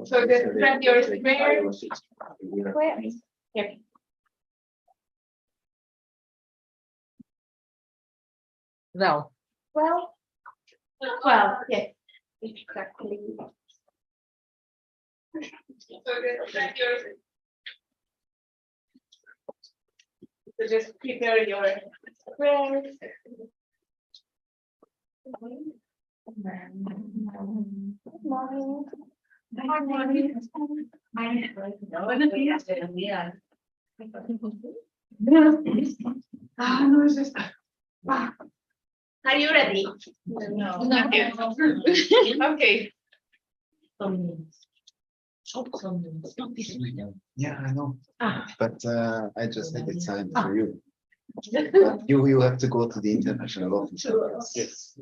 So just spread your square. Where? Here. No. 12. 12, yes. Exactly. So just spread your. So just prepare your squares. Good morning. Good morning. No, it's just. Are you ready? No. Not yet. Okay. Yeah, I know. Ah. But I just need it signed for you. But you have to go to the international office. Yes.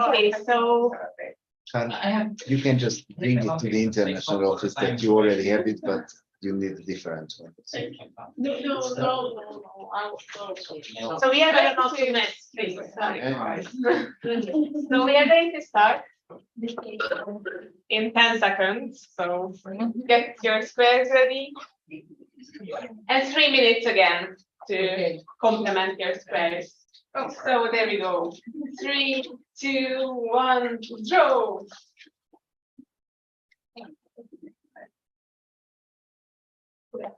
Okay, so You can just bring it to the international office that you already have it, but you need a different one. no. So we are going to So we are going to start in 10 seconds. So get your squares ready. And 3 minutes again to complement your squares. So there we go. 3, 2, 1, draw. Yeah.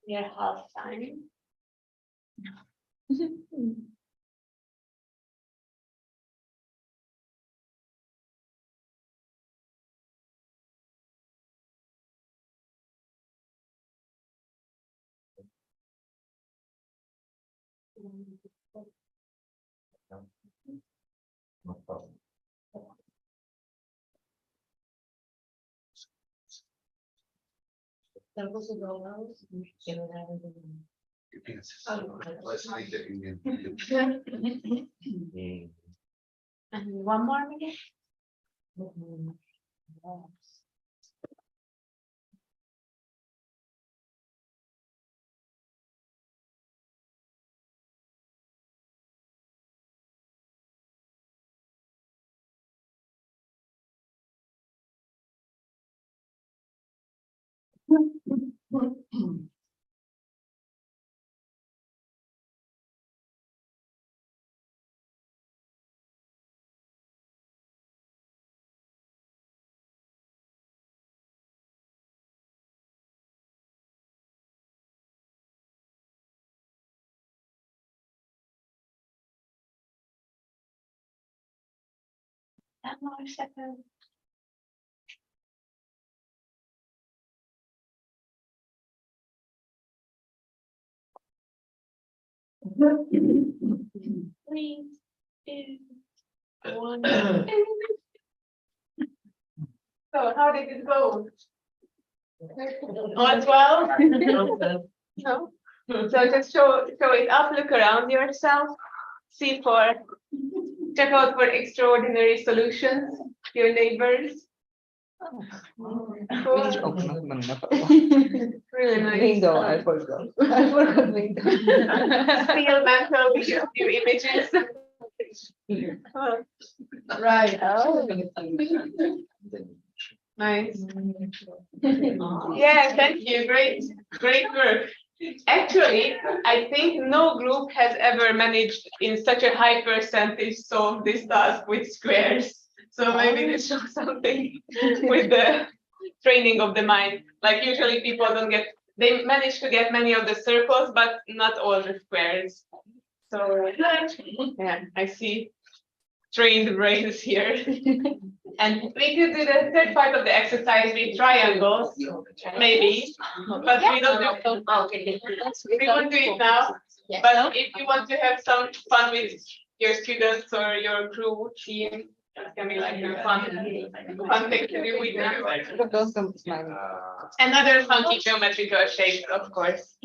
Yeah, half time. And one more minute. One more second. Three, 2, 1. So how did it go? On 12? No. So just show it up, look around yourself, check out for extraordinary solutions. your neighbors. Really nice. Window, I forgot. I forgot window. Still mental with a few images. Right. Oh. Nice. Yeah, thank you. Great work. Actually, I think no group has ever managed in such a high percentage solve this task with squares. So maybe this shows something with the training of the mind. Like usually people they manage to get many of the circles, but not all the squares. So yeah, I see trained brains here. And we could do the third part of the exercise with triangles, maybe, but we don't do we won't do it now. But if you want to have some fun with your students or your crew team, that can be like a fun thing to do with them. Another funky geometrical shapes, of course.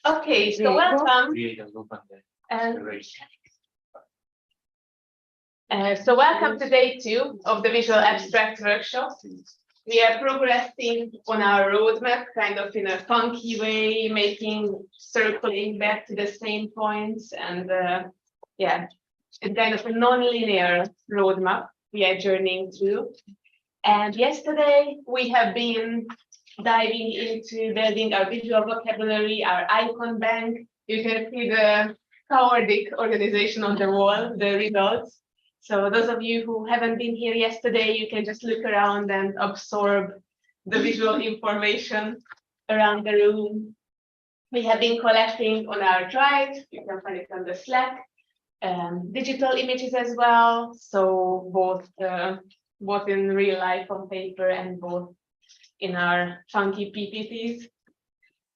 Okay, so welcome. So welcome to day 2 of the Visual Abstract workshop. We are progressing on our roadmap, kind of in a funky way, circling back to the same points, and yeah, it's kind of a non-linear roadmap we are journeying through. And yesterday we have been diving into building our visual vocabulary, our icon bank. You can see the chaotic organization on the wall, the results. So those of you who haven't been here yesterday, you can just look around and absorb the visual information around the room. We have been collecting on our drive, you can find it on the Slack, digital images as well. So both in real life on paper and both in our funky PPTs.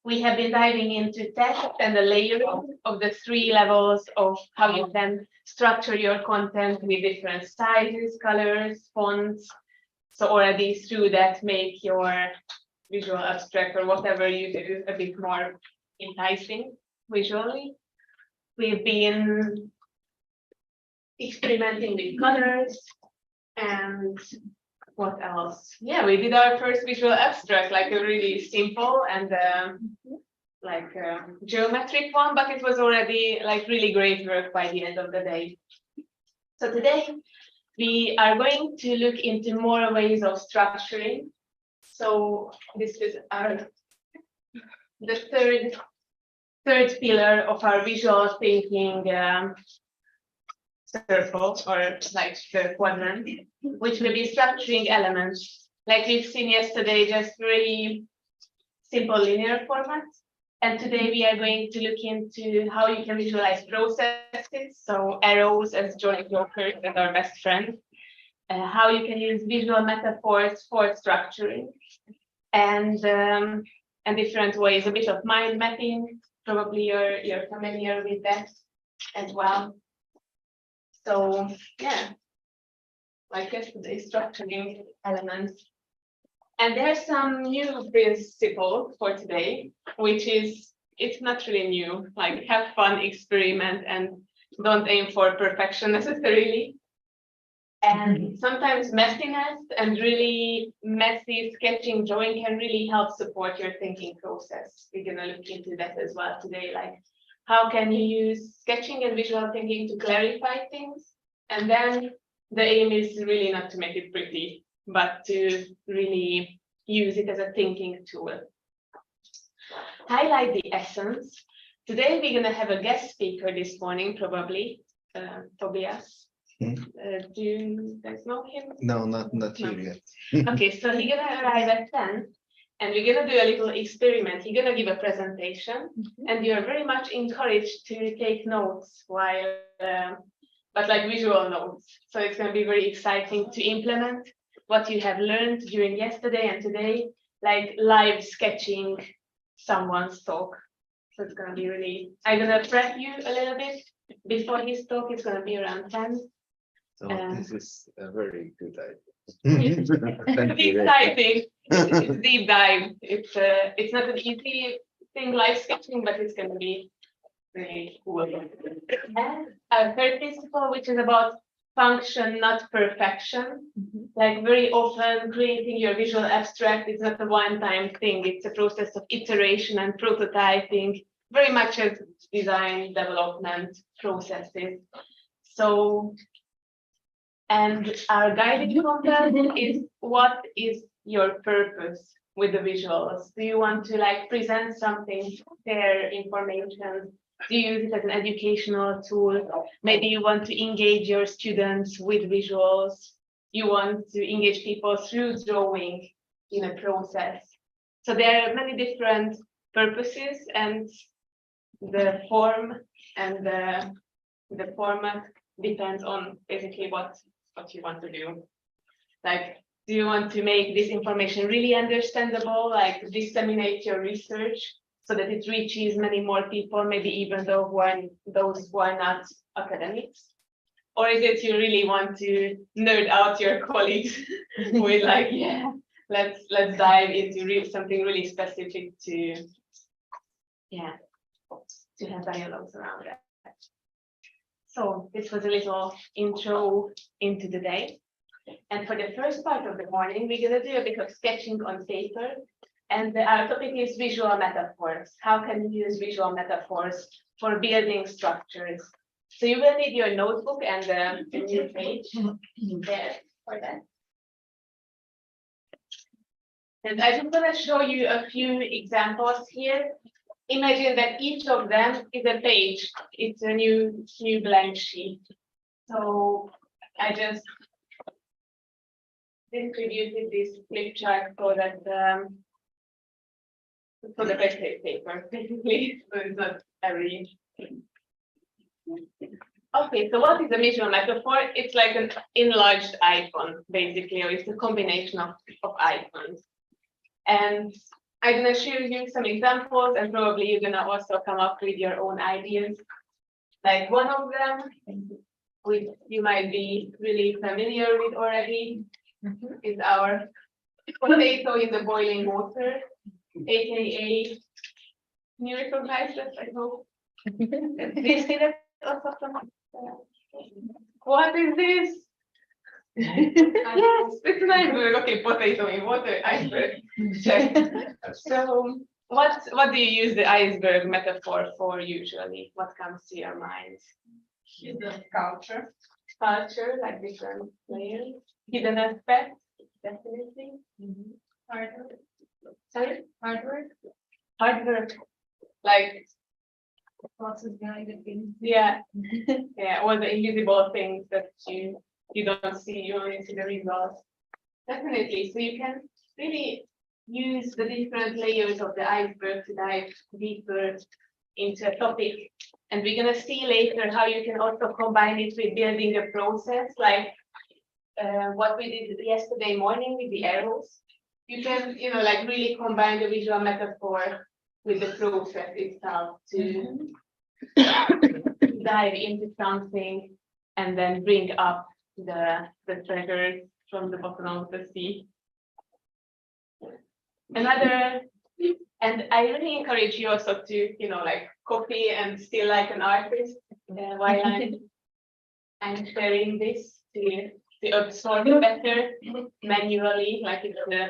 We have been diving into text and the layering of the 3 levels of how you can structure your content with different sizes, colors, fonts. So already through that make your visual abstract or whatever you do a bit more enticing visually. We've been experimenting with colors and what else? Yeah, we did our first visual abstract, like a really simple and geometric one, but it was already like really great work by the end of the day. So today we are going to look into more ways of structuring. So this is the third pillar of our visual thinking circle, or like the quadrant, which will be structuring elements. Like we've seen yesterday, just very simple linear formats. And today we are going to look into how you can visualize processes. So arrows as joint jokers as our best friend. How you can use visual metaphors for structuring. And different ways, a bit of mind mapping. Probably you're familiar with that as well. So yeah, like yesterday, structuring elements. And there's some new principle for today, which is, it's not really new, like have fun, experiment, and don't aim for perfection necessarily. And sometimes messiness and really messy sketching, drawing can really help support your thinking process. We're gonna look into that as well today, like how can you use sketching and visual thinking to clarify things? And then the aim is really not to make it pretty, but to really use it as a thinking tool. Highlight the essence. Today we're going to have a guest speaker this morning, probably, Tobias. Do you guys know him? No, not here yet. Okay, so he's going to arrive at 10. And we're going to do a little experiment. He's going to give a presentation, and you're very much encouraged to take notes while, but like visual notes. So it's going to be very exciting to implement what you have learned during yesterday and today, like live sketching someone's talk. So it's going to be really, I'm going to prep you a little bit before his talk. It's going to be around 10. So this is a very good idea. It's exciting. It's deep dive. It's not an easy thing, live sketching, but it's going to be really cool. And our third principle, which is about function, not perfection. Like very often creating your visual abstract is not a one-time thing. It's a process of iteration and prototyping, very much as design development processes. So, and our guiding compass is what is your purpose with the visuals? Do you want to like present something, share information? Do you use it as an educational tool? Maybe you want to engage your students with visuals. You want to engage people through drawing in a process. So there are many different purposes, and the form and the format depends on basically what you want to do. Like, do you want to make this information really understandable, like disseminate your research so that it reaches many more people, maybe even those who are not academics? Or is it you really want to nerd out your colleagues with like, yeah, let's dive into something really specific to have dialogues around that. So this was a little intro into the day. And for the first part of the morning, we're going to do a bit of sketching on paper. And our topic is visual metaphors. How can you use visual metaphors for building structures? So you will need your notebook and a new page there for that. And I'm just going to show you a few examples here. Imagine that each of them is a page. It's a new blank sheet. So I just distributed this flip chart so that for the best paper, basically. So it's not every. Okay, so what is a visual metaphor? It's like an enlarged icon, basically, or it's a combination of icons. And I'm going to show you some examples, and probably you're going to also come up with your own ideas. Like one of them, which you might be really familiar with already, is our potato in the boiling water, aka, can you recognize that? I hope. Do you see that? What is this? Yes, it's an iceberg. Okay, potato in water, iceberg. Check. So, what do you use the iceberg metaphor for usually? What comes to your mind? Hidden culture. Culture, like different layers. Hidden aspects, definitely. Hard work. Sorry? Hard work. Hard work. Like, Process behind the things. yeah, yeah, all the invisible things that you don't see, you only see the results. Definitely. So you can really use the different layers of the iceberg to dive deeper into a topic. And we're gonna see later how you can also combine it with building a process, like what we did yesterday morning with the arrows. You can, like really combine the visual metaphor with the process itself to dive into something and then bring up the treasures from the bottom of the sea. Another, and I really encourage you also to, like copy and still like an artist while I'm sharing this to absorb better manually, like it's the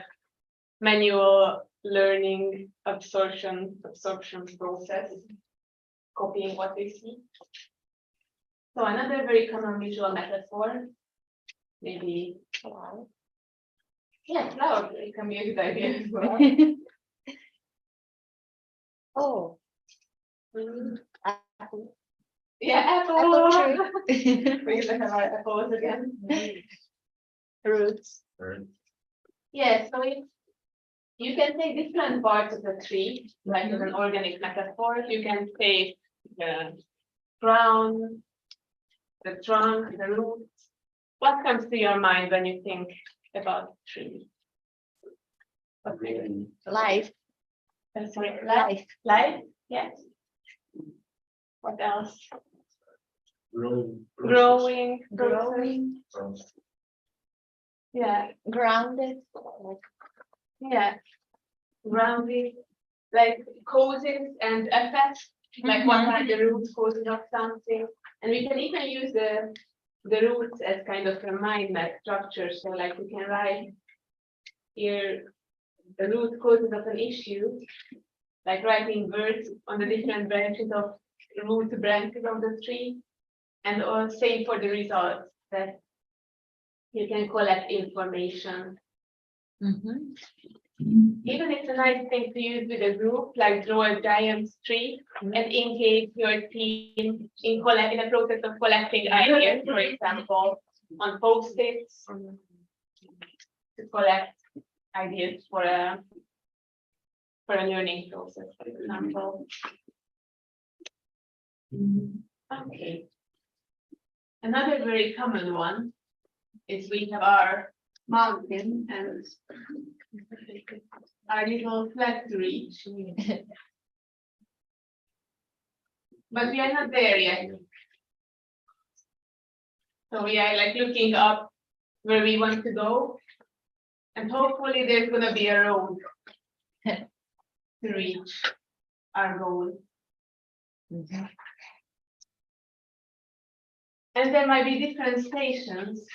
manual learning absorption process, copying what we see. So another very common visual metaphor, maybe flower. Yeah, flower, it can be a good idea as well. Oh. Apple. Yeah, apple. Apple We're gonna have our apples again. Roots. Yeah, so you can take different parts of the tree, like as an organic metaphor. You can take the ground, the trunk, the roots. What comes to your mind when you think about trees? Life. Sorry, life. Life, yes. What else? Growing. Yeah. Grounded. Yeah. Grounding. Like causes and effects. Like what are the root causes of something? And we can even use the the roots as kind of a mind map structure. So like you can write here the root causes of an issue, like writing words on the different branches of root branches of the tree, and or same for the results, that you can collect information. Even it's a nice thing to use with a group, like draw a giant tree and engage your team in the process of collecting ideas, for example, on post-its, to collect ideas for a learning process, for example. Okay. Another very common one is we have our mountain and our little flat to reach. But we are not there yet. So we are like looking up where we want to go. And hopefully there's gonna be a road to reach our goal. And there might be different stations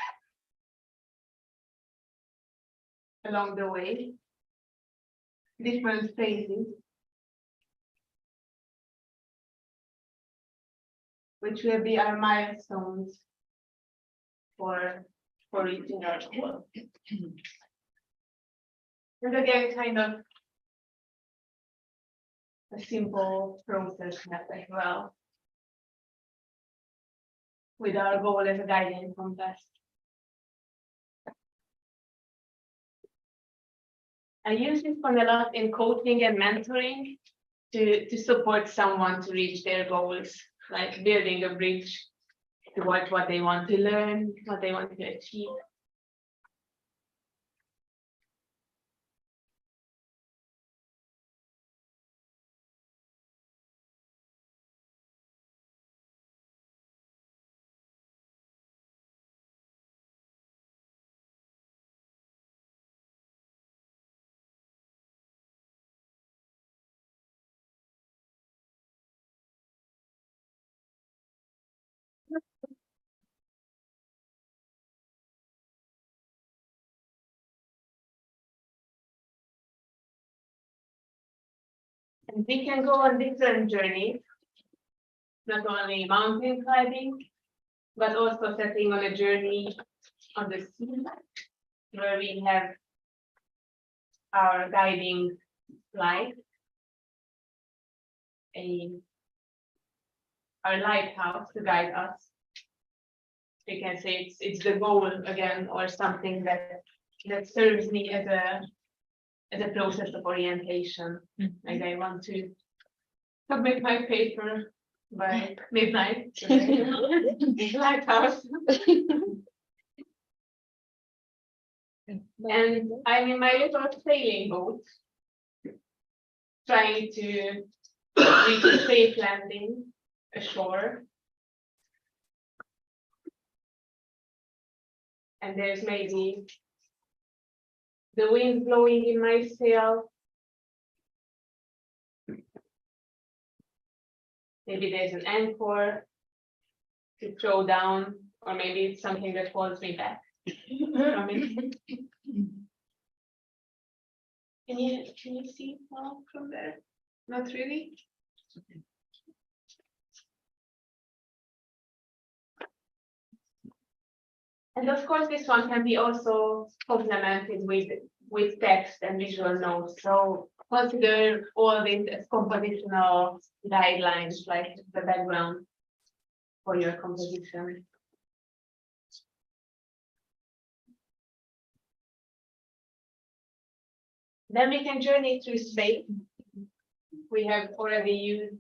along the way, different phases, which will be our milestones for reaching our goal. And again, kind of a simple process map as well, with our goal as a guiding compass. I use this one a lot in coaching and mentoring to support someone to reach their goals, like building a bridge towards what they want to learn, what they want to achieve. And we can go on different journeys, not only mountain climbing, but also setting on a journey on the sea, where we have our guiding light, our lighthouse to guide us. We can say it's the goal again, or something that serves me as a process of orientation. Like I want to submit my paper by midnight. Lighthouse. And I'm in my little sailing boat, trying to reach a safe landing ashore. And there's maybe the wind blowing in my sail. Maybe there's an anchor to throw down, or maybe it's something that holds me back from it. Can you see well from there? Not really. And of course, this one can be also complemented with text and visual notes. So consider all this as compositional guidelines, like the background for your composition. Then we can journey through space. We have already used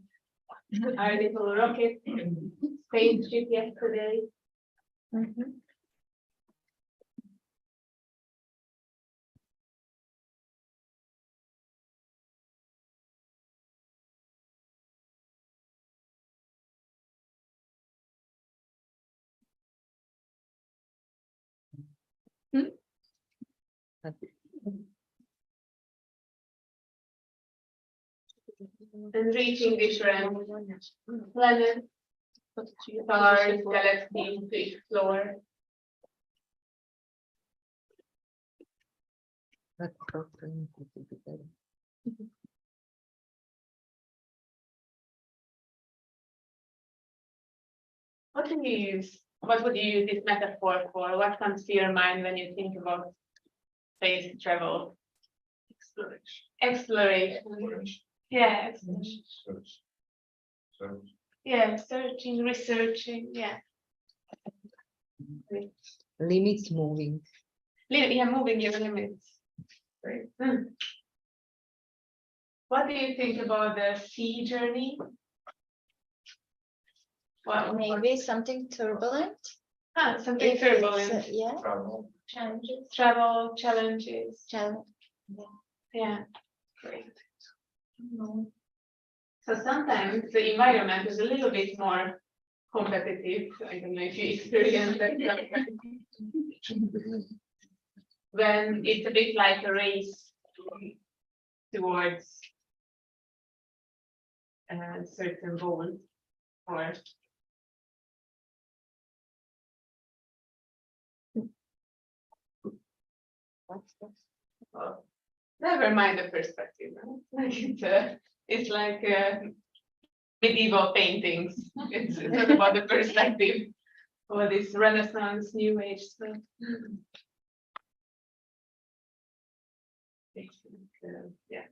our little rocket spaceship yesterday. And reaching different planets stars, galaxies to explore. What do you use? What would you use this metaphor for? What comes to your mind when you think about space travel? Exploration. Yeah. Yeah, searching, researching, yeah. Limits moving. Yeah, moving your limits. Right. What do you think about the sea journey? Maybe something turbulent. Something If it's, turbulent. yeah. Challenges. Travel, challenges. Challenge. Yeah, great. So sometimes the environment is a little bit more competitive. I don't know if you experience that. When it's a bit like a race towards a certain goal or well, never mind the perspective. Right? Like it's like medieval paintings. It's not about the perspective or this Renaissance, New Age stuff. Yeah,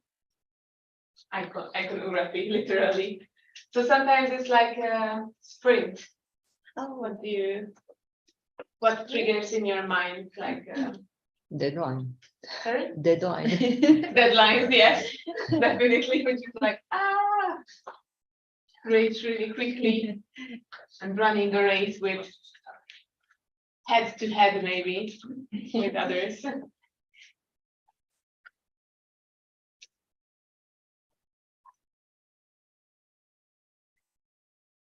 iconography, literally. So sometimes it's like a sprint. Oh, What triggers in your mind? Like deadline. sorry? Deadline. Deadlines, yes, definitely, which is like, race really quickly and running the race with head to head, maybe with others.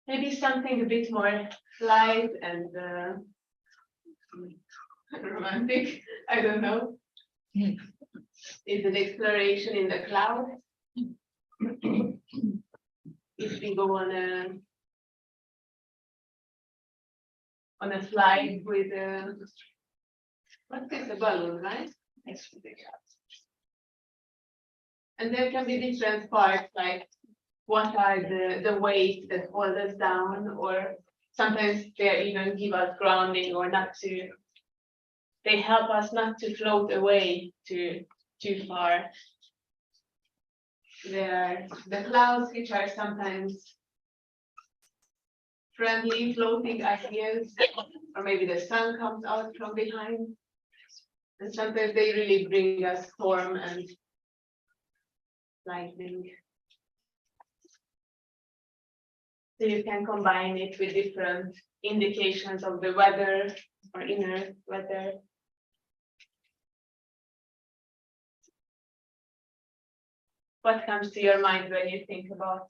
Maybe something a bit more light and romantic. I don't know. Is an exploration in the cloud. If we go on a flight with what's this, a balloon, right? And there can be different parts, like what are the weights that hold us down, or sometimes they even give us grounding or not to. They help us not to float away too far. There are the clouds, which are sometimes friendly floating ideas, or maybe the sun comes out from behind. And sometimes they really bring us storm and lightning. So you can combine it with different indications of the weather or inner weather. What comes to your mind when you think about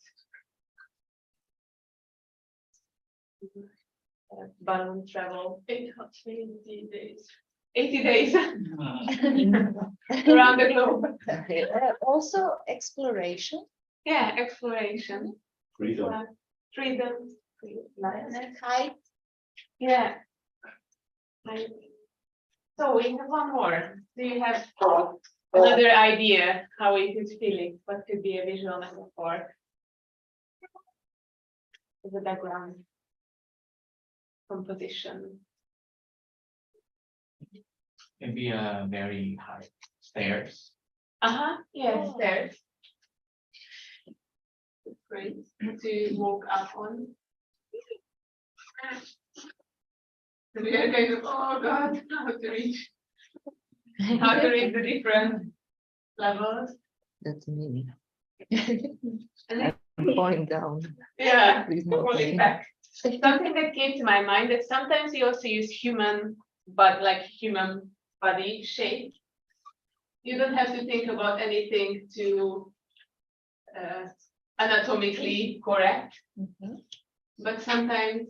balloon travel? 80 days. 80 days around the globe. Also exploration. Yeah, exploration. Freedom. Freedom. Height. Yeah. Right. So we have one more. Do you have another idea how we could feel it? What could be a visual metaphor as a background composition? Maybe a very high stairs. Yes, stairs. Great to walk up on. So we are kind of, oh God, how to reach the different levels. That's me. And then, Going down. yeah, Please not falling me. back. Something that came to my mind that sometimes you also use human, but like human body shape. You don't have to think about anything too anatomically correct, but sometimes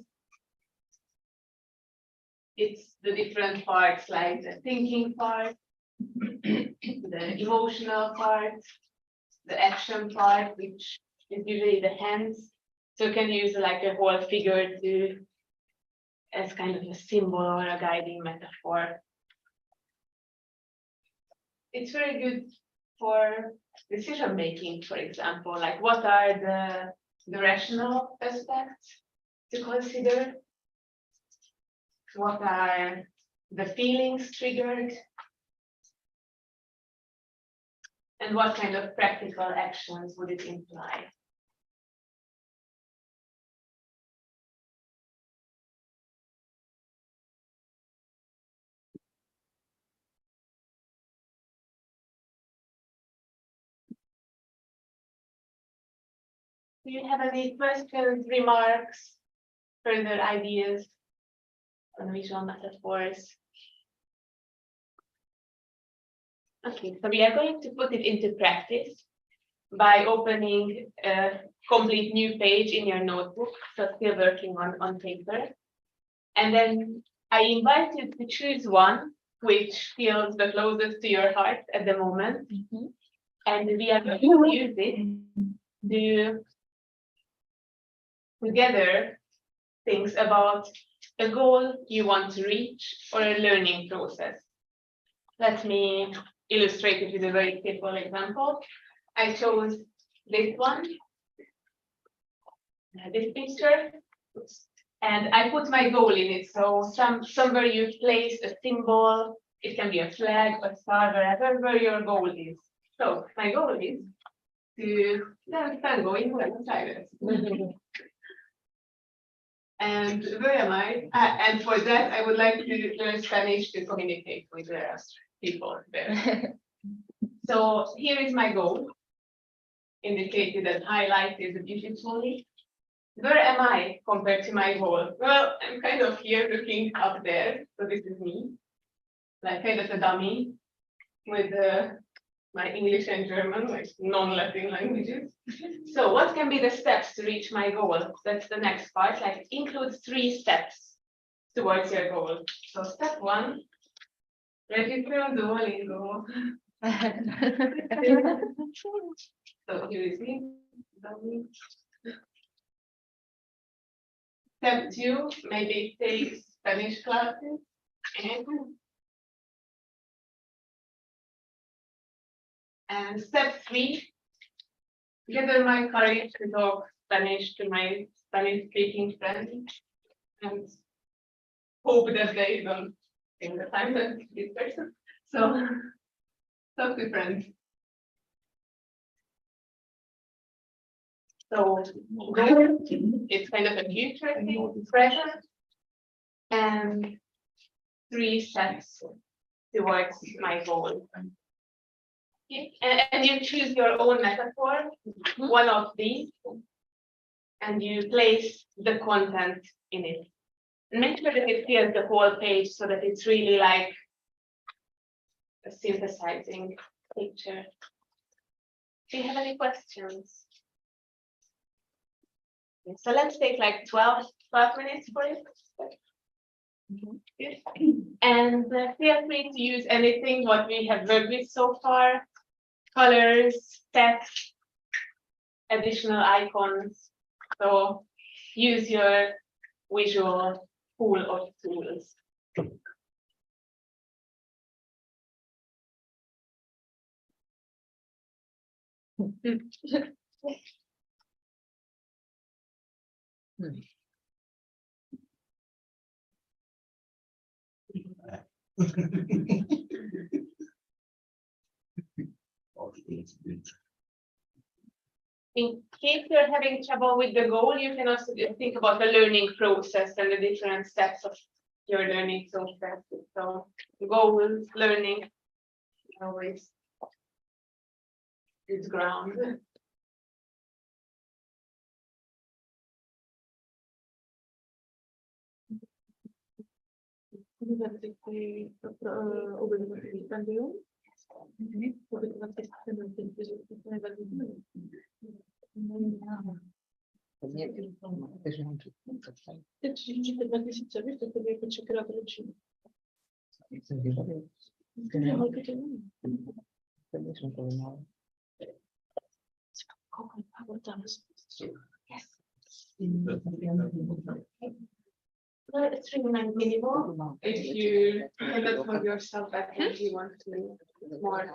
it's the different parts, like the thinking part, the emotional part, the action part, which is usually the hands, So you can use like a whole figure to as kind of a symbol or a guiding metaphor. It's very good for decision making, for example, like what are the rational aspects to consider? What are the feelings triggered? And what kind of practical actions would it imply? Do you have any questions, remarks, further ideas on visual metaphors? Okay, so we are going to put it into practice by opening a complete new page in your notebook, so still working on paper. And then I invite you to choose one which feels the closest to your heart at the moment. And we are going to use it to gather things about a goal you want to reach or a learning process. Let me illustrate it with a very simple example. I chose this one, this picture, and I put my goal in it. So somewhere you place a symbol, it can be a flag, a star, wherever your goal is. So my goal is to learn tango in Buenos Aires. And where am I? And for that, I would like to learn Spanish to communicate with the people there. So here is my goal, indicated and highlighted beautifully. Where am I compared to my goal? Well, I'm kind of here looking up there. So this is me, like kind of a dummy with my English and German, like non-Latin languages. So what can be the steps to reach my goal? That's the next part, like include 3 steps towards your goal. So step 1, register on Duolingo. So here is me. Step 2, maybe take Spanish classes. And step 3, gather my courage to talk Spanish to my Spanish-speaking friends and hope that they don't think that I'm this person. So talk to friends. So goal, it's kind of a future thing, present, and 3 steps towards my goal. And you choose your own metaphor, one of these, and you place the content in it. And make sure that it fills the whole page so that it's really like a synthesizing picture. Do you have any questions? So let's take like 12 minutes for it. And feel free to use anything what we have worked with so far. Colors, text, additional icons. So use your visual pool of tools. In case you're having trouble with the goal, you can also think about the learning process and the different steps of your learning process. So goals, learning, always is ground. Well, it's really manageable. If you cannot hold yourself back and you want to more.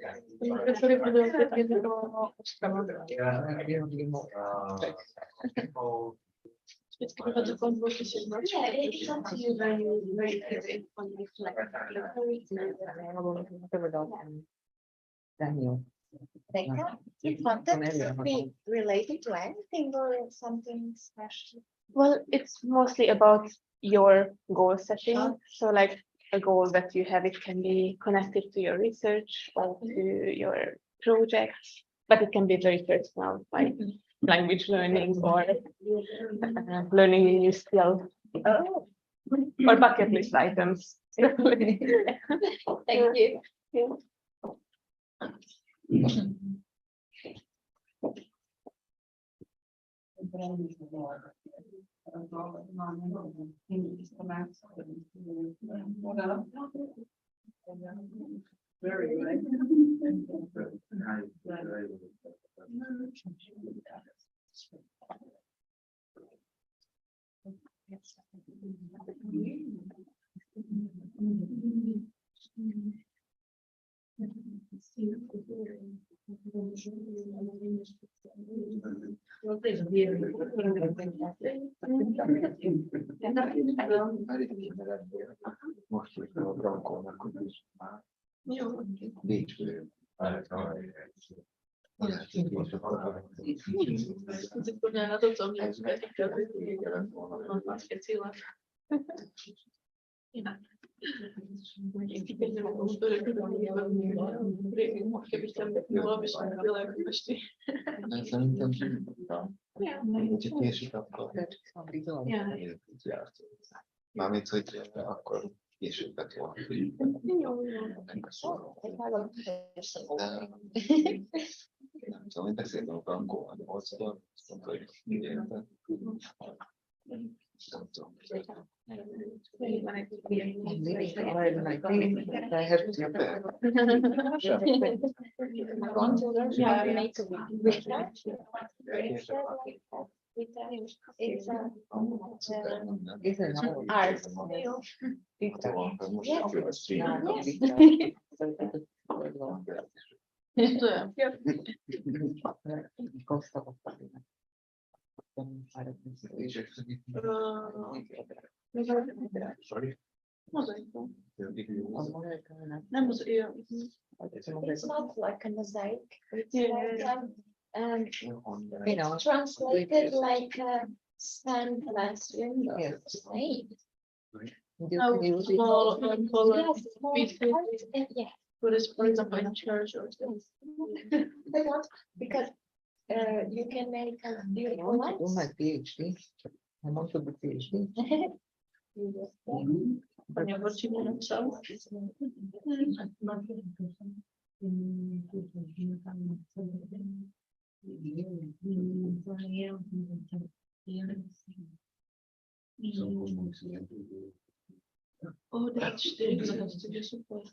Yeah, it's up to you very clearly on the Daniel. Content be related to anything or something special? Well, it's mostly about your goal setting. So like a goal that you have, it can be connected to your research or to your project, but it can be very personal, like language learning or learning a new skill Oh, or bucket list items. thank you. Yeah. Very right. Most a Brankónak, hogy Bécsből. Szerintem hogyha késik, akkor mármint, hogy akkor később lett volna. Nem tudom, hogy beszéltem a Brankóval 8-szor, azt mondta, hogy érte. Nem tudom. Sorry. It's not like a mosaic. It's like You know, translated like a stained glass window. Yes. Slate. you can use it. Yes, small part, yeah. For example, in church or something. They want, because you can make a I beautiful want to do my lights. PhD. I want to do PhD. Oh, that's the support.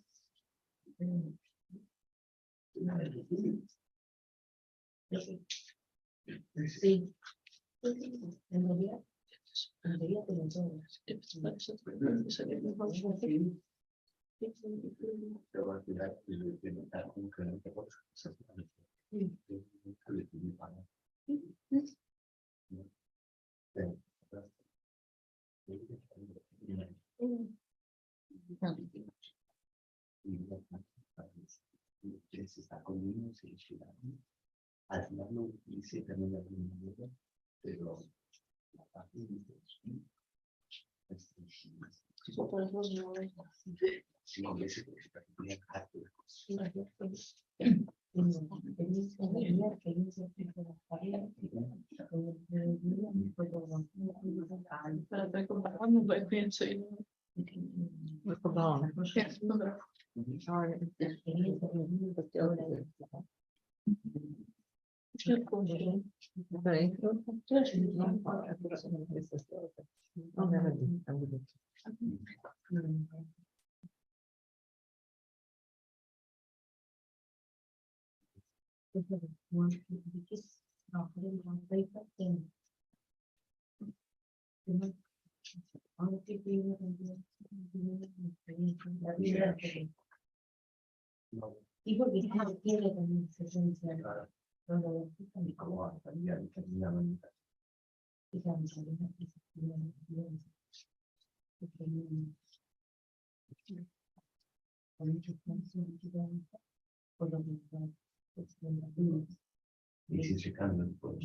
Al final lo hice también de alguna manera, pero la parte de sí, con ese que tenía harto de cosas. Dici cercando un po'.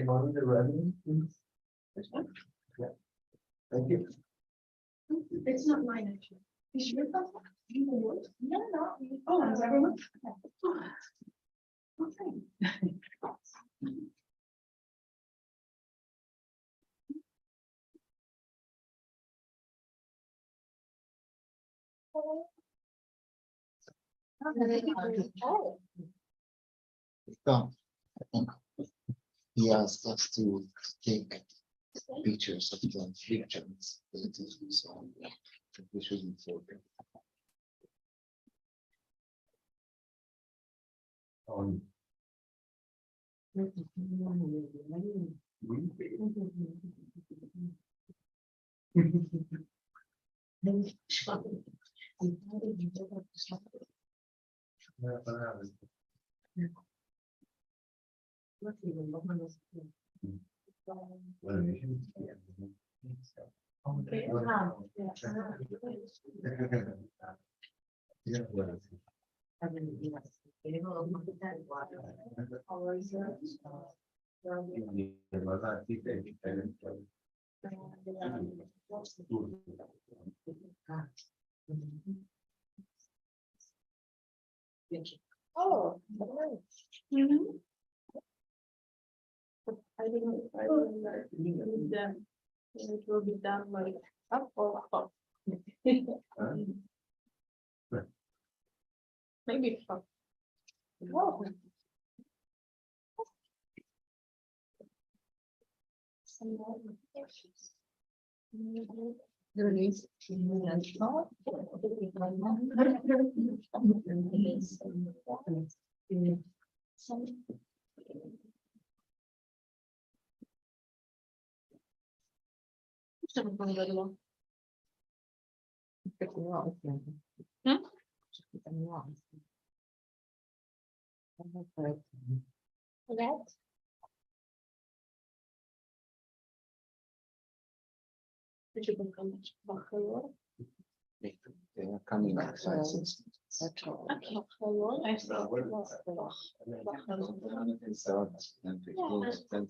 One of the revenue. Yeah. Thank you. It's not mine, actually. Is your phone? No, no. Oh, is everyone? Okay. Oh. Tom, I think he asked us to take pictures of the victims. So we shouldn't forget. On. Yeah, well, Oh. Mhm. I didn't read them. It will be done like up or up. Maybe up. Oh. That? They are coming like 5, 6 minutes. So, and 15, 10,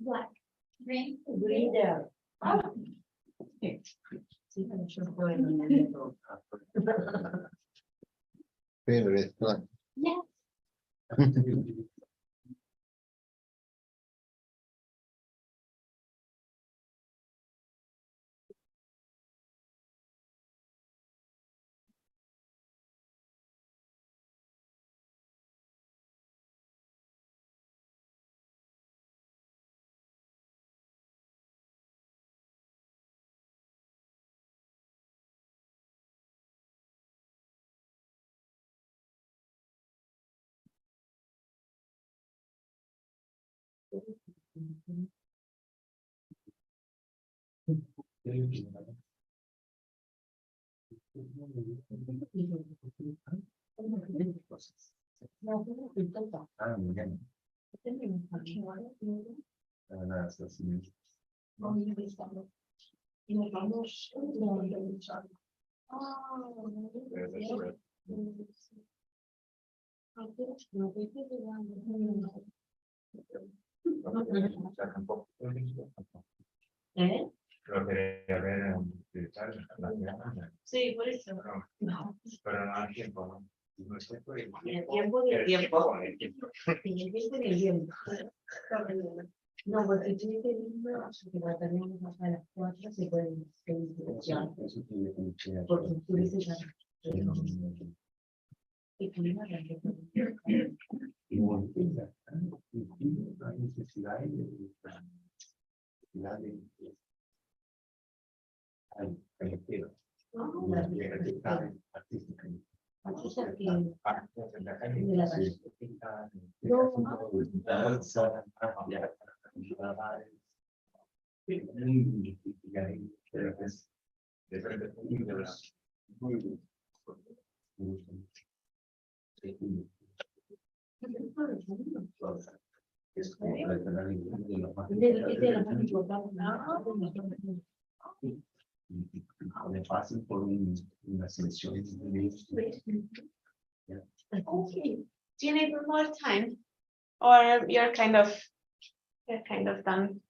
Black. Green. Green there. favorite one. Yes. Ah, bien. Nada, está así. Lo quería ver Sí, por eso. pero no hay tiempo, ¿no? No sé, pues, El tiempo y el tiempo. Y el tiempo y el tiempo. No, porque tiene que ir, que va a tener a las 4 se pueden ya. Eso tiene que ser. Porque tú dices ya. Y tú no Y bueno, la necesidad de le pasen por una selección Okay. Do you need more time? Or you're kind of done?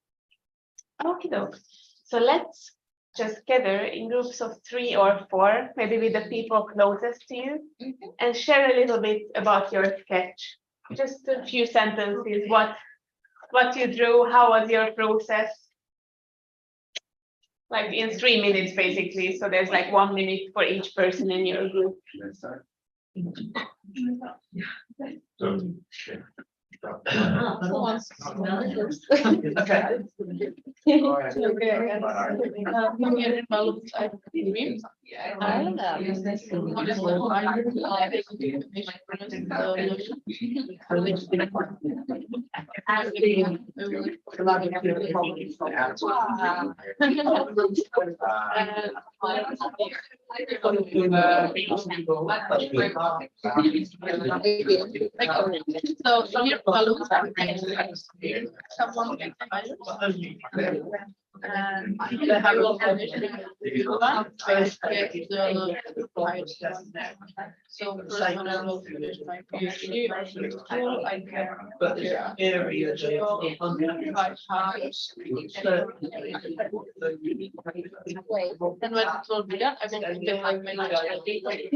Okay, doke. So let's just gather in groups of 3 or 4, maybe with the people closest to you, and share a little bit about your sketch. Just a few sentences, what you drew, how was your process? Like in 3 minutes, basically. So there's like 1 minute for each person in your group. Let's start. So here follows someone can find and they have a lot of so first when I will finish my PhD or school, I can area and when it will be done, I will get like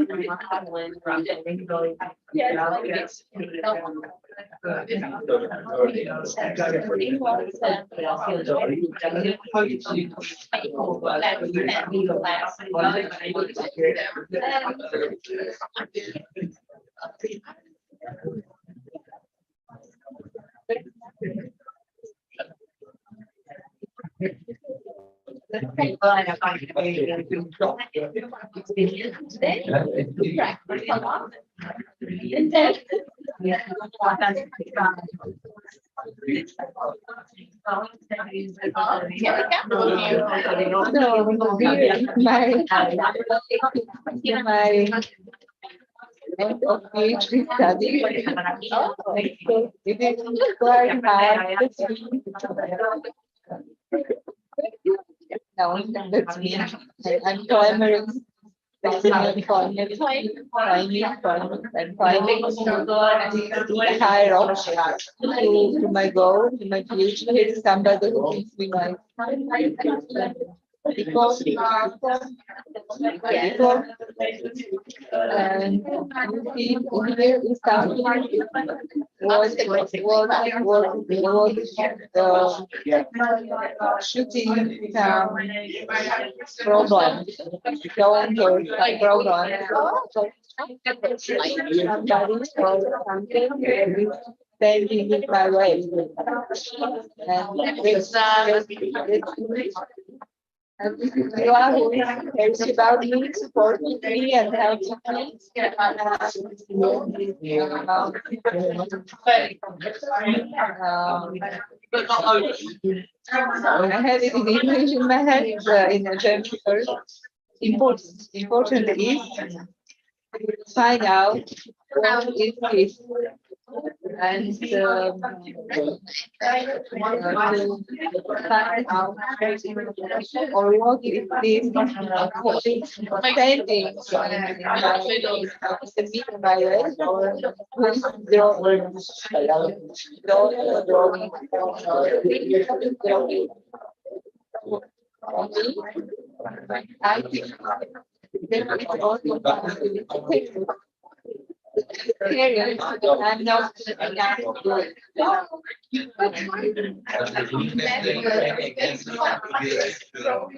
my End of PhD study. Oh, it is quite hard to see. Now, that's me. I'm primary. Finding higher option to my goal, to my future. Here is somebody who thinks me like before And you see here is something what shooting program, don't or like program. Somebody or something bending it my way. And and this is Mila who cares about me, supporting me, and helping me. I had it in English in my head, in a German first. Important is to find out what is this. And to find out or what is this painting the meaning by it or who's drawing I think there is also I'm not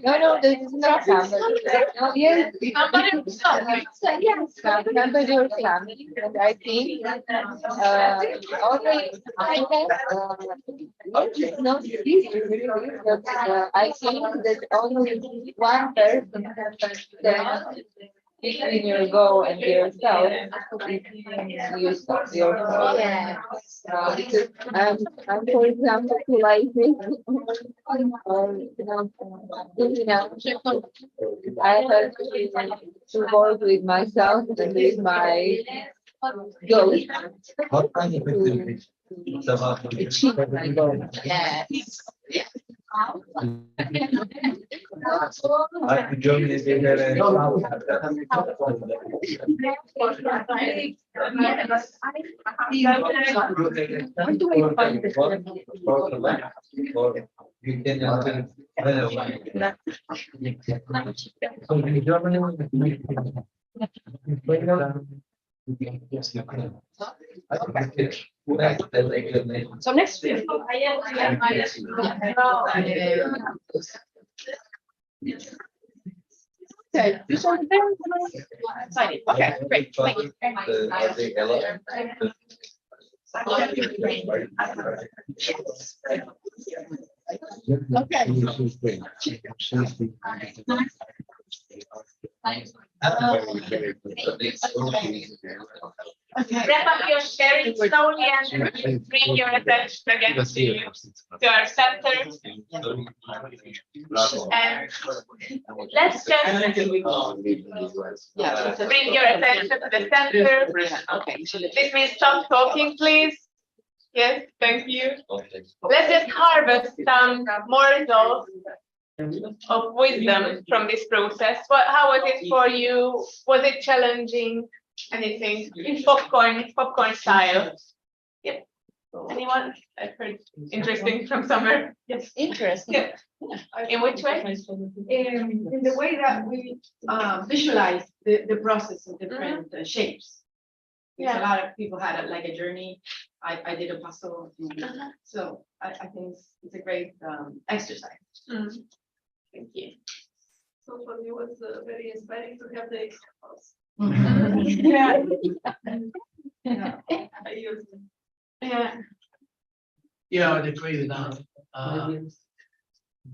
no, this is not family. No, yes, remember your family, and I think only I have it's not easy, really, but I think that only one person can between your goal and yourself, you stop yourself. Yeah. Because I'm, for example, politely, I have to work with myself and with my goal. What kind of activity? Achieve my goal. Yes. Like Germany, they have What do I find this? You can so in Germany, So next week. Okay, this one there. Signing. Okay, great. Thank you. Wrap up your sharing slowly and bring your attention again to our center. And let's just bring your attention to the center. Okay. This means stop talking, please. Yes, thank you. Let's just harvest some morsels of wisdom from this process. How was it for you? Was it challenging? Anything in popcorn style? Yep. Anyone? I've heard interesting from somewhere. Yes. Interesting. Yeah. In which way? In the way that we visualize the process of different shapes. Because a lot of people had like a journey. I did a puzzle. So I think it's a great exercise. Thank you. So for me, it was very inspiring to have the examples. Yeah. I used them. Yeah. Yeah, I'd agree with that.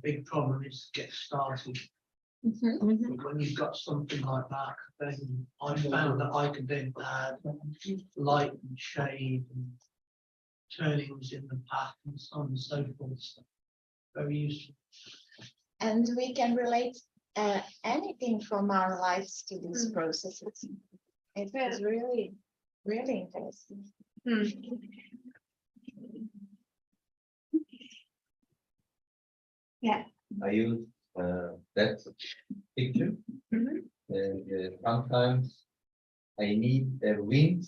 Big problem is to get started. When you've got something like that, then I found that I could then add light and shade and turnings in the path and so on and so forth. So very useful. And we can relate anything from our lives to these processes. It was really, really interesting. Yeah. I use that picture, and sometimes I need a wind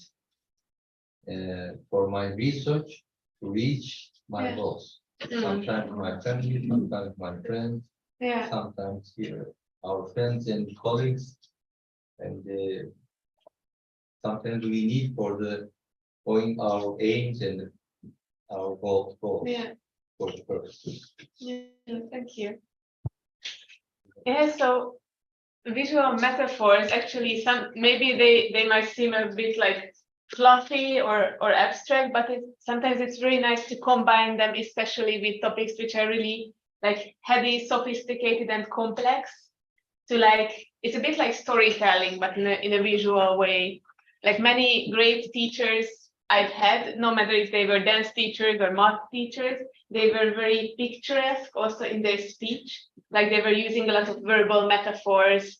for my research to reach my goals. Sometimes my family, sometimes my friends, Yeah. sometimes here our friends and colleagues And sometimes we need for the going our aims and our goals Yeah, for the purpose. yeah, thank you. Yeah, so visual metaphors actually maybe they might seem a bit like fluffy or abstract, but sometimes it's really nice to combine them, especially with topics which are really like heavy, sophisticated, and complex. To like it's a bit like storytelling, but in a visual way. Like many great teachers I've had, no matter if they were dance teachers or math teachers, they were very picturesque also in their speech. Like they were using a lot of verbal metaphors.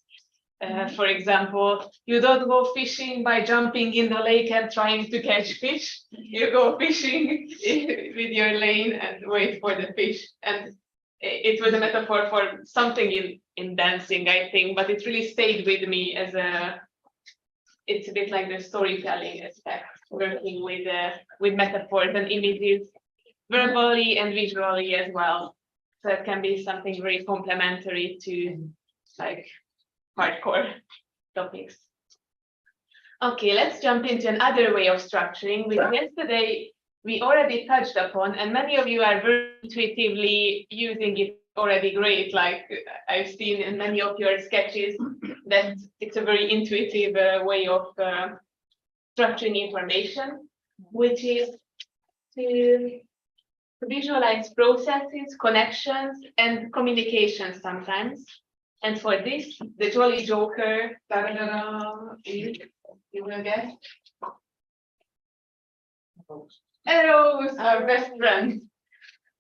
For example, you don't go fishing by jumping in the lake and trying to catch fish. You go fishing with your lane and wait for the fish. And it was a metaphor for something in dancing, I think, but it really stayed with me as it's a bit like the storytelling aspect, working with metaphors and images, verbally and visually as well. So it can be something very complementary to like hardcore topics. Okay, let's jump into another way of structuring, which yesterday we already touched upon, and many of you are very intuitively using it already great. Like I've seen in many of your sketches that it's a very intuitive way of structuring information, which is to visualize processes, connections, and communication sometimes. And for this, the Jolly Joker, is, you will guess. Arrows are best friends.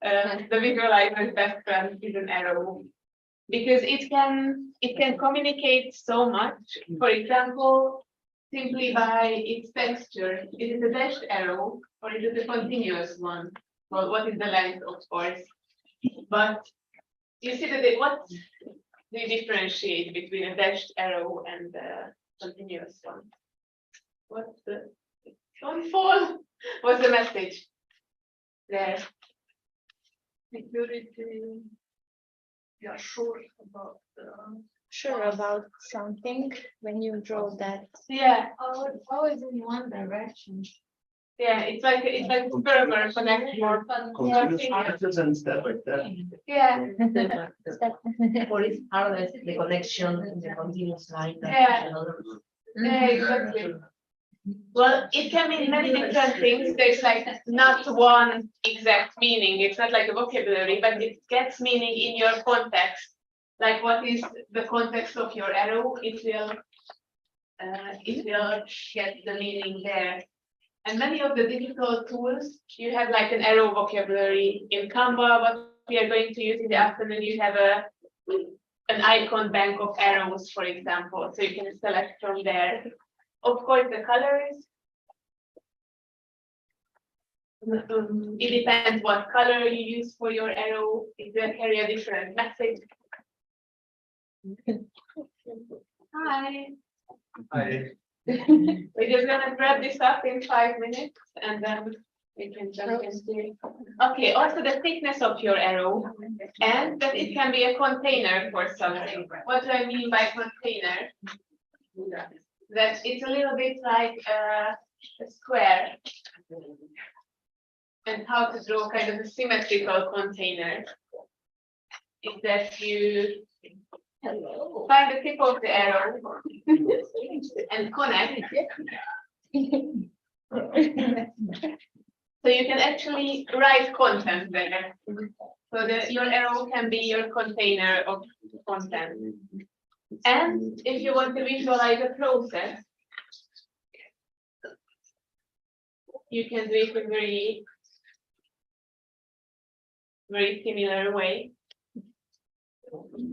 The visualizer's best friend is an arrow because it can communicate so much. For example, simply by its texture. Is it a dashed arrow or is it a continuous one? Well, what is the length, of course? But you see that what they differentiate between a dashed arrow and a continuous one. What's the don't fall? What's the message there? Security. Yeah, Sure about something when you draw that. Yeah, Always in one direction. yeah, it's like further connection. Continuous process and step by step. Yeah, For its hardest, the connection, the continuous line. Yeah. yeah, exactly. Well, it can mean many different things. There's like not one exact meaning. It's not like a vocabulary, but it gets meaning in your context. Like what is the context of your arrow? It will get the meaning there. And many of the digital tools, you have like an arrow vocabulary. In Canva, what we are going to use in the afternoon, you have an icon bank of arrows, for example. So you can select from there. Of course, the colors. It depends what color you use for your arrow. It will carry a different message. Hi. Hi. We're just gonna wrap this up in 5 minutes and then we can jump into. Okay, also the thickness of your arrow and that it can be a container for something. What do I mean by container? That it's a little bit like a square. And how to draw kind of a symmetrical container is that you find the tip of the arrow and connect. So you can actually write content there. So that your arrow can be your container of content. And if you want to visualize a process, you can do it in a very similar way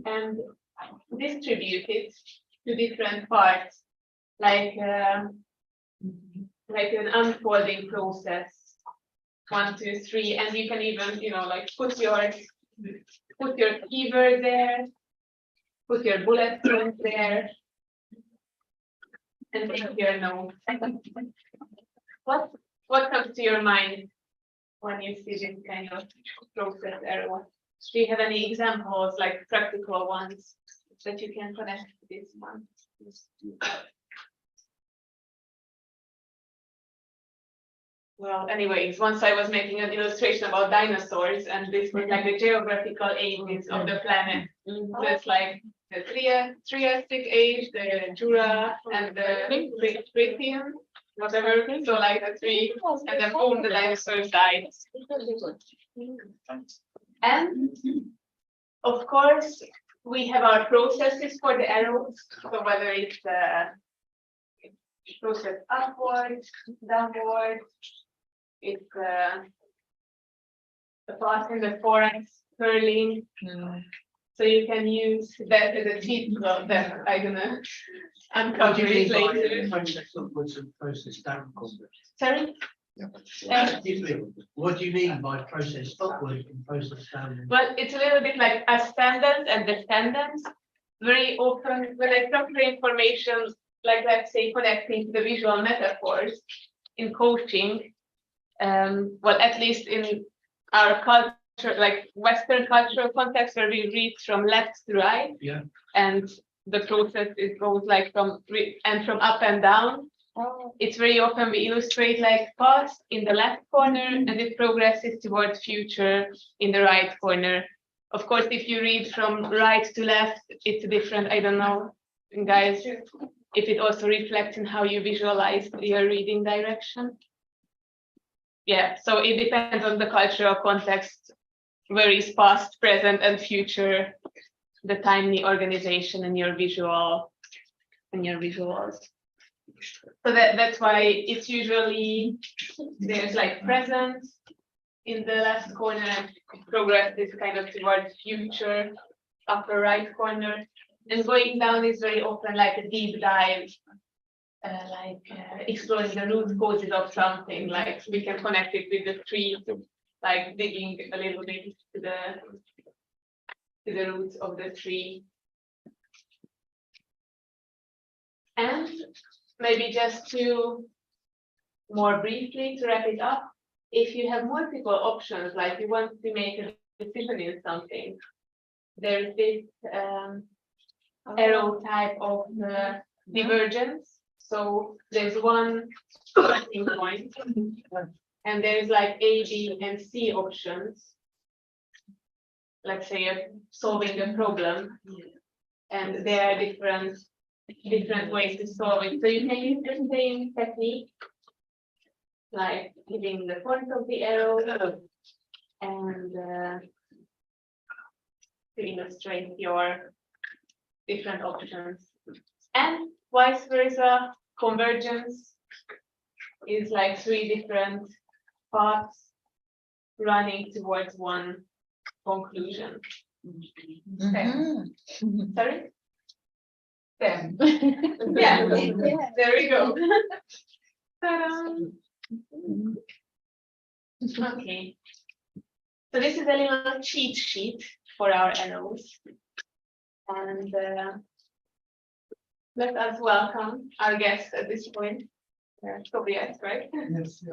and distribute it to different parts, like an unfolding process. 1, 2, 3, and you can even, like put your keyword there, put your bullet points there, and take your notes. What comes to your mind when you see this kind of process arrow? Do you have any examples, like practical ones? that you can connect to this one. Well, anyways, once I was making an illustration about dinosaurs, and this was like the geographical ages of the planet. So it's like the Triassic age, the Jura, and the Cretaceous, whatever. So like the three, and then boom, the dinosaurs died. And of course, we have our processes for the arrows. So whether it's process upward, downward, it's the path in the forex curling. So you can use that as a cheat code that I'm gonna uncover it later. Process upwards and process downwards? Sorry? What do you mean by process upward and process downward? Well, it's a little bit like ascendant and descendant. Very often when I structure information, like let's say connecting to the visual metaphors in coaching, well, at least in our culture, like Western cultural context where we read from left to right. Yeah. And the process it goes like from up and down. It's very often we illustrate like past in the left corner and it progresses towards future in the right corner. Of course, if you read from right to left, it's different. I don't know, guys, if it also reflects in how you visualize your reading direction. Yeah, so it depends on the cultural context, where is past, present, and future, the timely organization in your visuals. So that's why it's usually there's like present in the left corner, progress is kind of towards future, upper right corner, and going down is very often like a deep dive, exploring the root causes of something, like we can connect it with the tree, like digging a little bit to the roots of the tree. And maybe just to more briefly to wrap it up, if you have multiple options, like you want to make a decision in something, there's this arrow type of divergence. So there's one starting point, and there's like A, B, and C options. Let's say solving a problem, and there are different ways to solve it. So you can use the same technique, like giving the point of the arrow and to illustrate your different options. And vice versa, convergence is like 3 different paths running towards one conclusion. Sorry? There. Yeah, there we go. Ta-da. Okay. So this is a little cheat sheet for our arrows. And let us welcome our guest at this point. Tobias, right? Yes.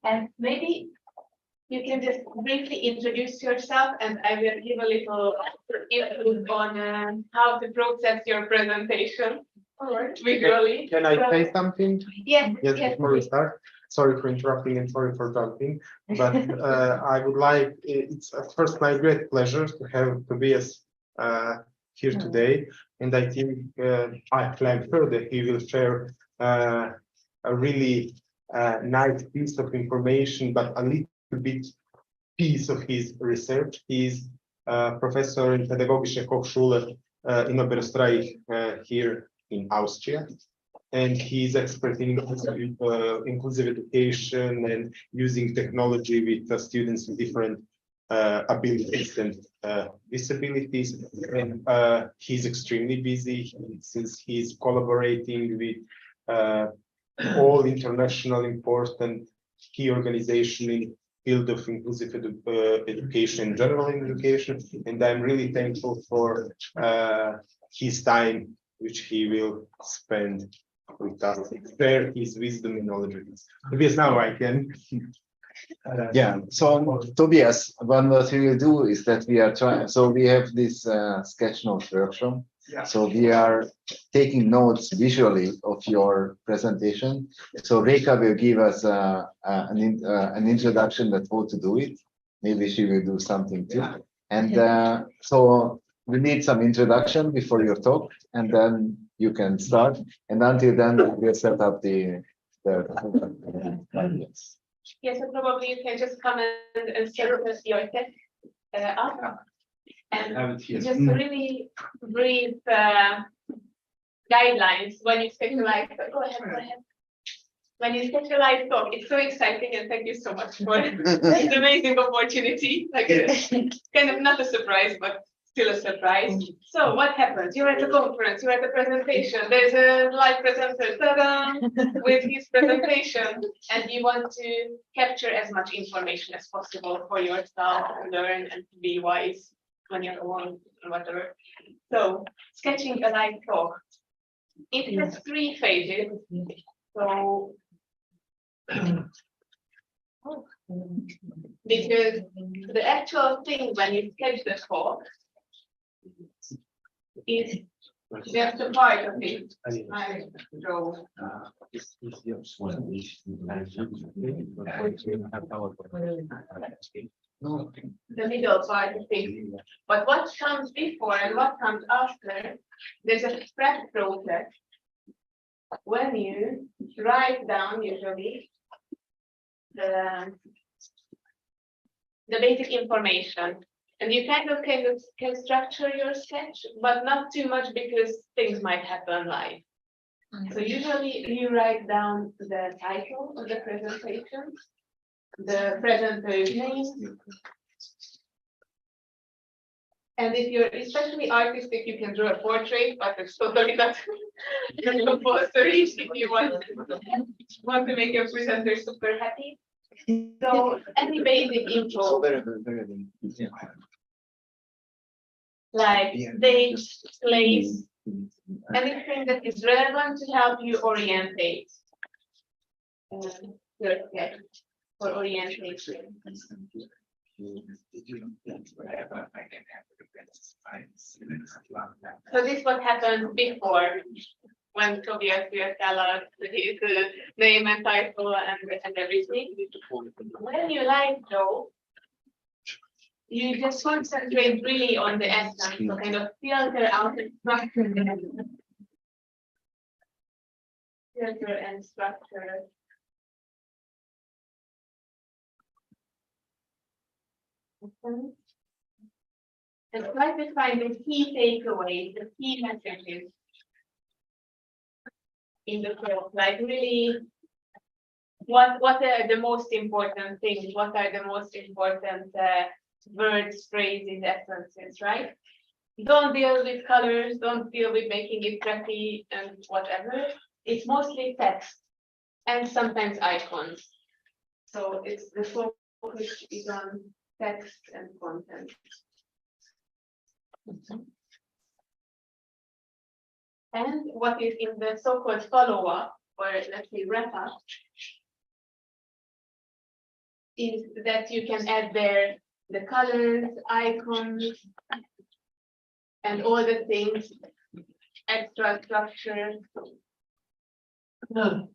And maybe you can just briefly introduce yourself, and I will give a little input on how to process your presentation visually. Can I say something? Yes. Yes, before we start. Sorry for interrupting and sorry for jumping, but I would like, it's at first my great pleasure to have Tobias here today, and I think I plan further he will share a really nice piece of information, but a little bit piece of his research. He's professor in Pädagogische Hochschule in Oberösterreich here in Austria, and he's expert in inclusive education and using technology with students with different abilities and disabilities. And he's extremely busy since he's collaborating with all international important key organizations in field of inclusive education, general education, and I'm really thankful for his time, which he will spend with us, share his wisdom and knowledge with us. Because now I can. Yeah, so Tobias, what we will do is that we are trying, so we have this sketch note workshop. So we are taking notes visually of your presentation. So Reka will give us an introduction that how to do it. Maybe she will do something too. And so we need some introduction before your talk, and then you can start. And until then, we'll set up the audience. Yes, so probably you can just come and share with your text up. And just really brief guidelines when you specialize. Go ahead, go ahead. When you specialize talk, it's so exciting, and thank you so much for this amazing opportunity. Like it's kind of not a surprise, but still a surprise. So what happens? You're at a conference, you're at a presentation, there's a live presenter with his presentation, and you want to capture as much information as possible for yourself to learn and to be wise when you're alone or whatever. So sketching a live talk. It has 3 phases. So because the actual thing when you sketch the talk is just a part of it. I draw. The middle part of it. But what comes before and what comes after, there's a prep process when you write down usually the basic information. And you kind of can structure your sketch, but not too much because things might happen live. So usually you write down the title of the presentation, the presenter's name. And if you're especially artistic, you can draw a portrait, but it's totally not compulsory if you want to make your presenter super happy. So any basic info, like date, place, anything that is relevant to help you orientate your sketch for orientation. So this is what happened before when Tobias will tell us his name and title and everything. When you live though, you just concentrate really on the essence, so kind of filter out the structure. Filter and structure. And try to find the key takeaways, the key messages in the talk, like really what are the most important things, what are the most important words, phrases, essences, right? Don't deal with colors, don't deal with making it pretty and whatever. It's mostly text and sometimes icons. So it's the focus is on text and content. And what is in the so-called follow-up, or let's say wrap-up, is that you can add there the colors, icons, and all the things, extra structure. No.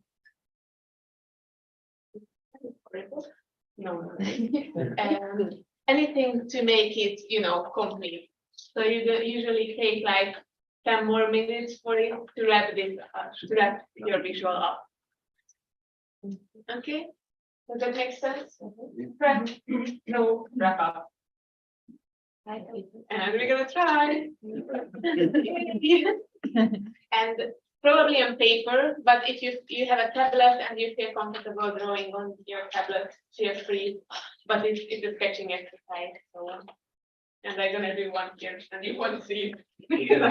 No. Anything to make it, complete. So you usually take like 10 more minutes for it to wrap this up, to wrap your visual up. Okay, does that make sense? Wrap, no, wrap up. And we're gonna try. And probably on paper, but if you have a tablet and you feel comfortable drawing on your tablet, feel free. But it's a sketching exercise, so. And I'm gonna do one here, and you won't see it.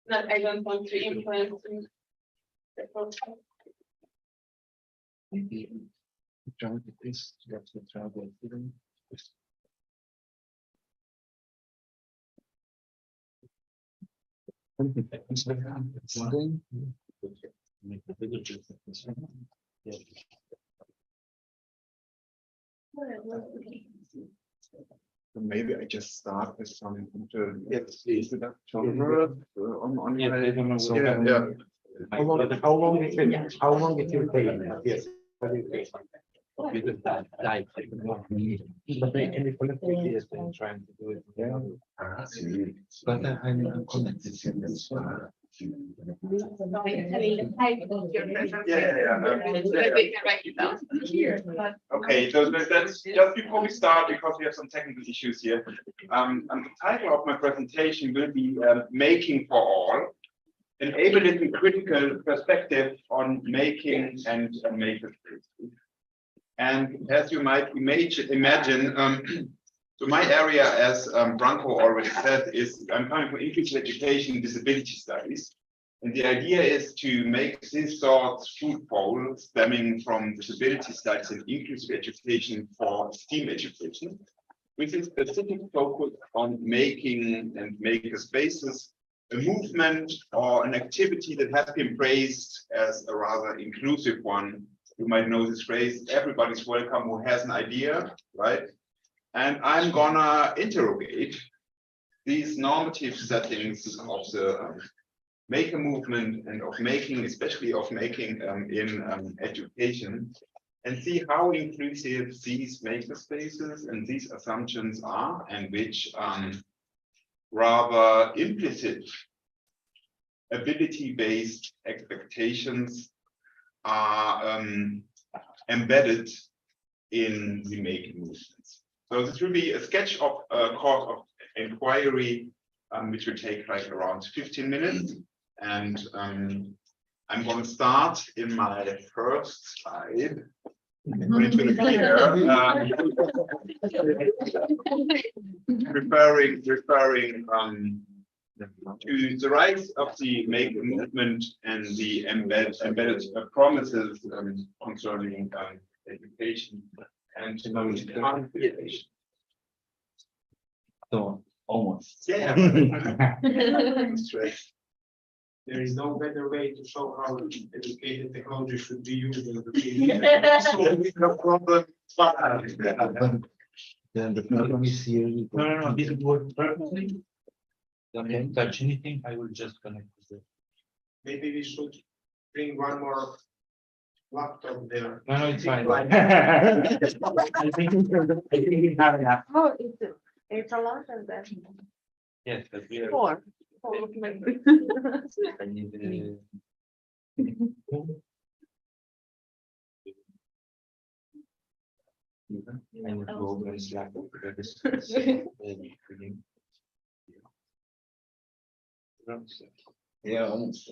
I don't want to influence the process. Maybe try with this. That's the travel. Maybe I just start with some introduction on yeah. How long it will take? Yes. What do you think? Any political ideas been trying to do it? But I'm connected to this. Okay, so that's just before we start, because we have some technical issues here. And the title of my presentation will be Making for All, enabling critical perspective on making and makerspace. And as you might imagine, so my area, as Branko already said, is I'm coming from inclusive education and disability studies. And the idea is to make this sort of fruitful, stemming from disability studies and inclusive education for STEAM education, with a specific focus on making and maker spaces, a movement or an activity that has been praised as a rather inclusive one. You might know this phrase, everybody's welcome who has an idea, right? And I'm gonna interrogate these normative settings of the maker movement and of making, especially of making in education, and see how inclusive these maker spaces and these assumptions are, and which rather implicit ability-based expectations are embedded in the making movements. So this will be a sketch of a course of inquiry, which will take like around 15 minutes. And I'm going to start in my first slide. When it's going to be here, referring to the rise of the maker movement and the embedded promises concerning education and education. So almost. Yeah. There is no better way to show how educated technology should be used in the No problem. Then the problem is here. No, this works perfectly. Don't touch anything, I will just connect to it. Maybe we should bring one more laptop there. No, it's fine. I think we have enough. Oh, it's a lot of that. Yes, but we are. Four. I need I need to go over and Slack. Yeah, almost.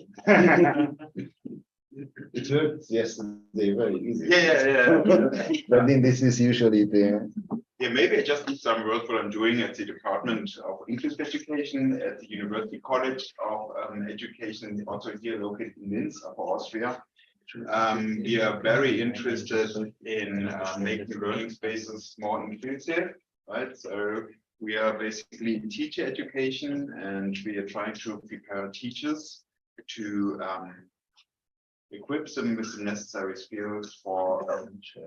It worked yesterday very easy. Yeah. But then this is usually the. Yeah, maybe I just do some work what I'm doing at the Department of Inclusive Education at the University College of Education, also here located in Linz, Upper Austria. We are very interested in making learning spaces more inclusive, right? So we are basically teacher education, and we are trying to prepare teachers to equip them with the necessary skills for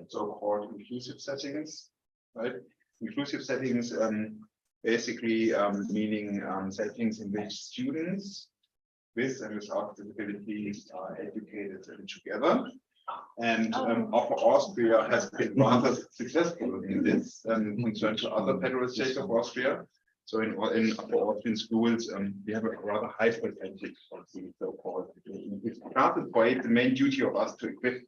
so-called inclusive settings. Right, inclusive settings basically meaning settings in which students with and without disabilities are educated together. And Upper Austria has been rather successful in this concern to other federal states of Austria. So in Upper Austrian schools, we have a rather high percentage of the so-called. It's the main duty of us to equip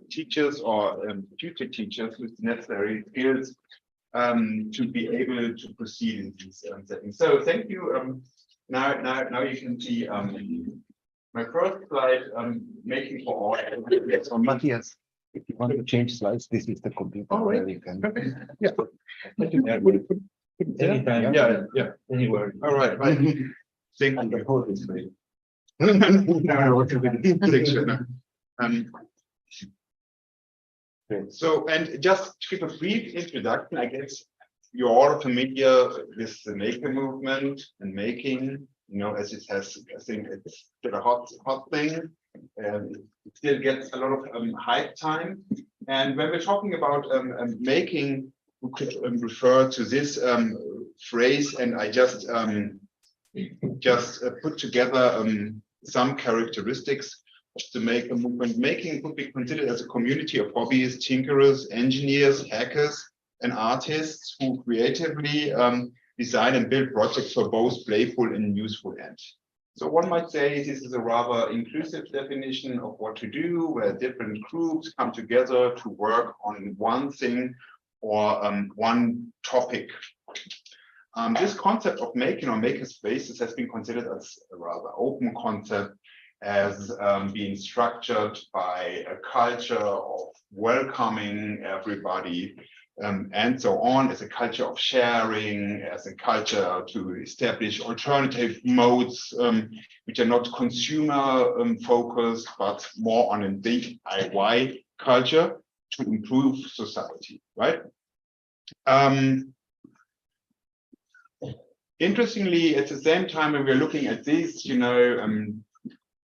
teachers or future teachers with the necessary skills to be able to proceed in these settings. So thank you. Now you can see my first slide, making for all. So Matthias, if you want to change slides, this is the computer. All right. Where you can. Yeah. Anytime. Yeah. Anywhere. All right. Thank And the you. whole is great. So, and just to give a brief introduction, I guess you're all familiar with the maker movement and making, as it has, I think it's still a hot thing. It still gets a lot of hype time. And when we're talking about making, we could refer to this phrase, and I just put together some characteristics of the maker movement. Making could be considered as a community of hobbyists, tinkerers, engineers, hackers, and artists who creatively design and build projects for both playful and useful ends. So one might say this is a rather inclusive definition of what to do, where different groups come together to work on one thing or one topic. This concept of making or maker spaces has been considered as a rather open concept, as being structured by a culture of welcoming everybody, and so on, as a culture of sharing, as a culture to establish alternative modes, which are not consumer focused, but more on a DIY culture to improve society, right? Interestingly, at the same time, when we're looking at this,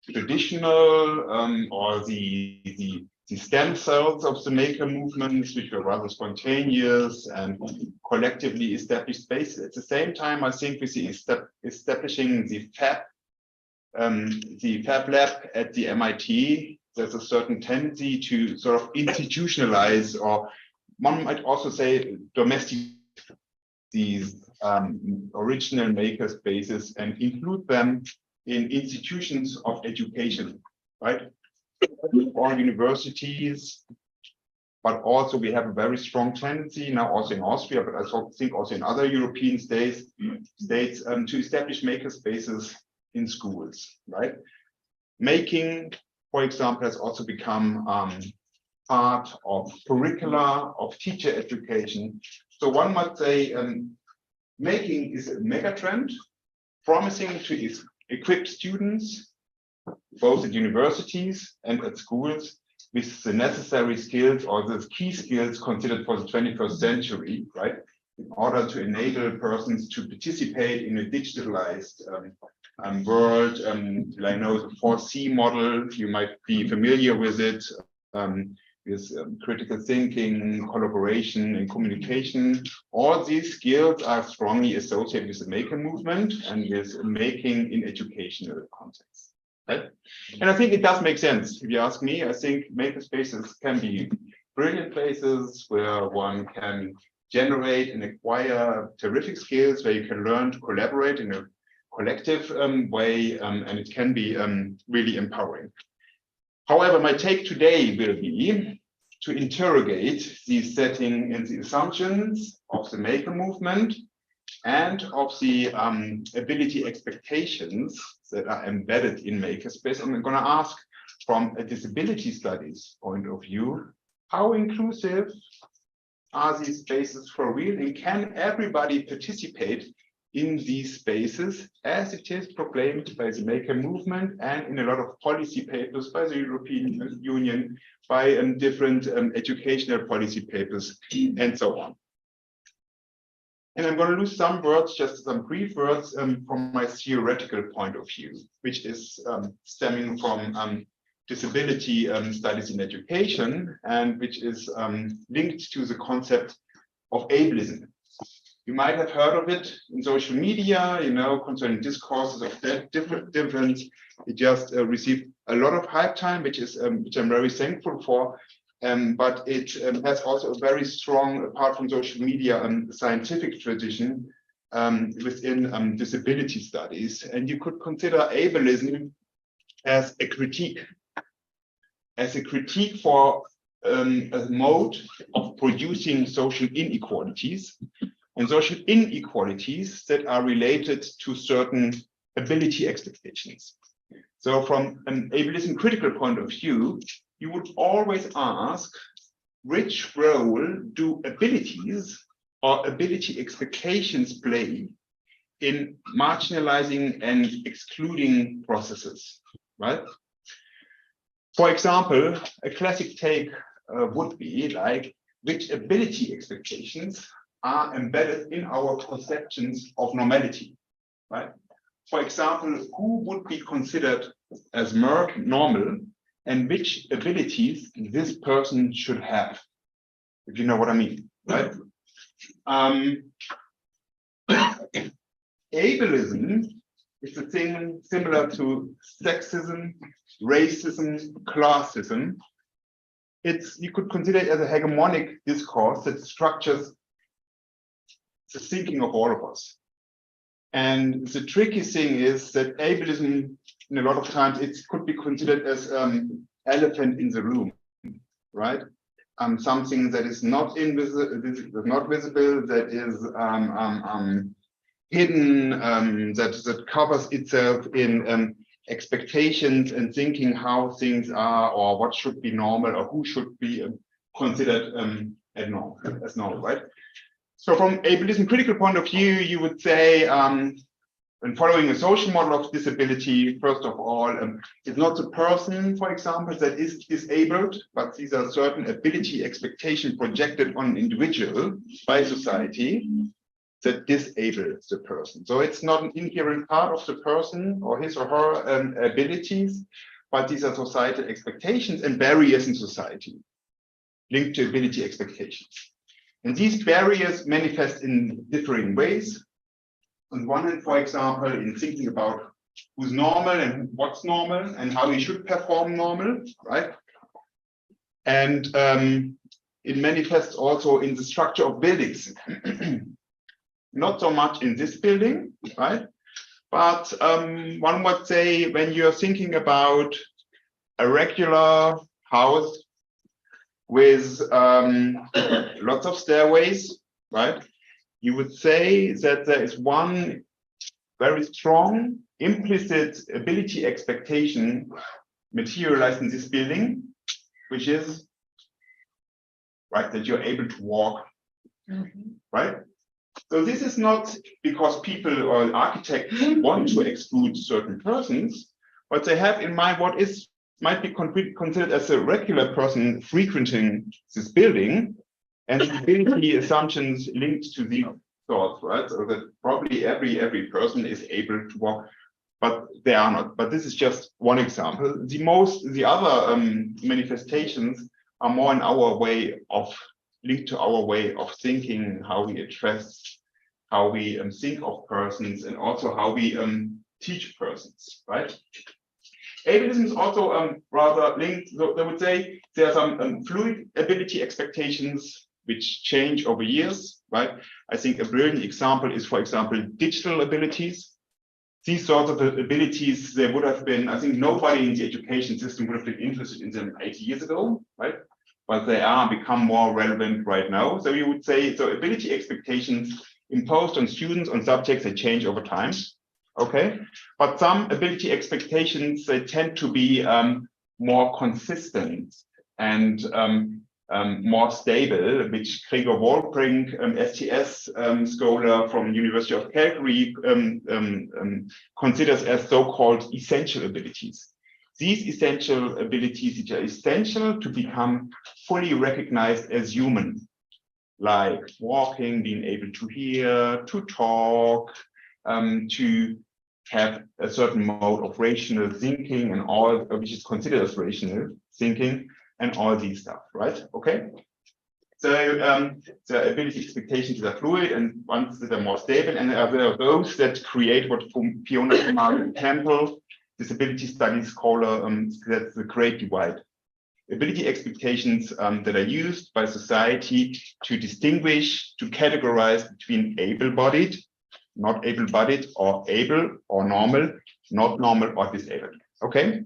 traditional or the stem cells of the maker movements, which were rather spontaneous and collectively established spaces. At the same time, I think we see establishing the fab lab at the MIT, there's a certain tendency to sort of institutionalize, or one might also say domesticate these original maker spaces and include them in institutions of education, right? Or universities, but also we have a very strong tendency now also in Austria, but I think also in other European states to establish maker spaces in schools, right? Making, for example, has also become part of curricula of teacher education. So one might say making is a mega trend, promising to equip students, both at universities and at schools, with the necessary skills or the key skills considered for the 21st century, right? In order to enable persons to participate in a digitalized world. I know the 4C model, you might be familiar with it, with critical thinking, collaboration, and communication. All these skills are strongly associated with the maker movement and with making in educational contexts. Right? And I think it does make sense. If you ask me, I think maker spaces can be brilliant places where one can generate and acquire terrific skills, where you can learn to collaborate in a collective way, and it can be really empowering. However, my take today will be to interrogate the setting and the assumptions of the maker movement and of the ability expectations that are embedded in makerspace. I'm going to ask from a disability studies point of view, how inclusive are these spaces for real, and can everybody participate in these spaces as it is proclaimed by the maker movement and in a lot of policy papers by the European Union, by different educational policy papers, and so on. And I'm going to lose some words, just some brief words from my theoretical point of view, which is stemming from disability studies in education, and which is linked to the concept of ableism. You might have heard of it in social media, concerning discourses of difference. It just received a lot of hype time, which I'm very thankful for. But it has also a very strong, apart from social media, scientific tradition within disability studies. And you could consider ableism as a critique for a mode of producing social inequalities, and social inequalities that are related to certain ability expectations. So from an ableism critical point of view, you would always ask, which role do abilities or ability expectations play in marginalizing and excluding processes, right? For example, a classic take would be like, which ability expectations are embedded in our conceptions of normality, right? For example, who would be considered as normal and which abilities this person should have, if you know what I mean, right? Ableism is a thing similar to sexism, racism, classism. You could consider it as a hegemonic discourse that structures the thinking of all of us. And the tricky thing is that ableism, in a lot of times, it could be considered as elephant in the room, right? Something that is not visible, that is hidden, that covers itself in expectations and thinking how things are, or what should be normal, or who should be considered as normal, right? So from ableism critical point of view, you would say, when following a social model of disability, first of all, it's not the person, for example, that is disabled, but these are certain ability expectations projected on an individual by society that disables the person. So it's not an inherent part of the person or his or her abilities, but these are societal expectations and barriers in society linked to ability expectations. And these barriers manifest in differing ways. On one hand, for example, in thinking about who's normal and what's normal and how you should perform normal, right? And it manifests also in the structure of buildings. Not so much in this building, right? But one would say when you're thinking about a regular house with lots of stairways, right? You would say that there is one very strong implicit ability expectation materialized in this building, which is, right, that you're able to walk, right? So this is not because people or architects want to exclude certain persons, but they have in mind what might be considered as a regular person frequenting this building, and ability assumptions linked to these thoughts, right? So that probably every person is able to walk, but they are not. But this is just one example. The other manifestations are more in our way of linked to our way of thinking, how we address, how we think of persons, and also how we teach persons, right? Ableism is also rather linked. So I would say there are some fluid ability expectations which change over years, right? I think a brilliant example is, for example, digital abilities. These sorts of abilities, there would have been, I think nobody in the education system would have been interested in them 80 years ago, right? But they are become more relevant right now. So you would say, so ability expectations imposed on students, on subjects, they change over time, okay? But some ability expectations, they tend to be more consistent and more stable, which Gregor Waldbrink, STS scholar from University of Calgary, considers as so-called essential abilities. These essential abilities, which are essential to become fully recognized as human, like walking, being able to hear, to talk, to have a certain mode of rational thinking and all, which is considered as rational thinking, and all these stuff, right? Okay. So the ability expectations are fluid and ones that are more stable, and there are those that create what Fiona Campbell disability studies call that's the great divide. Ability expectations that are used by society to distinguish, to categorize between able-bodied, not able-bodied, or able or normal, not normal or disabled. Okay.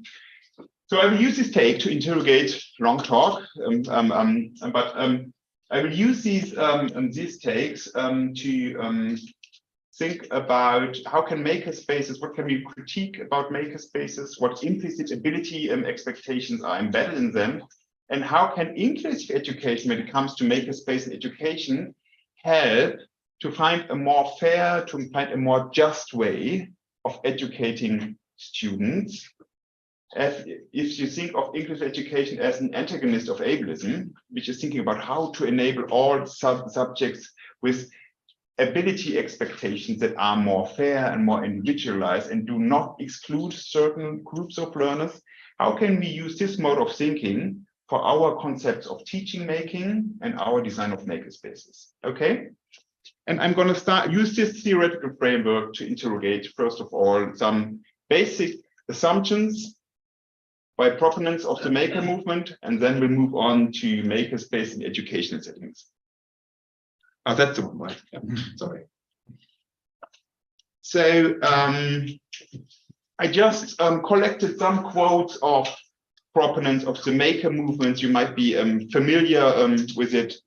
So I will use this take to interrogate long talk, but I will use these takes to think about how can makerspaces, what can we critique about makerspaces, what implicit ability expectations are embedded in them, and how can inclusive education, when it comes to makerspace and education, help to find a more fair, to find a more just way of educating students. As if you think of inclusive education as an antagonist of ableism, which is thinking about how to enable all subjects with ability expectations that are more fair and more individualized and do not exclude certain groups of learners? How can we use this mode of thinking for our concepts of teaching making and our design of makerspaces? Okay. And I'm going to use this theoretical framework to interrogate, first of all, some basic assumptions by proponents of the maker movement, and then we'll move on to makerspace in educational settings. Oh, that's the one. Yeah. Sorry. So I just collected some quotes of proponents of the maker movement. You might be familiar with it.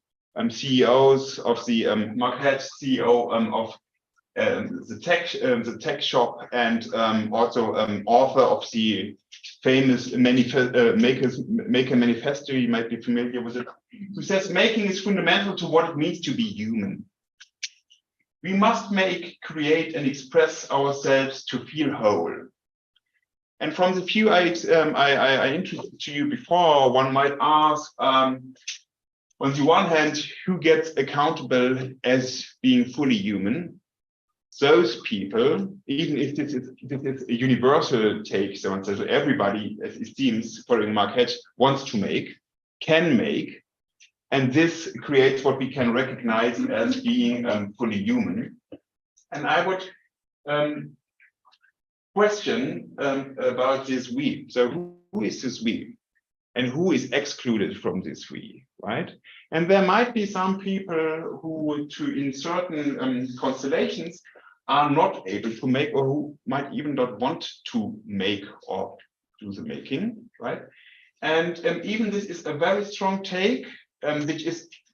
CEOs of the Mark Hedge, CEO of the tech shop, and also author of the famous Maker Manifesto. You might be familiar with it. Who says making is fundamental to what it means to be human. We must make, create, and express ourselves to feel whole. And from the few I introduced to you before, one might ask, on the one hand, who gets accountable as being fully human? Those people, even if this is a universal take, so everybody, as it seems, following Mark Hedge, wants to make, can make, and this creates what we can recognize as being fully human. And I would question about this we. So who is this we? And who is excluded from this we, right? And there might be some people who, in certain constellations, are not able to make, or who might even not want to make or do the making, right? And even this is a very strong take,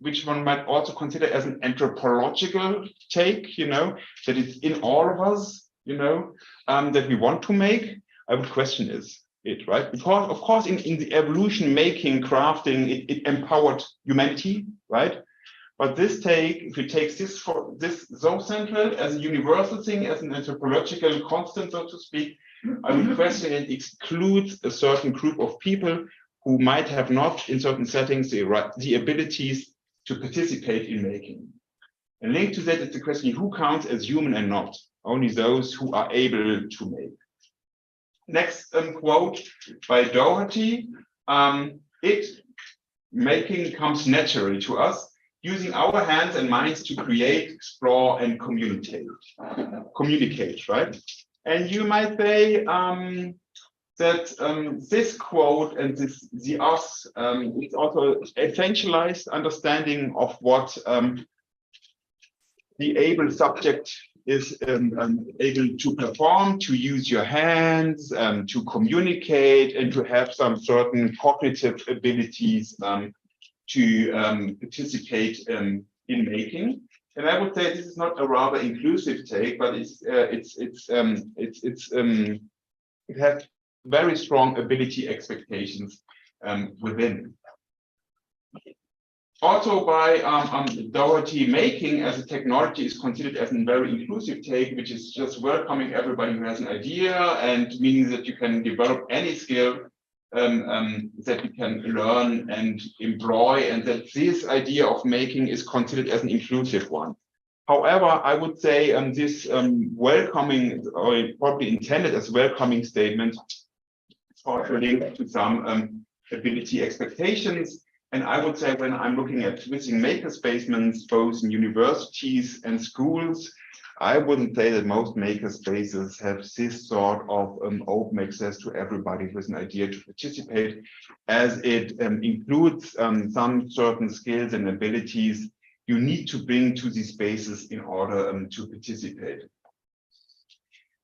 which one might also consider as an anthropological take, that it's in all of us, that we want to make. I would question it, right? Because of course, in the evolution, making, crafting, it empowered humanity, right? But this take, if it takes this so central as a universal thing, as an anthropological constant, so to speak, I would question it excludes a certain group of people who might have not, in certain settings, the abilities to participate in making. And linked to that is the question: who counts as human and not? Only those who are able to make. Next quote by Doherty: making comes naturally to us, using our hands and minds to create, explore, and communicate, right? And you might say that this quote and the us is also essentialized understanding of what the able subject is able to perform, to use your hands, to communicate, and to have some certain cognitive abilities to participate in making. And I would say this is not a rather inclusive take, but it has very strong ability expectations within. Also by Doherty, making as a technology is considered as a very inclusive take, which is just welcoming everybody who has an idea, and meaning that you can develop any skill that you can learn and employ, and that this idea of making is considered as an inclusive one. However, I would say this welcoming, or probably intended as welcoming statement, is also linked to some ability expectations. And I would say when I'm looking at missing makerspaces, both in universities and schools, I wouldn't say that most makerspaces have this sort of open access to everybody with an idea to participate, as it includes some certain skills and abilities you need to bring to these spaces in order to participate.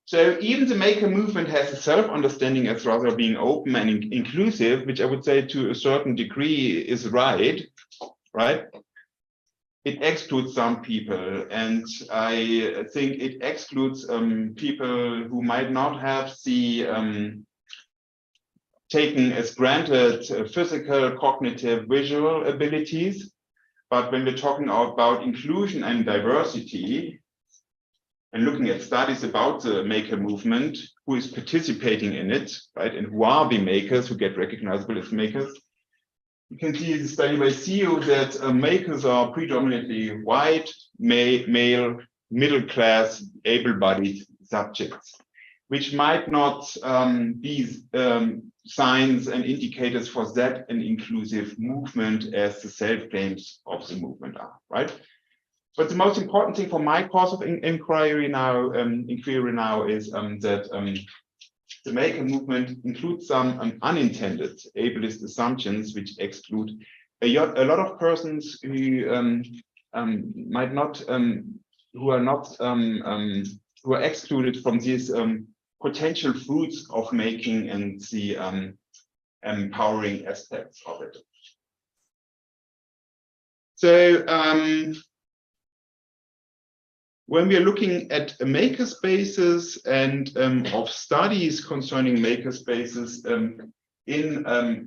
So even the maker movement has a self-understanding as rather being open and inclusive, which I would say to a certain degree is right? It excludes some people, and I think it excludes people who might not have the taken as granted physical, cognitive, visual abilities. But when we're talking about inclusion and diversity, and looking at studies about the maker movement, who is participating in it, right, and who are the makers, who get recognizable as makers, You can see the study by CEO that makers are predominantly white, male, middle class, able-bodied subjects, which might not be signs and indicators for that an inclusive movement as the self-claims of the movement are, right? But the most important thing for my course of inquiry now is that the maker movement includes some unintended ableist assumptions which exclude a lot of persons who might not, who are excluded from these potential fruits of making and the empowering aspects of it. So when we are looking at makerspaces and of studies concerning makerspaces in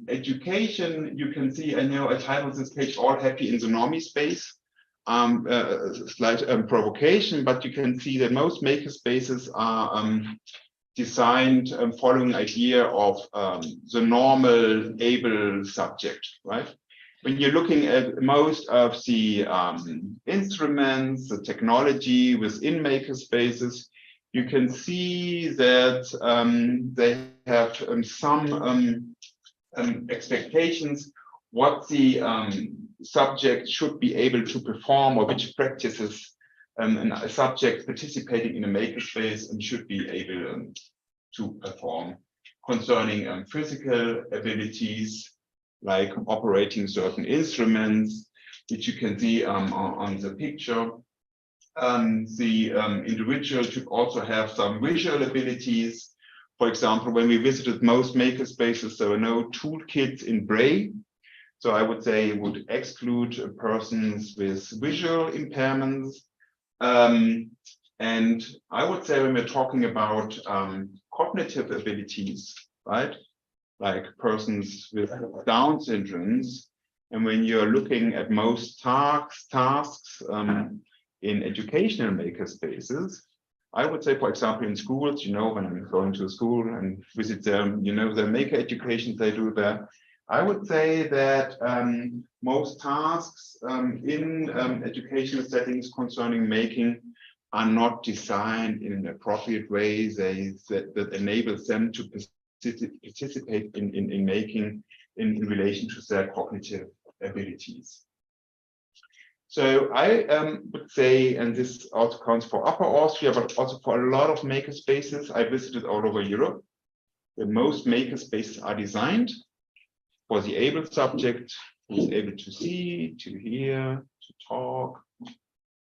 education, you can see, I know I titled this page "All Happy in the Normie Space." Slight provocation, but you can see that most makerspaces are designed following idea of the normal able subject, right? When you're looking at most of the instruments, the technology within makerspaces, you can see that they have some expectations what the subject should be able to perform, or which practices a subject participating in a makerspace and should be able to perform concerning physical abilities, like operating certain instruments, which you can see on the picture. The individual should also have some visual abilities. For example, when we visited most makerspaces, there were no toolkits in Braille. So I would say it would exclude persons with visual impairments. And I would say when we're talking about cognitive abilities, right? Like persons with Down syndromes, and when you're looking at most tasks in educational makerspaces, I would say, for example, in schools, you know, when I'm going to a school and visit them, you know, the maker education they do there. I would say that most tasks in educational settings concerning making are not designed in an appropriate way that enables them to participate in making in relation to their cognitive abilities. So I would say, and this also counts for Upper Austria, but also for a lot of makerspaces I visited all over Europe, that most makerspaces are designed for the able subject who is able to see, to hear, to talk,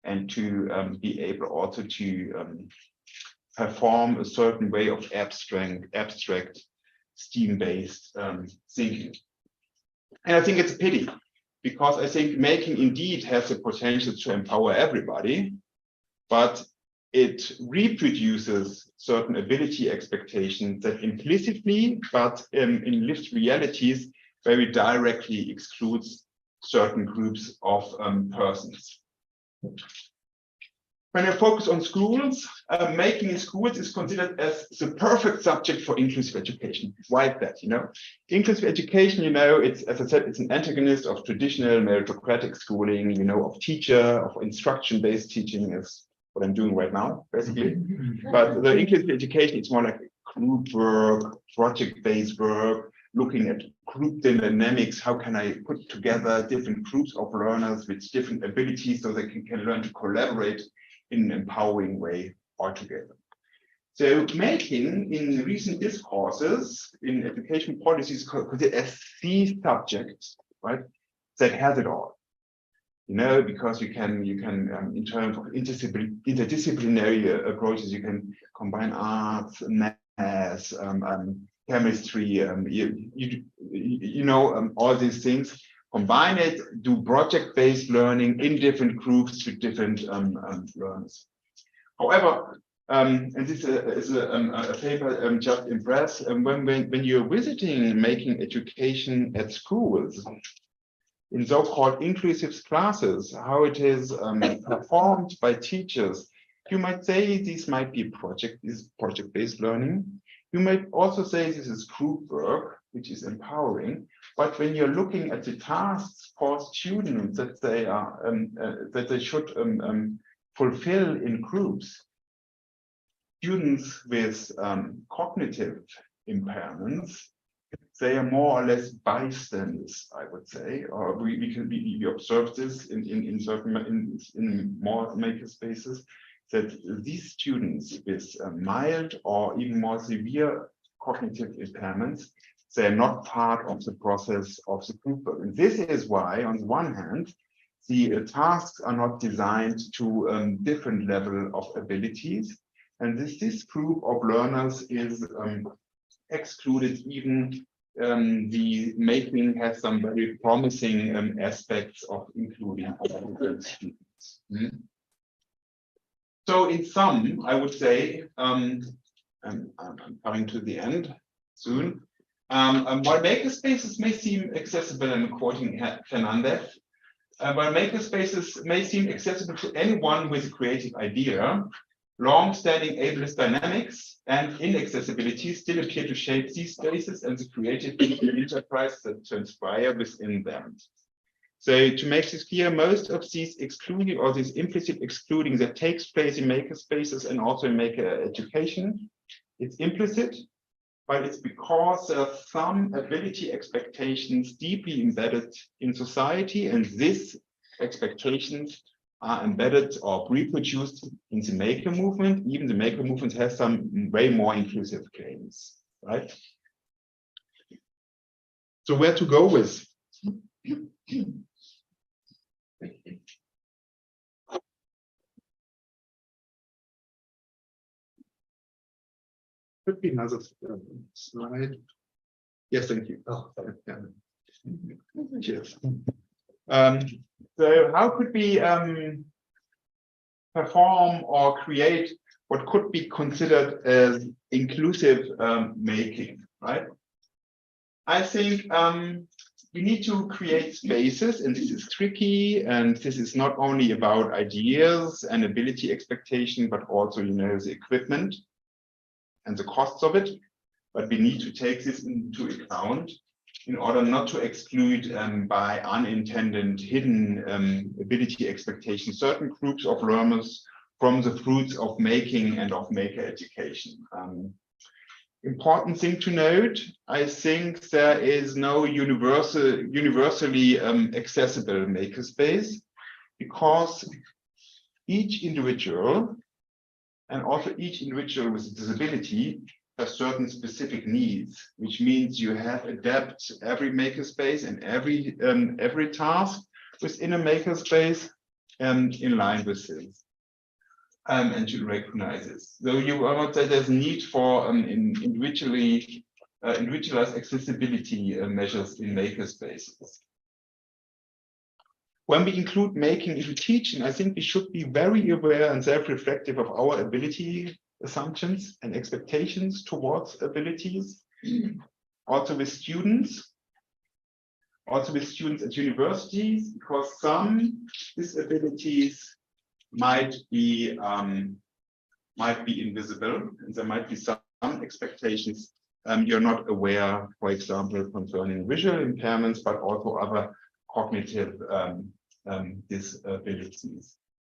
and to be able also to perform a certain way of abstract STEAM-based thinking. And I think it's a pity, because I think making indeed has the potential to empower everybody, but it reproduces certain ability expectations that implicitly, but in lived realities, very directly excludes certain groups of persons. When I focus on schools, making in schools is considered as the perfect subject for inclusive education. Why is that? You know, inclusive education, you know, it's, as I said, it's an antagonist of traditional meritocratic schooling, you know, of instruction-based teaching is what I'm doing right now, basically. But the inclusive education, it's more like group work, project-based work, looking at group dynamics. How can I put together different groups of learners with different abilities so they can learn to collaborate in an empowering way altogether. So making in recent discourses in education policies considered as the subject, right, that has it all. You know, because you can in terms of interdisciplinary approaches, you can combine arts, math, chemistry, you know, all these things. Combine it, do project-based learning in different groups with different learners. However, and this is a paper just in press, when you're visiting making education at schools, in so-called inclusive classes, how it is performed by teachers, you might say this might be project-based learning. You might also say this is group work, which is empowering. But when you're looking at the tasks for students that they are that they should fulfill in groups, students with cognitive impairments, they are more or less bystanders, I would say, or we observe this in certain in more maker spaces, that these students with mild or even more severe cognitive impairments, they are not part of the process of the group work. And this is why, on the one hand, the tasks are not designed to different level of abilities, and this group of learners is excluded. Even the making has some very promising aspects of including other students. So in sum, I would say, I'm coming to the end soon. While makerspaces may seem accessible, and quoting Fernandez, while makerspaces may seem accessible to anyone with a creative idea, long-standing ableist dynamics and inaccessibility still appear to shape these spaces and the creative enterprise that transpire within them. So to make this clear, most of these excluding or this implicit excluding that takes place in makerspaces and also in maker education, it's implicit, but it's because there are some ability expectations deeply embedded in society, and these expectations are embedded or reproduced in the maker movement. Even the maker movement has some way more inclusive claims, right? So where to go with? Could be another slide. Yes, thank you. Oh, yeah. Cheers. So how could we perform or create what could be considered as inclusive making, right? I think we need to create spaces, and this is tricky, and this is not only about ideas and ability expectation, but also, you know, the equipment and the costs of it. But we need to take this into account in order not to exclude by unintended hidden ability expectations certain groups of learners from the fruits of making and of maker education. Important thing to note, I think there is no universally accessible makerspace, because each individual, and also each individual with a disability, has certain specific needs, which means you have adapt every makerspace and every task within a makerspace in line with this. And to recognize this. So you are not that there's need for individualized accessibility measures in makerspaces. When we include making into teaching, I think we should be very aware and self-reflective of our ability assumptions and expectations towards abilities, also with students at universities, because some disabilities might be invisible, and there might be some expectations you're not aware, for example, concerning visual impairments, but also other cognitive disabilities.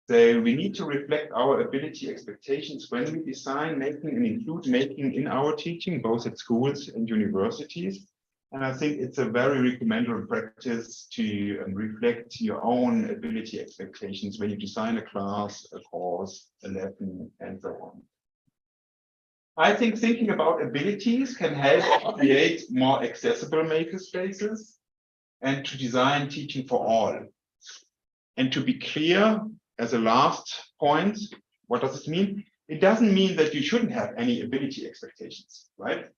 So we need to reflect our ability expectations when we design making and include making in our teaching, both at schools and universities. And I think it's a very recommendable practice to reflect your own ability expectations when you design a class, a course, a lesson, and so on. I think thinking about abilities can help create more accessible makerspaces and to design teaching for all. And to be clear, as a last point, what does it mean? It doesn't mean that you shouldn't have any ability expectations, right?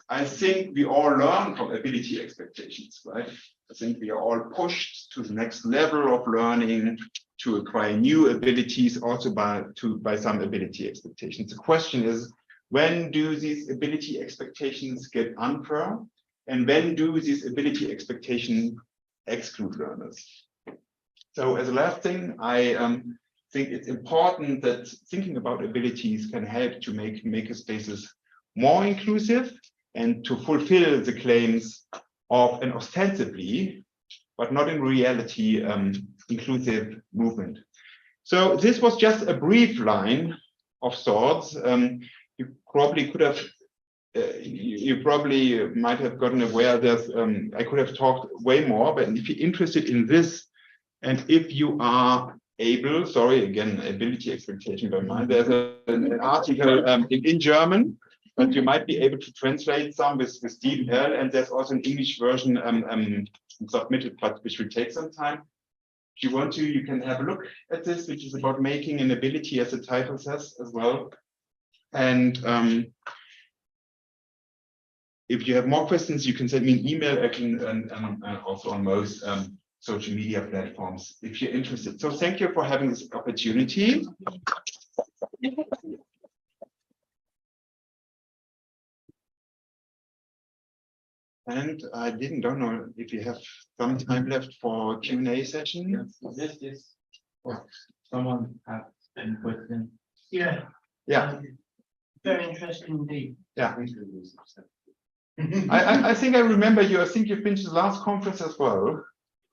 I think we all learn from ability expectations, right? I think we are all pushed to the next level of learning, to acquire new abilities, also by some ability expectations. The question is, when do these ability expectations get unfair? And when do these ability expectations exclude learners? So as a last thing, I think it's important that thinking about abilities can help to make makerspaces more inclusive and to fulfill the claims of an ostensibly, but not in reality, inclusive movement. So this was just a brief line of thoughts. You probably could have, you probably might have gotten aware that I could have talked way more, but if you're interested in this, and if you are able, sorry, again, ability expectation by mine, there's an article in German, but you might be able to translate some with DeepL, and there's also an English version submitted, but which will take some time. If you want to, you can have a look at this, which is about making an ability, as the title says as well. And if you have more questions, you can send me an email. I can, and also on most social media platforms if you're interested. So thank you for having this opportunity. And I don't know if you have some time left for Q&A session. Yes. Oh, someone has any question? Yeah. Yeah. Very interesting indeed. Yeah. I think I remember you. I think you've been to the last conference as well.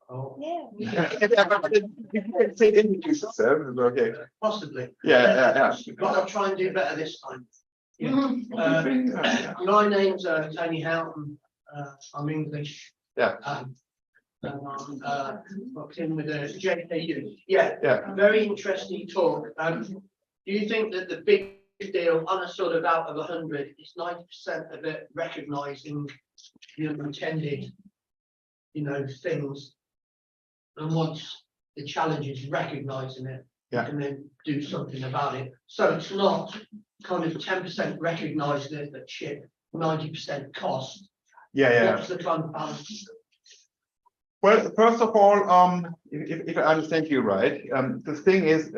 Oh, Yeah. You can say introduce yourself. Okay. possibly. Yeah. But I'll try and do better this time. Yeah. Yeah. My name's Tony Houghton. I'm English. Yeah. And I'm booked in with a JKU. Yeah. Yeah. Very interesting talk. Do you think that the big deal on a sort of out of 100 is 90% of it recognizing the unintended, things, and once the challenge is recognizing it, you can then do something about it. So it's not kind of 10% recognize the chip, 90% cost. Yeah. What's the kind of balance? Well, first of all, if I understand you right, the thing is,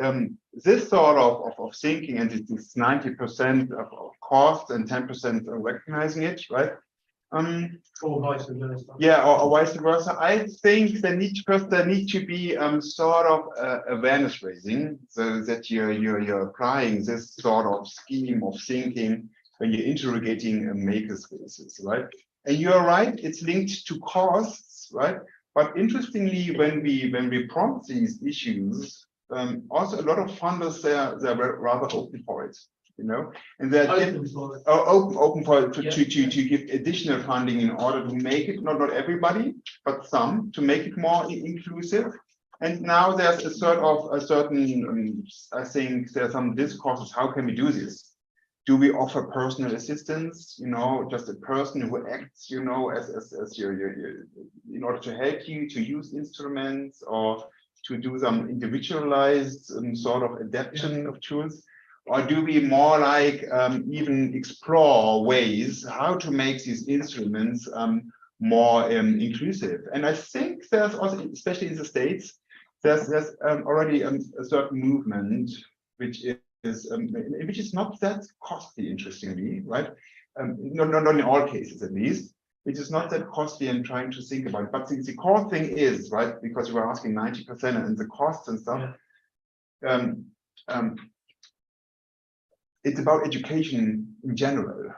this sort of thinking, and it's 90% of cost and 10% recognizing it, right? Or vice versa. Yeah, or vice versa. I think there needs to be sort of awareness raising, so that you're applying this sort of scheme of thinking when you're interrogating makerspaces, right? And you're right, it's linked to costs, right? But interestingly, when we prompt these issues, also a lot of funders they're rather open for it, and they're open for it to give additional funding in order to make it not everybody, but some, to make it more inclusive. And now there's a certain I think there's some discourses. How can we do this? Do we offer personal assistance? Just a person who acts, as your in order to help you to use instruments or to do some individualized sort of adaptation of tools, or do we more like even explore ways how to make these instruments more inclusive? And I think there's also, especially in the States, there's already a certain movement which is not that costly, interestingly, right? Not in all cases, at least, which is not that costly and trying to think about it. But the core thing is, right, because you were asking 90% and the costs and stuff, it's about education in general,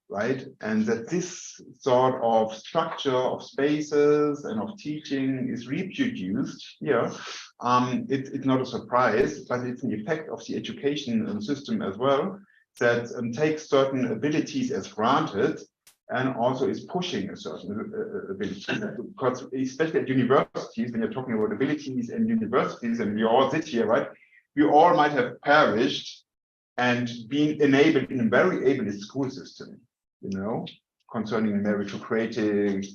right? And that this sort of structure of spaces and of teaching is reproduced here. It's not a surprise, but it's an effect of the education system as well, that takes certain abilities as granted and also is pushing a certain ability. Because especially at universities, when you're talking about abilities and universities, and we all sit here, right? We all might have perished and been enabled in a very ableist school system, concerning meritocratic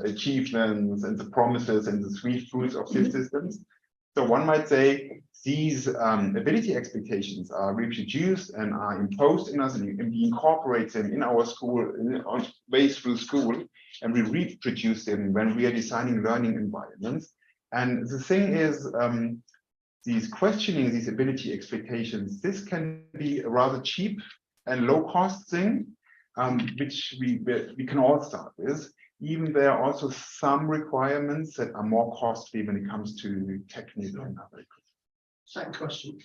achievements and the promises and the sweet fruits of these systems. So one might say these ability expectations are reproduced and are imposed in us, and we incorporate them in our school, on ways through school, and we reproduce them when we are designing learning environments. And the thing is, these questioning these ability expectations, this can be a rather cheap and low cost thing, which we can all start with. Even there are also some requirements that are more costly when it comes to technical and other. Second question.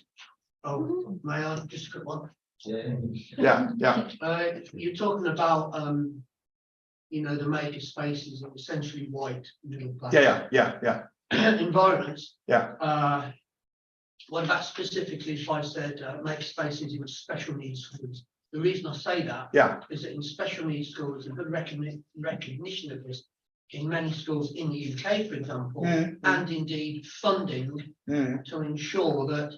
Oh, may I just a quick one? Yeah, yeah, You're talking about, you know, the maker spaces are essentially white middle class. yeah. Environments. Yeah. What about specifically if I said maker spaces with special needs schools? The reason I say that Yeah. is that in special needs schools, a good recognition of this in many schools in the UK, for example, and indeed funding to ensure that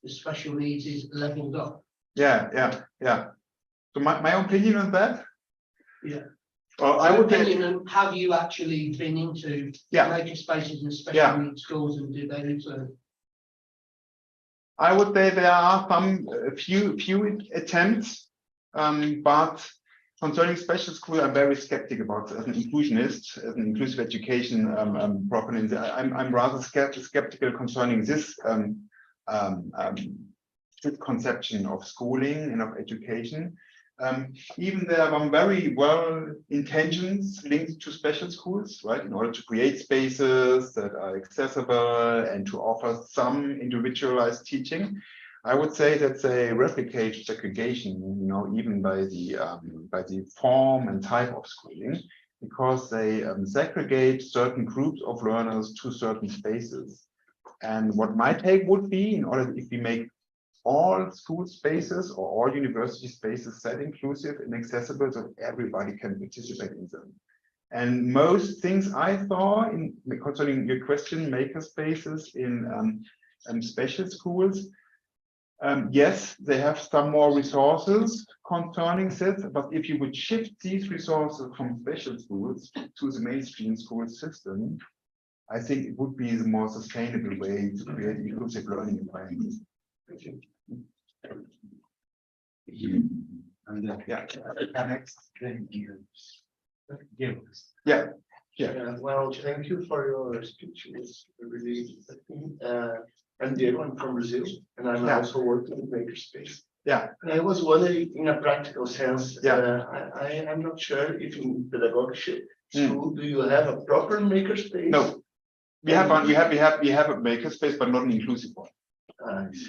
the special needs is leveled up. Yeah. So my opinion on that? Yeah. Well, I would opinion, and have you actually been into maker spaces in special needs schools, and do they also? I would say there are some few attempts, but concerning special school, I'm very skeptical about as an inclusionist, as an inclusive education proponent. I'm rather skeptical concerning this conception of schooling and of education. Even there are very well intentions linked to special schools, right? In order to create spaces that are accessible and to offer some individualized teaching. I would say that they replicate segregation, you know, even by the form and type of schooling, because they segregate certain groups of learners to certain spaces. And what my take would be, in order if we make all school spaces or all university spaces set inclusive and accessible so everybody can participate in them. And most things I saw in concerning your question, maker spaces in special schools, yes, they have some more resources concerning this, but if you would shift these resources from special schools to the mainstream school system, I think it would be the more sustainable way to create inclusive learning environments. Thank you. And Next. Yeah. Well, thank you for your speech. It was really I'm Diego, I'm from Brazil, and I'm also working in makerspace. Yeah. And I was wondering, in a practical sense, I'm not sure if in pedagogy school do you have a proper makerspace? No. We have one. We have a makerspace, but not an inclusive one.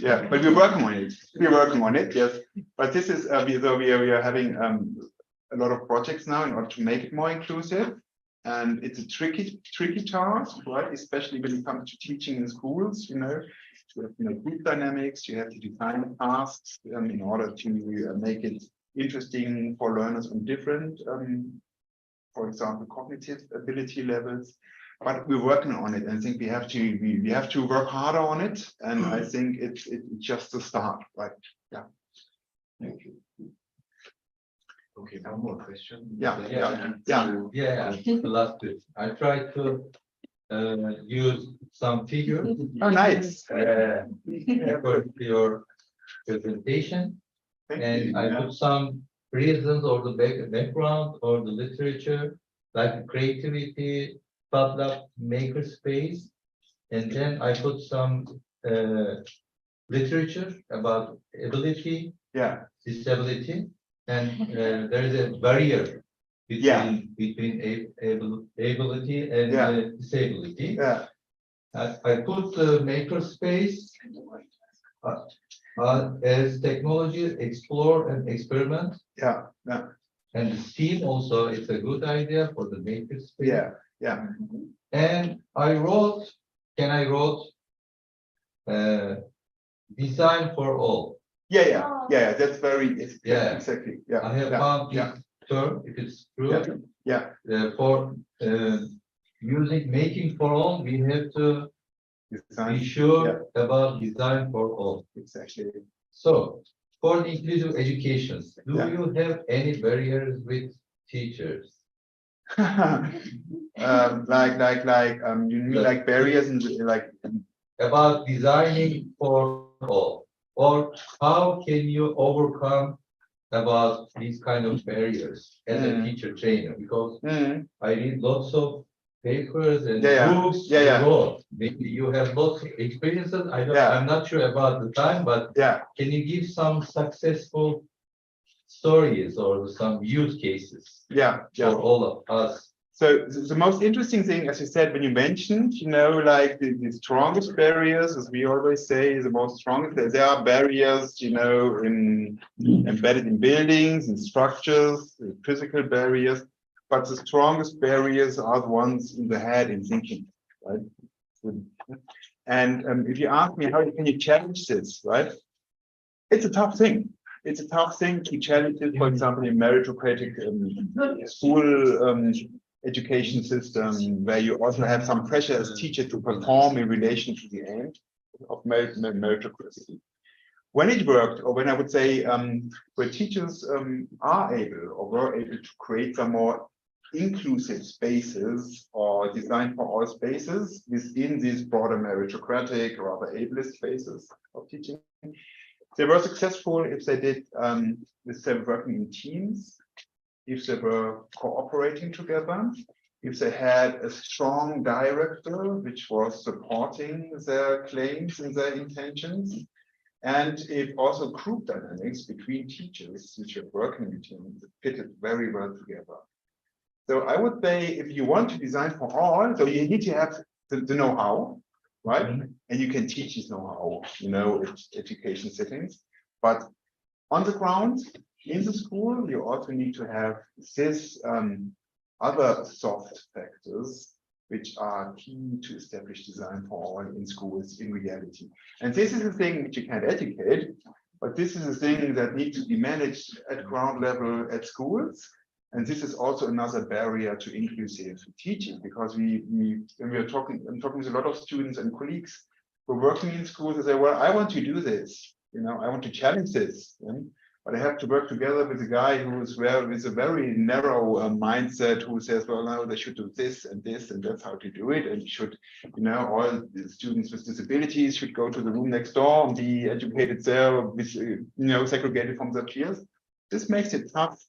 Yeah, but we're working on it. We're working on it, yes. But this is we are having a lot of projects now in order to make it more inclusive, and it's a tricky task, right? Especially when it comes to teaching in schools. You know, to have group dynamics, you have to define tasks in order to make it interesting for learners on different, for example, cognitive ability levels. But we're working on it, and I think we have to work harder on it. And I think it's just a start, right? Yeah. Thank you. Okay, one more question. Yeah. The last bit. I tried to use some figures. Oh, nice. For your presentation, and I put some reasons or the background or the literature, like creativity, Lab makerspace, and then I put some literature about ability, disability, and there is a barrier between ability and disability. I put the makerspace as technology, explore and experiment. And the STEAM also is a good idea for the makerspace. And I wrote, design for all. That's very exactly. I have found this term, if it's true. For making for all, we have to be sure about design for all. Exactly. So for the inclusive education, do you have any barriers with teachers? You mean like barriers and like about designing for all, or how can you overcome about these kind of barriers as a teacher trainer? Because I read lots of papers and books. Maybe you have lots of experiences. I'm not sure about the time, but can you give some successful stories or some use cases for all of us So the most interesting thing, as you said, when you mentioned, like the strongest barriers, as we always say, the most strongest, there are barriers, embedded in buildings and structures, physical barriers, but the strongest barriers are the ones in the head in thinking, right? And if you ask me, how can you challenge this, right? It's a tough thing. It's a tough thing to challenge it, for example, in meritocratic school education system, where you also have some pressure as teacher to perform in relation to the aim of meritocracy. When it worked, or when I would say where teachers are able or were able to create some more inclusive spaces or design for all spaces within these broader meritocratic or other ableist spaces of teaching, they were successful if they did, if they were working in teams, if they were cooperating together, if they had a strong director which was supporting their claims and their intentions, and if also group dynamics between teachers which are working in teams fitted very well together. So I would say if you want to design for all, so you need to have the know-how, right? And you can teach this know-how, education settings. But on the ground, in the school, you also need to have this other soft factors which are key to establish design for all in schools in reality. And this is a thing which you can't educate, but this is a thing that needs to be managed at ground level at schools. And this is also another barrier to inclusive teaching, because when I'm talking with a lot of students and colleagues who are working in schools, they say, well, I want to do this, I want to challenge this, but I have to work together with a guy who is with a very narrow mindset, who says, well, no, they should do this, and that's how to do it. And you should, all the students with disabilities should go to the room next door and be educated there, with, segregated from their peers. This makes it tough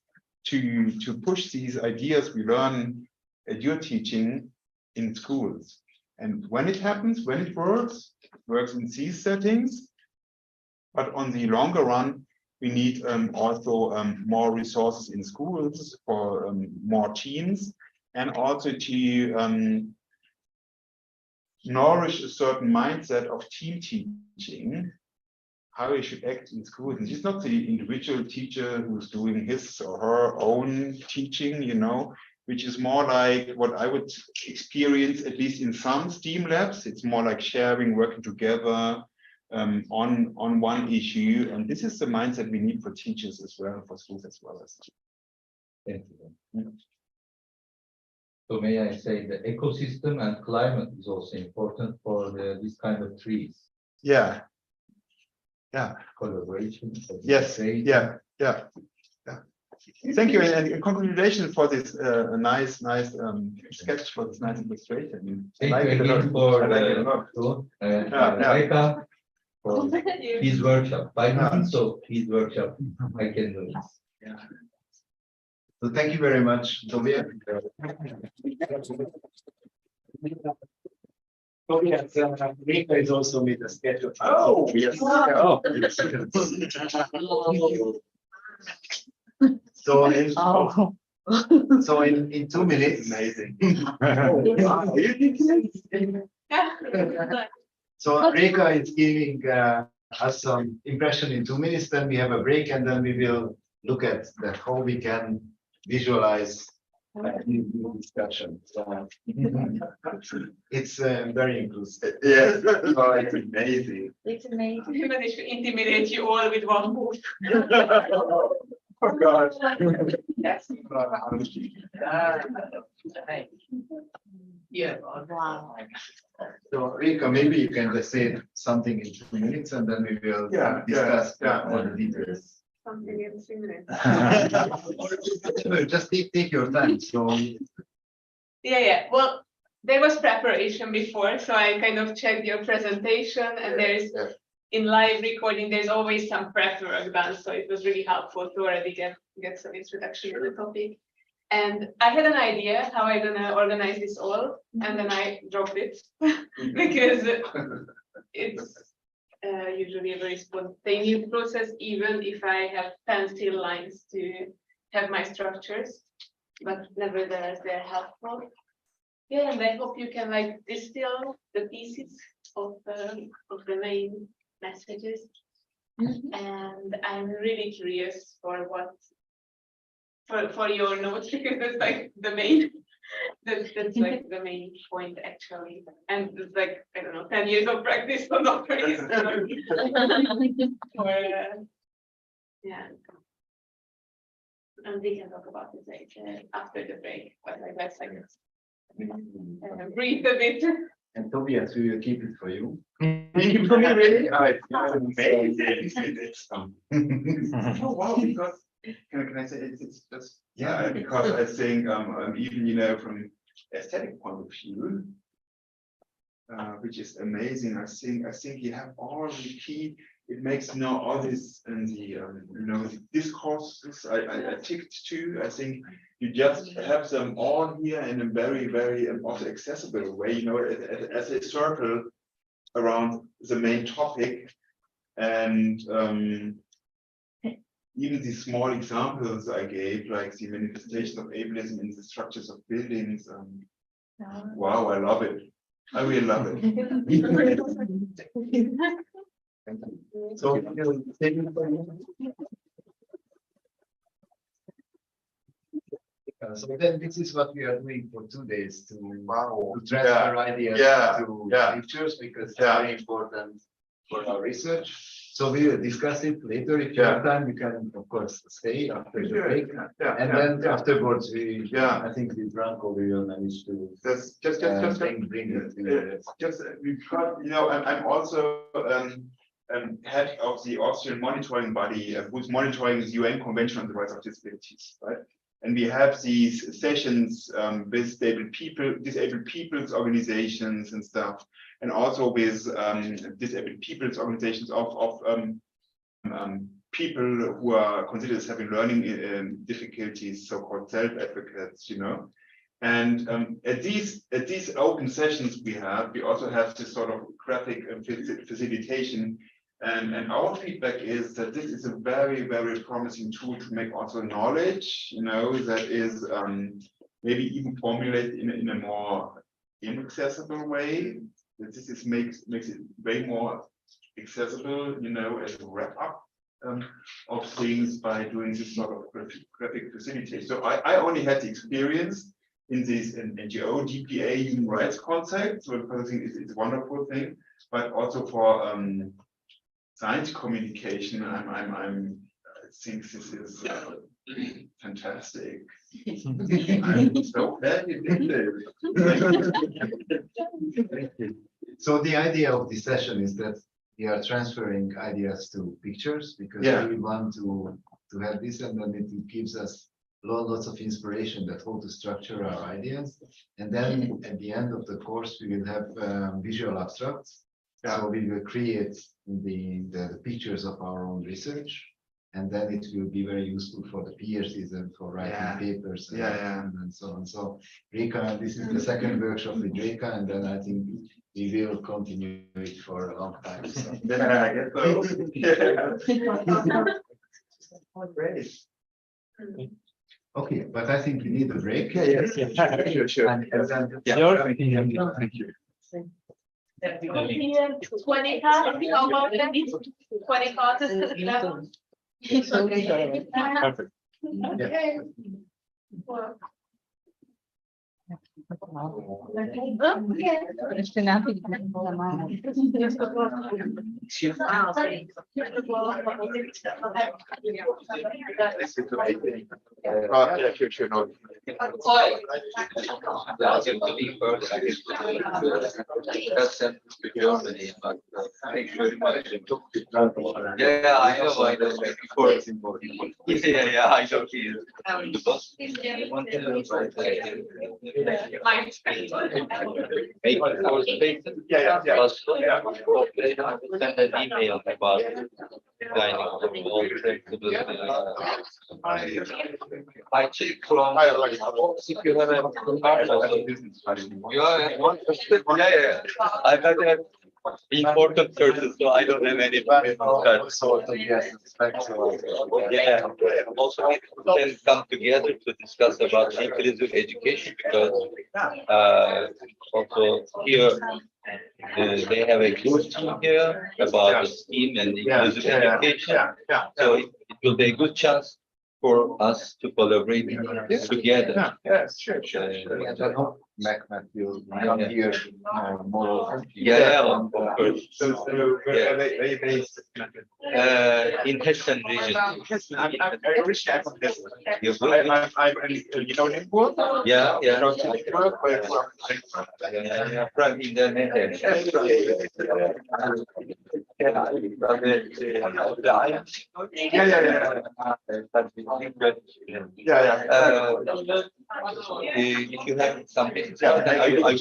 to push these ideas we learn at your teaching in schools. And when it happens, when it works in these settings, but on the longer run, we need also more resources in schools for more teams, and also to nourish a certain mindset of team teaching, how you should act in schools. And it's not the individual teacher who's doing his or her own teaching, which is more like what I would experience, at least in some STEAM labs. It's more like sharing, working together on one issue. And this is the mindset we need for teachers as well, for schools as well as. Thank you. So may I say the ecosystem and climate is also important for this kind of trees. Yeah. Collaboration. Yes. Yeah. Thank you, and congratulations for this nice sketch, for this nice illustration. Thank you again for Reka for his workshop. By doing so, his workshop, I can do this. Yeah. So thank you very much, Tobias. Oh, yes, Rika is also made a schedule. Oh, yes. Oh. So in 2 minutes. Amazing. So Rika is giving us some impression in 2 minutes, then we have a break, and then we will look at how we can visualize discussion. So, it's very inclusive. Yes, oh, it's amazing. It's amazing. We managed to intimidate you all with one move. Oh God. Yes. Yeah. Wow. So Rika, maybe you can just say something in 2 minutes, and then we will discuss all the details. Something in 3 minutes. Just take your time. So Yeah. Well, there was preparation before, so I kind of checked your presentation, and there's in live recording, there's always some prep work done, so it was really helpful to already get some introduction to the topic. And I had an idea how I'm gonna organize this all, and then I dropped it because it's usually a very spontaneous process, even if I have pencil lines to have my structures. but nevertheless, they're helpful. Yeah, and I hope you can like distill the pieces of the main messages. And I'm really curious for what for your notes because that's like the main that's like the main point actually. And it's like I don't know 10 years of practice for not really or yeah. And we can talk about this later after the break, but like let's like breathe a bit. And Tobias, we will keep it for you. For me, really? Oh, it's amazing. Oh, wow, because can I say it's just because I think even from aesthetic point of view, which is amazing. I think you have all the key. It makes all this and the the discourses I ticked to. I think you just have them all here in a very, very also accessible way, as a circle around the main topic. And even the small examples I gave, like the manifestation of ableism in the structures of buildings. Wow, I love it. I really love it. So so then this is what we are doing for 2 days to transfer ideas to pictures because it's very important for our research. So we will discuss it later. If you have time, you can of course stay after the break. And then afterwards I think with Branko we will manage to bring it. Just because I'm also head of the Austrian monitoring body who's monitoring the UN Convention on the Rights of Disabilities, right? And we have these sessions with disabled people's organizations and stuff, and also with disabled people's organizations of people who are considered as having learning difficulties, so-called self-advocates, And at these open sessions we also have this sort of graphic facilitation. And our feedback is that this is a very, very promising tool to make also knowledge, that is maybe even formulated in a more inaccessible way. That this makes it way more accessible, as a wrap up of things by doing this sort of graphic facilitation. So I only had the experience in this NGO, GPA, human rights concept. So I think it's a wonderful thing, but also for science communication, I think this is fantastic. I'm so happy you did it. So the idea of this session is that we are transferring ideas to pictures because we want to have this, and then it gives us lots of inspiration that how to structure our ideas. And then at the end of the course, we will have visual abstracts. So we will create the pictures of our own research, and then it will be very useful for the PhDs and for writing papers and so on. So Rika, this is the second workshop with Rika, and then I think we will continue it for a long time. So. I guess so. Great. Okay, but I think we need a break. Sure. And then, Thank you. 20 cards, how about that? 20 cards is Perfect. Okay. Well, Yeah, I know. Before it's important. Yeah, I know he is. The boss. Send an email about I check from if you have a yeah. I got important person, so I don't have any. So yes, Yeah, also we can come together to discuss about inclusive education because also here they have a good team here about the STEAM and inclusive education. So it will be a good chance for us to collaborate together. Yes, sure. Mehmet, you come here more often. Yeah, of course. Where they based? In Hessen region. I'm originally from Hessen. You're You know Limburg? Yeah, yeah. Limburg, where Yeah, from Indonesia. If you have something, then I will.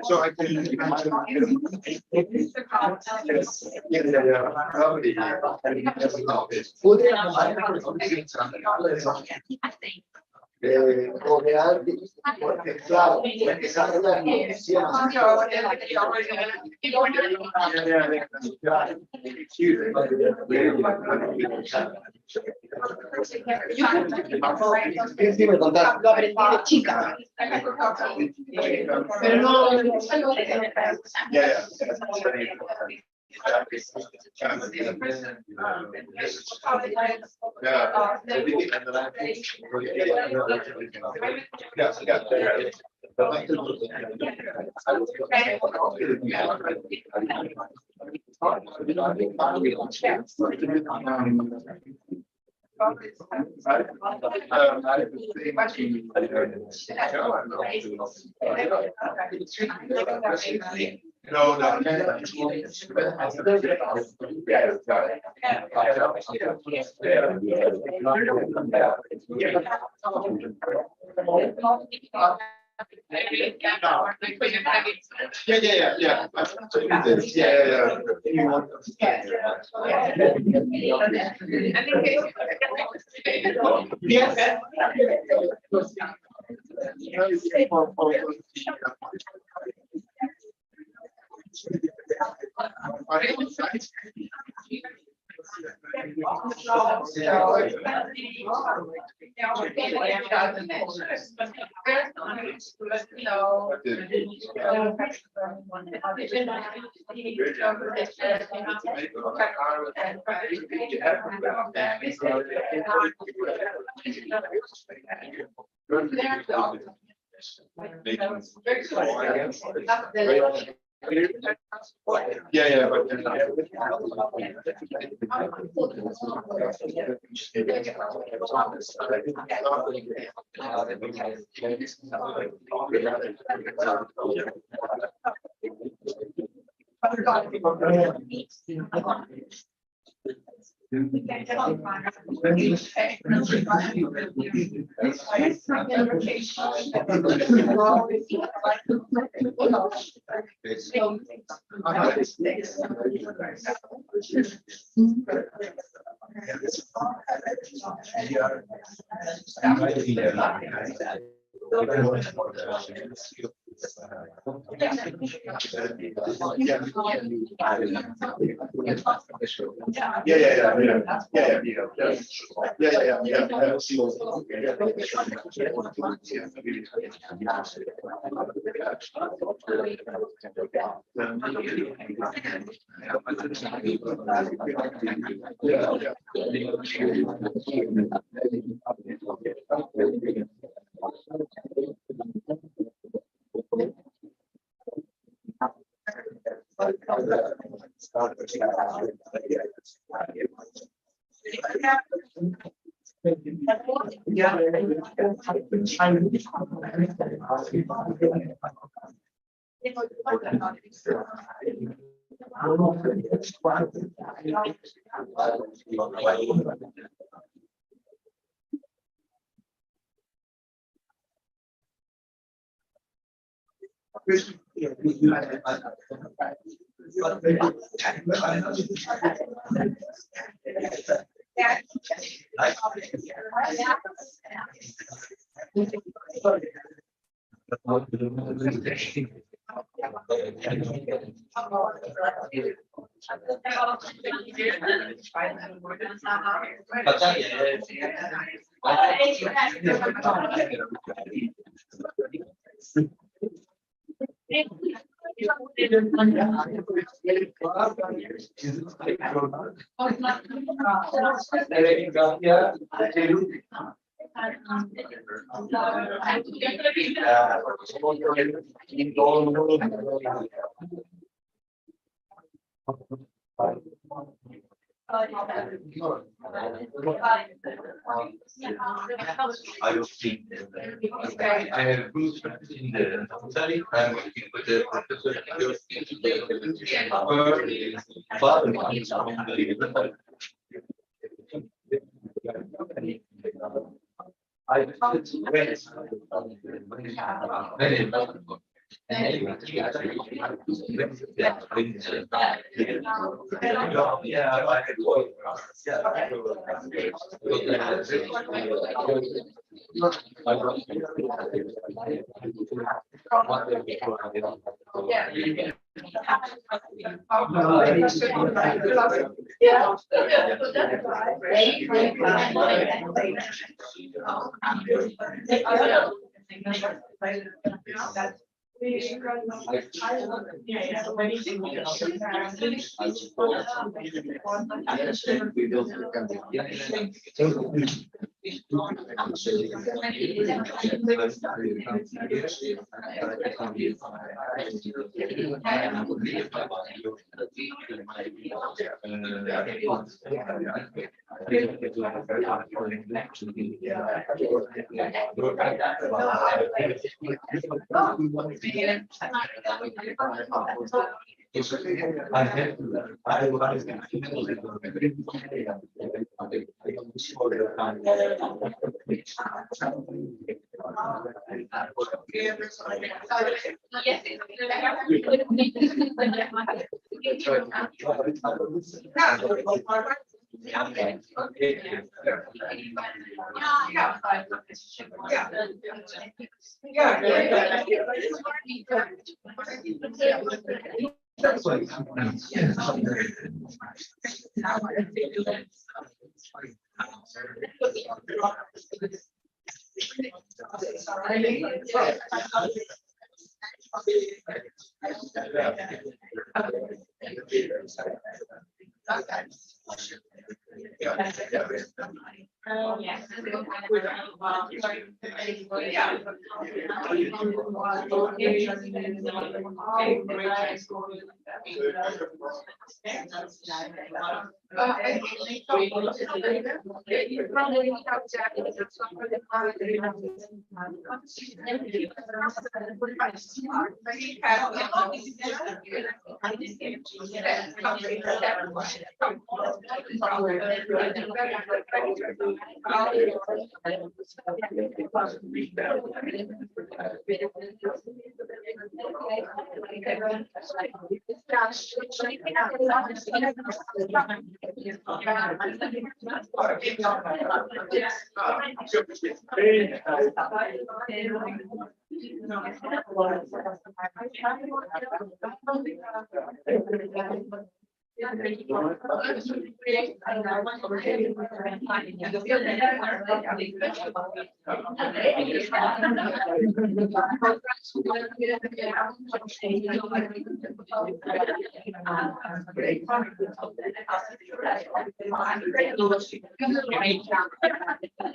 So I can Lo aprendí de chica. Pero no. No, no. Yeah. Yeah, I will see. I have good friends in the study. I'm working with the professor.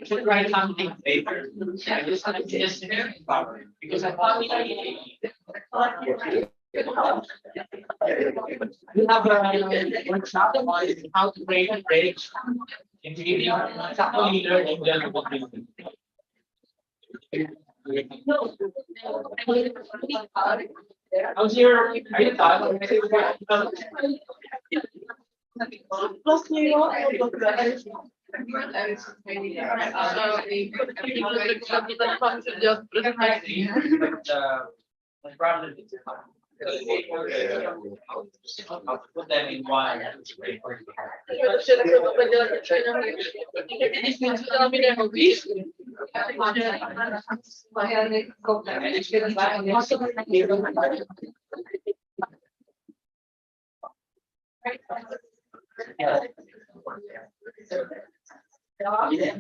Should write something later. I just like this because I thought we have a workshop on how to create a bridge in video. It's only learning the how's your, are you thought? Plus New York. I'll put them in one.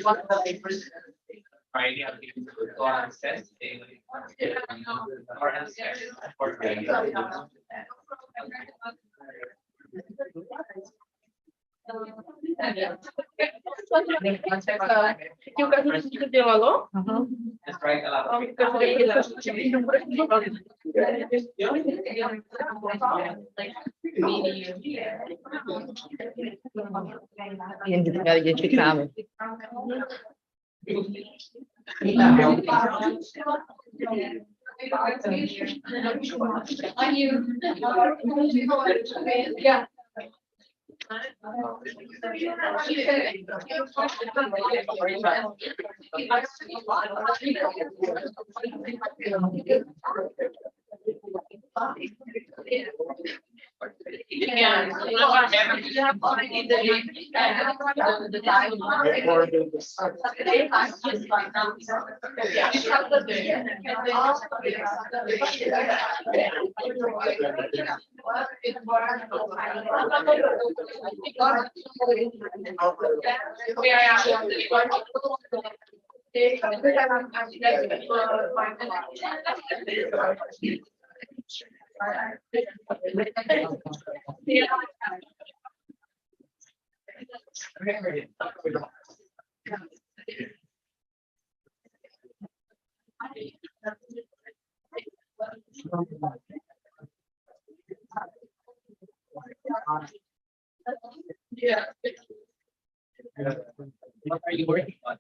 One of the papers, right? Yeah, you can go on access, or access, or You guys need to do a lot. just write a lot. Yeah. Yeah. What are you working on?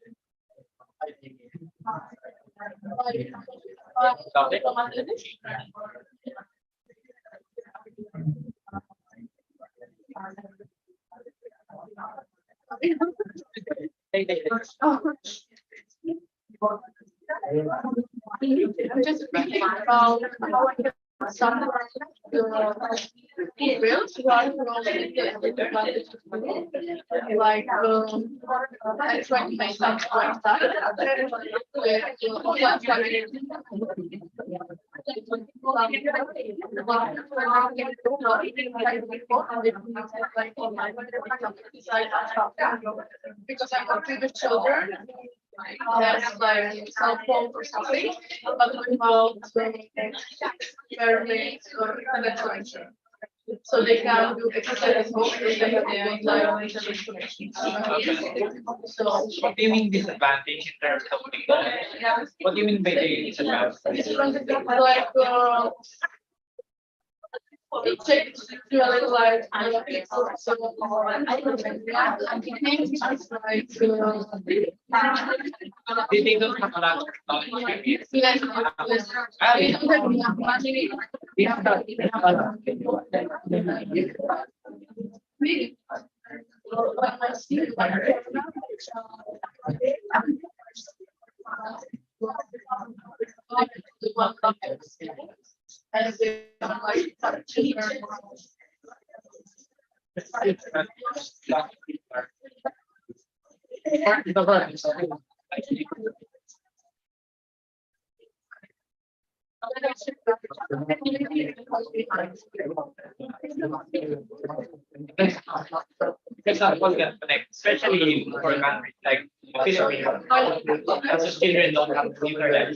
I'm just thinking about how I can some builds right like I try to make some website because I work with the children. That's like cell phone or something, but without very penetration. So they can do exercise So what do you mean disadvantage in terms of what do you mean by the disadvantage? like it takes you a little like so I don't They don't have a lot of knowledge. Because I was gonna connect, especially for countries like Philippines, as a children don't have internet.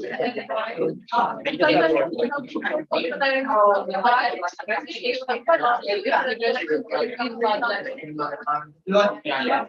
Yeah.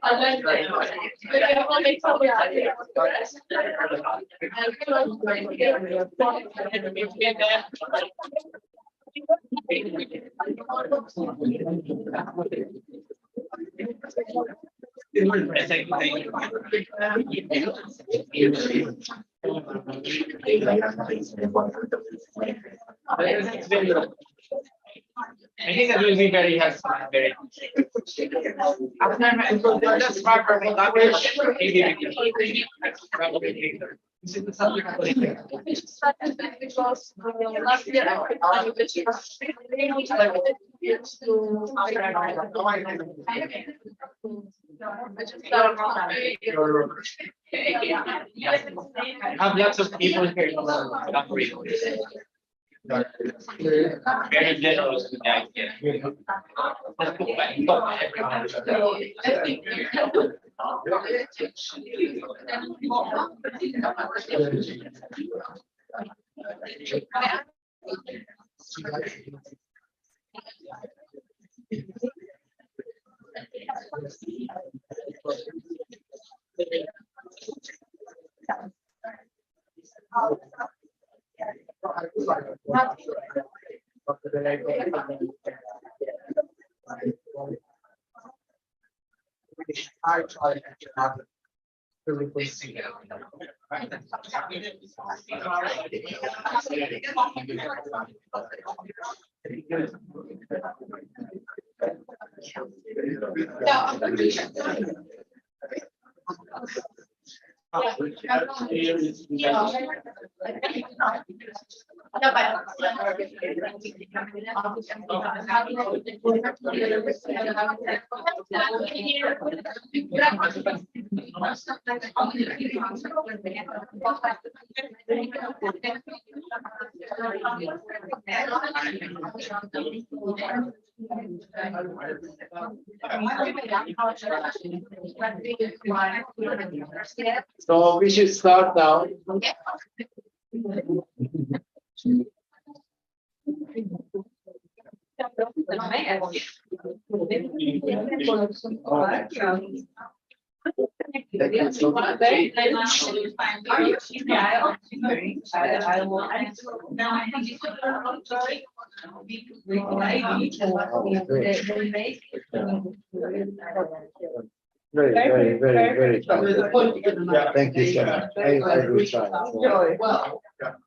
I think that will be very helpful and very. After that's part of the language, maybe we can probably later. Last year, I have lots of people here in the very generous with the idea. Let's go back and talk to I try to replace it. So we should start now. Very nice. Very kind. Thank you so much. I will try. Very good.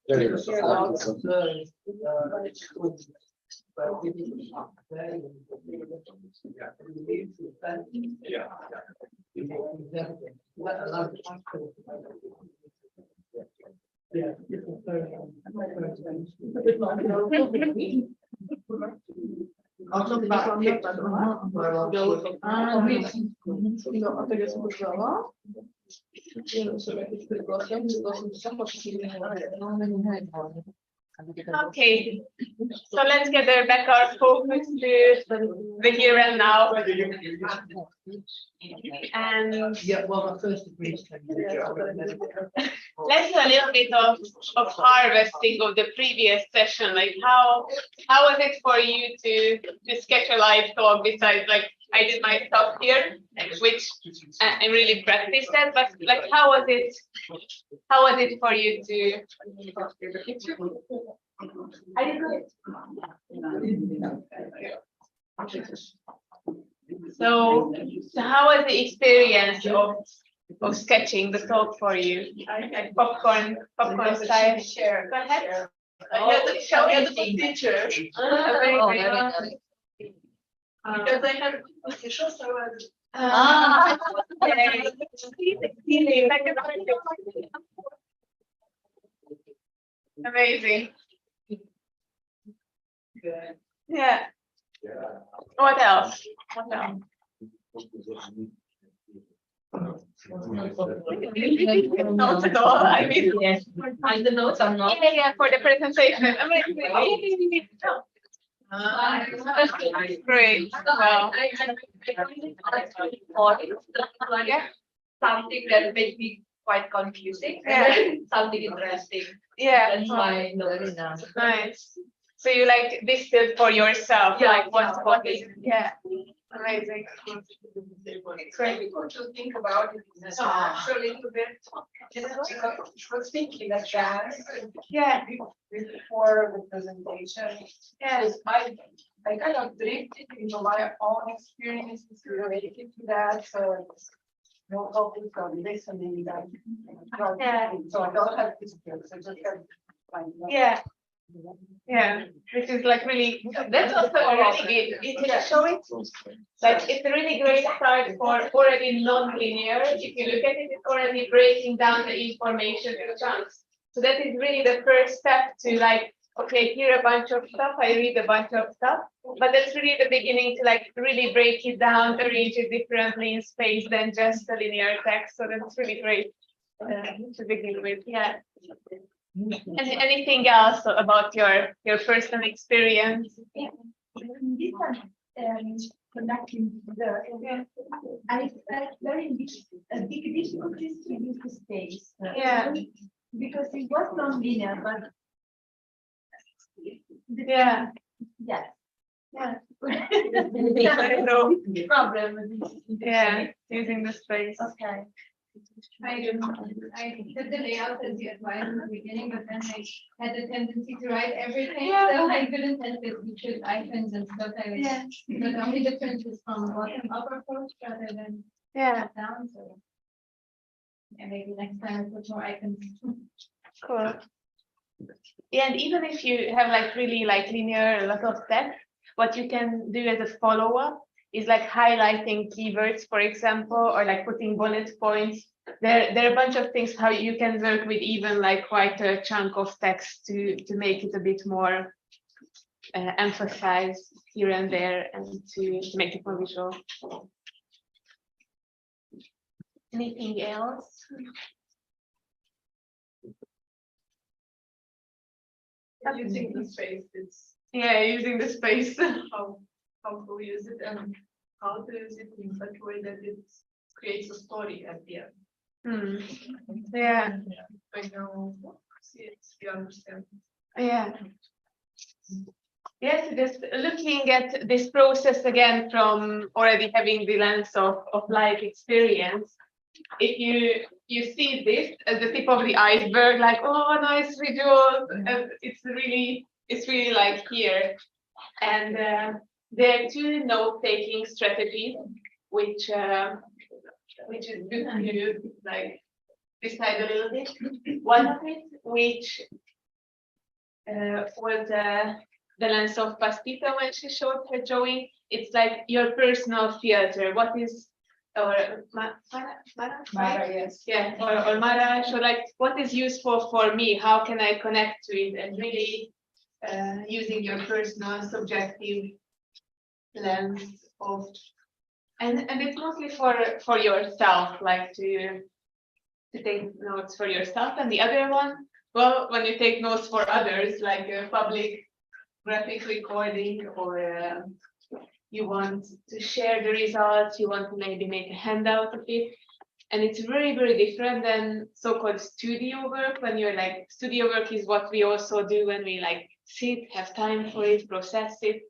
Thank you so much. Okay, so let's gather back our focus to the here and now. And let's do a little bit of harvesting of the previous session. Like how was it for you to sketch a live talk besides like I did my stuff here, which I really practiced that, but like how was it for you to I did good. So how was the experience of sketching the talk for you? Popcorn style. Share. Go ahead. I had the teacher. Very Because I had the show, so Okay. Amazing. Yeah. What else? What else? Not at all. I mean, And the notes are not. yeah, for the presentation. Amazing. Great. Wow. Yeah. Something that makes me quite confusing. Yeah. Something interesting. Yeah. That's why very nice. Nice. So you like distilled for yourself, Yeah, like what is, yeah. Amazing. It's very good to think about it a little bit. I was thinking that dance Yeah. before the presentation. Yes. I kind of drifted into my own experiences related to that, so it's no focus on listening. Yeah. So I don't have this skills, I just have. Yeah. Yeah, which is like really, that's also a really good, you can show it. Like it's a really great start for already non-linear. If you look at it, it's already breaking down the information in chunks. So that is really the first step to like, okay, here a bunch of stuff, I read a bunch of stuff, but that's really the beginning to like really break it down, arrange it differently in space than just a linear text. So that's really great to begin with, yeah. And anything else about your personal experience? Yeah. This one, connecting I felt very big difficulties to use the space. Yeah. Because it was non-linear, but yeah. Yes. Yeah. I know. Problem with this. Yeah, using the space. Okay. I did the layout as the advice in the beginning, but then I had the tendency to write everything, so I couldn't help it, which is icons and stuff. Yeah. But the only difference is from bottom up approach rather than top down. So yeah, maybe next time I put more icons. Cool. Yeah, and even if you have like really like linear, a lot of text, what you can do as a follow-up is like highlighting keywords, for example, or like putting bullet points. There are a bunch of things how you can work with even like quite a chunk of text to make it a bit more emphasized here and there and to make it more visual. Anything else? Using the space, it's using the space. how to use it and how to use it in such a way that it creates a story at the end. Yeah. I know, see it, you understand. Yeah. Yes, just looking at this process again from already having the lens of life experience. If you see this as the tip of the iceberg, like, oh, nice visuals, and it's really like here. And there are two note-taking strategies, which is good to like decide a little bit. One of it, which was the lens of Pastita when she showed her drawing. It's like your personal filter. What is or Mara, yes. Yeah, or Mara. So like, what is useful for me? How can I connect to it? And really using your personal subjective lens of, and it's mostly for yourself, like to take notes for yourself. And the other one, well, when you take notes for others, like a public graphic recording, or you want to share the results, you want to maybe make a handout of it. And it's very, very different than so-called studio work. When you're like, studio work is what we also do when we like sit, have time for it, process it,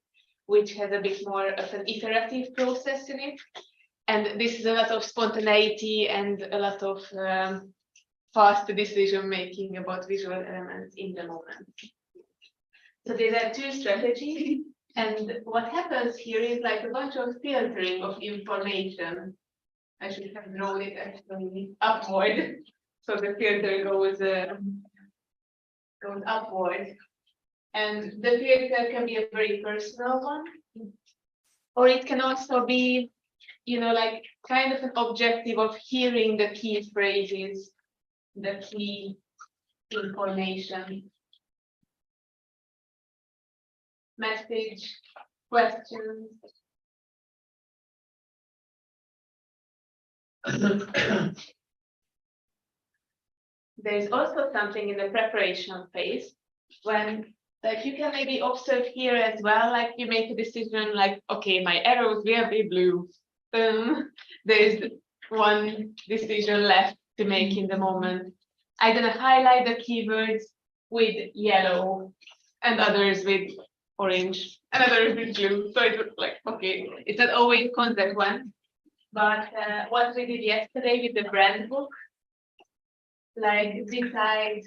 which has a bit more of an iterative process in it. And this is a lot of spontaneity and a lot of fast decision making about visual elements in the moment. So there are two strategies. And what happens here is like a bunch of filtering of information. I should have drawn it actually upward. So the filter goes upward. And the filter can be a very personal one. Or it can also be you know, like kind of an objective of hearing the key phrases, the key information. Message, questions. There's also something in the preparation phase when, like, you can maybe observe here as well, like you make a decision like, okay, my arrows will be blue. There's one decision left to make in the moment. I'm gonna highlight the keywords with yellow and others with orange and others with blue. So it's like, okay, it's not always consequent. But what we did yesterday with the brand book, like decide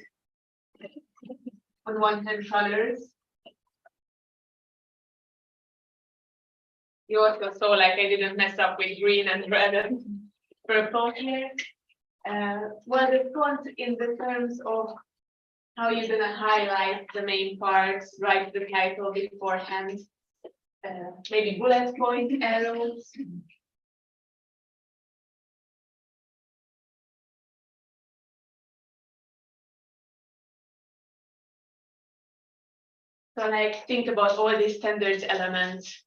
on one hand colors. You also saw like I didn't mess up with green and red and purple here. Well, the font in the terms of how you're gonna highlight the main parts, write the title beforehand, maybe bullet point arrows. So like think about all these standard elements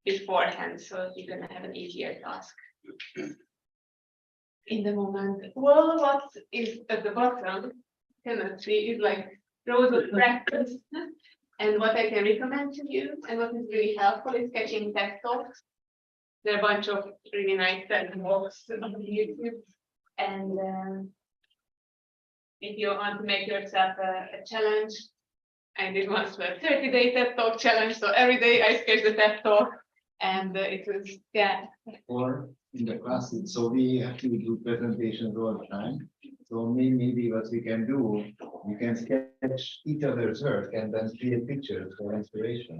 beforehand, so you're gonna have an easier task in the moment. Well, what is at the bottom, cannot see, is like rows of practice. And what I can recommend to you, and what is really helpful, is sketching TED Talks. There are a bunch of really nice TED Talks on YouTube. And if you want to make yourself a challenge, I did once a 30-day TED Talk challenge. So every day I sketch the TED Talk, and it was, yeah. Or in the class, so we have to do presentations all the time. So maybe what we can do, we can sketch each other's work and then create pictures for inspiration.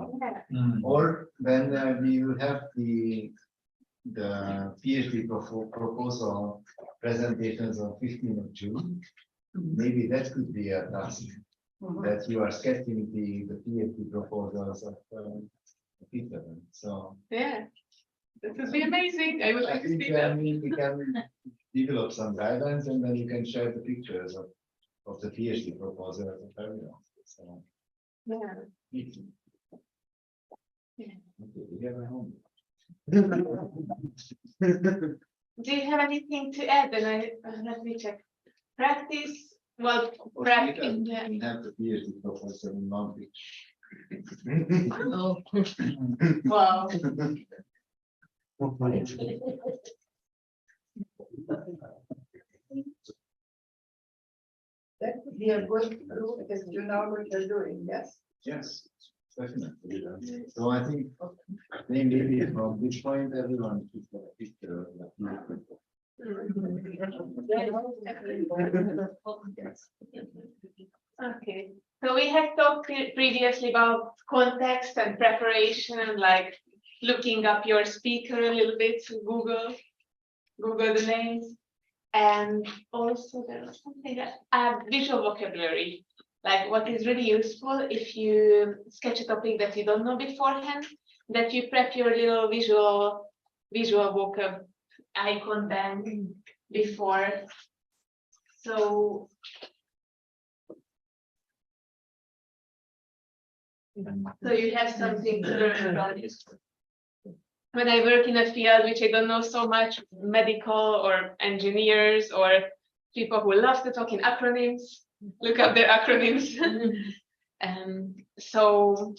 Or then we will have the PhD proposal presentations on 15th of June. Maybe that could be a task, that you are sketching the PhD proposals of each other. So yeah, this would be amazing. I would like to see that. We can develop some guidelines, and then you can share the pictures of the PhD proposal of everyone. So Yeah. okay, we have a home. Do you have anything to add? And let me check. Practice. Well, practice. We have the PhD proposal in one picture. Oh. Wow. That would be a good group because you know what you're doing, yes? Yes, definitely. So I think maybe from this point, everyone should have a picture of the PhD. Okay, so we have talked previously about context and preparation, and like looking up your speaker a little bit, Google the names, and also there was something that visual vocabulary, like what is really useful if you sketch a topic that you don't know beforehand, that you prep your little visual vocab icon bank before. So you have something to learn about it. When I work in a field which I don't know so much, medical or engineers or people who love to talk in acronyms, look up their acronyms. So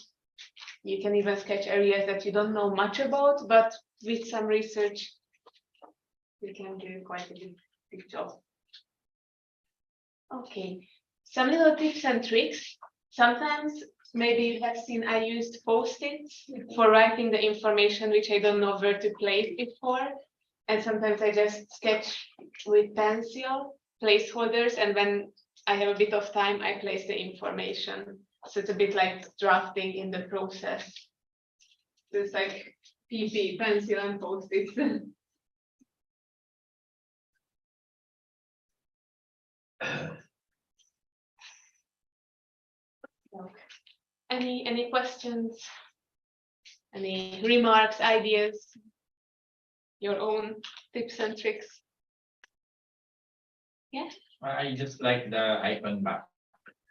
you can even sketch areas that you don't know much about, but with some research, you can do quite a big job. Okay, some little tips and tricks. Sometimes maybe you have seen I used Post-its for writing the information which I don't know where to place before. And sometimes I just sketch with pencil, placeholders, and when I have a bit of time, I place the information. So it's a bit like drafting in the process. So it's like PP, pencil, and Post-its. Any questions? Any remarks, ideas? your own tips and tricks. I just like the icon back.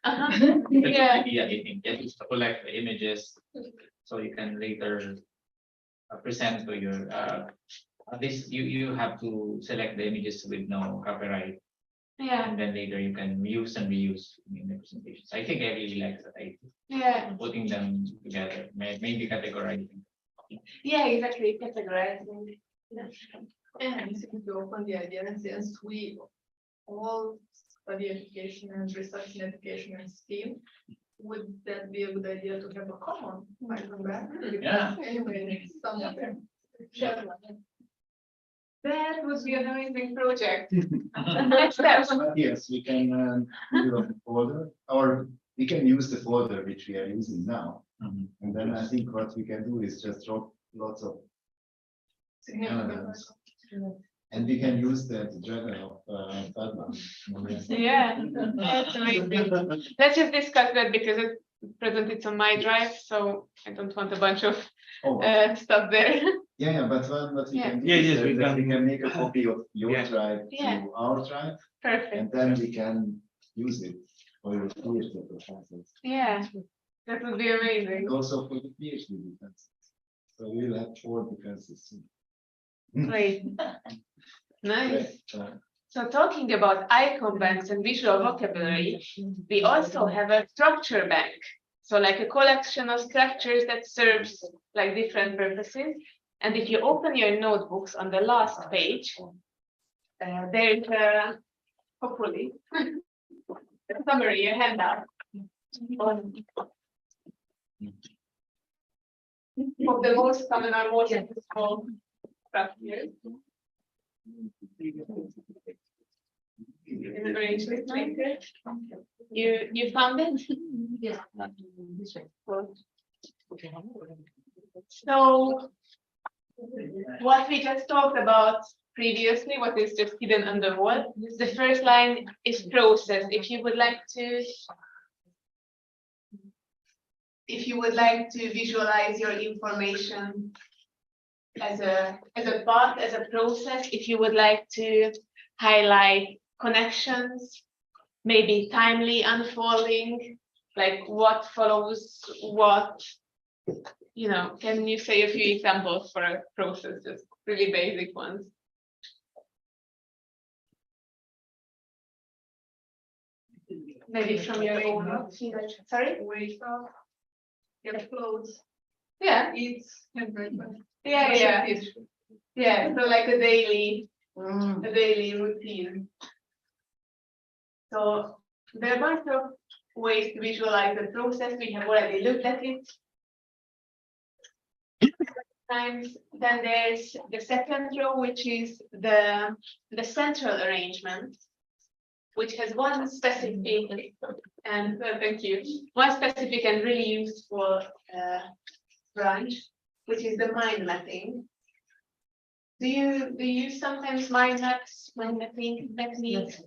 Uh-huh. That's the Yeah. idea, I think, just to collect the images, so you can later present to your, at least you have to select the images with no copyright, Yeah, and then later you can use and reuse in the presentations. I think I really like that idea, yeah, putting them together, maybe categorizing. yeah, exactly, categorizing. And to open the idea, and since we all study education and research in education and STEAM, would that be a good idea to have a common icon back? Yeah. Anyway, somewhere. That would be an amazing project. Next step. Yes, we can develop a folder, or we can use the folder which we are using now. Mhm. And then I think what we can do is just drop lots of elements. And we can use the dragon of Padma. Yeah, that's amazing. Let's just discuss that because it's presented on my drive, so I don't want a bunch of Oh, stuff there. yeah, but what we Yeah. can do Yeah, is yes, that we can make a copy of your Yeah. drive Yeah. to our drive, Perfect. and then we can use it for your PhD defenses. Yeah, that would be amazing. And also for the PhD defenses. So we will have 4 defenses soon. Great. Nice. Great. So talking about icon banks and visual vocabulary, we also have a structure bank. So like a collection of structures that serves like different purposes. And if you open your notebooks on the last page, there's hopefully a summary, a handout on of the most common or most useful structures. Arrange this later. You found it? Yes. So what we just talked about previously, what is just hidden under what? The first line is process. If you would like to visualize your information as a path, as a process, if you would like to highlight connections, maybe timely unfolding, like what follows what, can you say a few examples for a process, just really basic ones? Maybe from your own, sorry? Wake up, get clothes, Yeah, eat, and breakfast. yeah. Yeah, so like a daily Mm. routine. So there are a bunch of ways to visualize the process. We have already looked at it. Then there's the second row, which is the central arrangement, which has one specific and thank you, one specific and really useful branch, which is the mind mapping. Do you use sometimes mind mapping techniques?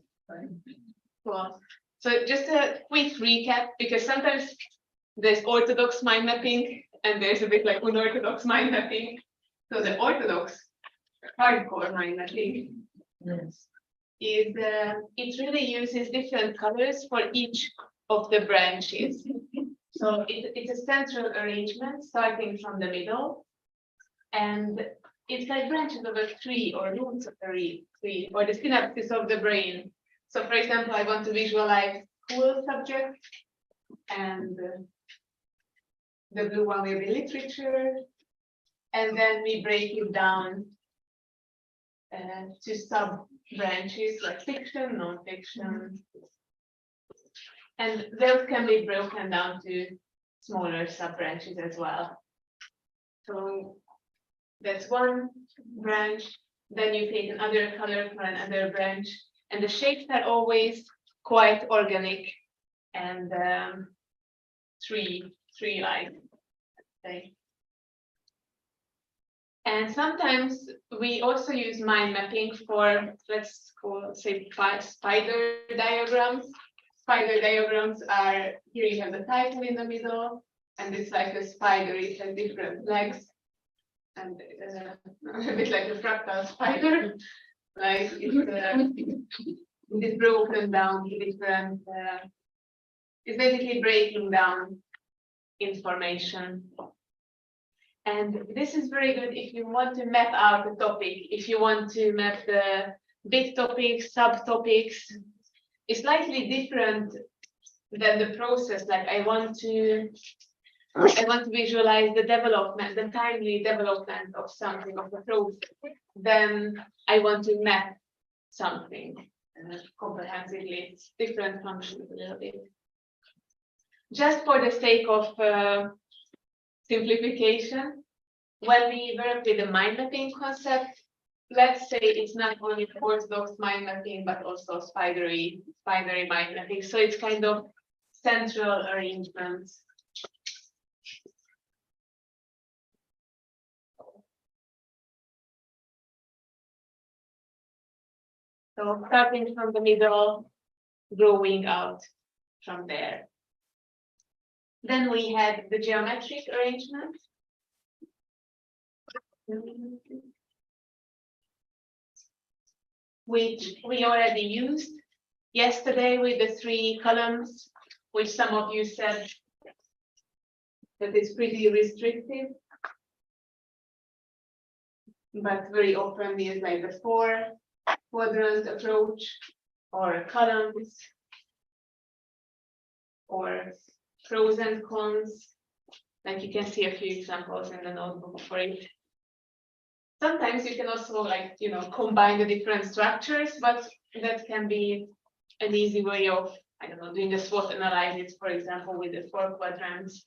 Cool. So just a quick recap, because sometimes there's orthodox mind mapping and there's a bit like unorthodox mind mapping. So the orthodox hardcore mind mapping is it really uses different colors for each of the branches. So it's a central arrangement starting from the middle, and it's like branches of a tree or roots of a tree or the synapses of the brain. So for example, I want to visualize school subjects, and the blue one will be literature, and then we break it down to sub branches like fiction, non-fiction, and those can be broken down to smaller sub branches as well. So that's one branch. Then you take another color for another branch, and the shapes are always quite organic and tree-like. Okay. And sometimes we also use mind mapping for, let's say, spider diagrams. Spider diagrams are, here you have the title in the middle, and it's like a spider, it has different legs. and a bit like a fractal spider, like it's broken down to different. It's basically breaking down information. And this is very good if you want to map out a topic, if you want to map the big topics, subtopics. It's slightly different than the process. Like I want to visualize the development, the timely development of something, of the process. Then I want to map something comprehensively. It's different functions a little bit. Just for the sake of simplification, when we work with the mind mapping concept, let's say it's not only orthodox mind mapping, but also spidery mind mapping. So it's kind of central arrangements. So starting from the middle, growing out from there. Then we had the geometric arrangement. Which we already used yesterday with the 3 columns, which some of you said that is pretty restrictive. But very often we use like the 4-quadrant approach, or columns, or pros and cons. Like you can see a few examples in the notebook for it. Sometimes you can also combine the different structures, but that can be an easy way of, I don't know, doing the SWOT analysis, for example, with the 4 quadrants,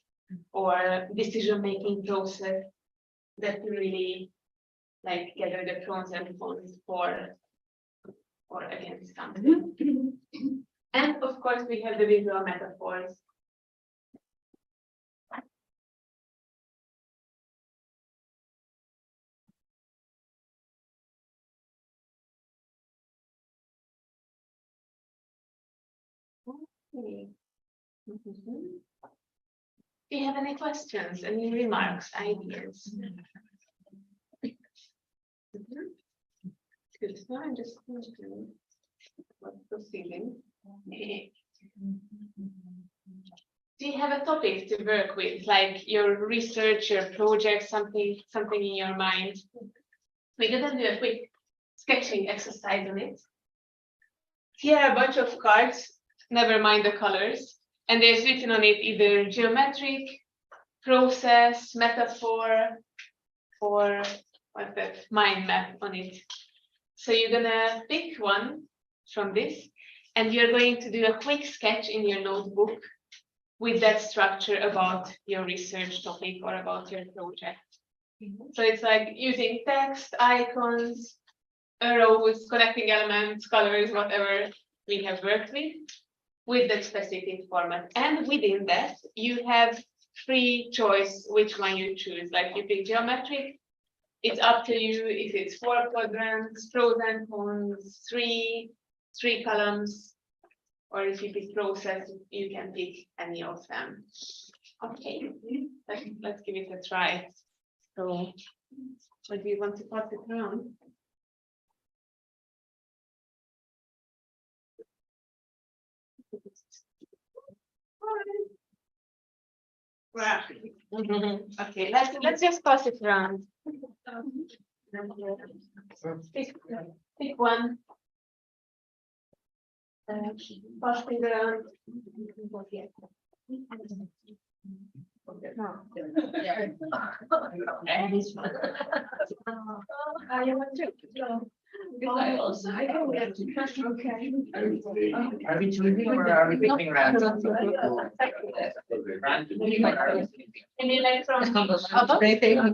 or decision-making process that really gather the pros and cons for or against something. And of course, we have the visual metaphors. Okay. Do you have any questions, any remarks, ideas? Good. So I'm just going to proceeding. Do you have a topic to work with, like your research, your project, something in your mind? We're gonna do a quick sketching exercise on it. Here are a bunch of cards, never mind the colors, and there's written on it either geometric, process, metaphor, or what's that, mind map on it. So you're gonna pick one from this, and you're going to do a quick sketch in your notebook with that structure about your research topic or about your project. So it's like using text, icons, arrows, connecting elements, colors, whatever we have worked with that specific format. And within that, you have free choice which one you choose. Like you pick geometric, it's up to you if it's 4 quadrants, pros and cons, three columns, or if you pick process, you can pick any of them. Okay, let's give it a try. So, what do you want to pass it around? Okay, let's just pass it around. Pick one. Pass it around. I want to. I also, I know we have to. Okay. Are we choosing or are we picking random? I mean, like from above. Metaphor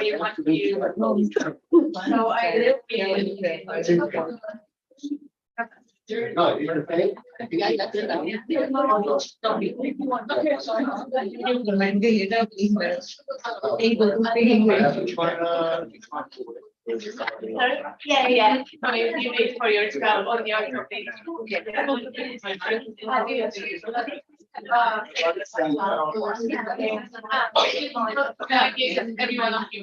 you want to use. So I will. No, you're okay. Yeah. So you wait for yourself on your topic. Every one of you.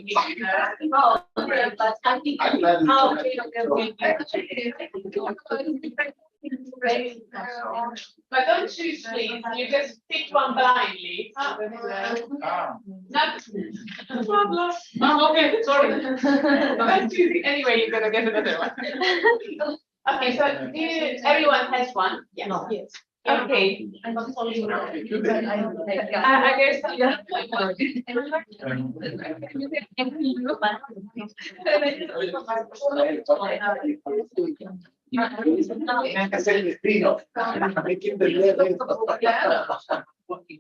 But don't choose, please. You just pick one blindly. Not. Oh, okay, sorry. Don't choose it. Anyway, you're gonna get another one. Okay, so everyone has one? Yes. Yes. Okay. I guess.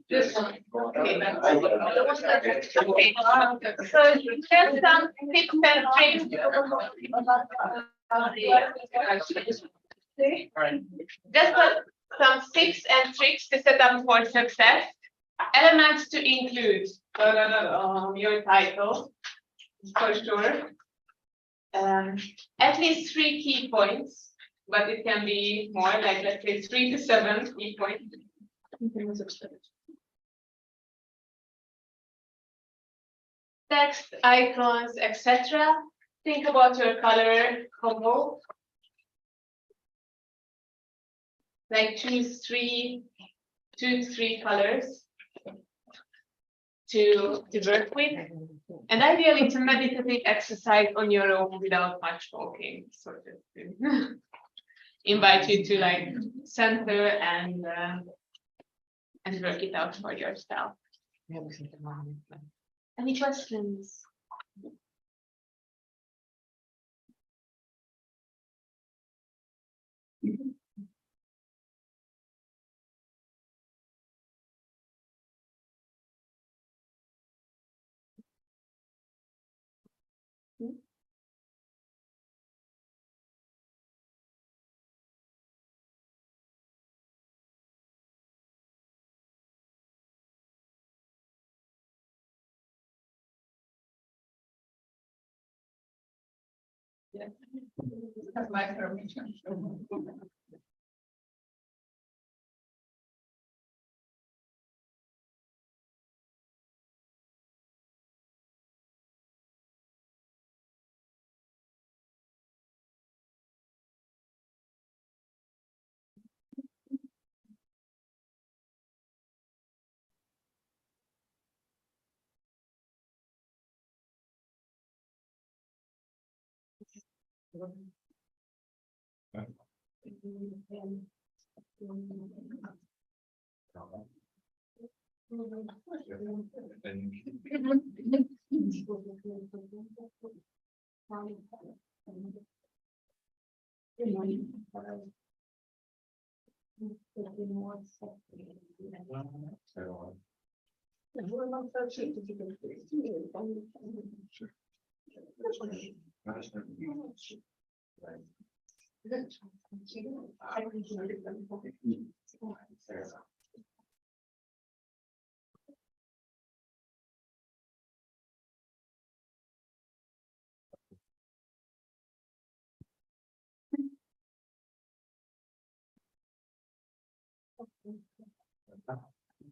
This one. Okay. So just some tips and tricks. Just some tips and tricks to set up for success. Elements to include your title, for sure. At least 3 key points, but it can be more, like let's say 3 to 7 key points. Text, icons, etc. Think about your color combo. Like choose 2 to 3 colors to work with. And ideally it's a meditative exercise on your own without much talking. Sort of invite you to like center and work it out for yourself. Any questions? Yeah. That's my permission.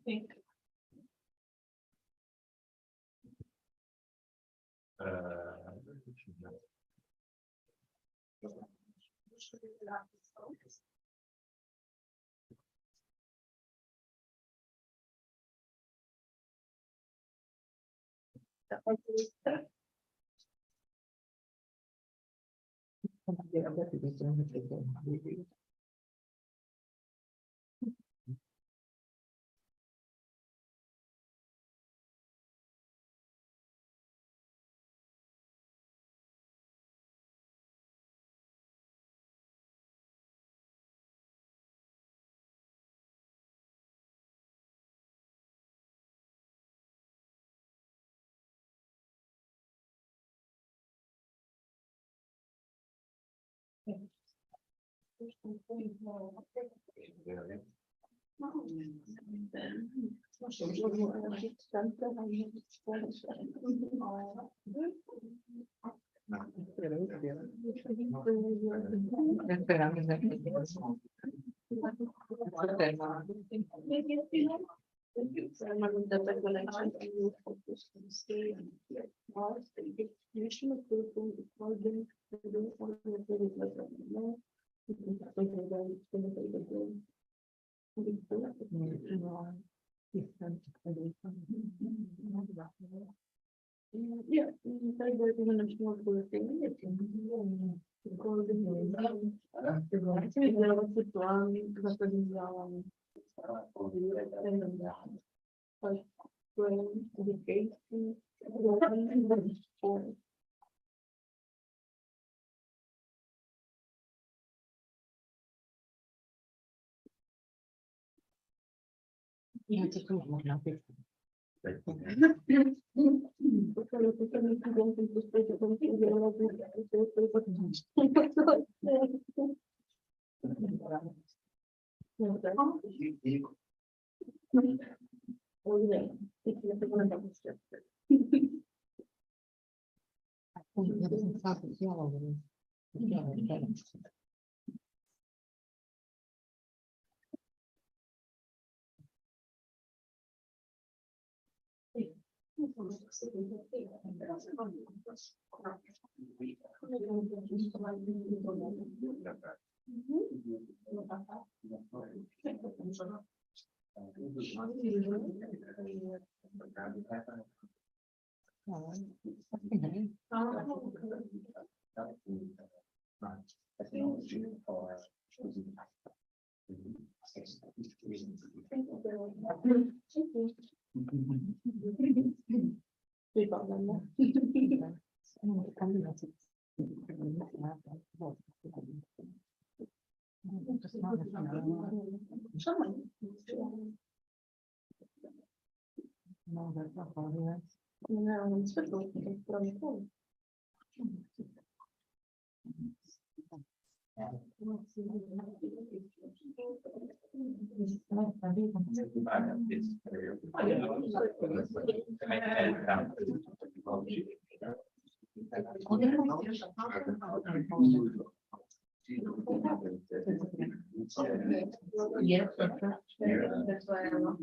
Think. Yes, that's why I love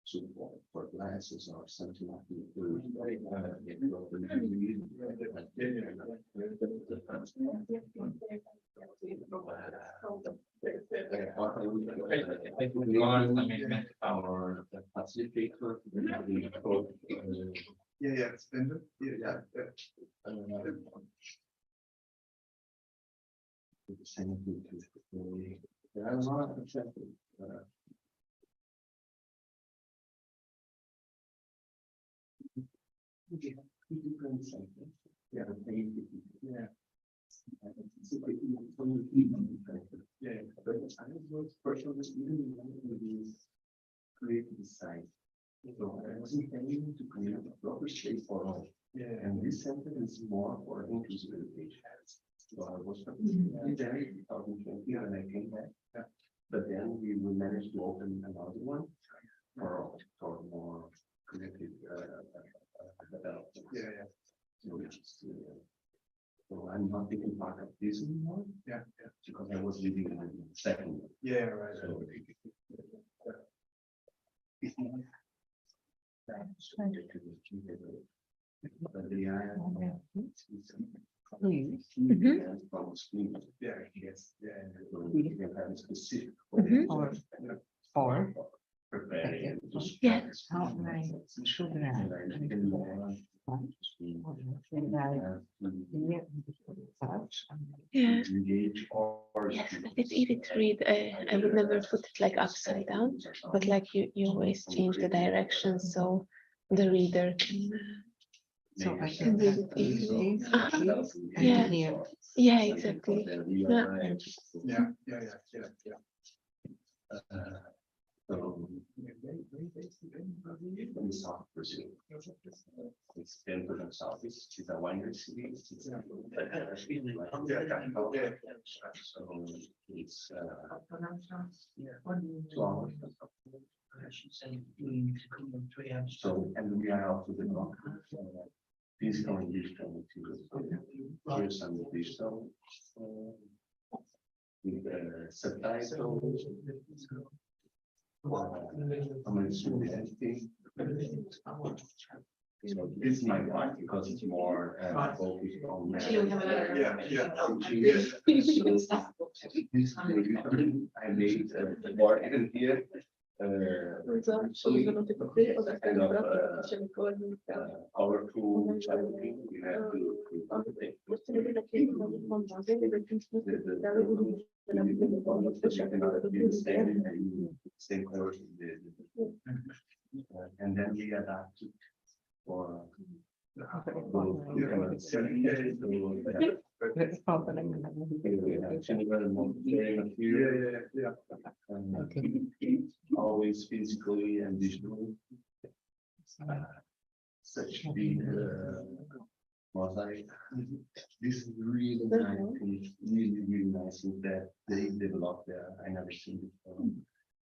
Support for glasses or something like Our Pacific. Yeah, standard. Yeah. The same thing to there are a lot of yeah, yeah. Yeah, but I was personally create the site. So I wasn't aiming to create a proper space for all. Yeah. And this center is more for inclusive education. So I was in January 2020 and I came back. Yeah. But then we will manage to open another one for more connected development. Yeah. So which is so I'm not taking part of this anymore. Yeah. Because I was living in the second one. Yeah, right. So, yeah, yes, yeah. So we can have a specific. Or preparing. Yes. Yeah. Yes, but it's easy to read. I would never put it like upside down, but like you always change the direction so the reader can. So I can read it easily. Yeah. Yeah. Yeah, exactly. Yeah. From South Brazil. It's 10% south. It's a winery city. So it's 2 hours. So, and we are also the north. Physical and digital materials. Here's some digital. With subtitles. I'm assuming anything. So this is my part because it's more focused on. Actually, we have another. This I made the board in here. Kind of powerful. We have same colors. And then we adapt it for. Always physically and digitally. Such big mosaic. This is really nice, really nice in that they developed there. I never seen it before.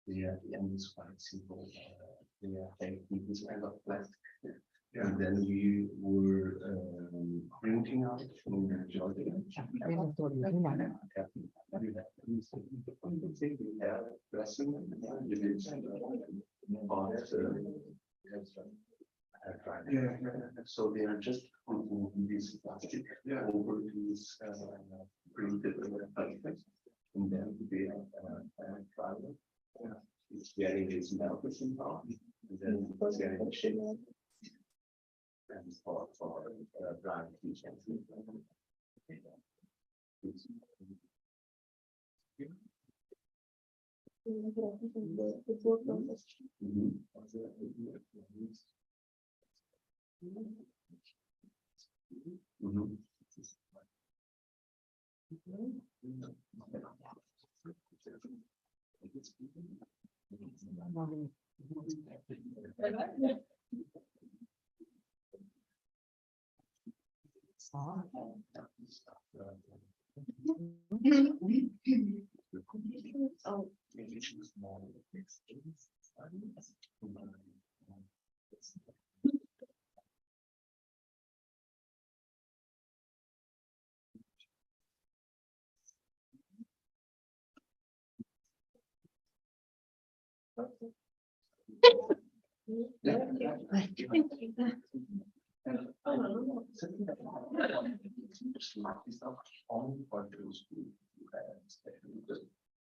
The end is quite simple. They are taking this kind of plastic. And then we were printing out from Georgia. So they are just putting this plastic over this printed plastic, and then they travel. It's getting this melted somehow, and then it's getting shape. And for drying teaching.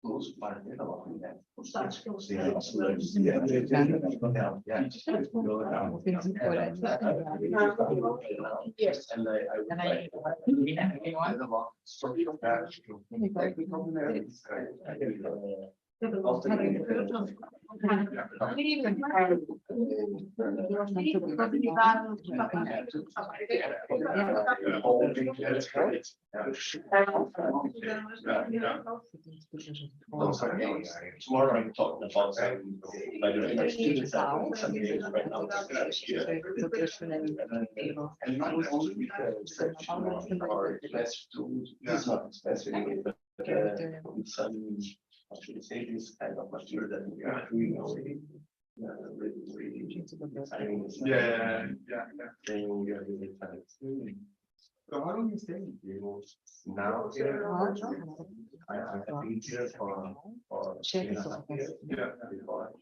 Most part developing that. Yes. And tomorrow I'm talking about by the students some games right now. And not only because or less tools, it's not specific, but some actually say this kind of material that we are doing already. Really exciting. Yeah. We are really excited. So how long you staying here? Now here, I've been here for before.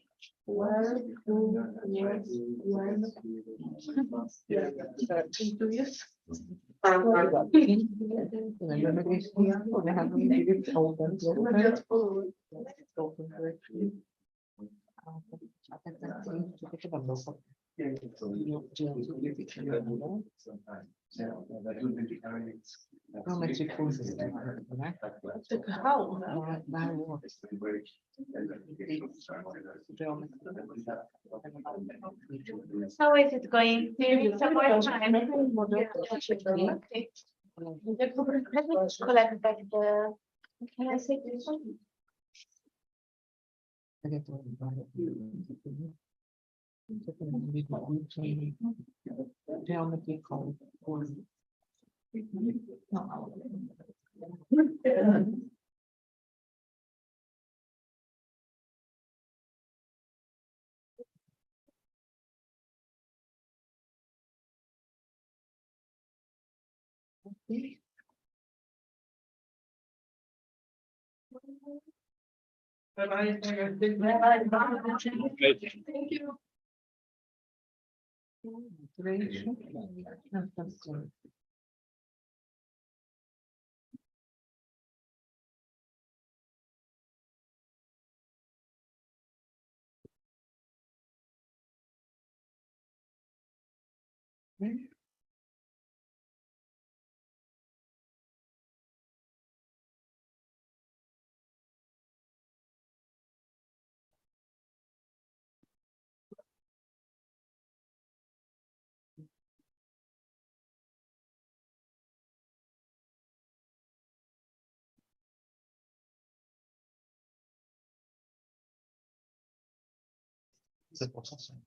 How is it going? Do you need some more time? Okay. Let me just collect back the. Can I say this one?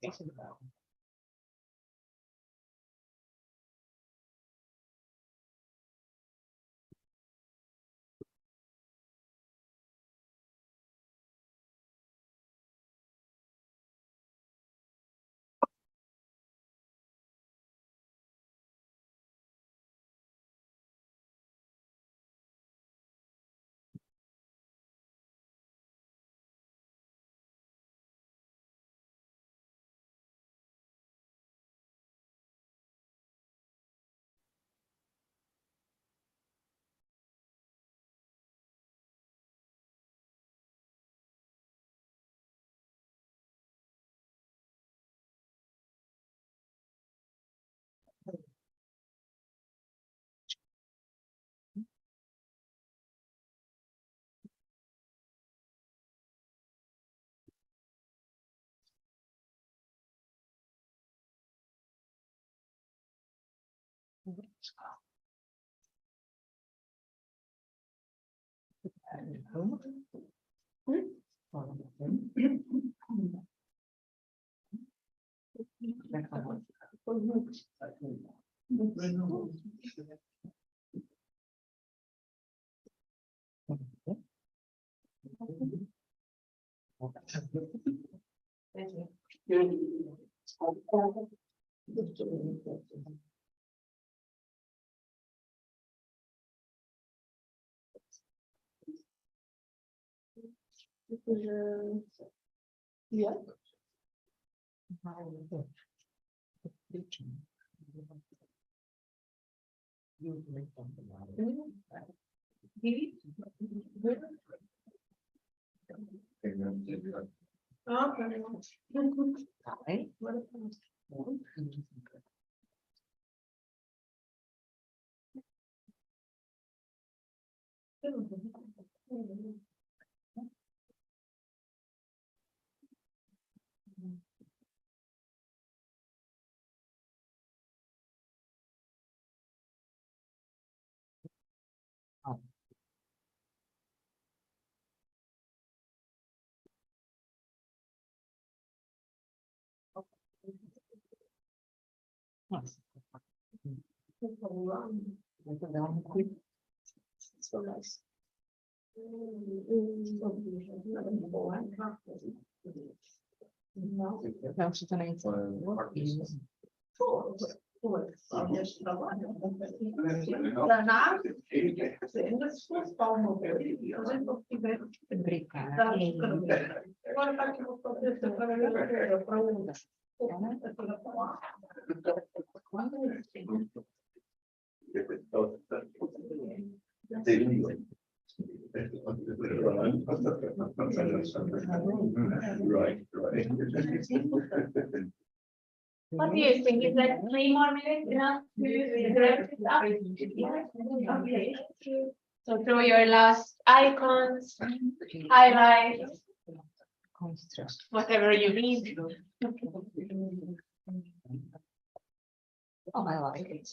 Thank you. Yeah. So nice. Right, right. What do you think? Is like 3 more minutes enough to wrap it up? Okay. So through your last icons, highlights, whatever you need. Oh, I like it.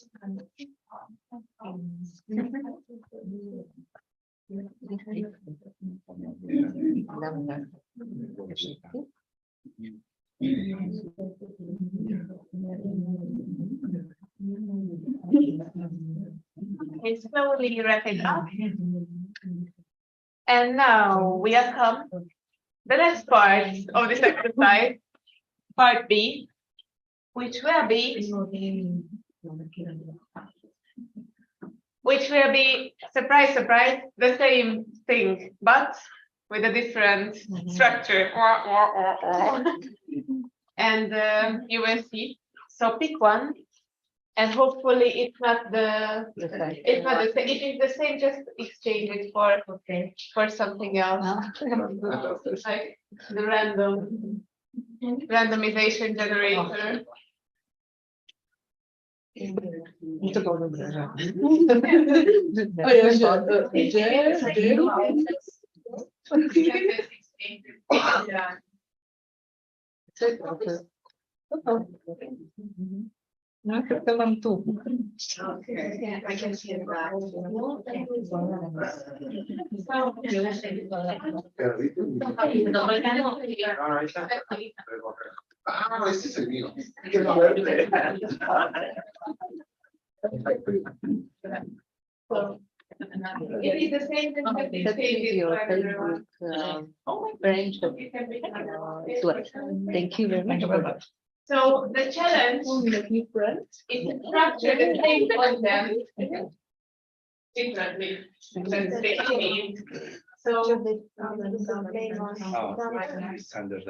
Okay, slowly wrap it up. And now we have come the last part of this exercise, part B, which will be surprise, surprise, the same thing, but with a different structure. And you will see. So pick one, and hopefully it's not the same. It is the same. Just exchange it for something else, like the randomization generator. Okay, I can see that. Questo è il mio. It is the same thing that they say for everyone. Range of sweat. Thank you very much. So the challenge is to structure the same content differently. That's basically it. So Standard.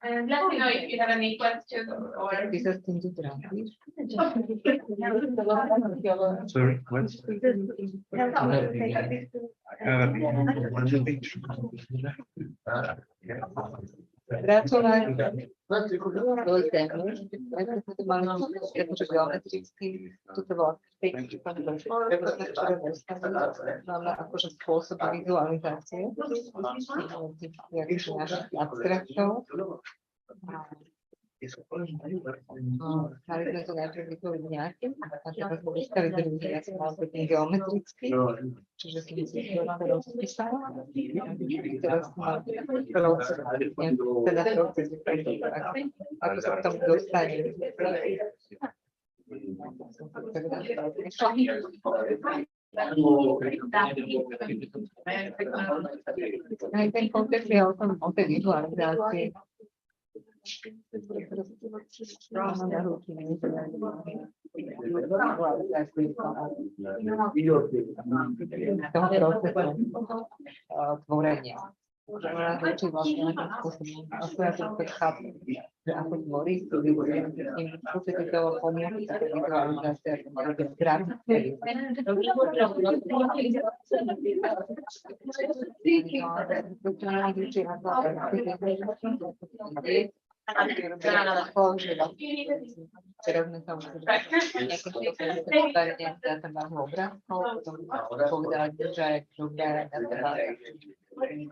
And let me know if you have any questions or. Sorry, what? Máme akože spôsoby vizualizácie, jak našich abstraktov. Mali sme to najprv vytvoriť nejaký, a teraz sme vystaviť druhý, ja som mal byť geometrický, čiže som si to rozpísala. Teraz mám proces, ako sa k tomu dostane. Aj ten kontext je o tej vizualizácii. Tvorenia. Učí vlastne nejakým spôsobom, ako ja to tak chápem, že ako tvorí, im skúsite toho pomôcť, ako vizualizácia, ako grafické. Teraz sme sa už nejakým spôsobom vytvárať nejaké databázu obrázkov, potom povedali, že aj dobré databázy. I'm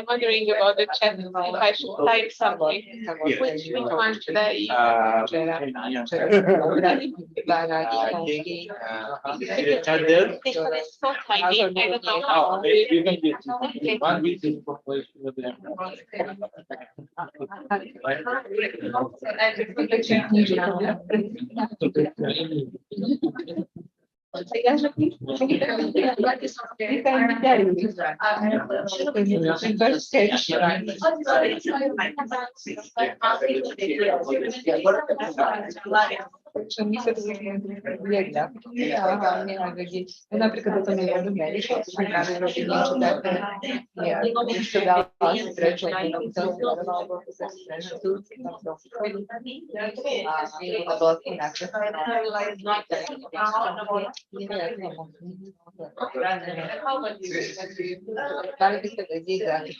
wondering about the chat, if I should type something. Which one should I use? This one is so tiny, I don't know how. You can get one with information with them. Що місяць є графіки, ага, наприклад, то не розумієш, що ти правильно розумієш, читати. Я сказала, речі, це або це тут, вона була інакше. Vale, visto que diga que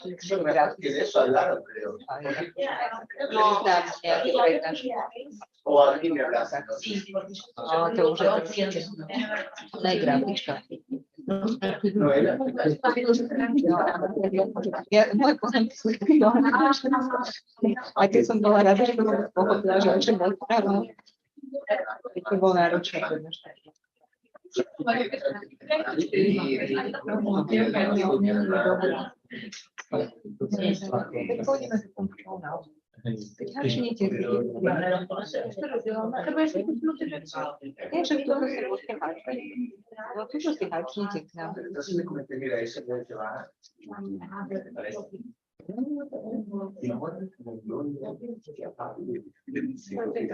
gracias. To už je grafička. Môj pojem a keď som bola rada, že to pochopila, že o čom rozprávam, to bolo náročné. Just a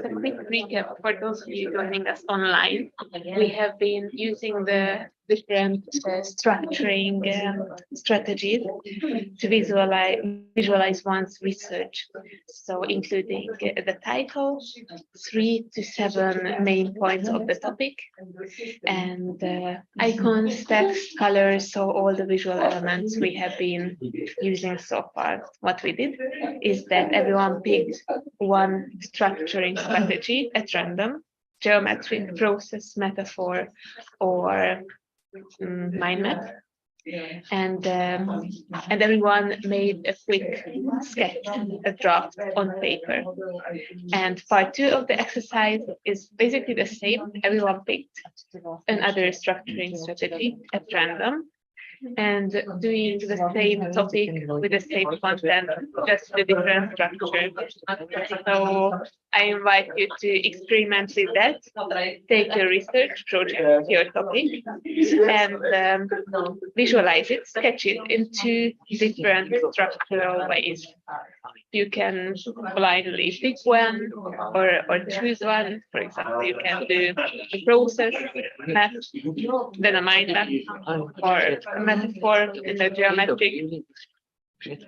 quick recap for those of you joining us online. We have been using the different structuring strategies to visualize one's research. So including the title, 3 to 7 main points of the topic, and icons, text, colors, so all the visual elements we have been using so far. What we did is that everyone picked one structuring strategy at random, geometric, process, metaphor, or mind map, and everyone made a quick sketch, a draft on paper. And part 2 of the exercise is basically the same. Everyone picked another structuring strategy at random, and doing the same topic with the same content, just the different structure. So I invite you to experiment with that. Take your research project, your topic, and visualize it, sketch it in 2 different structural ways. You can blindly pick one or choose one. For example, you can do a process map, then a mind map, or a metaphor in the geometric.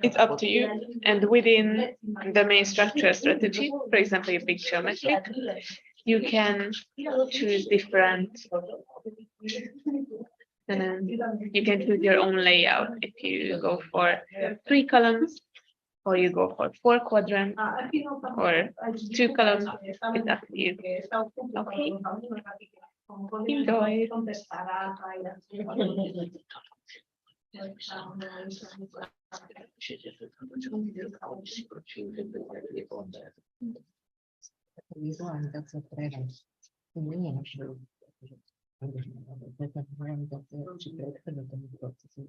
It's up to you. And within the main structure strategy, for example, you pick geometric, you can choose different. You can choose your own layout if you go for 3 columns, or you go for 4 quadrants, or 2 columns. It's up to you. Okay. Enjoy. Wizualizacja trening. To nie ma się. Czy projekty do tego procesu?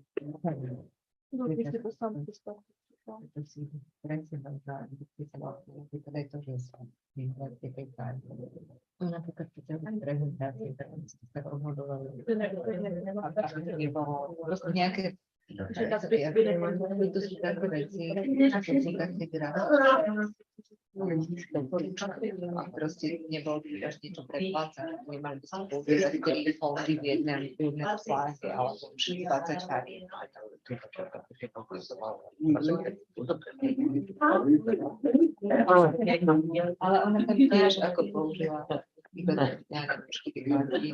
Na przykład prezentacje z taką modelową. Po prostu niejakie proste nebol strašne čo predplácať, nemali by sme používať fondy v jednej sláhe alebo 20 štáty. Ale ona tam tiež ako použila iba nejaké štifikáty.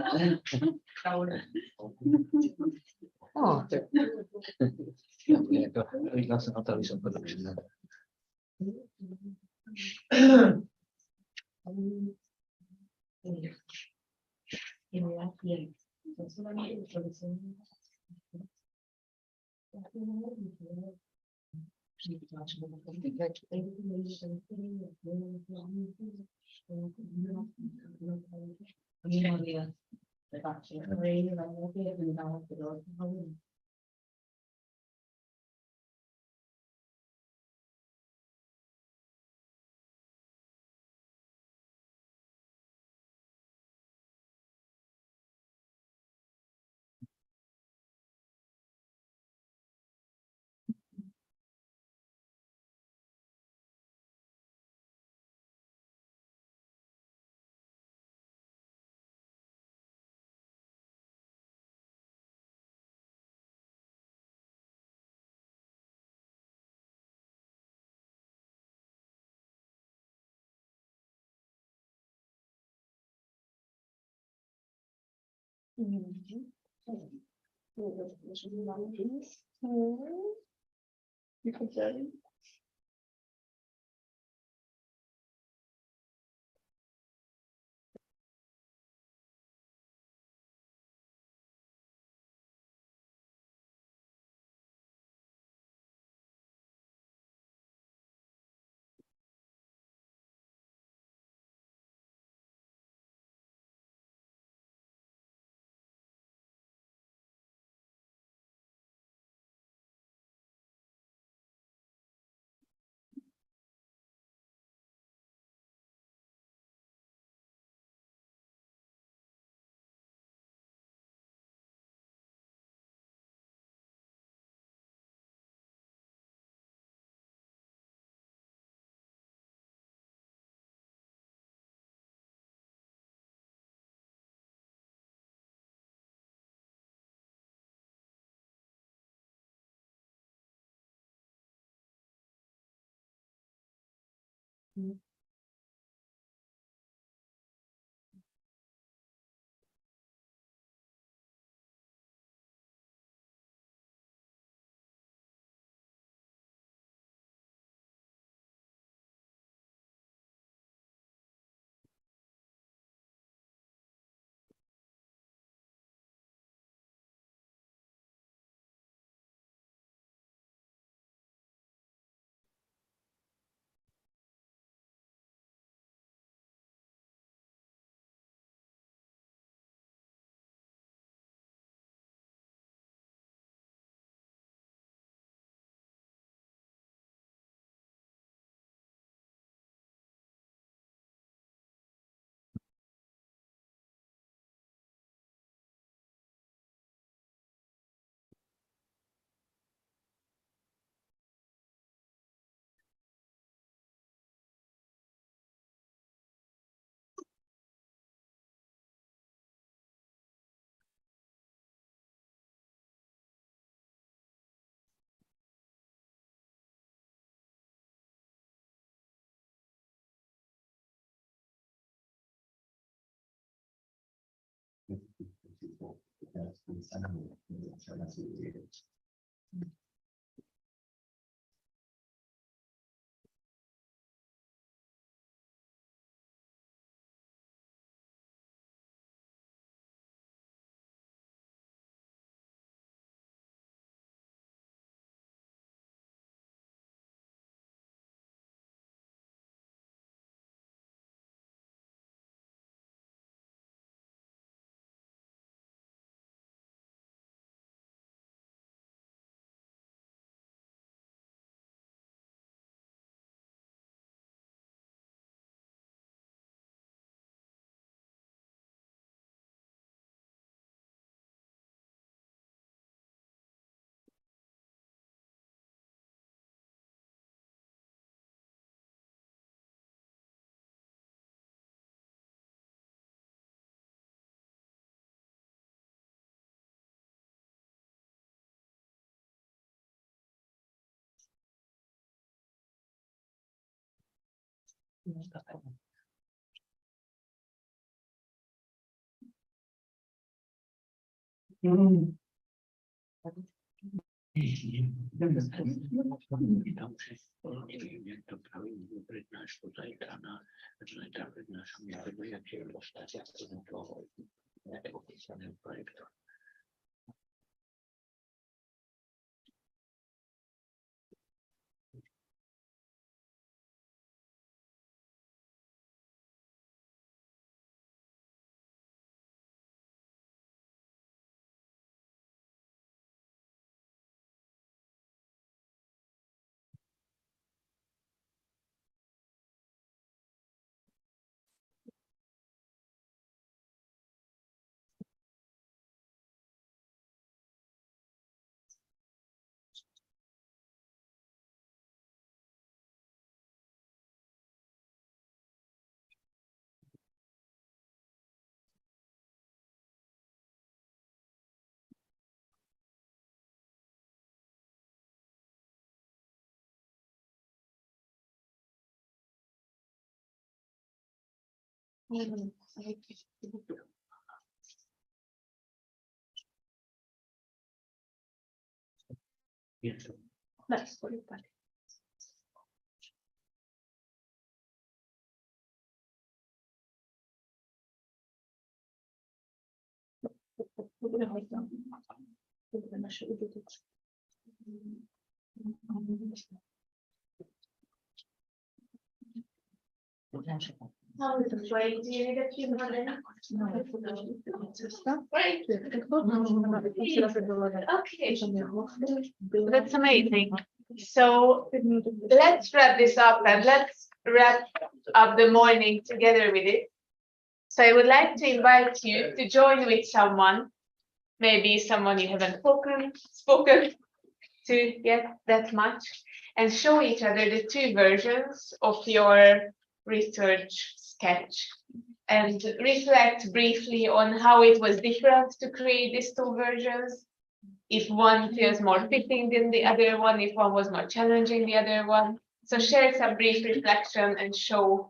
Let's put it back. How is the flight? Do you need a few more minutes? Great. Okay. That's amazing. So let's wrap this up and let's wrap up the morning together with it. So I would like to invite you to join with someone, maybe someone you haven't spoken to yet that much, and show each other the two versions of your research sketch and reflect briefly on how it was different to create these two versions. If one feels more fitting than the other one, if one was more challenging than the other one. So share some brief reflection and show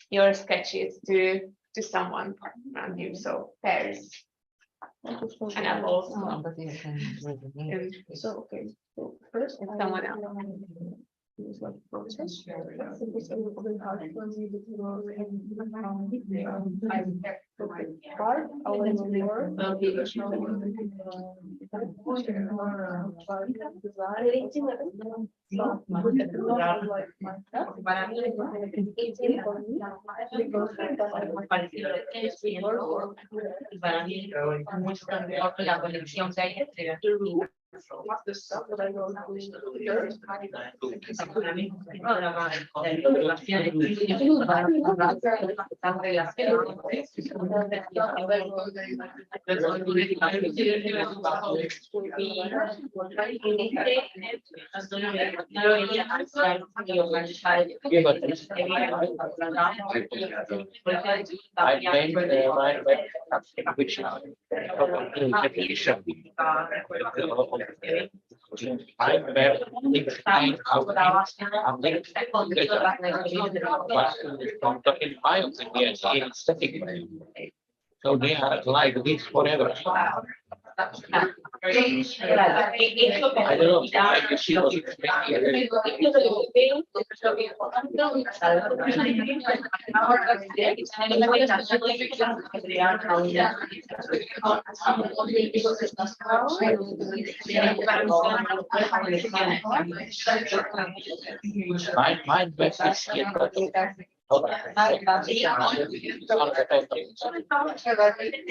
your sketches to someone around you. So pairs. And apples. And so okay. So first someone else. So they are like this forever. I don't know. I see what my best is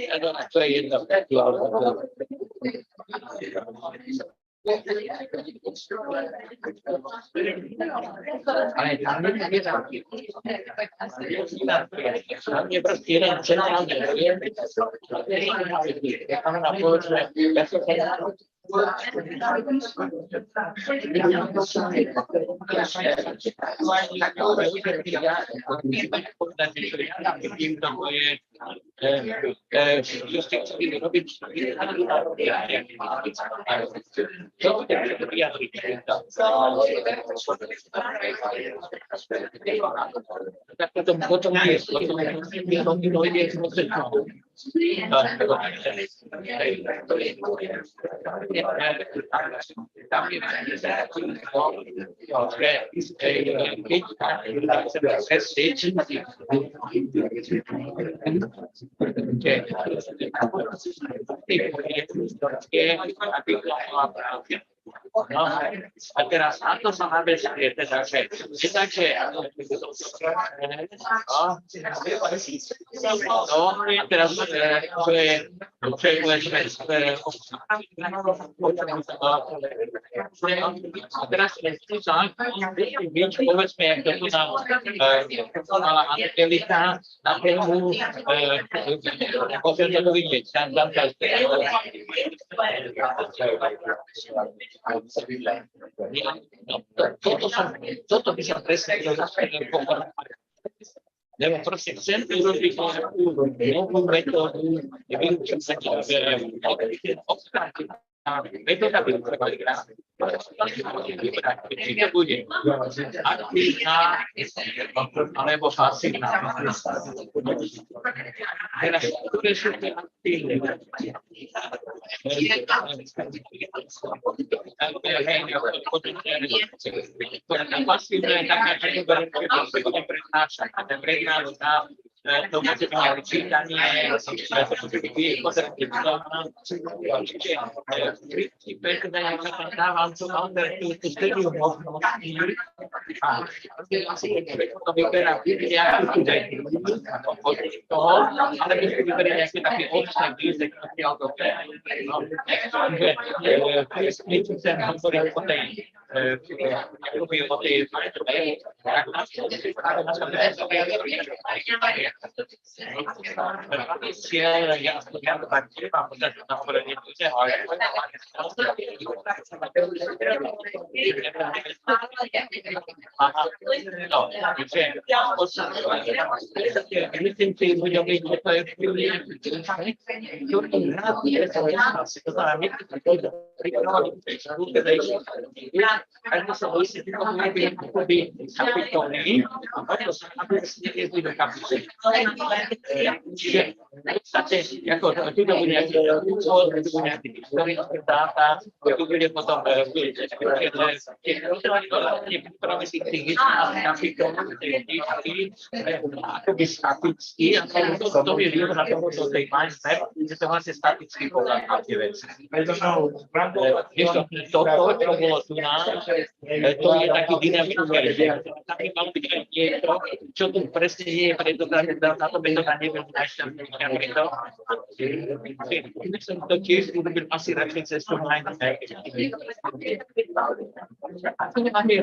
I don't play in the backyard. A teraz na to máme takže teraz povedzme, jak to tu mala Angelika na filmu, môžete to vidieť, tam toto by som presne lebo proste chcem urobiť novú metódu, Itu tapi itu bunyi aktifnya alebo pasifnya to je taký dynamický, že taký mal byť aj niečo, čo tu presne je, preto táto metóda neviem našťastný, preto som to tiež urobil asi radšej cez to mind map. To nemáme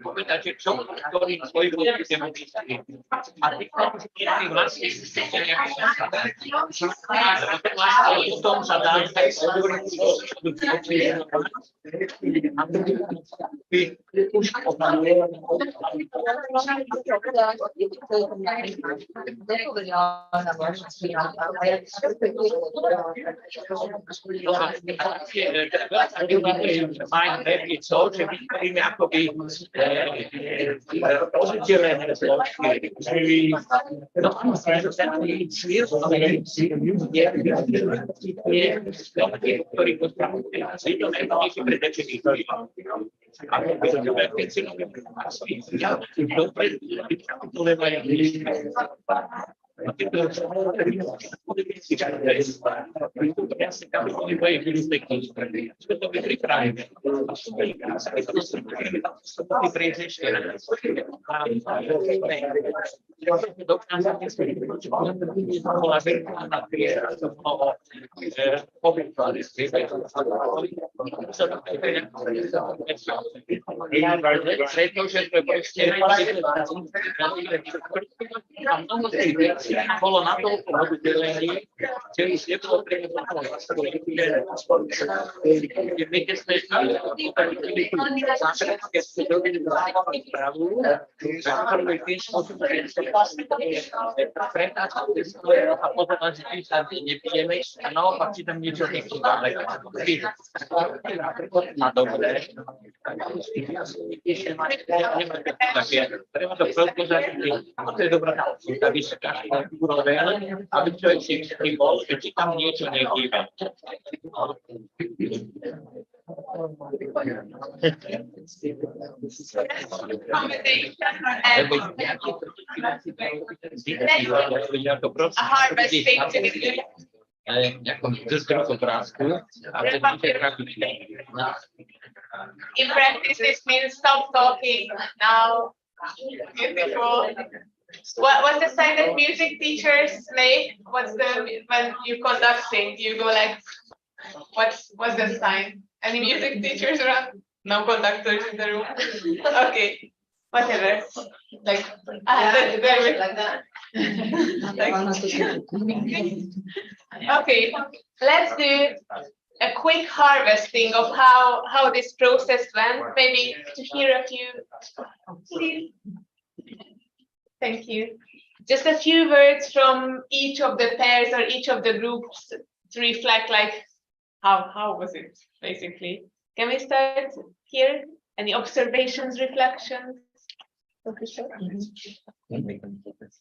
povedať, že čo ktorým svojím tematickým. A ty vlastne o tom sa dá už to, že vytvoríme akoby rozdelené zložky. Ktorý to najmä pre definíciu. Bolo na to rozdelenie, že už nebolo pre a potom nepijeme a naopak si tam niečo nechýba. A dobre. Treba to rozpoznať, a to je dobrá tá vysoká úroveň, aby človek si všimol, že či tam niečo nechýba. In practice, this means stop talking now. Beautiful. What's the sign that music teachers make? What's the when you conducting? You go like, what's the sign? Any music teachers around? No conductors in the room. Okay, whatever. Like, there we Like that. Okay, let's do a quick harvesting of how this process went. Maybe to hear a few. Please. Thank you. Just a few words from each of the pairs or each of the groups to reflect like how was it basically. Can we start here? Any observations, reflections?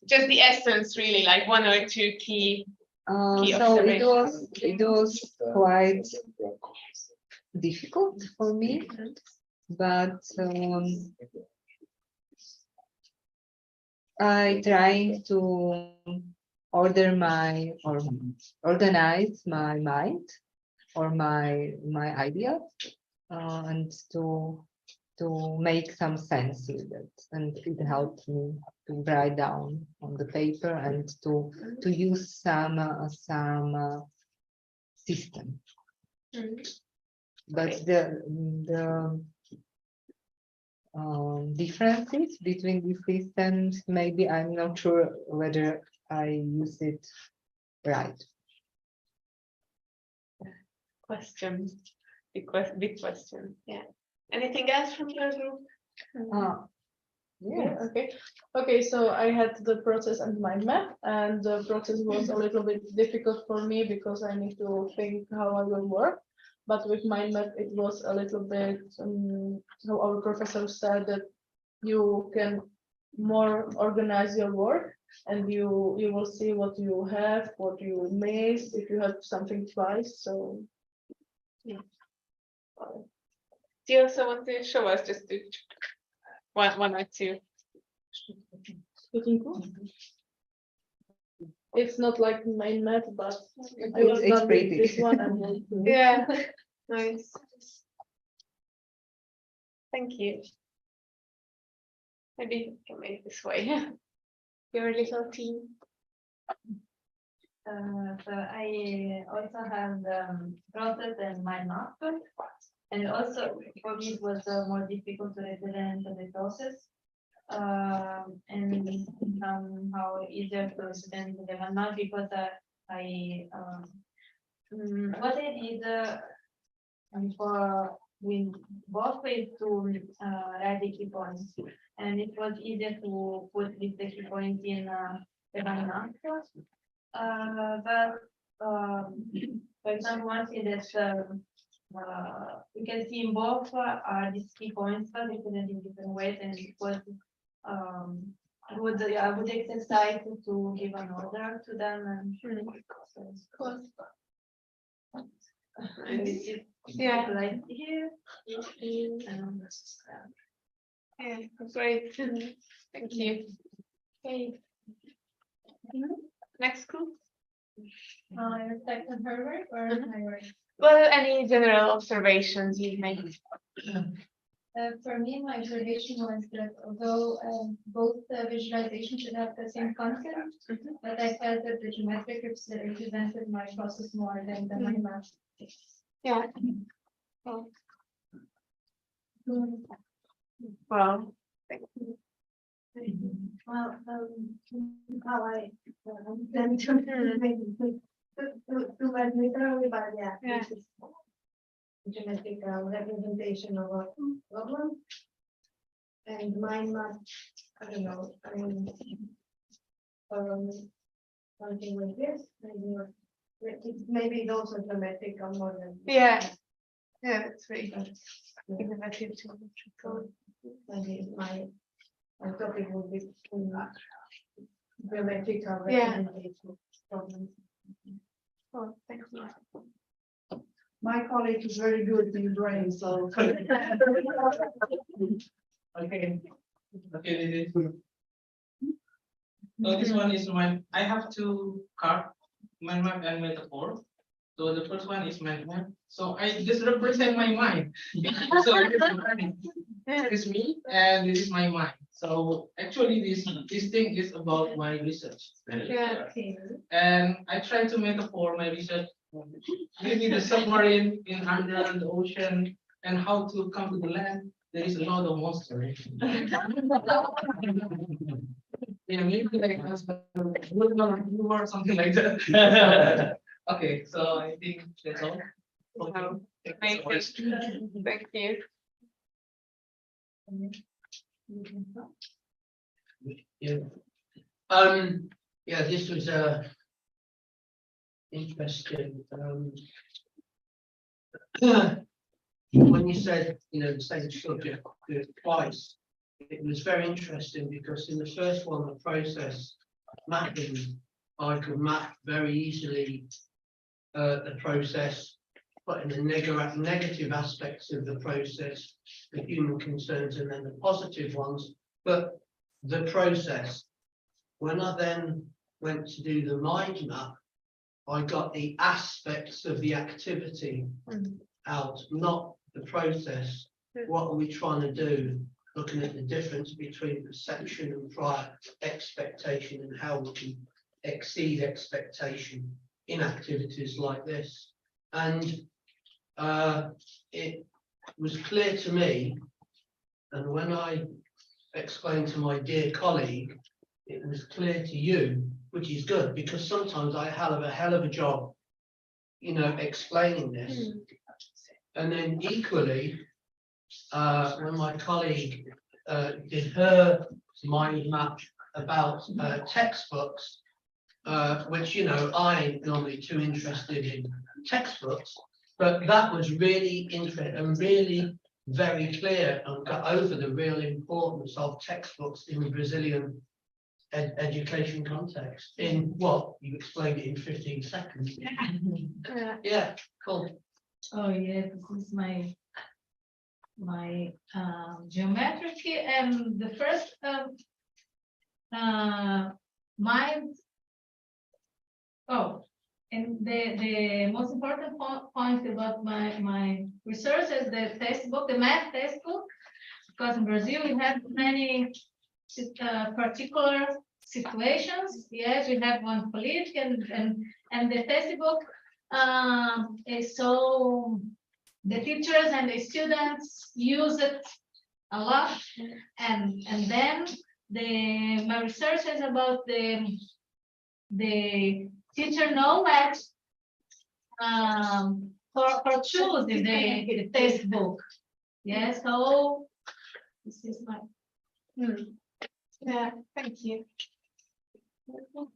Just the essence, really, like one or two key. So it was quite difficult for me, but I trying to organize my mind or my ideas and to make some sense with it, and it helped me to write down on the paper and to use some system. But the differences between these systems, maybe I'm not sure whether I use it right. Question, big question. Yeah. Anything else from your group? Yeah. Okay, so I had the process and mind map, and the process was a little bit difficult for me because I need to think how I will work. But with mind map, it was a little bit how our professor said that you can more organize your work, and you will see what you have, what you miss, if you have something twice. So yeah. Do you also want to show us just one or two? It's not like mind map, but It's pretty. this one and yeah, nice. Thank you. Maybe you can make it this way. Your little team. So I also have the process and mind map. And also for me it was more difficult to represent the process. And somehow easier to represent the mind map because what I did for with both ways to write the key points, and it was easier to put the key points in the mind map. But for example, one thing that you can see in both are these key points, but represented in different ways, and it was I would exercise to give an order to them and yeah, like here. Yeah, great. Thank you. Okay. Next group. Reflect on her work or my work? Well, any general observations you made? For me, my observation was that although both visualizations should have the same content, but I felt that the geometric groups that represented my process more than the mind map. Yeah. Well, thank you. Well, how I then to literally, but yeah, this is geometric representation of a problem. And mine must, I don't know, I mean, something like this, maybe it's also geometric or more than. Yeah, that's very good. Maybe my topic would be geometric representation problems. Oh, thank you. My colleague is very good in brain, so. Okay. Okay. So this one is I have two card, mind map and metaphor. So the first one is management. So I just represent my mind. So this is me and this is my mind. So actually this thing is about my research. Okay. And I try to metaphor my research, maybe the submarine in under the ocean and how to come to the land. There is a lot of monsters. Yeah, maybe like or something like that. Okay, so I think that's all. Wow. Thank you so much. Thank you. Yeah. Yeah, this was interesting. When you said, the same subject twice, it was very interesting because in the first one, the process mapping, I could map very easily the process, but in the negative aspects of the process, the human concerns, and then the positive ones. But the process, when I then went to do the mind map, I got the aspects of the activity out, not the process. What are we trying to do? Looking at the difference between perception and prior expectation and how we can exceed expectation in activities like this. And it was clear to me, and when I explained to my dear colleague, it was clear to you, which is good, because sometimes I have a hell of a job, explaining this. And then equally, when my colleague did her mind map about textbooks, which, I ain't normally too interested in textbooks, but that was really interesting and really very clear and got over the real importance of textbooks in the Brazilian education context. In what? You explained it in 15 seconds. Yeah, cool. Oh yeah, this is my geometric and the first mind. Oh, and the most important point about my research is the textbook, the math textbook, because in Brazil we have many particular situations. Yes, we have one political and the textbook is so the teachers and the students use it a lot, and then my research is about the teacher knowledge for choosing the textbook. Yes, so this is my. Yeah, thank you.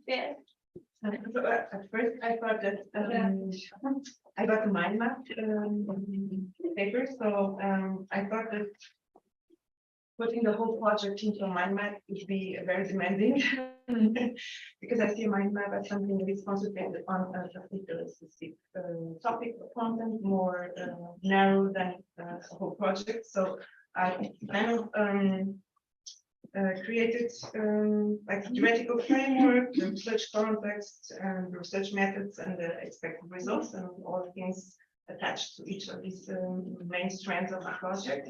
Yeah. At first, I thought that I got a mind map paper, so I thought that putting the whole project into a mind map would be very demanding because I see a mind map as something that is concentrated on a particular specific topic or content, more narrow than the whole project. So I kind of created like a theoretical framework, the research context, and the research methods, and the expected results, and all the things attached to each of these main strands of the project.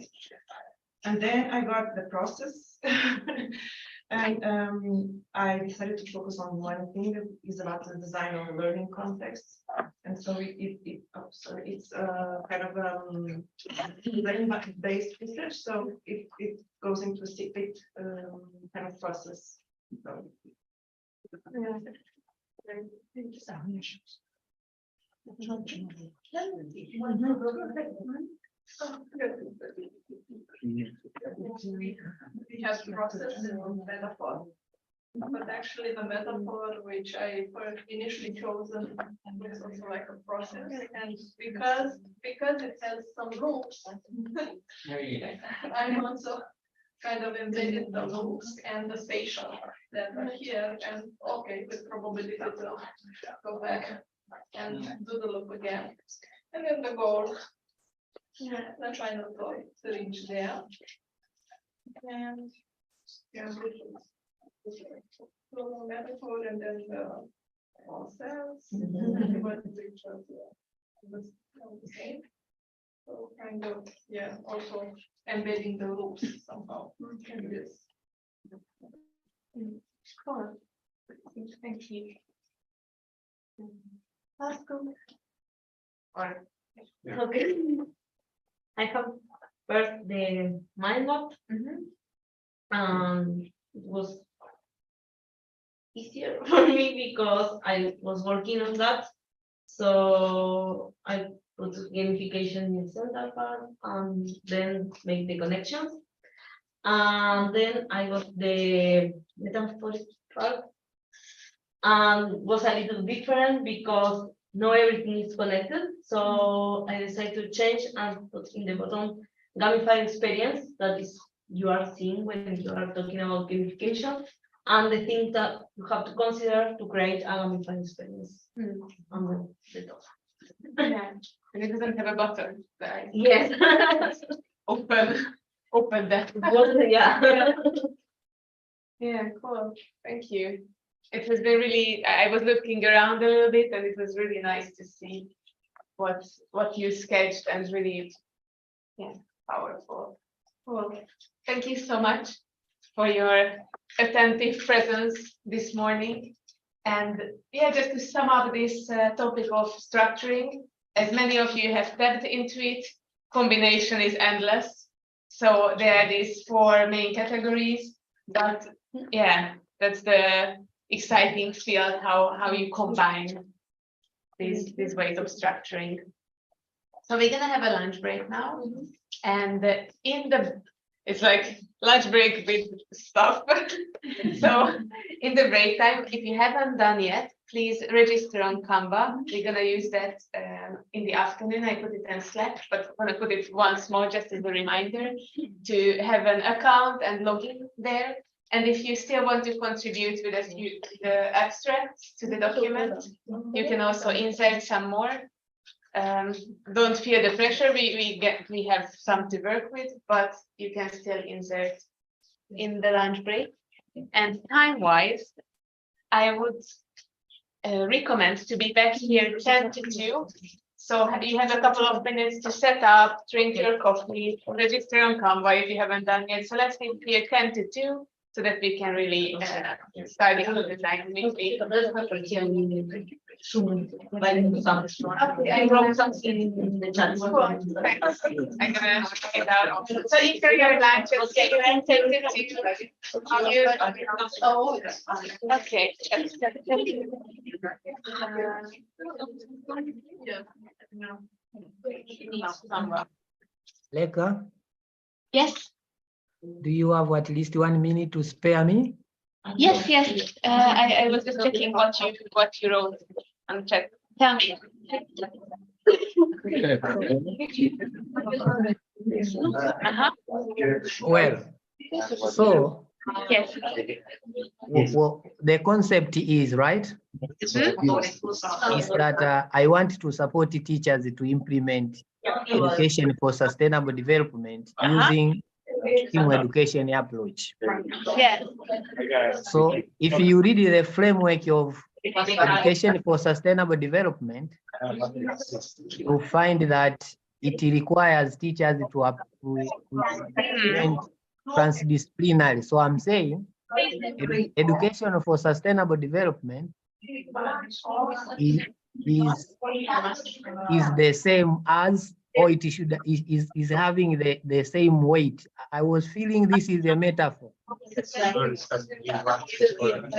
And then I got the process, and I decided to focus on one thing that is about the design of the learning context. And so it's kind of learning-based research. So it goes into a specific kind of process. So, We have process and metaphor, but actually the metaphor which I initially chosen was also like a process, and because it has some rules, I'm also kind of embedded the rules and the spatial that are here, and okay, with probability to go back and do the loop again, and then the goal. Yeah, I try not to reach there. And yeah, the metaphor and then all cells. The same. So kind of, yeah, also embedding the loops somehow in this. Cool. Thank you. That's good. Or, Yeah. okay. I have first the mind map. It was easier for me because I was working on that. So I put gamification in the central part and then make the connections. And then I got the metamorphosis part. And was a little different because not everything is connected. So I decided to change and put in the bottom gamified experience that is you are seeing when you are talking about gamification and the things that you have to consider to create a gamified experience on the top. Yeah, and it doesn't have a button. Right? Yes. Open that. Yeah. Yeah, cool. Thank you. It has been really, I was looking around a little bit and it was really nice to see what you sketched and really, yeah, powerful. Cool. Thank you so much for your attentive presence this morning. And yeah, just to sum up this topic of structuring, as many of you have tapped into it, combination is endless. So there are these 4 main categories, but yeah, that's the exciting field, how you combine these ways of structuring. So we're gonna have a lunch break now, and it's like lunch break with stuff. So in the break time, if you haven't done yet, please register on Canva. We're gonna use that in the afternoon. I put it in Slack, but I'm gonna put it once more just as a reminder to have an account and log in there. And if you still want to contribute with the abstracts to the document, you can also insert some more. Don't feel the pressure. We have some to work with, but you can still insert in the lunch break. And time-wise, I would recommend to be back here 10 to 2. So you have a couple of minutes to set up, drink your coffee, register on Canva if you haven't done yet. So let's be here 10 to 2 so that we can really start the dynamically. Okay, I wrote something in the chat. Cool. Thanks. I'm gonna check it out. So if you're lunch, just get your hand taken to you. Oh, okay. Leka, Yes. do you have at least 1 minute to spare me? Yes. I was just checking what you wrote on chat. Tell me. Well, so Yes. well, the concept is right. Is that I want to support the teachers to implement education for sustainable development using team education approach. Yes. So if you read the framework of education for sustainable development, you'll find that it requires teachers to implement transdisciplinary. So I'm saying education for sustainable development is the same as, or it should is having the same weight. I was feeling this is a metaphor.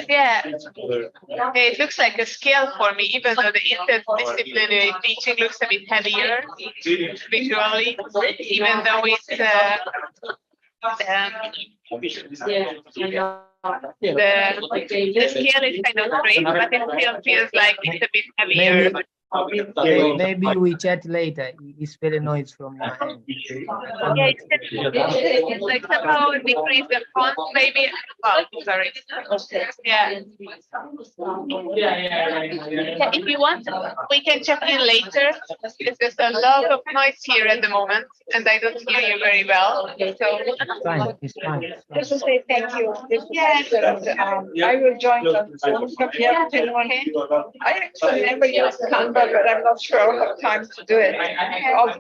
Yeah, it looks like a scale for me, even though the interdisciplinary teaching looks a bit heavier visually, even though it's the scale is kind of straight, but it still feels like it's a bit heavier. Maybe we chat later. It's very noise from your end. Yeah, it's like somehow decrease the font, maybe. Oh, sorry. Yeah. Yeah, if you want, we can check in later. Because there's a lot of noise here at the moment, and I don't hear you very well. So. Fine, it's fine. Just to say thank you. Yes. I will join the Zoom from here till one. I actually never used Canva, but I'm not sure I'll have time to do it.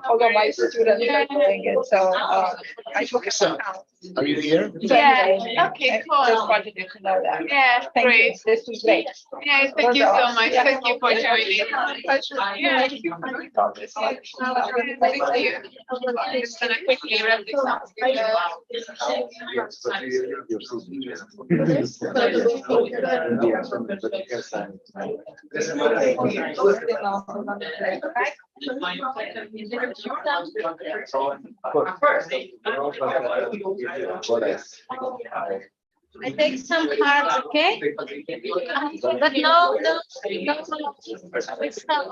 Although my students are doing it, so I took it now. Are you here? Yeah, okay, cool. Just wanted you to know that. Yeah, Thank you. great. This was great. Yeah, thank you so much. Thank you for joining. Yeah. Thank you for doing all this. Thank you. I'm just gonna quickly wrap this up. I take some cards, okay? But no. It's not.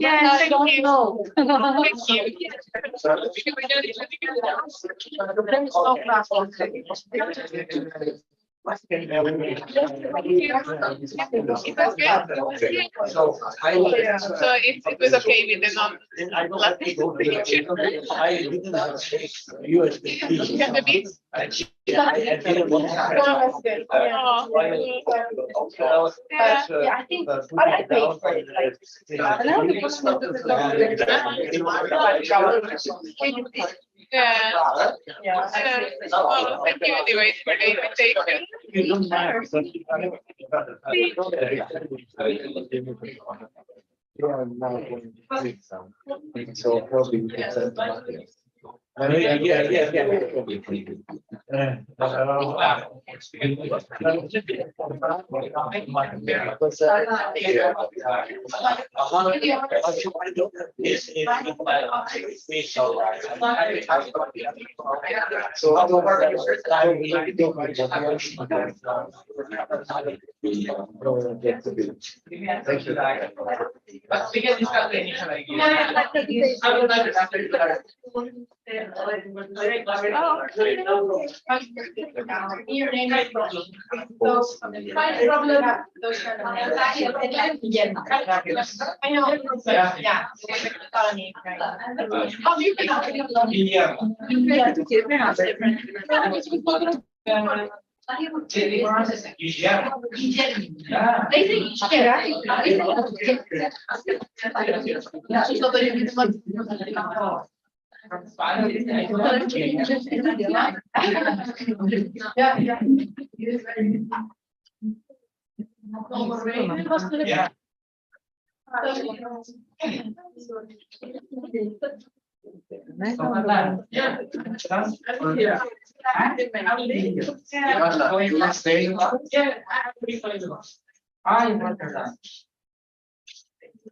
Yeah, thank Don't you. know. Thank you. It was okay with the non. Yeah, I think I paid for it. Yeah. Well, thank you anyway for the invitation. So probably we can send them out here. Thank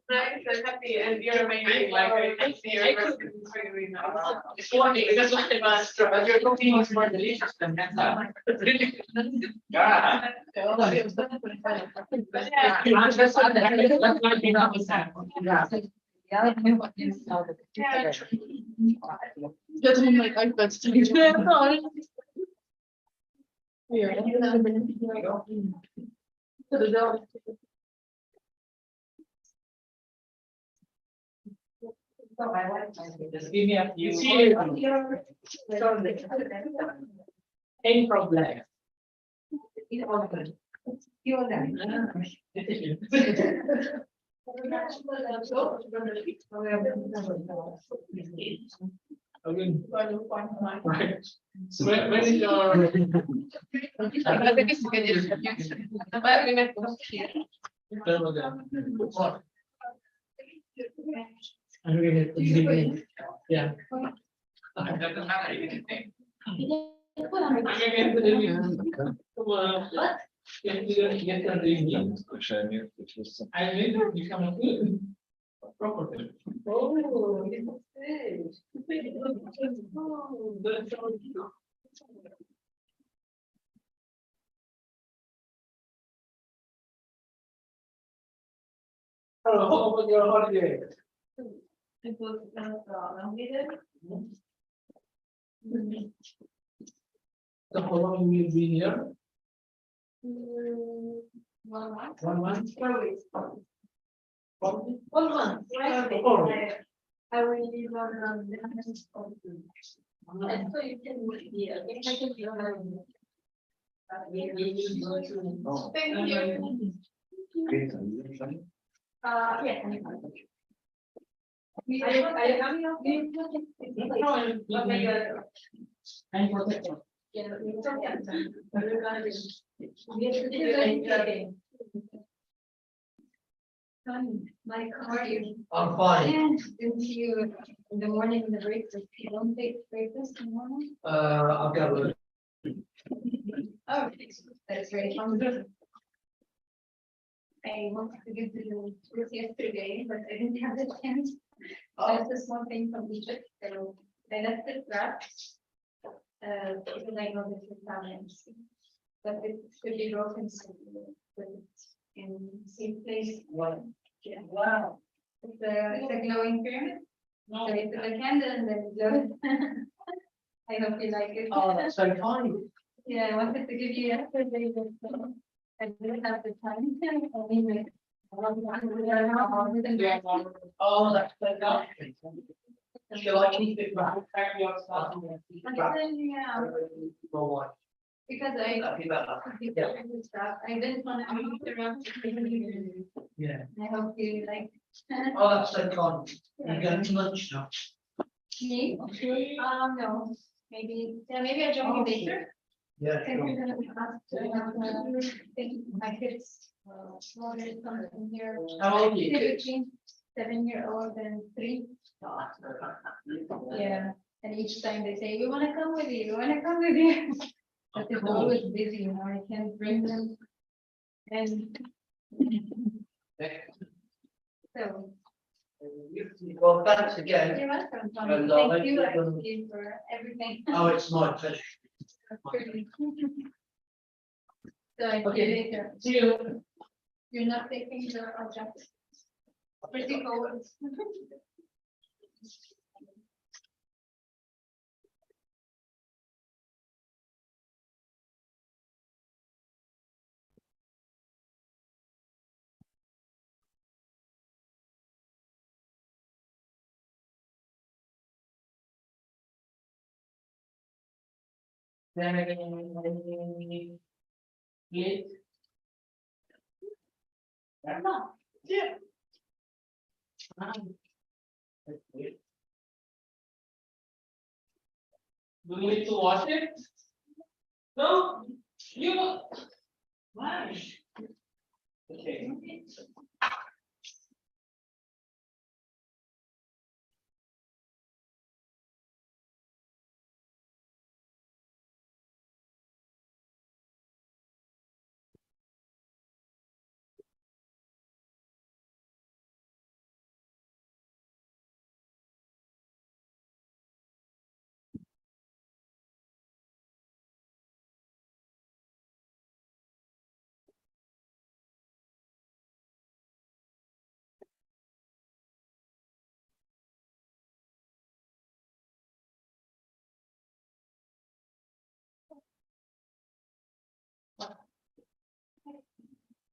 Nice and happy, and you're amazing. Like I see your work is really nice. It's funny because my master, but your cooking is more delicious than that. Yeah. Just give me a few. Any problem? Right. So when is your? Yeah. I later become a good property. Your holiday. It was long video. So how long you been here? 1 month. 1 month? 4 weeks. 1 month. I will leave on the next. And so you can be again. Thank you. Yes. I coming up? Okay, good. And protect. Yeah, it's okay. We're gonna do. We have to do anything. Mike, how are you? I'm fine. And since you, in the morning, in the breakfast, you don't take breakfast in the morning? I've got a. Oh, that's very fun. I wanted to give you this yesterday, but I didn't have the chance. That's a small thing from Egypt, so I left it wrapped. Because I know this is balance. But it should be broken so put it in the same place. Yeah. Wow. It's a glowing pyramid. So it's a candle and then it glows. I hope you like it. Oh, that's so kind. Yeah, I wanted to give you yesterday, but I didn't have the time. Anyway. Oh, that's so kind. Shall I keep it back? Carry on starting. Yeah, because I didn't want to move around. Yeah. I hope you like. Oh, that's so kind. You're going to lunch now. Me? No, maybe, yeah, maybe I'll join you later. Yeah. Thank you very much. Thank you, my kids. Well, there's something here. How old are you? Between 7-year-old and 3. Yeah, and each time they say, we wanna come with you, we wanna come with you. But it's always busy, you know, I can't bring them. And so. Well, thanks again. You're welcome, Tom. And, Thank you thank you. actually for everything. Oh, it's my pleasure. So I see you Okay. later. See you. You're not taking the object. Pretty cold. Yeah. Do we need to wash it? No, you. Why? Okay.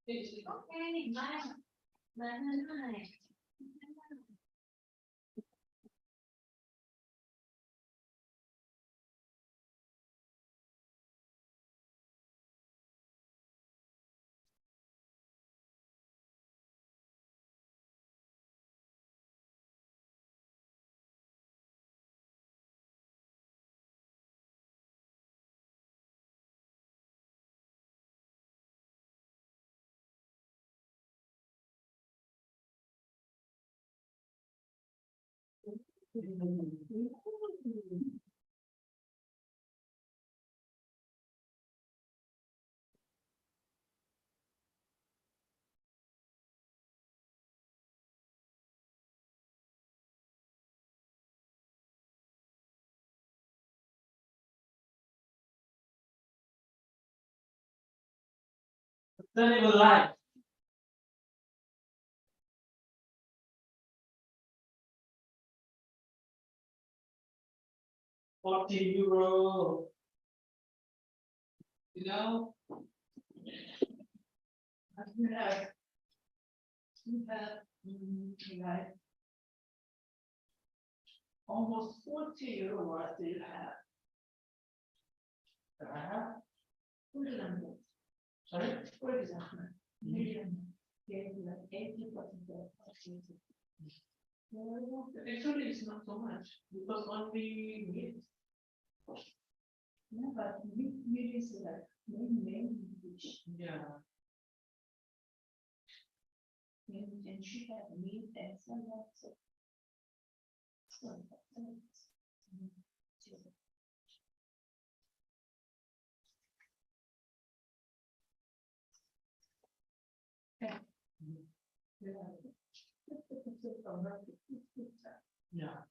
Okay, bye. Sustainable life. €40. You know? You have, like, almost €40 I still have. Sorry, what is that? Actually, it's not so much, because only meat. Yeah, but meat is like main dish. Yeah. And she had meat and some lots of. Yeah.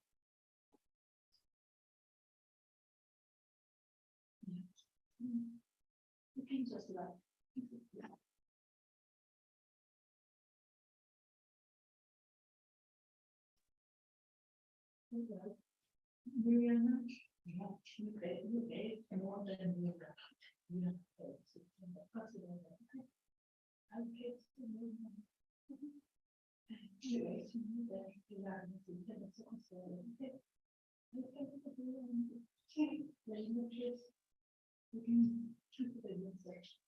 You can just like. You ate more than you got. Yeah. I get to know them. You ate more than you got. You can keep it in section.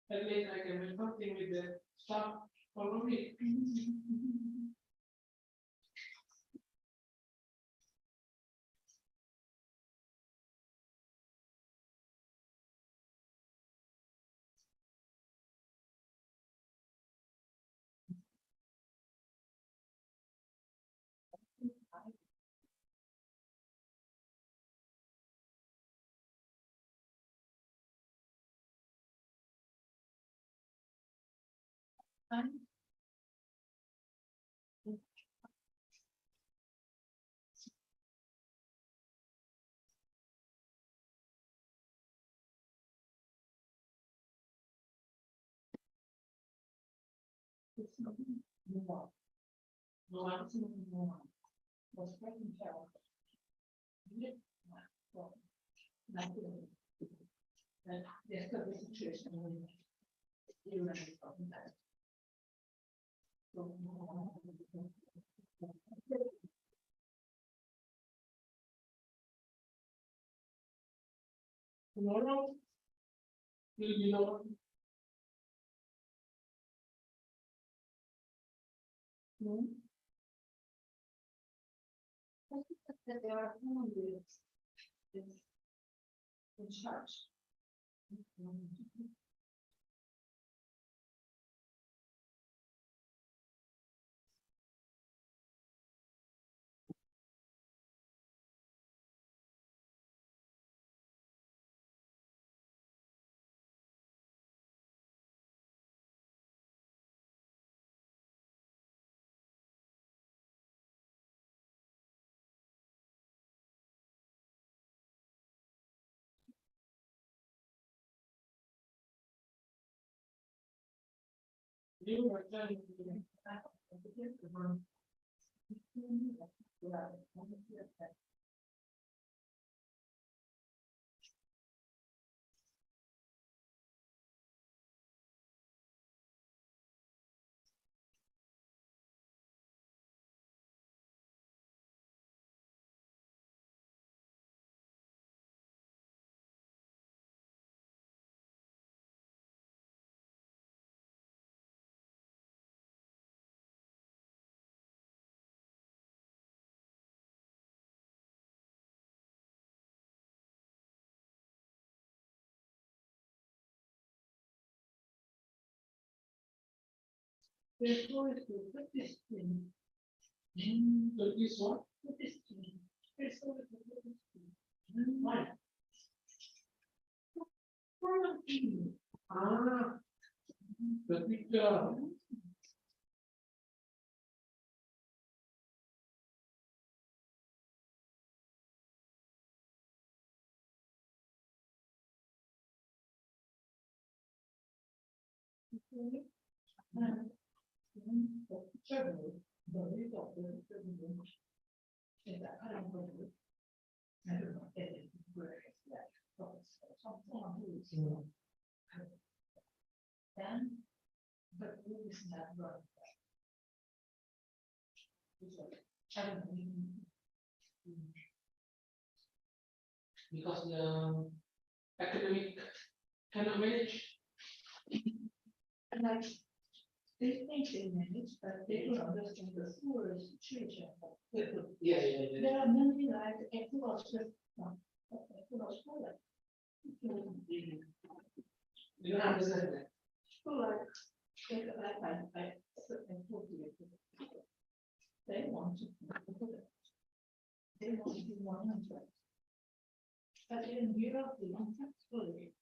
At least I can do something with the stuff follow me. Tomorrow will be over. There are in charge. You were telling me. There's always good, but this thing. But this one, but this thing. There's always good, but this thing. Why? Ah, but we Because the academic cannot manage. And like, they think they manage, but they don't understand the full situation. Yeah, yeah, yeah. There are many like ecological, ecological. You don't understand that. So like, I they want to. They want to be 100. But in Europe, they don't have fully.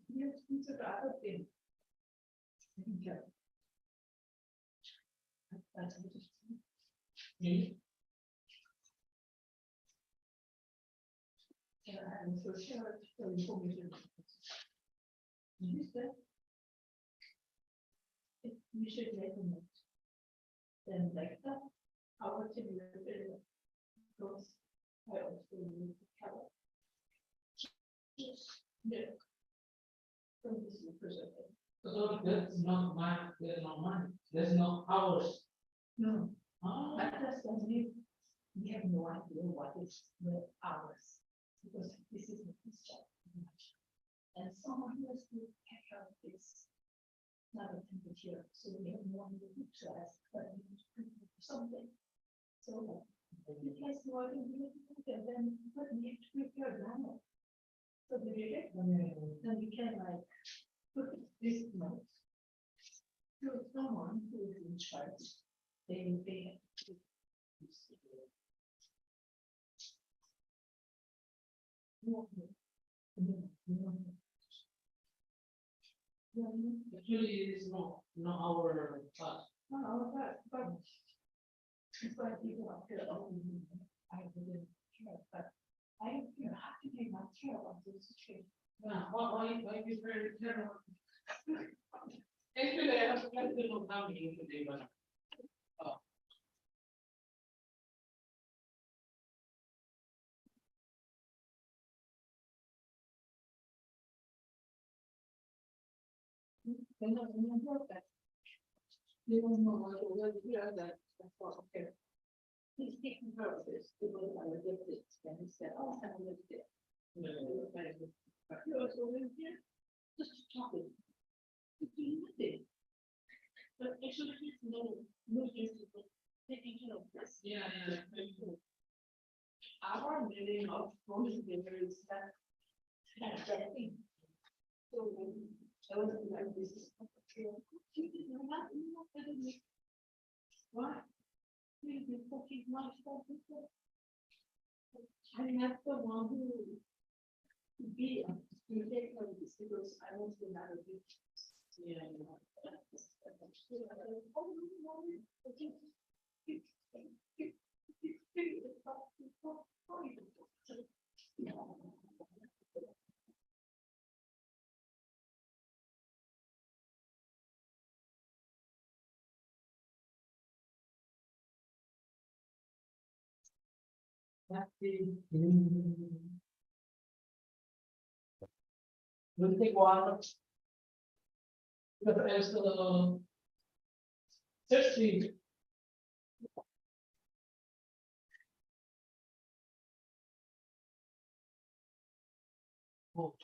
Yes, these are the other things. Okay. That's interesting. And so share the information. You said we should make a note. Then like that, our team will be able because I also need to travel. Yeah. From this representation. So that's not mine, that's not mine, that's not ours. No, Oh. that doesn't mean we have no idea what is the hours, because this is not his job. And someone who has to catch up this not a temperature, so we have no idea which class, but we need to prepare something. So it has to work in the and then but we have to prepare now. So we did it, then we can like put this note to someone who is in charge. They have to. Actually, it is not our class. No, but it's like people out there, oh, I didn't care, but I you have to be not care about this situation. Yeah, why be very careful? Actually, I have to know how many today, but. They don't know that. They don't know what to do here that, okay. He's taking care of this, people are addicted, and he said, oh, I'm addicted. You also live here, just talking. To do nothing. But actually, he's no use to taking care of this. Yeah. Our meaning of going there is that thing. So I was like this. Why? You've been talking much about people. I'm not the one who be to take care of this because I want to have a big. Yeah. We'll take one. Because as the 60. Oh.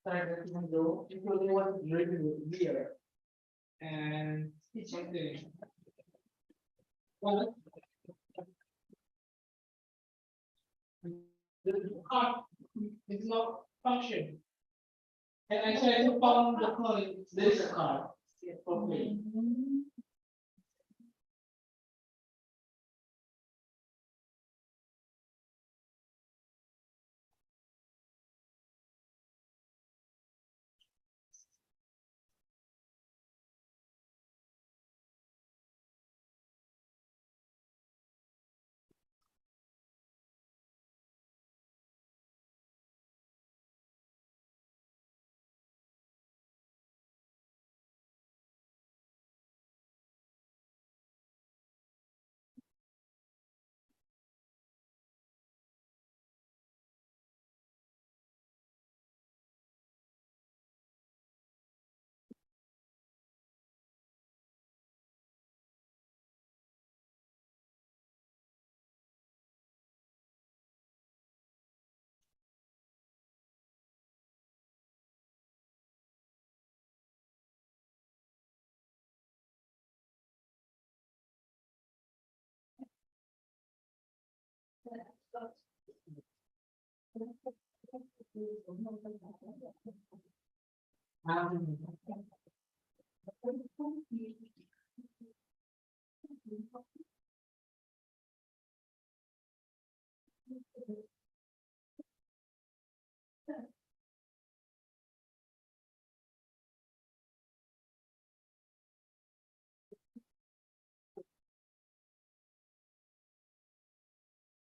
Sorry, that's gonna go. If you only want to drink beer and something. Well, the card is not function. And I tried to found the coin, there is a card for me.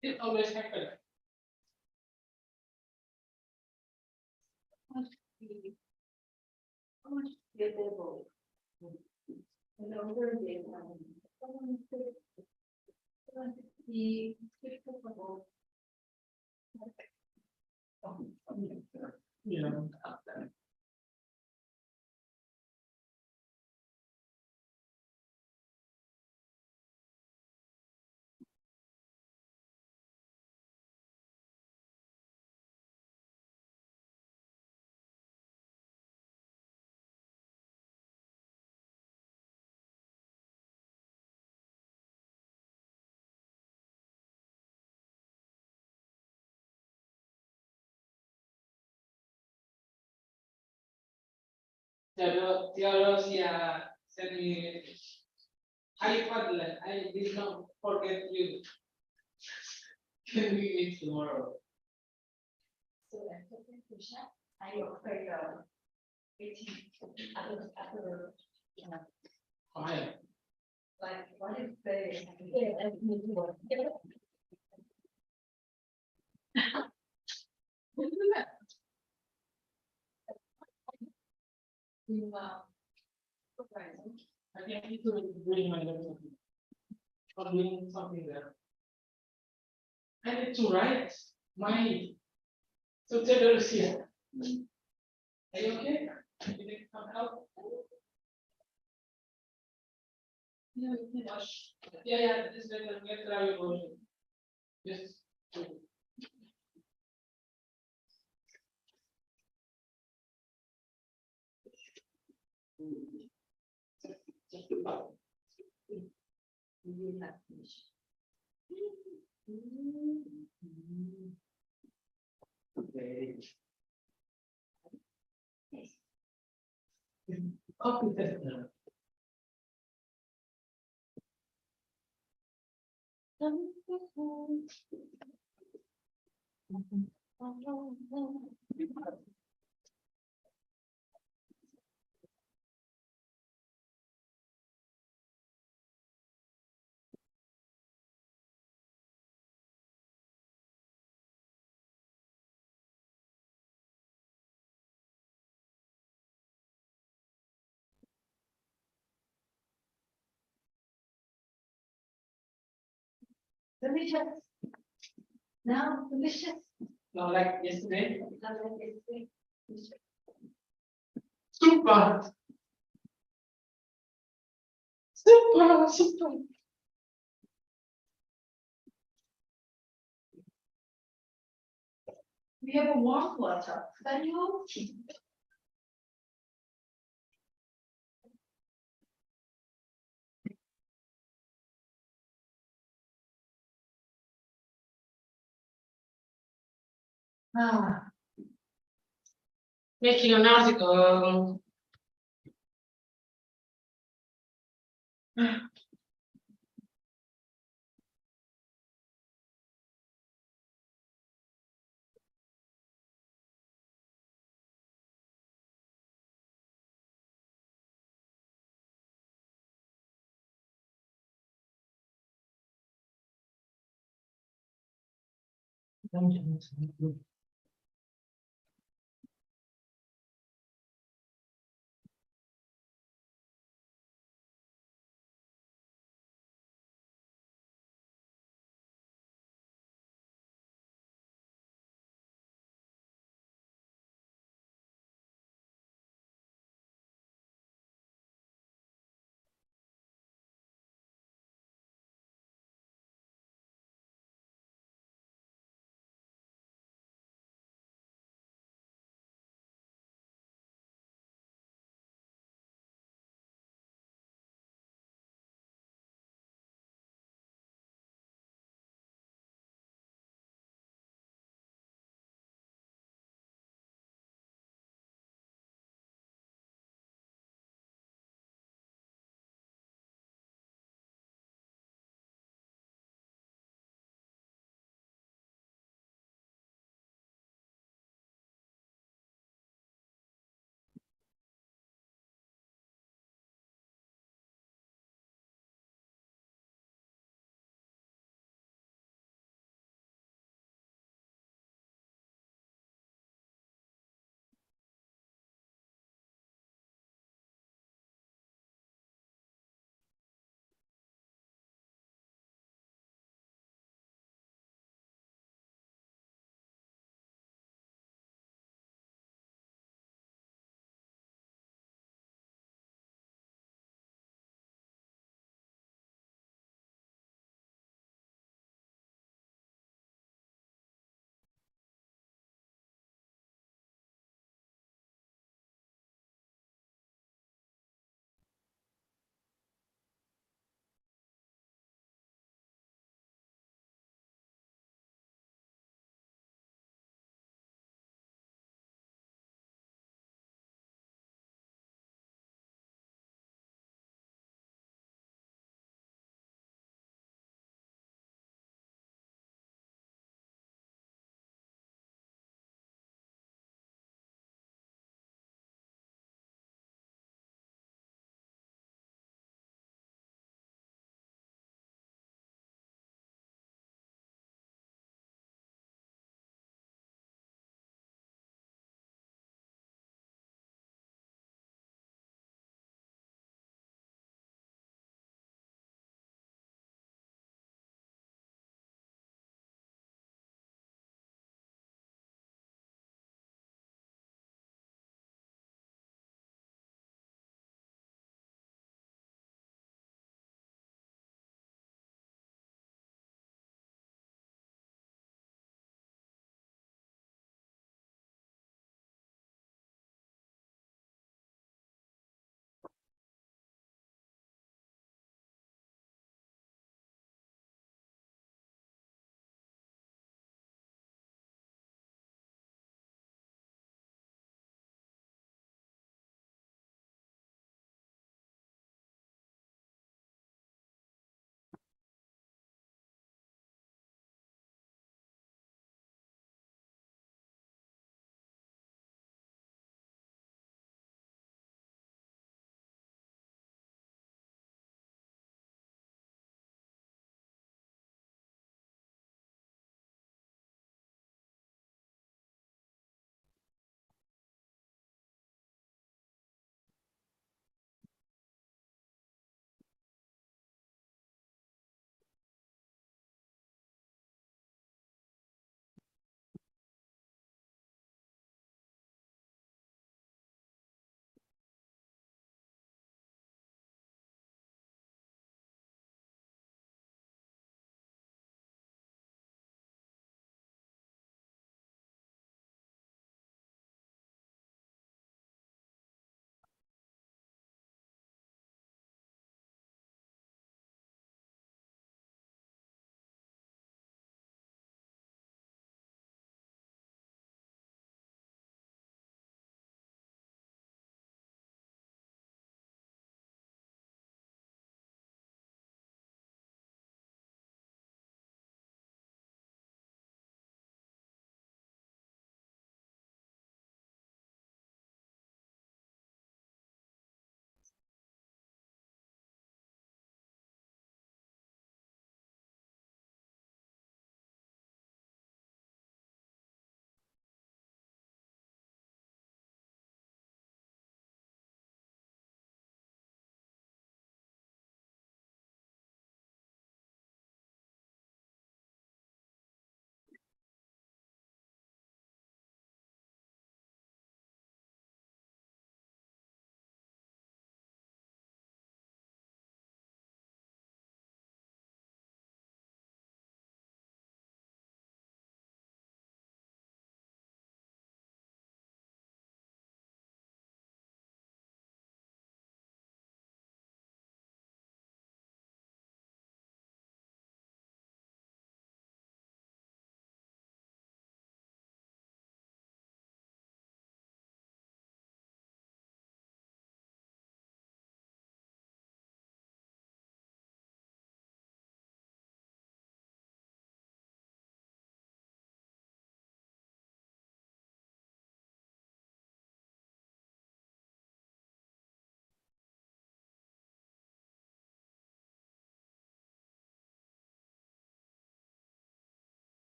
It always happens. Yeah. Theologia sent me. Hi, Padlet. I did not forget you. Can we meet tomorrow? So I offer after Fine. like what is the I think I need to bring my laptop. Or doing something there. I need to write my tutorials here. Are you okay? You need some help? Yeah, you can rush. Yeah, this is better. Get your version. Yes. Okay. Copy that now. delicious. Now delicious. Not like yesterday. Not like yesterday. Super. Super, super. We have a warm water. Can you? Ah. Making an article.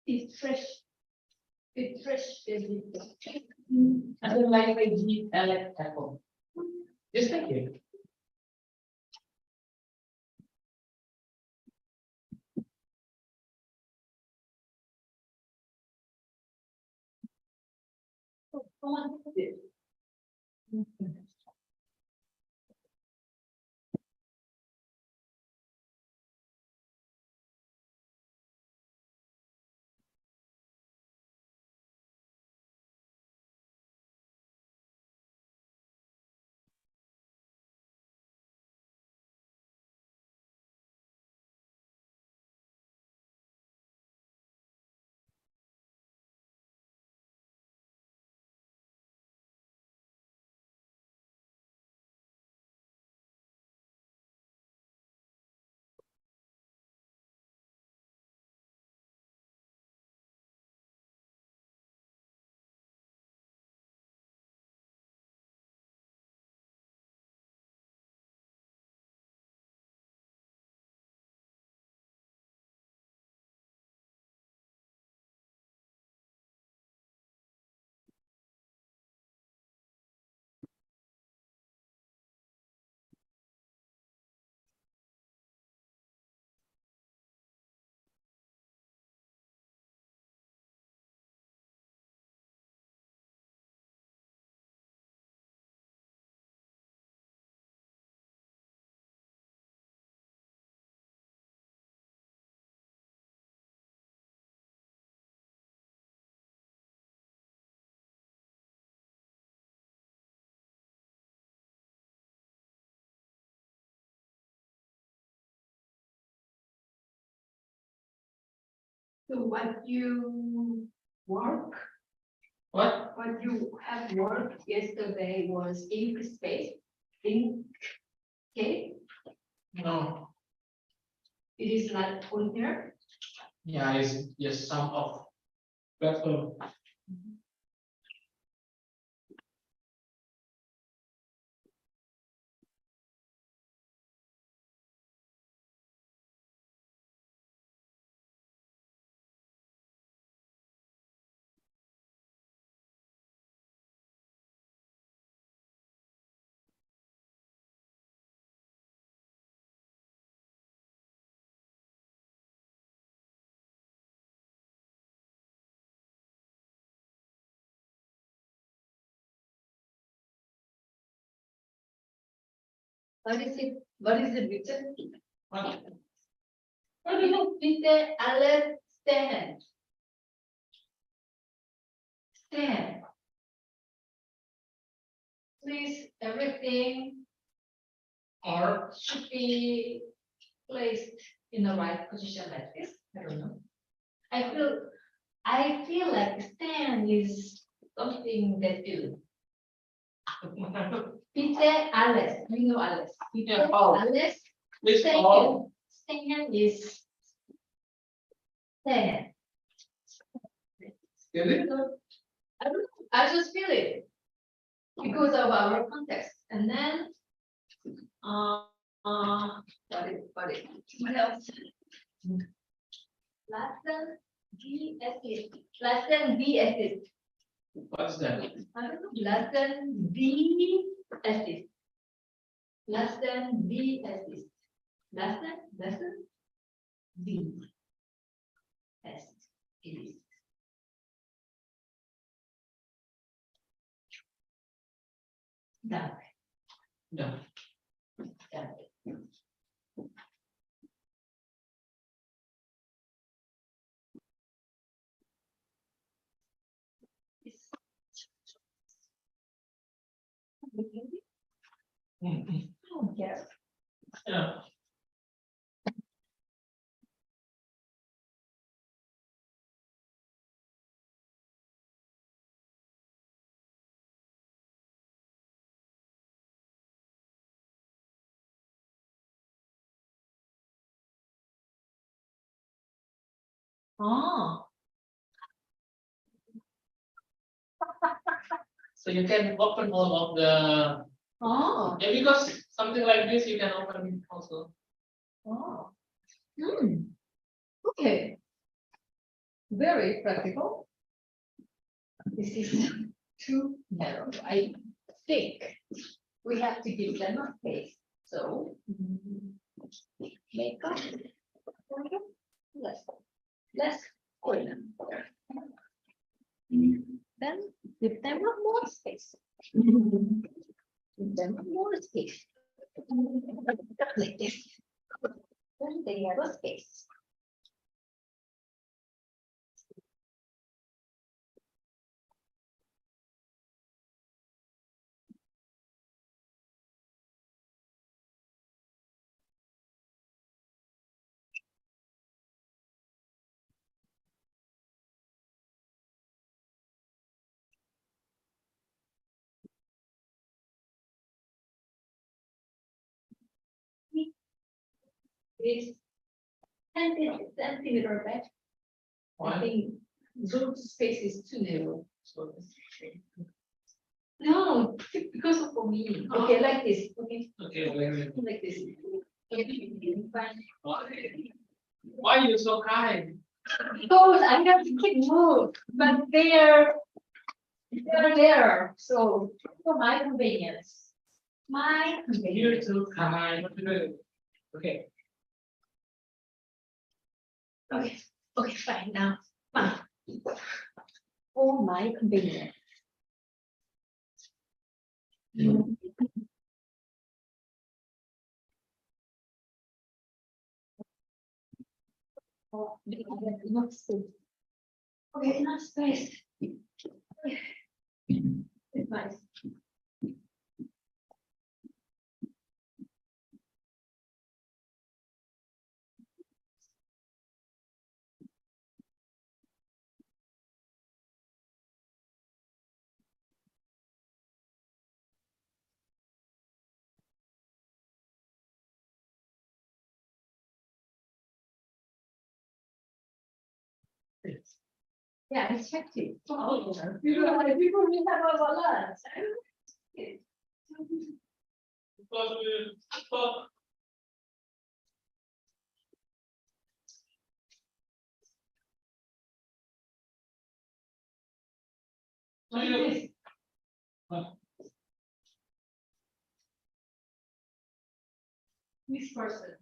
It's fresh. It's fresh. I don't like the deep apple. Just thank you. So what you work, What? what you have worked yesterday was ink space, ink, okay? No. It is not on here. Yeah, it's just some of platform. What is it? What is it written? What? Peter alert stand. Stand. Please, everything Or should be placed in the right position like this. I don't know. I feel like stand is something that you. Peter Alice, you know Alice. Peter Yeah, all. Alice. Please Stand. all. Stand is stand. Is it? I don't know. I just feel it because of our context. And then, what else? Lesson B assist. Lesson B assist. What's that? I don't know. Lesson B assist. Lesson B assist. Lesson B assist. Done. No. Done. Mm-hmm. Yes. Yeah. Oh. So you can open all of the. Oh. Yeah, because something like this you can open also. Oh. Hmm. Okay. very practical. This is too narrow. I think we have to give them a space. So make up less corner. Then give them more space. Give them more space. Like this. Then they have a space. This 10 centimeter back. I think those space is too narrow. No, because of for me. Okay, like this. Okay. Okay, Like this. why are you so kind? Because I have to keep move, but they're there. So for my convenience. My You're convenience. too kind. Okay. Okay, okay, fine now. Fine. For my convenience. Oh, enough space. Okay, enough space. It's nice. Yeah, I checked it. Oh, people will have a balance. This person.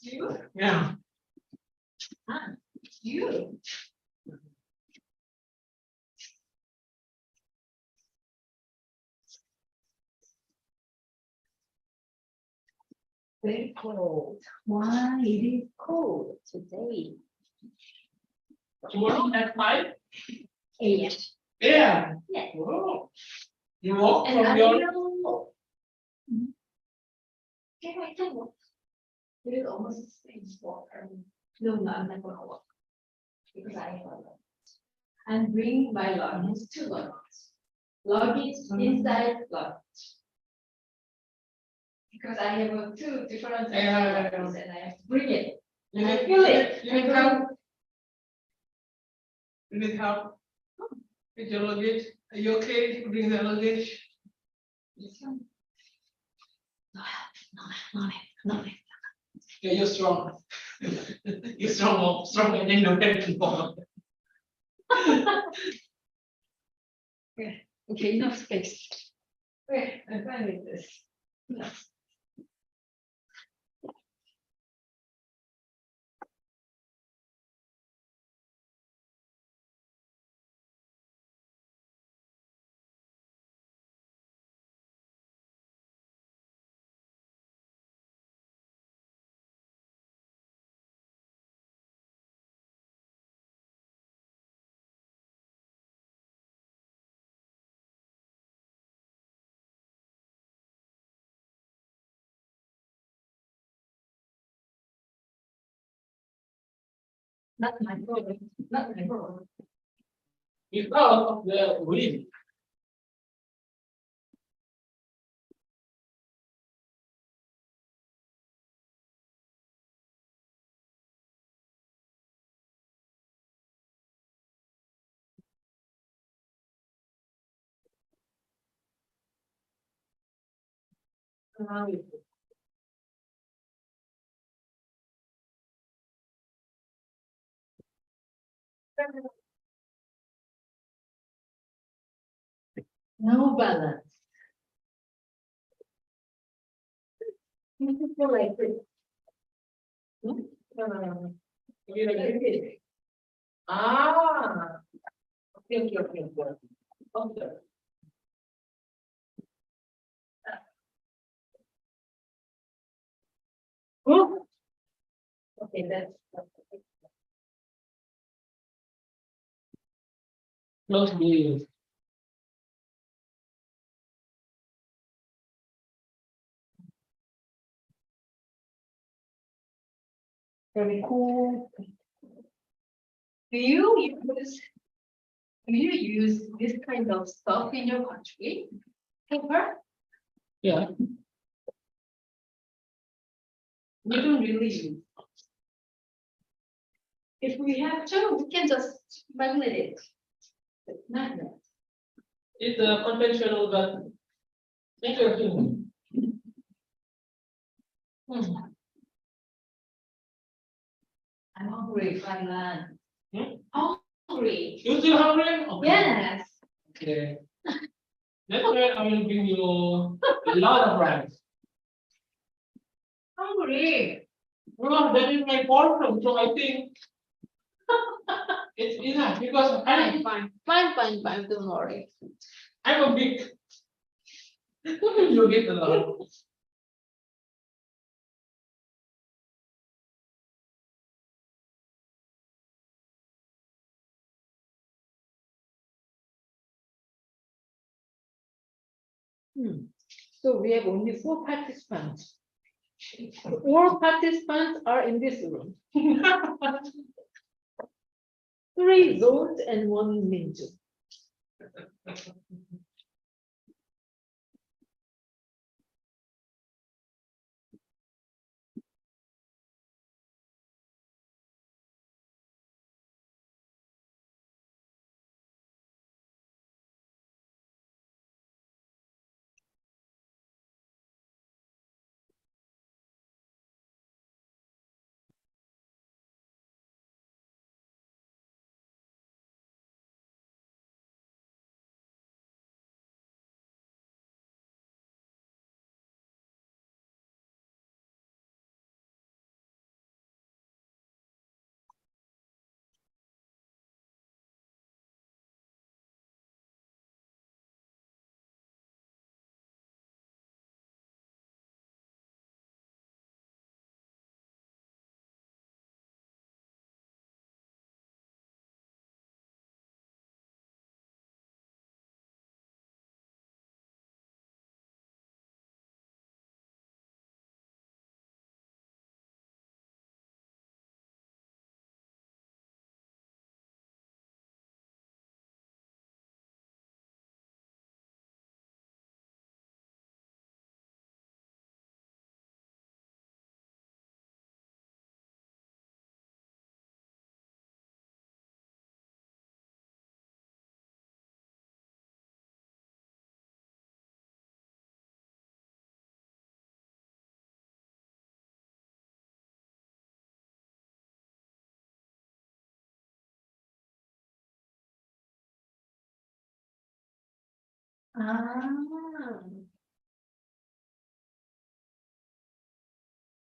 You? Yeah. Ah, you. Very cold. Why it is cold today? Tomorrow at 5? Yeah. Yeah. Yeah. Oh. You walk And from I your. will. Yeah, I can walk. It is almost the same walk. No, no, I'm not gonna walk. Because I have a lot. And bring my luggage to luggage. Luggage inside luggage. Because I have two different Yeah. luggages and I have to bring it. You I need, feel it. you need help. You need help with your luggage. Are you okay to bring the luggage? No. Yeah, you're strong. You're strong and independent. Yeah. Okay, enough space. Okay, I'm fine with this. Yes. Not my problem. Not my problem. Because of the wind. No balance. Like this. Ah. Okay, okay, okay. Okay. Okay, that's. Close the. Very cool. Do you use this kind of stuff in your country? Paper? Yeah. We don't really use. If we have to, we can just magnet it. Magnet. It's a conventional, but interesting. I'm hungry, Thailand. Hungry. You still hungry? Okay. Yes. Okay. That's why I will bring you a lot of rice. Hungry. Well, that is my portion, so I think it's enough because I'm fine. Fine, don't worry. I'm a big. You get a lot. So we have only 4 participants. All participants are in this room. 3 goats and 1 ninja. Ah.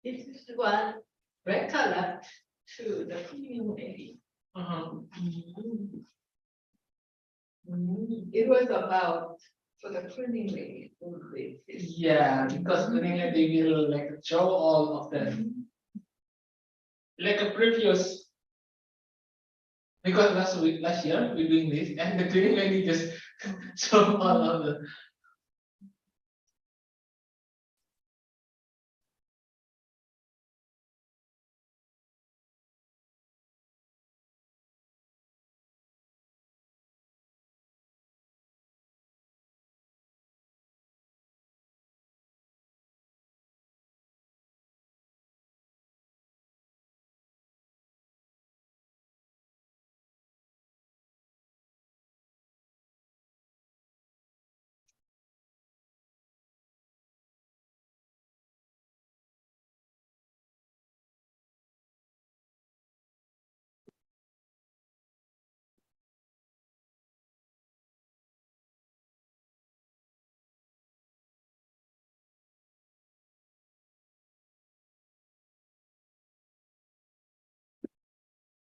This is what recollect to the community. It was about for the cleaning lady. Yeah, because cleaning lady will like show all of them. Like a previous, because last year we're doing this, and the cleaning lady just show all of the.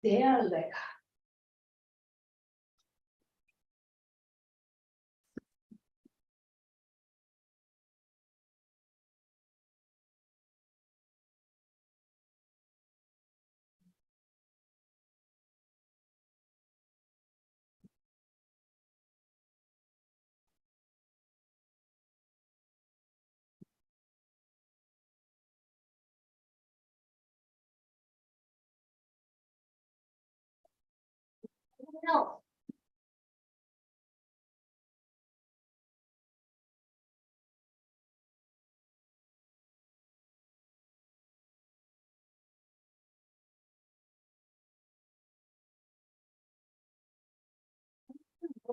they are like. No.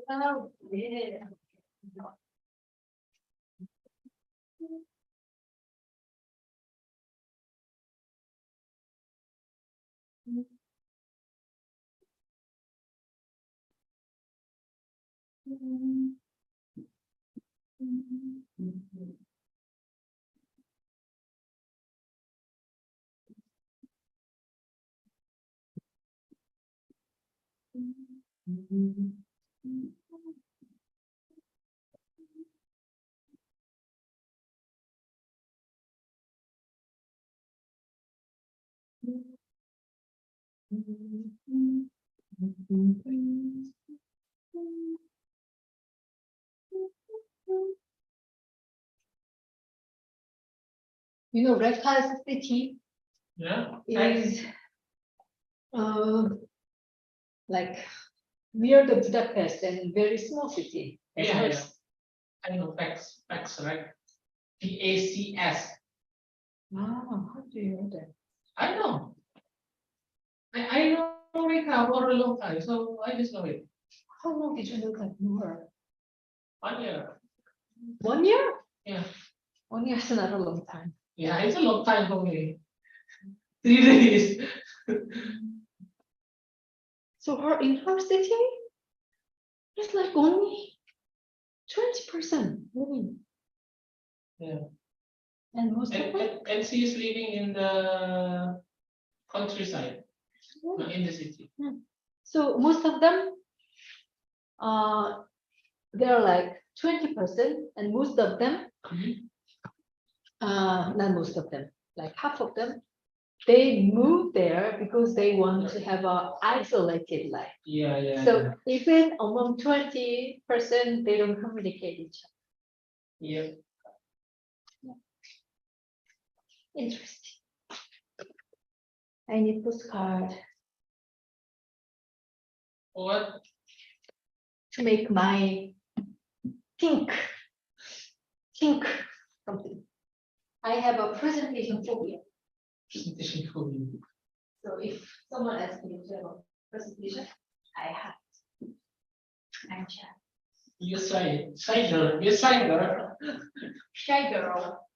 Oh, yeah. You know, reptile city Yeah. is like near the Budapest and very small city. Yeah, yeah. I know PACS, right? PACS. Wow, how do you know that? I know. I know Rika for a long time, so I just know it. How long did you know that more? 1 year. 1 year? Yeah. 1 year is not a long time. Yeah, it's a long time for me. 3 days. So in her city, it's like only 20% women. Yeah. And most of them, And she is living in the countryside, not in the city. so most of them, they're like 20%, and most of them, not most of them, like half of them, they move there because they want to have a isolated life. Yeah, yeah. So even among 20%, they don't communicate each other. Yeah. Interesting. I need postcard What? to make my think something. I have a presentation phobia. Presentation for you. So if someone asks me to have a presentation, I have to. I'm shy. You're shy. Shy girl. You're shy girl. Shy girl.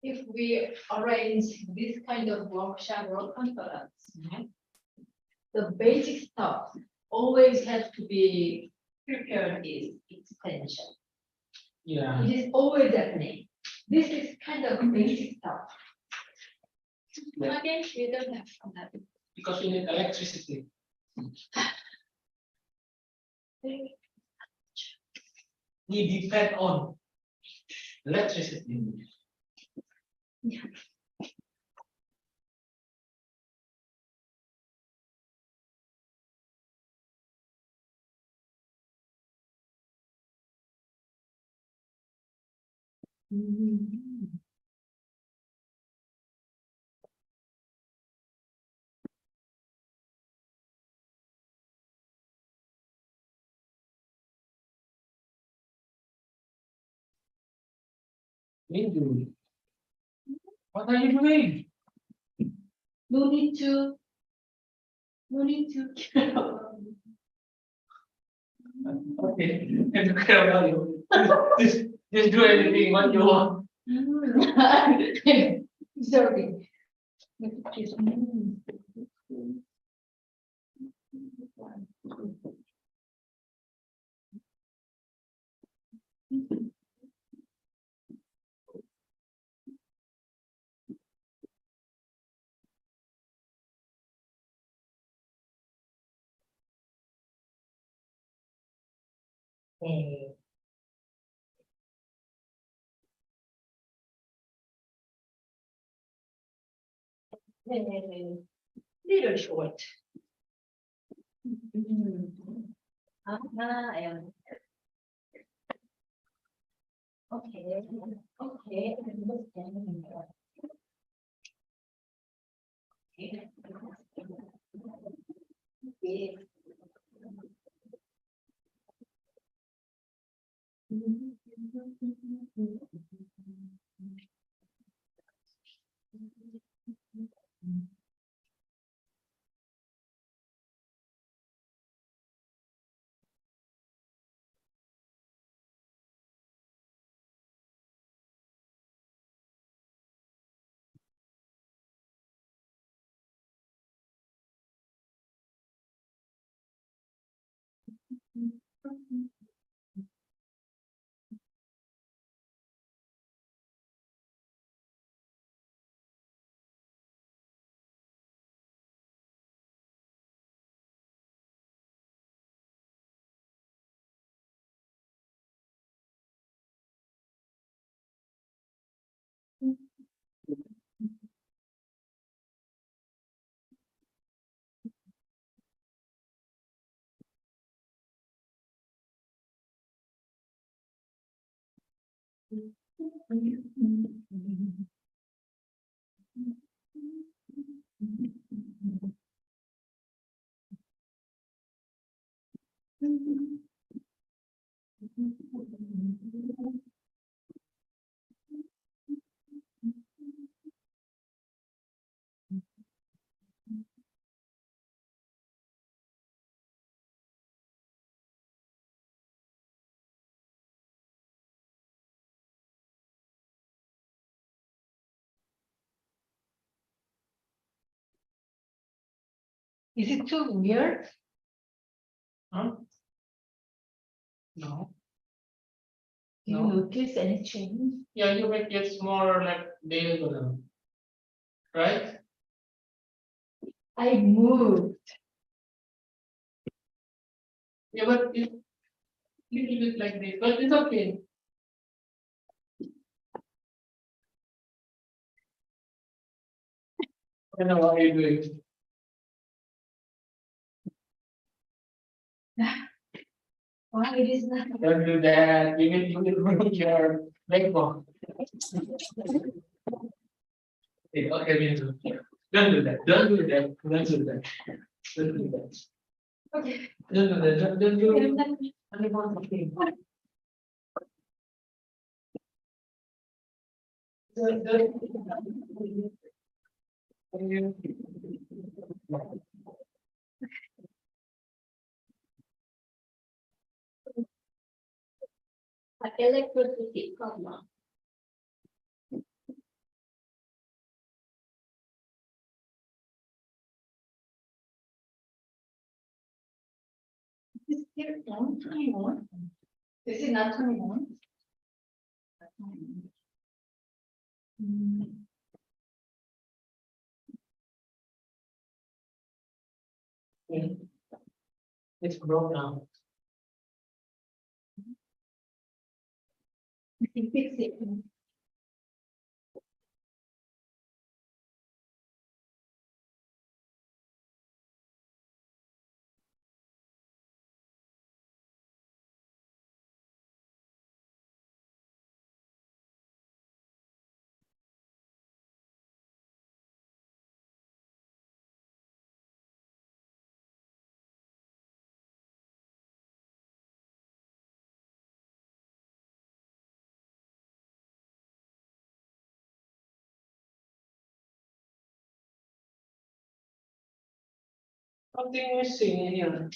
If we arrange this kind of workshop or conference, the basic stuff always has to be prepared is extension. Yeah. It is always happening. This is kind of basic stuff. Yeah. Again, we don't have that. Because we need electricity. We depend on electricity. Yeah. Lindu, what are you doing? No need to. No need to. Okay, I don't care about you. Just do anything what you want. Sorry. Little short. Ayan. Okay, okay. Okay. Is it too weird? Huh? No. Do you notice any change? Yeah, you make it more like diagonal. Right? I moved. Yeah, but it little bit like this, but it's okay. I know what you're doing. Why it is not? Don't do that. You will break your backbone. Okay, okay, we do. Don't do that. Don't do that. Don't do that. Don't do that. Okay. Don't do that. Don't do that. Electricity problem. Is it on 21? Is it not 21? It's broke now. Fix it. Something missing here.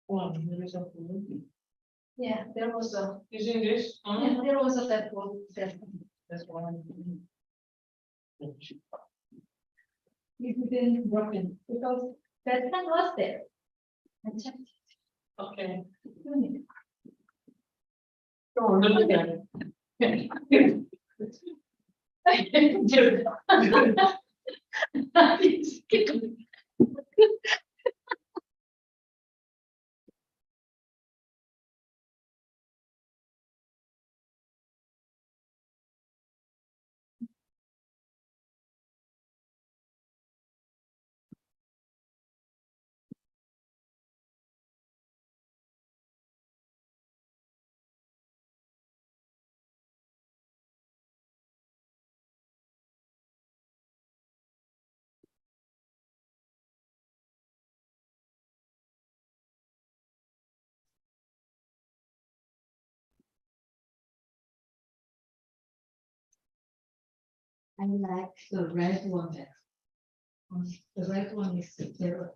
Oh, there is something. Yeah, there was a, Using this? yeah, there was a that one, That's one. it didn't broken, because that one was there. I checked. Okay. it. Oh, look at that. I like the red one there. The red one is there.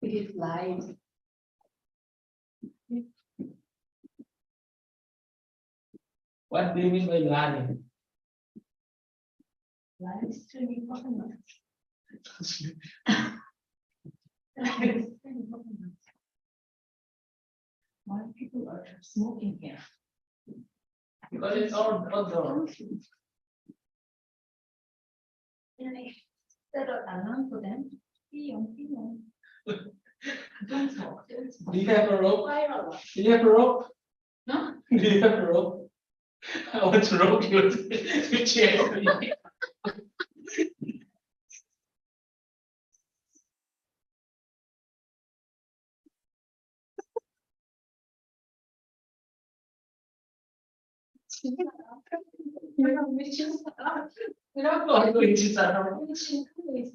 It is live. What do you mean by live? Live streaming performance. Why people are smoking here? Because it's all outdoor. Set an alarm for them. Don't smoke. Don't smoke. Do you have a rope? Do you have a rope? No? Do you have a rope? I want to rope you to chair me. Around. Which is around. Yes.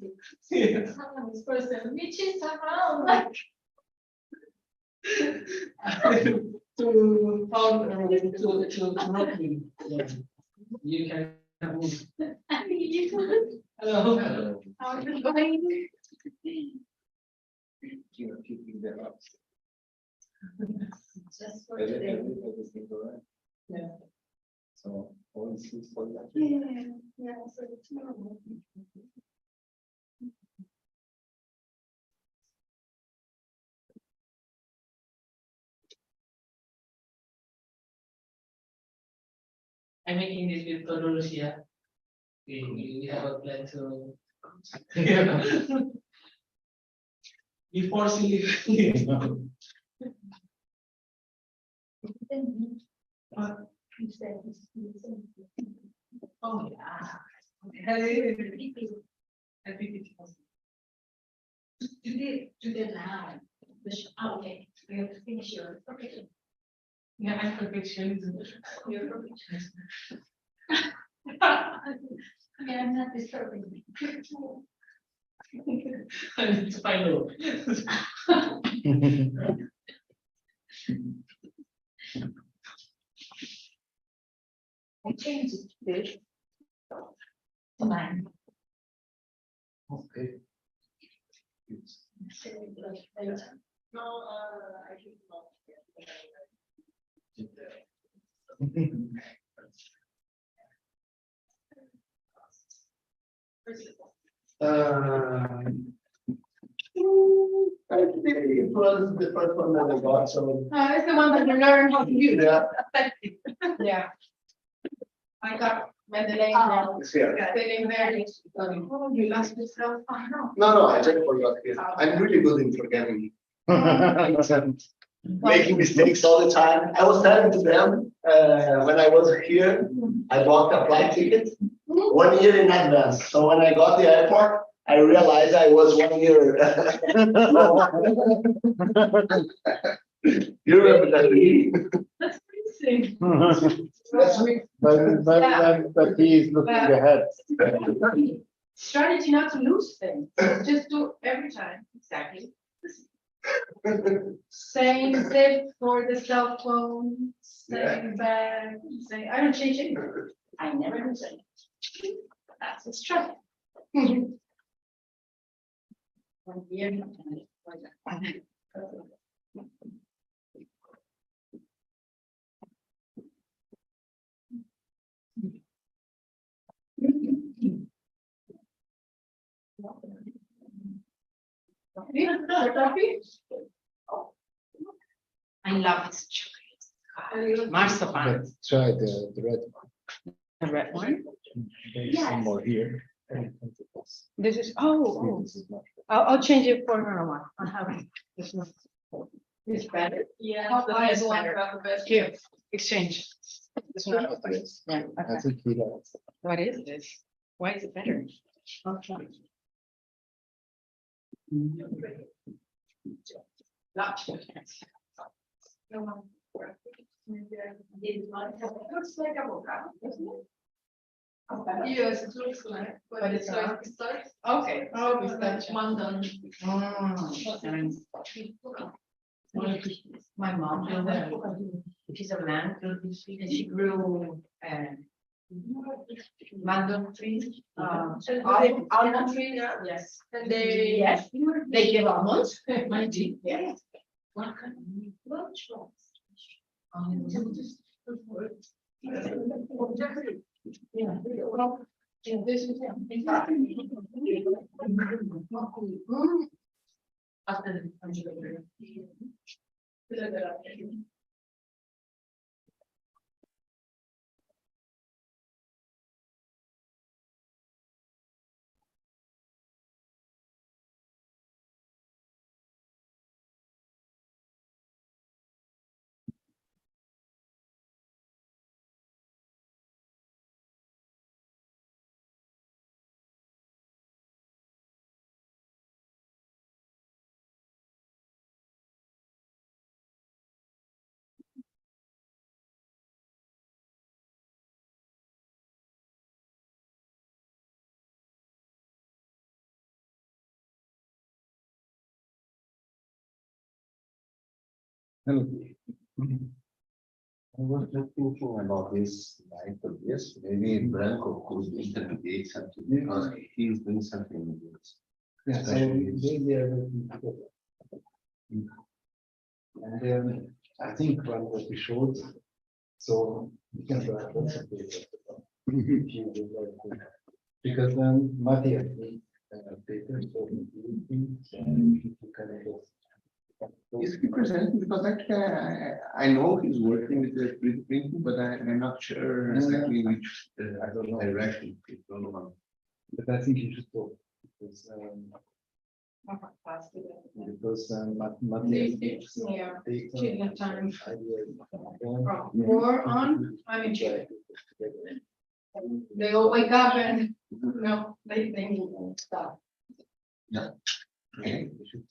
This person, which is around, like. To found to rope me. Yeah. You can move. Hello. Hello. How are you going? You're keeping them up. Just for today. Everything all right? Yeah. So all is good for that. Yeah, so tomorrow. I'm making this with Kodorusia. We have a plan to. Before sleep. Oh, yeah. Do the now. Okay, we have to finish your. Okay. Yeah, I'm perfectionist. You're perfectionist. Okay, I'm not disturbing. It's final. I changed this. Mine. Okay. Actually, it was the first one that I got, so. It's the one that you learn how to use. Yeah. Yeah. I got Madeleine Oh. now, It's here. sitting there. Oh, you lost yourself. Oh, no. No, I just forgot it. I'm really good in forgetting. Making mistakes all the time. I was telling to them, when I was here, I bought a flight ticket 1 year in advance. So when I got the airport, I realized I was 1 year. You remember that? That's pretty That's me. But he is looking ahead. Strategy not to lose things, just do every time, exactly. Same zip for the cell phone, same bag, same, I don't change it. I never do it. That's a strategy. One year. I love this chocolate. Marzipan. Let's try the red one. The red one? There's some more here. This is, oh, This is not. I'll change it for another one. I'll have this one. This better? Yeah. The highest one, here, exchange. This one. Yes. Yeah, I okay. think he likes. What is this? Why is it better? Okay. Not. Looks like avocado, doesn't it? Yes, it looks like, but it's like pistachio. Okay. Oh, pistachio. One done. My mom, she's a man, and she grew, mango trees, almond trees, yes. And they, Yes, they give almonds. my G, Yes. What kind of? yeah. This is. After I was just thinking about this, like, yes, maybe Branko could intermediate something because he is doing something with this. Yeah, so they are looking together. And then I think one what we showed, so you can try lots of data. If you would like to. Because then Matthias needs paper, so you kind of. Is he presenting? Because actually, I know he's working with the 3D printing, but I'm not sure exactly which I don't know. direction it's going on. But I think you should talk. Because Matthias needs Yeah. data. Chilling time. Ideas. More on, I'm in jail. They all wake up and, no, they need stuff. Yeah. Okay. You should,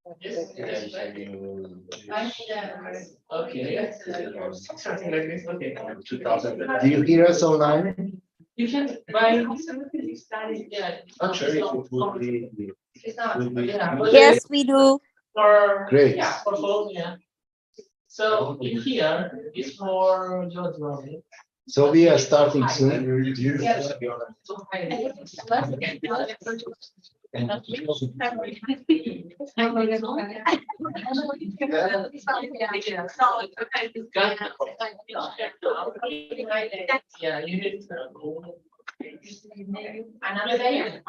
Okay. Something like this, okay. Do you hear us online? You can buy. Not sure if it would be. Yes, we do. For. Great. Yeah, for phone, yeah. So in here is for your drawing. So we are starting soon. Yeah, you need to. Another day,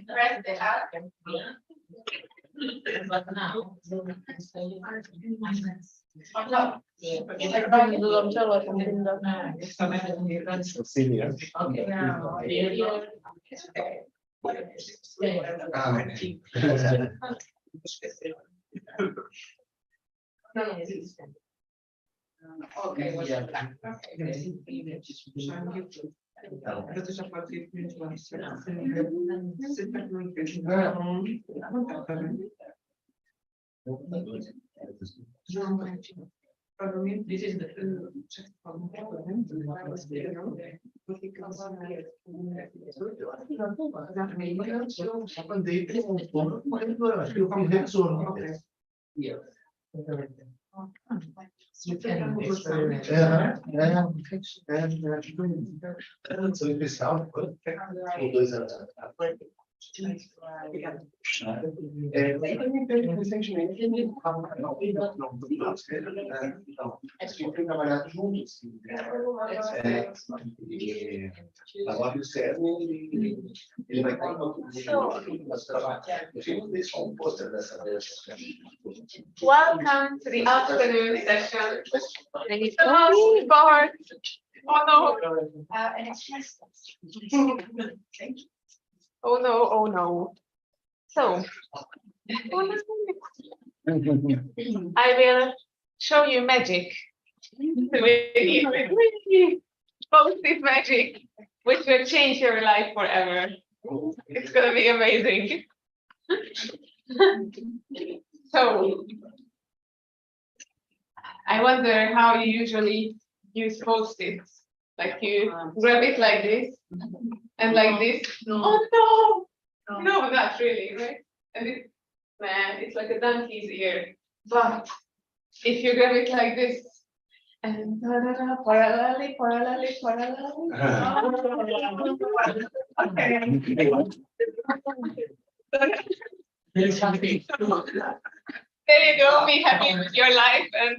press the app. But now. Senior. Okay. This is the. Yeah. You can experiment. So it is how. Welcome to the afternoon session. Oh, Bart. Oh no. Oh no, oh no. So I will show you magic. Post-it magic, which will change your life forever. It's gonna be amazing. So I wonder how you usually use post-its. Like you grab it like this and like this. Oh no! No, not really, right? And it, man, it's like a donkey's ear. But if you grab it like this and parallelly. There you go, be happy with your life and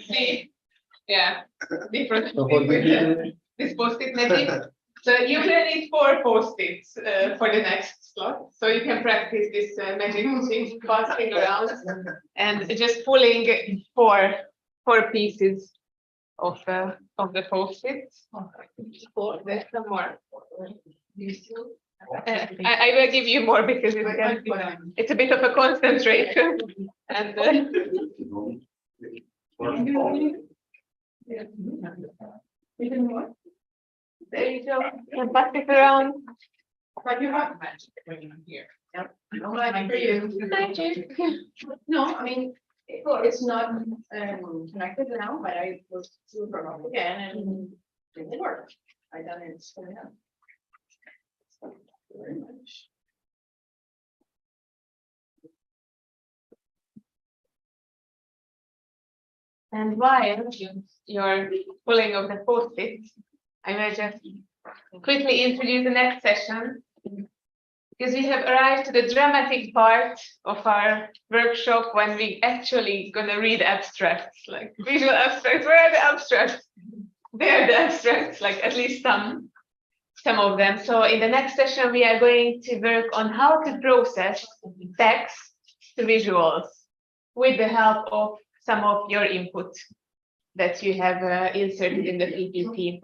be, yeah, be productive with this post-it magic. So you will need 4 post-its for the next slot. So you can practice this magic thing, passing around and just pulling four pieces of the post-its. There's some more. I will give you more because it's a bit of a concentration. And even more. There you go. You can pass it around. But you have magic when you're here. Yep. For you. Magic. No, I mean, it's not connected now, but I was to turn off again and it didn't work. I done it. So yeah. Thank you very much. And while you're pulling of the post-its, I will just quickly introduce the next session, because we have arrived to the dramatic part of our workshop when we actually gonna read abstracts, like visual abstracts. Where are the abstracts? They are the abstracts, like at least some of them. So in the next session, we are going to work on how to process text to visuals with the help of some of your input that you have inserted in the PPT.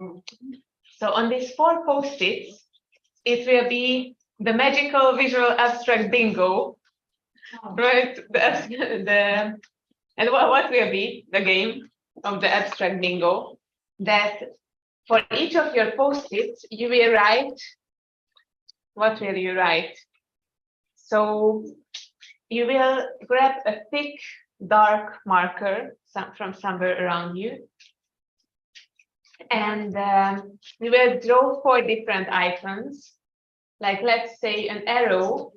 So on these 4 post-its, it will be the magical visual abstract bingo, right? And what will be the game of the abstract bingo? That for each of your post-its, you will write. What will you write? So you will grab a thick, dark marker from somewhere around you. And we will draw 4 different icons, like let's say an arrow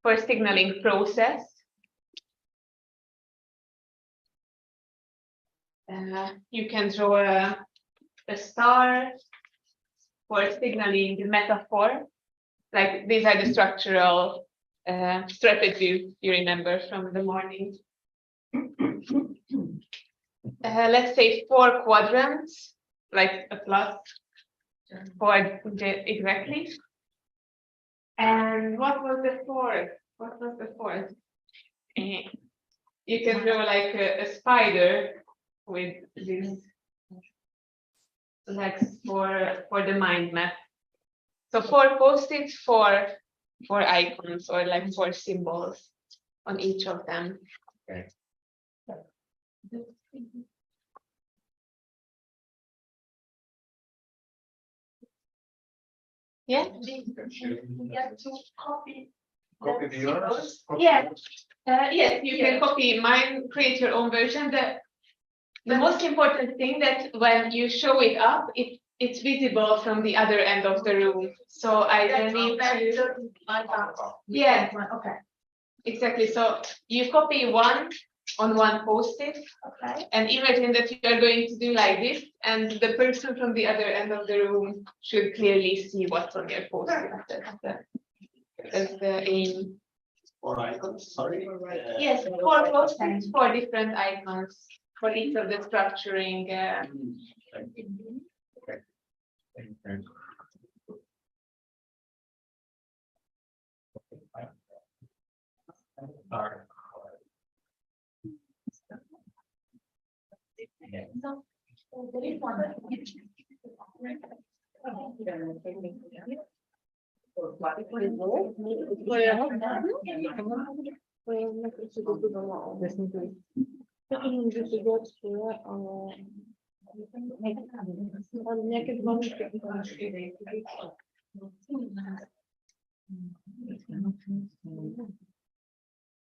for signaling process. You can draw a star for signaling the metaphor. Like these are the structural strategies you remember from the morning. Let's say 4 quadrants, like a plus 4 exactly. And what was the 4th? What was the 4th? You can draw like a spider with these legs for the mind map. So 4 post-its, 4 icons, or like 4 symbols on each of them. Okay. Yeah. We have to copy. Copy the yours? Yeah. Yes, you can copy mine, create your own version. The most important thing that when you show it up, it's visible from the other end of the room. So I don't need to. Yeah. Okay. Exactly. So you copy one on one post-it. Okay. And imagine that you are going to do like this, and the person from the other end of the room should clearly see what's on your post-it. That's the aim. 4 icons, sorry. Yes, 4 post-its, 4 different icons for each of the structuring.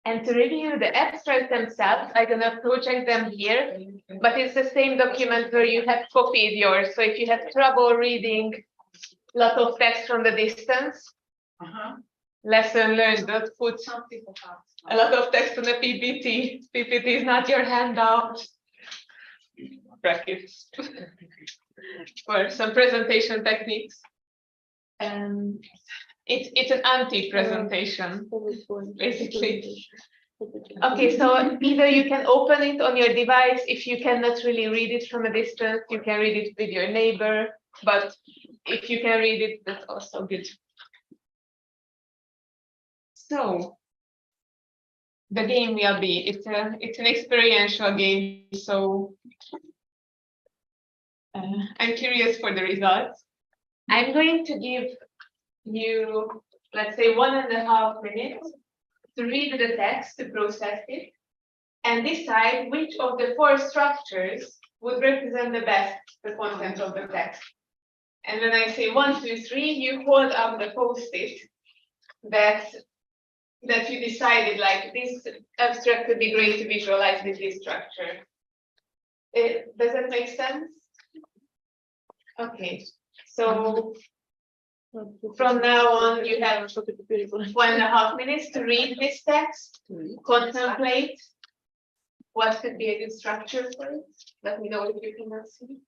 And to review the abstracts themselves, I'm gonna project them here, but it's the same document where you have copied yours. So if you have trouble reading a lot of text from the distance, lesson learned, don't put a lot of text on the PPT. PPT is not your handout. Practice for some presentation techniques. And it's an anti-presentation, basically. Okay, so either you can open it on your device. If you cannot really read it from a distance, you can read it with your neighbor. But if you can read it, that's also good. So the game will be, it's an experiential game. So I'm curious for the results. I'm going to give you, let's say, 1.5 minutes to read the text, to process it, and decide which of the 4 structures would represent the best the content of the text. And when I say 1, 2, 3, you hold up the post-it that you decided, like, this abstract could be great to visualize with this structure. Does that make sense? Okay, so from now on, you have 1.5 minutes to read this text, contemplate what could be a good structure for it. Let me know if you cannot see.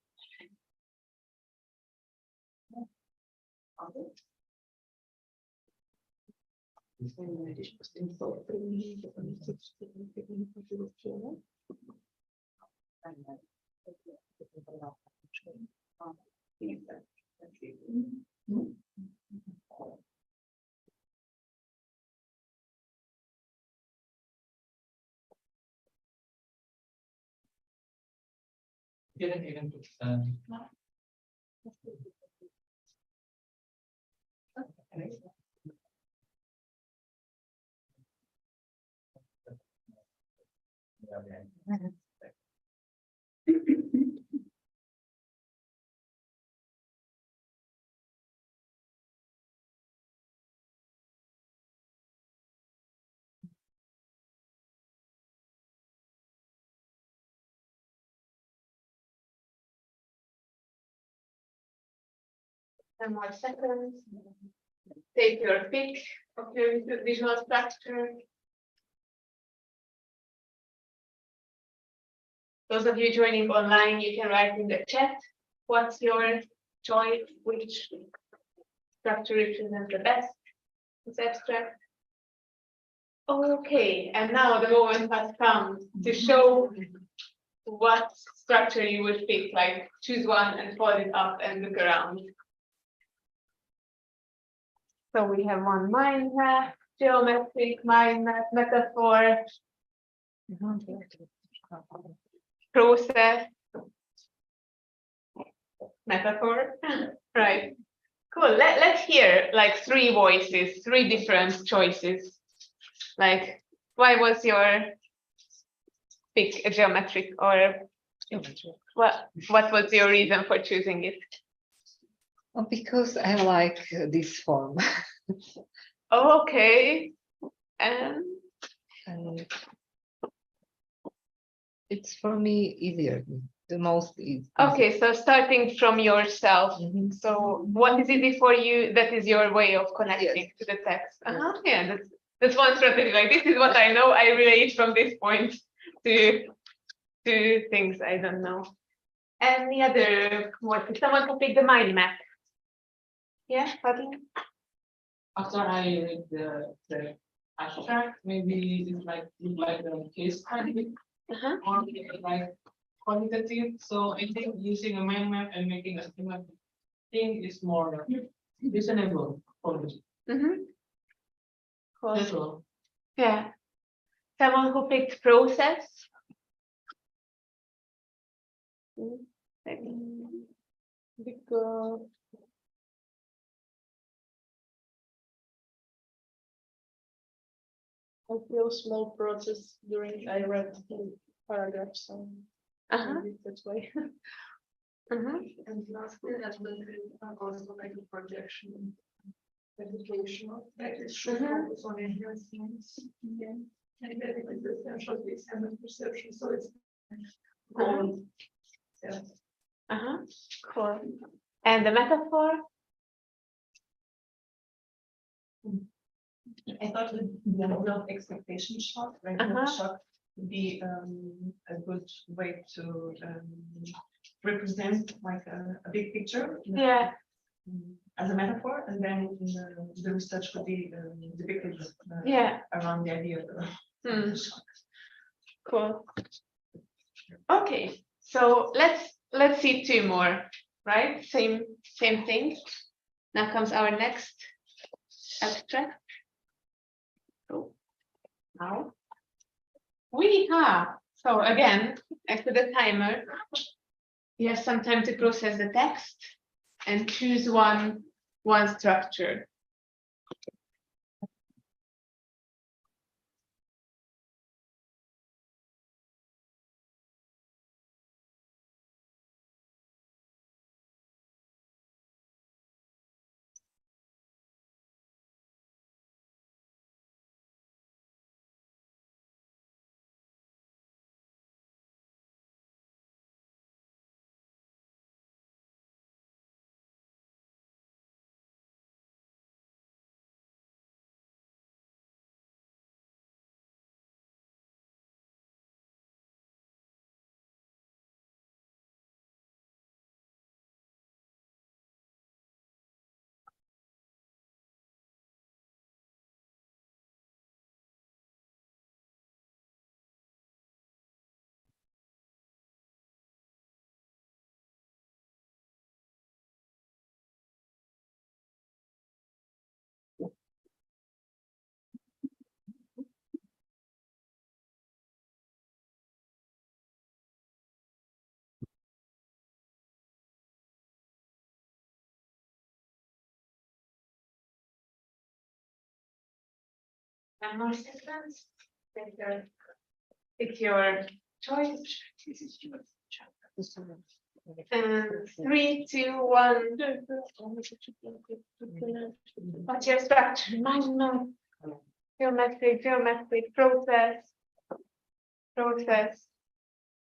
10 more seconds. Take your pick of your visual structure. Those of you joining online, you can write in the chat what's your choice, which structure represents the best. It's abstract. Okay, and now the moment has come to show what structure you would pick, like choose one and fold it up and look around. So we have one mind map, geometric, mind map, metaphor, process, metaphor, right? Cool. Let's hear like 3 voices, 3 different choices. Like, why was your pick a geometric, or what was your reason for choosing it? Oh, because I like this form. Oh, okay. And it's for me easier, the most easy. Okay, so starting from yourself. So what is easy for you? That is your way of connecting to the text. Yeah, that's one strategy. Like, this is what I know. I relate from this point to things I don't know. Any other? What? Someone can pick the mind map. Yeah, Fabi? After I read the abstract, maybe it's like a case study or like quantitative. So I think using a mind map and making a schematic thing is more reasonable for me. Cool. That's all. Yeah. Someone who picked process. Because I feel small process during I read the paragraphs, so maybe that's why. And lastly, as well, also like a projection, educational, that it should focus on enhancements. And then it is essential to extend perception, so it's goal. Yeah. Cool. And the metaphor? I thought the level of expectation shot, right? Shot would be a good way to represent like a big picture. Yeah. As a metaphor, and then the research could be depicted around the idea of the shot. Cool. Okay, so let's see 2 more, right? Same thing. Now comes our next abstract. So now we have, so again, after the timer, you have some time to process the text and choose one structure. And more seconds. Pick your choice. And 3, 2, 1. What's your structure? Mind map. Geometric, process.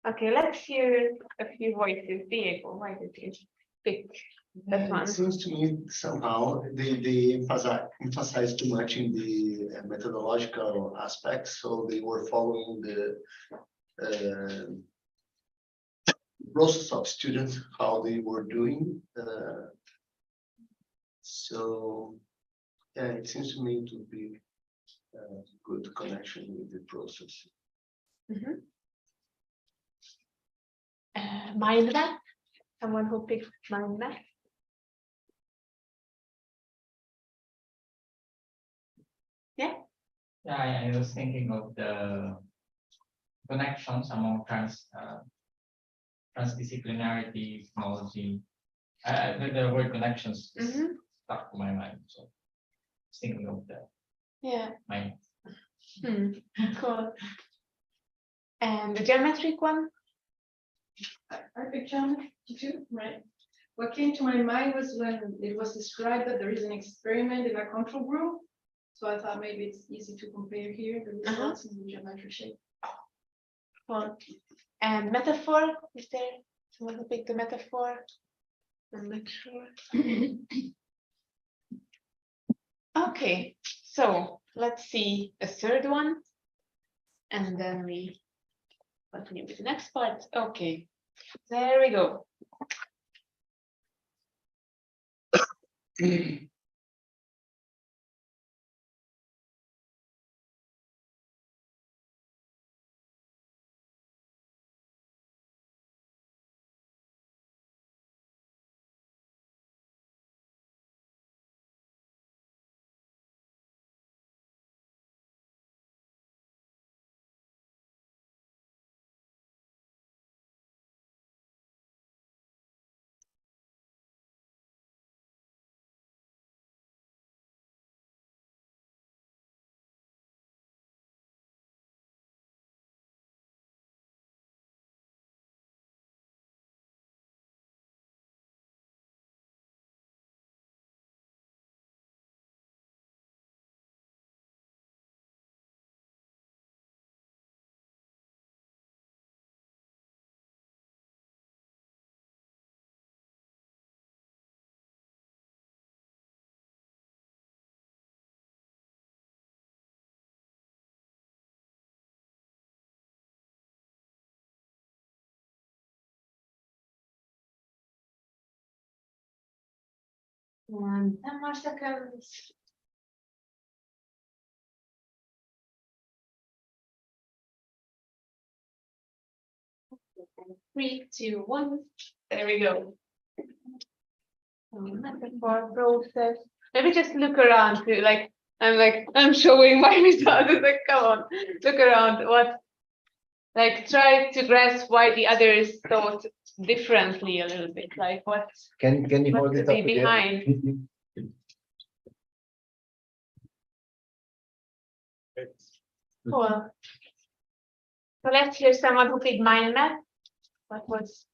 Okay, let's hear a few voices. Diego, why did you? pick that It one. seems to me somehow they emphasize too much in the methodological aspects, so they were following the process of students, how they were doing. So, yeah, it seems to me to be a good connection with the process. Mind map, someone who picked mind map. Yeah. Yeah, I was thinking of the connections among transdisciplinarity, technology. The word connections is stuck to my mind, so I was thinking of that. Yeah. Mind. Cool. And the geometric one? I picked geometry too, right? What came to my mind was when it was described that there is an experiment in a control group. So I thought maybe it's easy to compare here the results in the geometric shape. Cool. And metaphor, is there someone who picked the metaphor? I'm not sure. Okay, so let's see a third one. And then we continue with the next part. Okay, there we go. And 10 more seconds. 3, 2, 1. There we go. Metaphor process. Maybe just look around to I'm showing my results. It's like, come on, look around. Try to grasp why the others thought differently a little bit. Like what Can you hold could it up be again? behind? Cool. So let's hear someone who picked mind map. What was?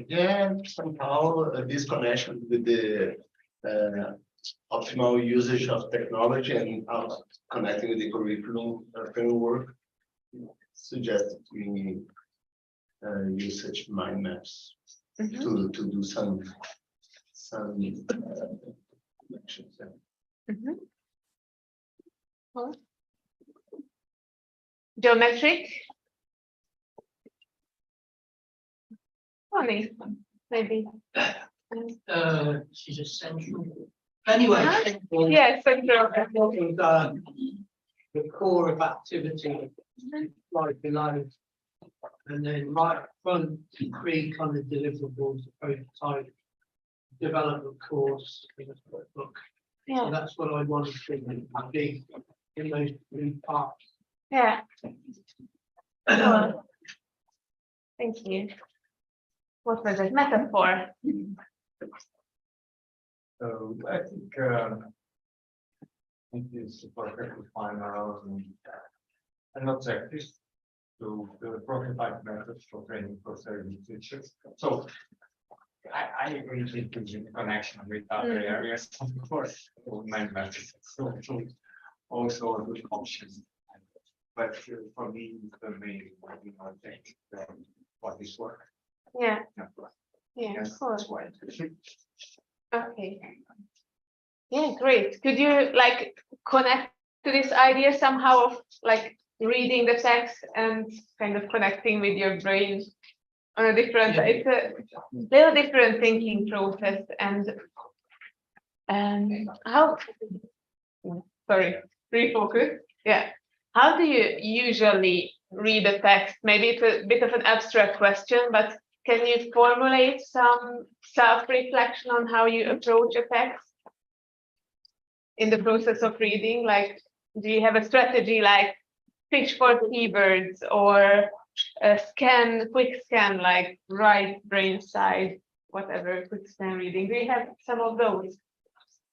Yeah, somehow this connection with the optimal usage of technology and connecting with the curriculum framework suggested we use such mind maps to do some connections. Cool. Geometric. Funny, maybe. She's essential. Anyway. Yes, central. The core of activity, right below. And then right front, 3 kind of deliverables, prototype, development course, in a book. Yeah. So that's what I wanted to be in those 3 parts. Yeah. Cool. Thank you. What was it? Metaphor. So I think it is perfectly fine now and not practice to the prototype methods for training for serving teachers. So I agree with the connection with other areas, of course, mind methods. So also a good option. But for me, the main thing, I think, what is work. Yeah. Yeah, Yes, cool. that's why. Okay. Yeah, great. Could you like connect to this idea somehow of like reading the text and kind of connecting with your brain on a different, it's a little different thinking process and how, sorry, refocus. Yeah. How do you usually read a text? Maybe it's a bit of an abstract question, but can you formulate some self-reflection on how you approach a text in the process of reading? Like, do you have a strategy like fish for keywords or a quick scan, like right brain side, whatever, quick scan reading? Do you have some of those?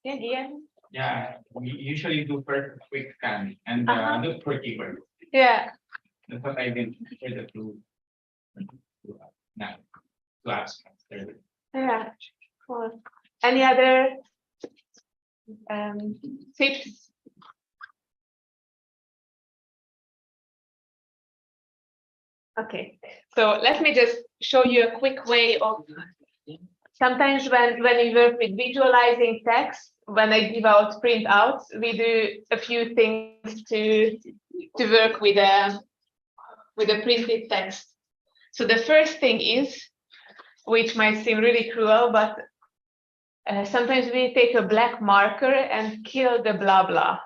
Yeah, Ian? Yeah, we usually do first quick scan and look for keywords. Yeah. That's what I did for the two. Now, to ask. Yeah. Cool. Any other tips? Okay, so let me just show you a quick way of, sometimes when we work with visualizing text, when I give out printouts, we do a few things to work with a printed text. So the first thing is, which might seem really cruel, but sometimes we take a black marker and kill the blah blah.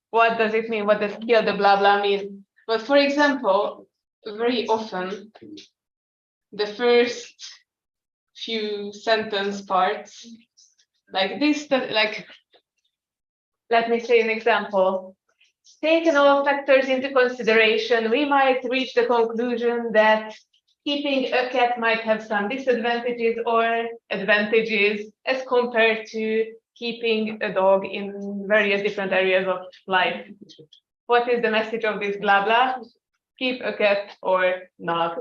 What does it mean? What does kill the blah blah mean? But for example, very often the first few sentence parts, like this, like, let me say an example. Taking all factors into consideration, we might reach the conclusion that keeping a cat might have some disadvantages or advantages as compared to keeping a dog in various different areas of life. What is the message of this blah blah? Keep a cat or not.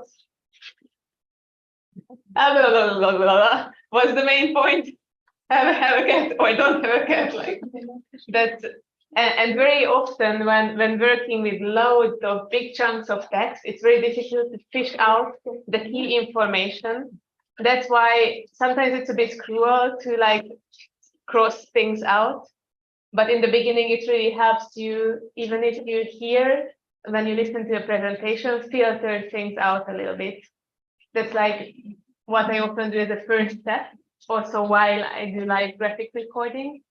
Blah, blah, blah, blah, blah. What's the main point? Have a cat or don't have a cat, like that. And very often when working with loads of big chunks of text, it's very difficult to fish out the key information. That's why sometimes it's a bit cruel to like cross things out. But in the beginning, it really helps you, even if you hear, when you listen to a presentation, filter things out a little bit. That's like what I often do as a first step, also while I do like graphic recording.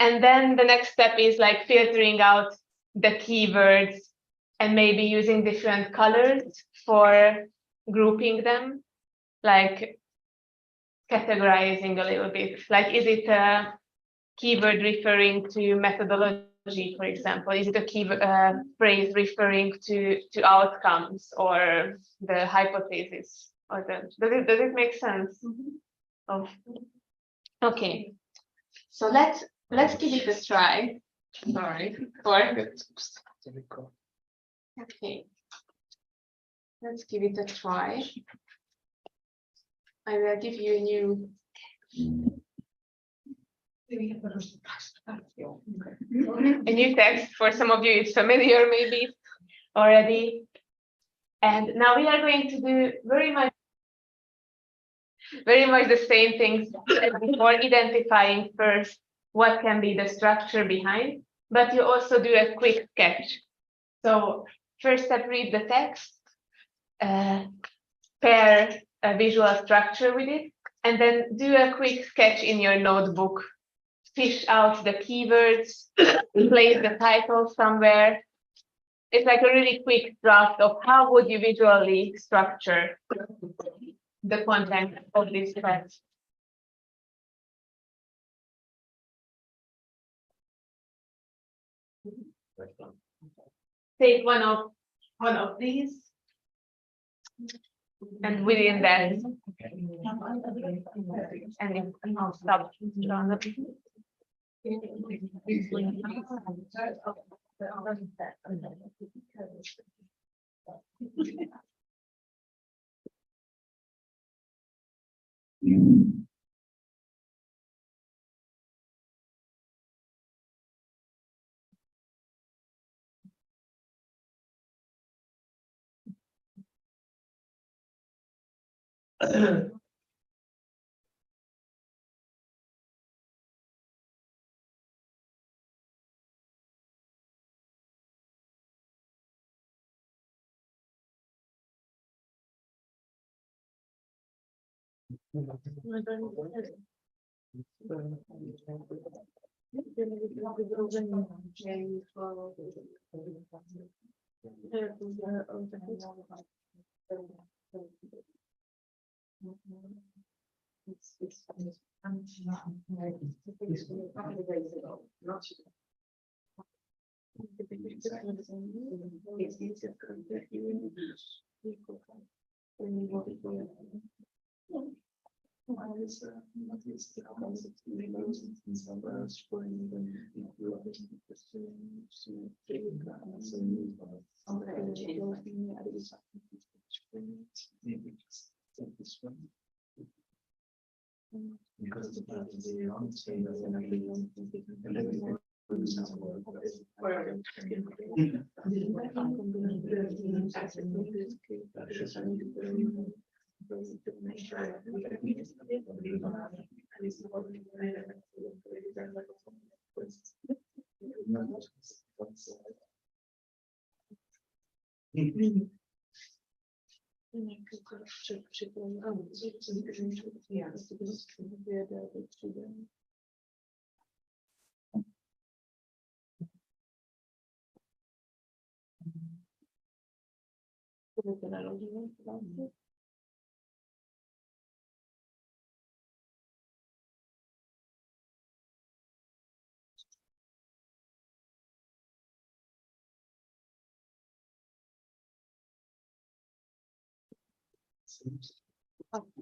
And then the next step is like filtering out the keywords and maybe using different colors for grouping them, like categorizing a little bit. Like, is it a keyword referring to methodology, for example? Is it a keyword phrase referring to outcomes or the hypothesis? Or does it make sense? Oh. Okay, so let's give it a try. Sorry. Okay, let's give it a try. I will give you a new text. For some of you, it's familiar maybe already. And now we are going to do very much the same things as before, identifying first what can be the structure behind, but you also do a quick sketch. So first step, read the text, pair a visual structure with it, and then do a quick sketch in your notebook. Fish out the keywords, place the title somewhere. It's like a really quick draft of how would you visually structure the content of this text. Take one of these, and within that, and I'll stop.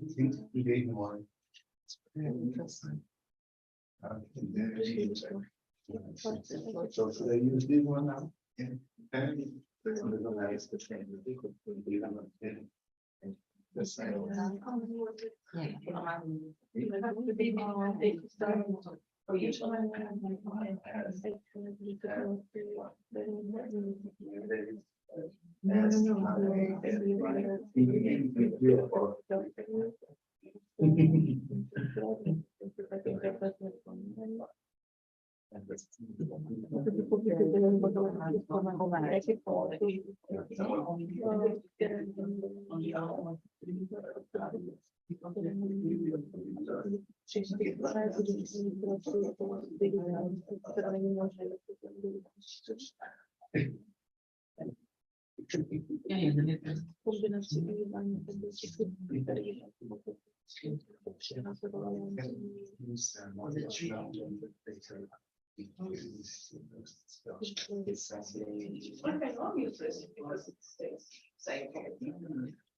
Seems to be getting more. It's very interesting. So they use this one now. And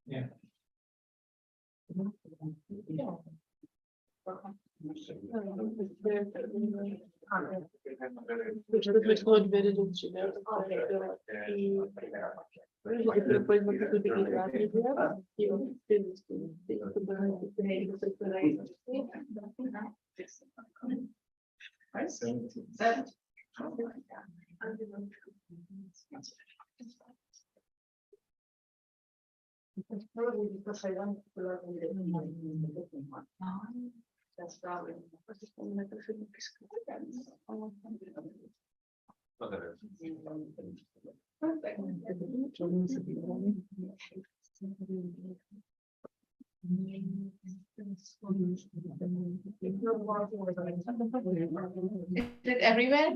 Yeah. Probably because I want to learn the that's probably. Is it everywhere?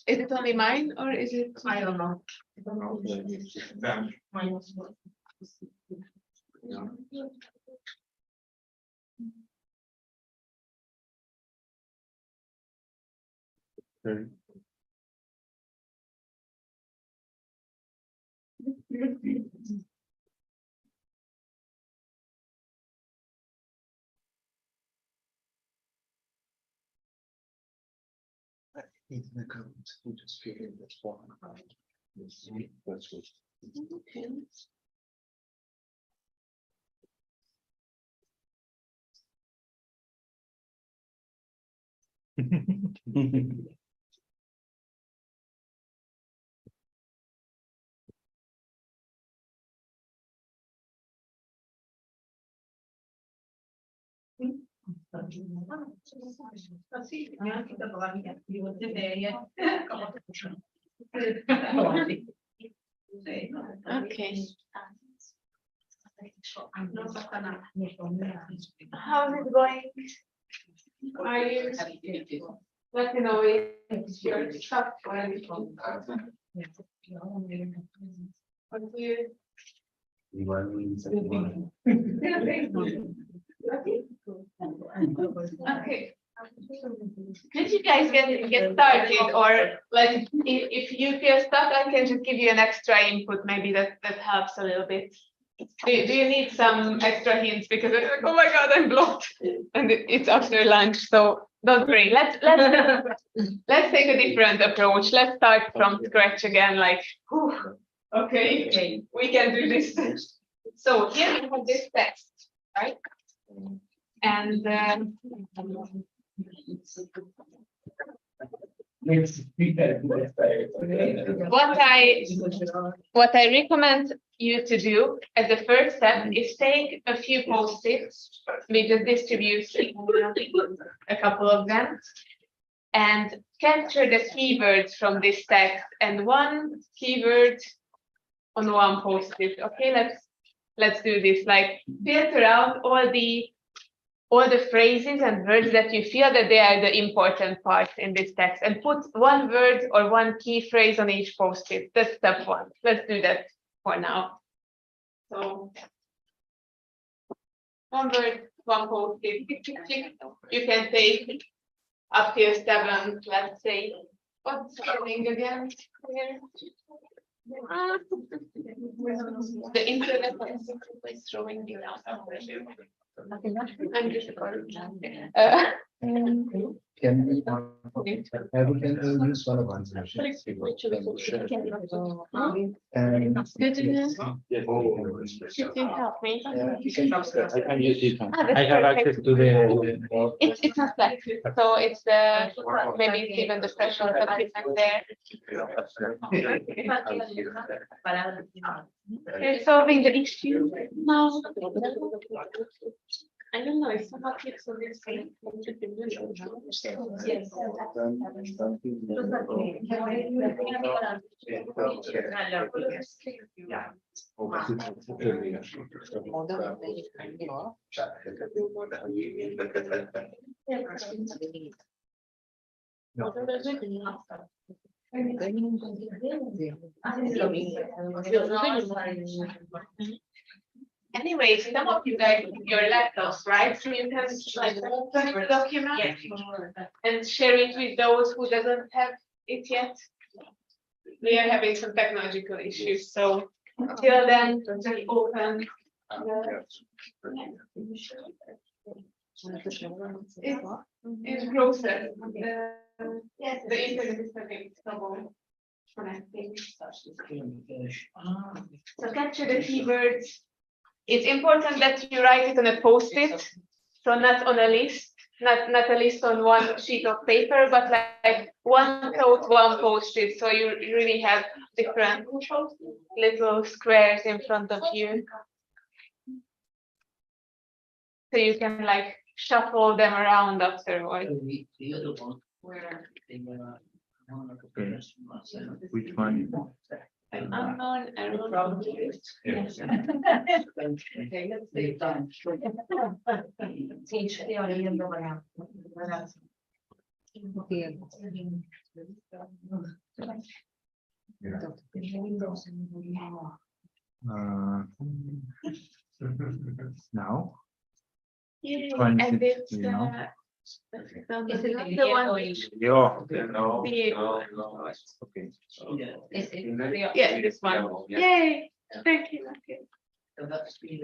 Is it only mine or is it? I don't know. in the code, we just figured this one out. That's what. Okay. How's it going? Are you? Let me know if you're stuck or anything. Or do you? Okay. Could you guys get started, or like if you feel stuck, I can just give you an extra input. Maybe that helps a little bit. Do you need some extra hints, because it's like, oh my god, I'm blocked, and it's after lunch, so don't worry. Let's take a different approach. Let's start from scratch again. Like, whew, okay, we can do this. So here we have this text, right? And what I recommend you to do as a first step is take a few post-its. We just distribute a couple of them and capture the keywords from this text, and one keyword on one post-it. Okay, let's do this. Like, filter out all the phrases and words that you feel that they are the important parts in this text, and put one word or one key phrase on each post-it. That's step one. Let's do that for now. So one word, one post-it. You can take up to 7, let's say. What's happening again here? The internet is throwing me out. I'm just Can we use one of answers? And Could you help me? I can use it. I have access to the. It's not black, so it's maybe it's even the special supplement there. You're solving the issue now. I don't know, it's not clear, so this thing. Yes. Anyway, some of you guys have your laptops, right? So you can like open the document and share it with those who doesn't have it yet. We are having some technological issues, so till then, just open. It's process. The internet is having trouble connecting. So capture the keywords. It's important that you write it on a post-it, so not on a list, not a list on one sheet of paper, but like one thought, one post-it. So you really have different little squares in front of you. So you can like shuffle them around afterwards. Which one? An unknown error. Yes. Okay, let's say it done. Now? And it's the one which. Okay. Yeah, this one. Yay! Thank you. Okay. So that's the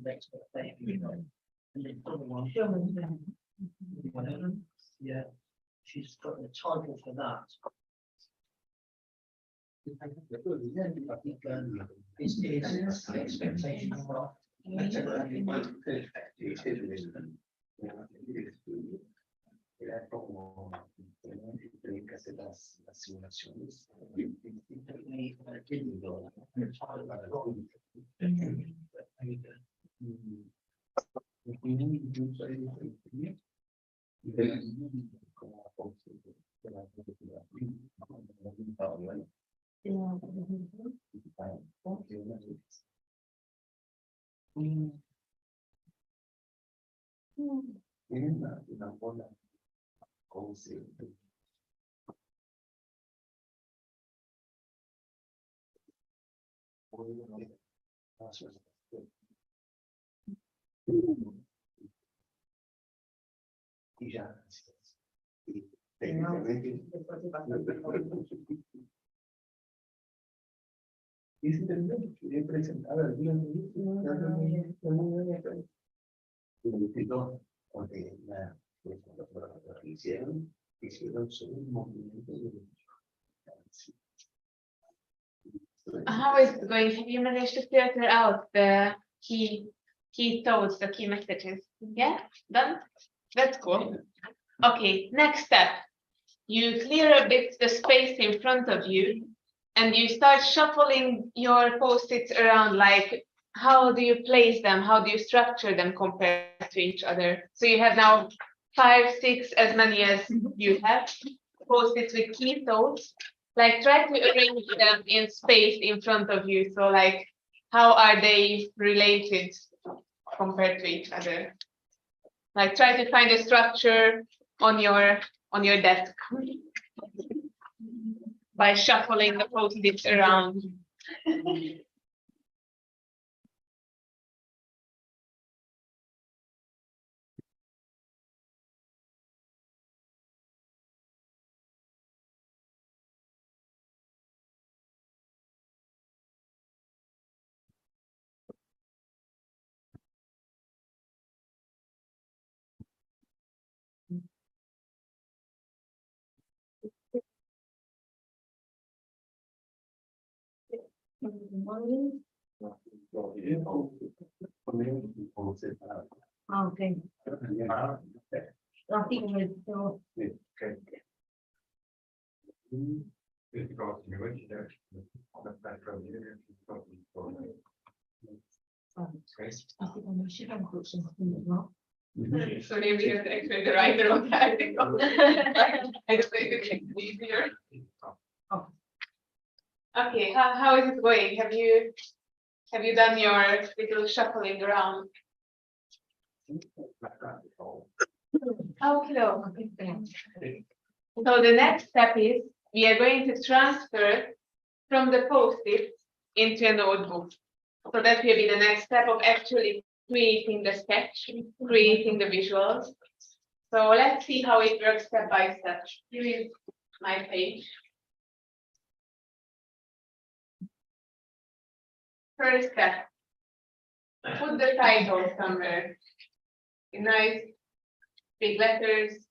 next thing, you know. And then the other one. Yeah, she's got the title for that. It's expectation of. era como que hacer las simulaciones. Qué lindo. Tienen una bola consciente. Y ya, y técnicamente. Y si quería presentar al día porque la hicieron solo un movimiento de How is it going? Have you managed to filter out the key thoughts, the key messages? Yeah, done? That's cool. Okay, next step. You clear a bit the space in front of you and you start shuffling your post-its around, like how do you place them? How do you structure them compared to each other? So you have now 5, 6, as many as you have post-its with key thoughts. Like try to arrange them in space in front of you. So like, how are they related compared to each other? Like try to find a structure on your desk by shuffling the post-its around. Okay. Nothing will do. So maybe you're actually the writer of the article. I just think it makes it easier. Okay, how is it going? Have you done your little shuffling around? Okay. So the next step is we are going to transfer from the post-it into a notebook. So that will be the next step of actually creating the sketch, creating the visuals. So let's see how it works step by step. Here is my page. First step, put the title somewhere in nice big letters,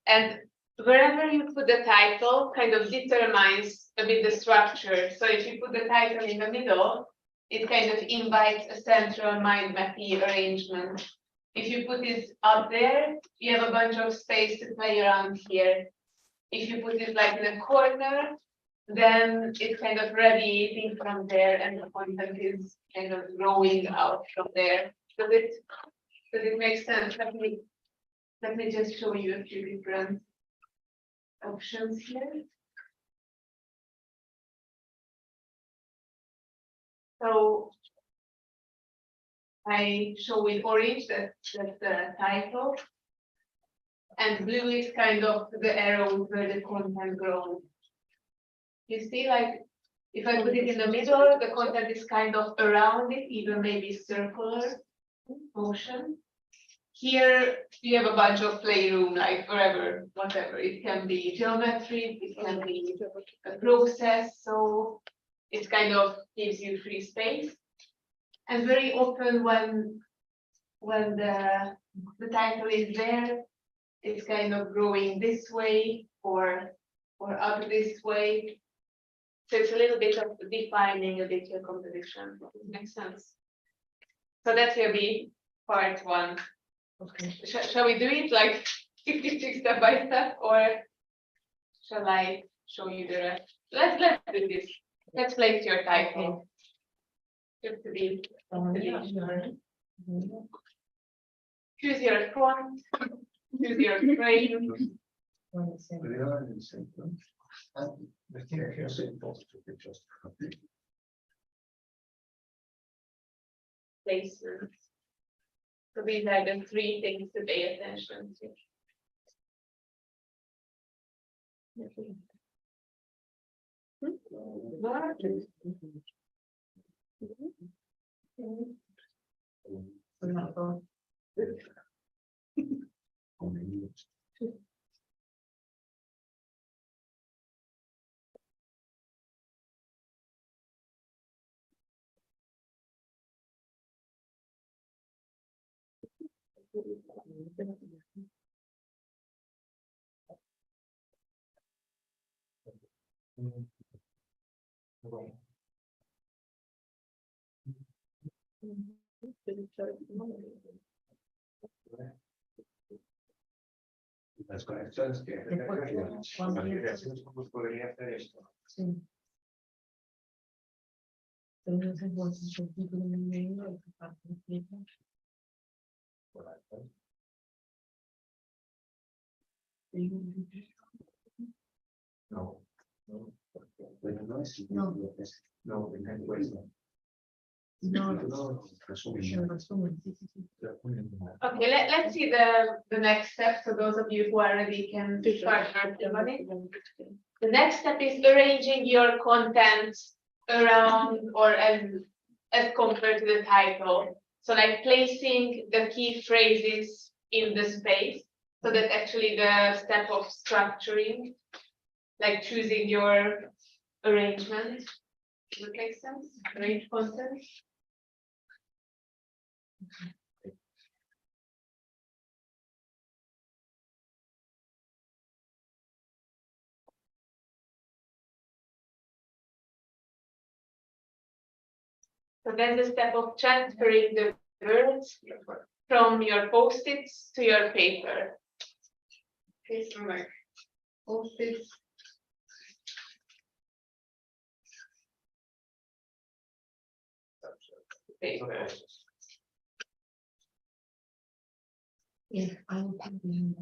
and wherever you put the title kind of determines a bit the structure. So if you put the title in the middle, it kind of invites a central mind-mappy arrangement. If you put it up there, you have a bunch of space to play around here. If you put it like in a corner, then it's kind of radiating from there and the content is kind of growing out from there. Does it make sense? Let me just show you a few different options here. So I show in orange that's the title, and blue is kind of the arrows where the content grows. You see, like if I put it in the middle, the content is kind of around it, even maybe circular motion. Here you have a bunch of playroom, like wherever, whatever. It can be geometry, it can be a process, so it kind of gives you free space. And very often when the title is there, it's kind of growing this way or up this way. So it's a little bit of defining a bit your composition. Makes sense. So that will be part one. Okay. Shall we do it? Like 56 step by step, or shall I show you the rest? Let's do this. Let's place your title. Just to be. Choose your font. Choose your frame. Placement. So these are the three things to pay attention to. No. Okay, let's see the next step. So those of you who are ready can start working on it. The next step is arranging your content around or as compared to the title. So like placing the key phrases in the space, so that actually the step of structuring, like choosing your arrangement. Does it make sense? Arrange content. So then the step of transferring the words from your post-its to your paper. Okay, so like post-its. Paper. If I would be.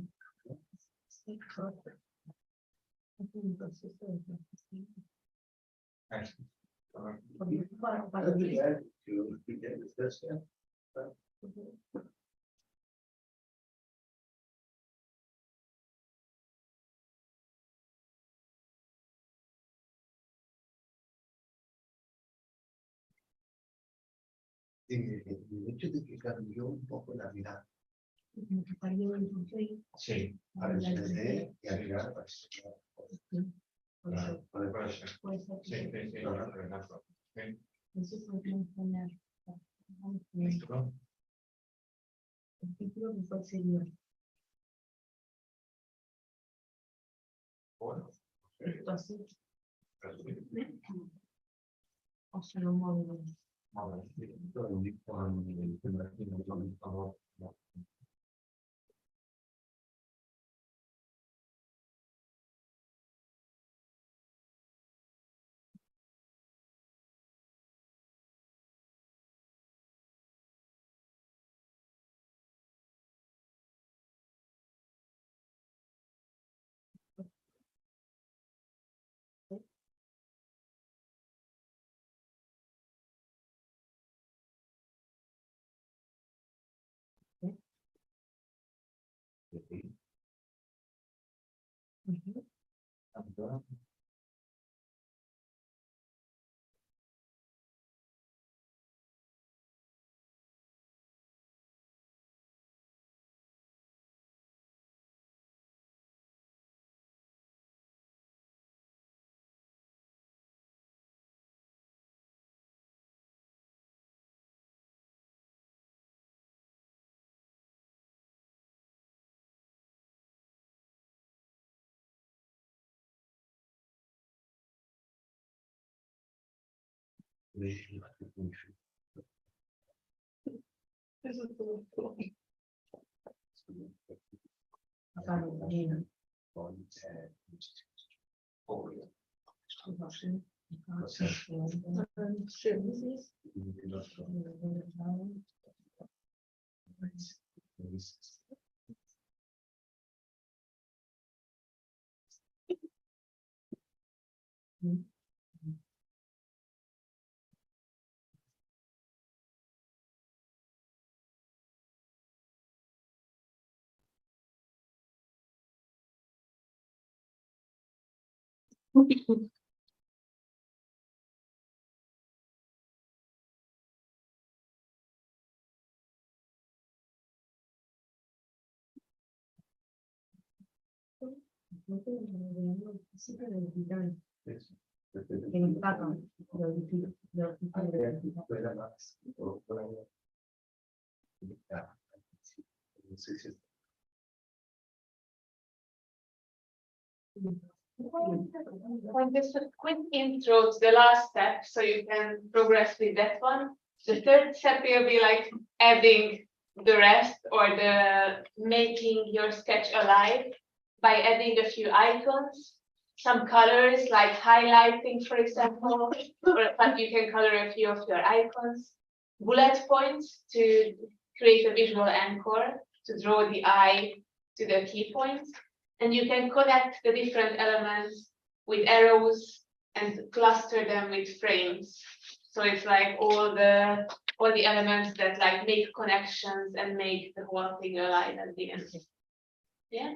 Un poco la mirada. Sí, para entender y agregar para And just a quick intro to the last step, so you can progress with that one. The third step will be like adding the rest, or the making your sketch alive by adding a few icons, some colors like highlighting, for example, but you can color a few of your icons, bullet points to create a visual anchor to draw the eye to the key points. And you can connect the different elements with arrows and cluster them with frames. So it's like all the elements that like make connections and make the whole thing alive at the end. Yeah.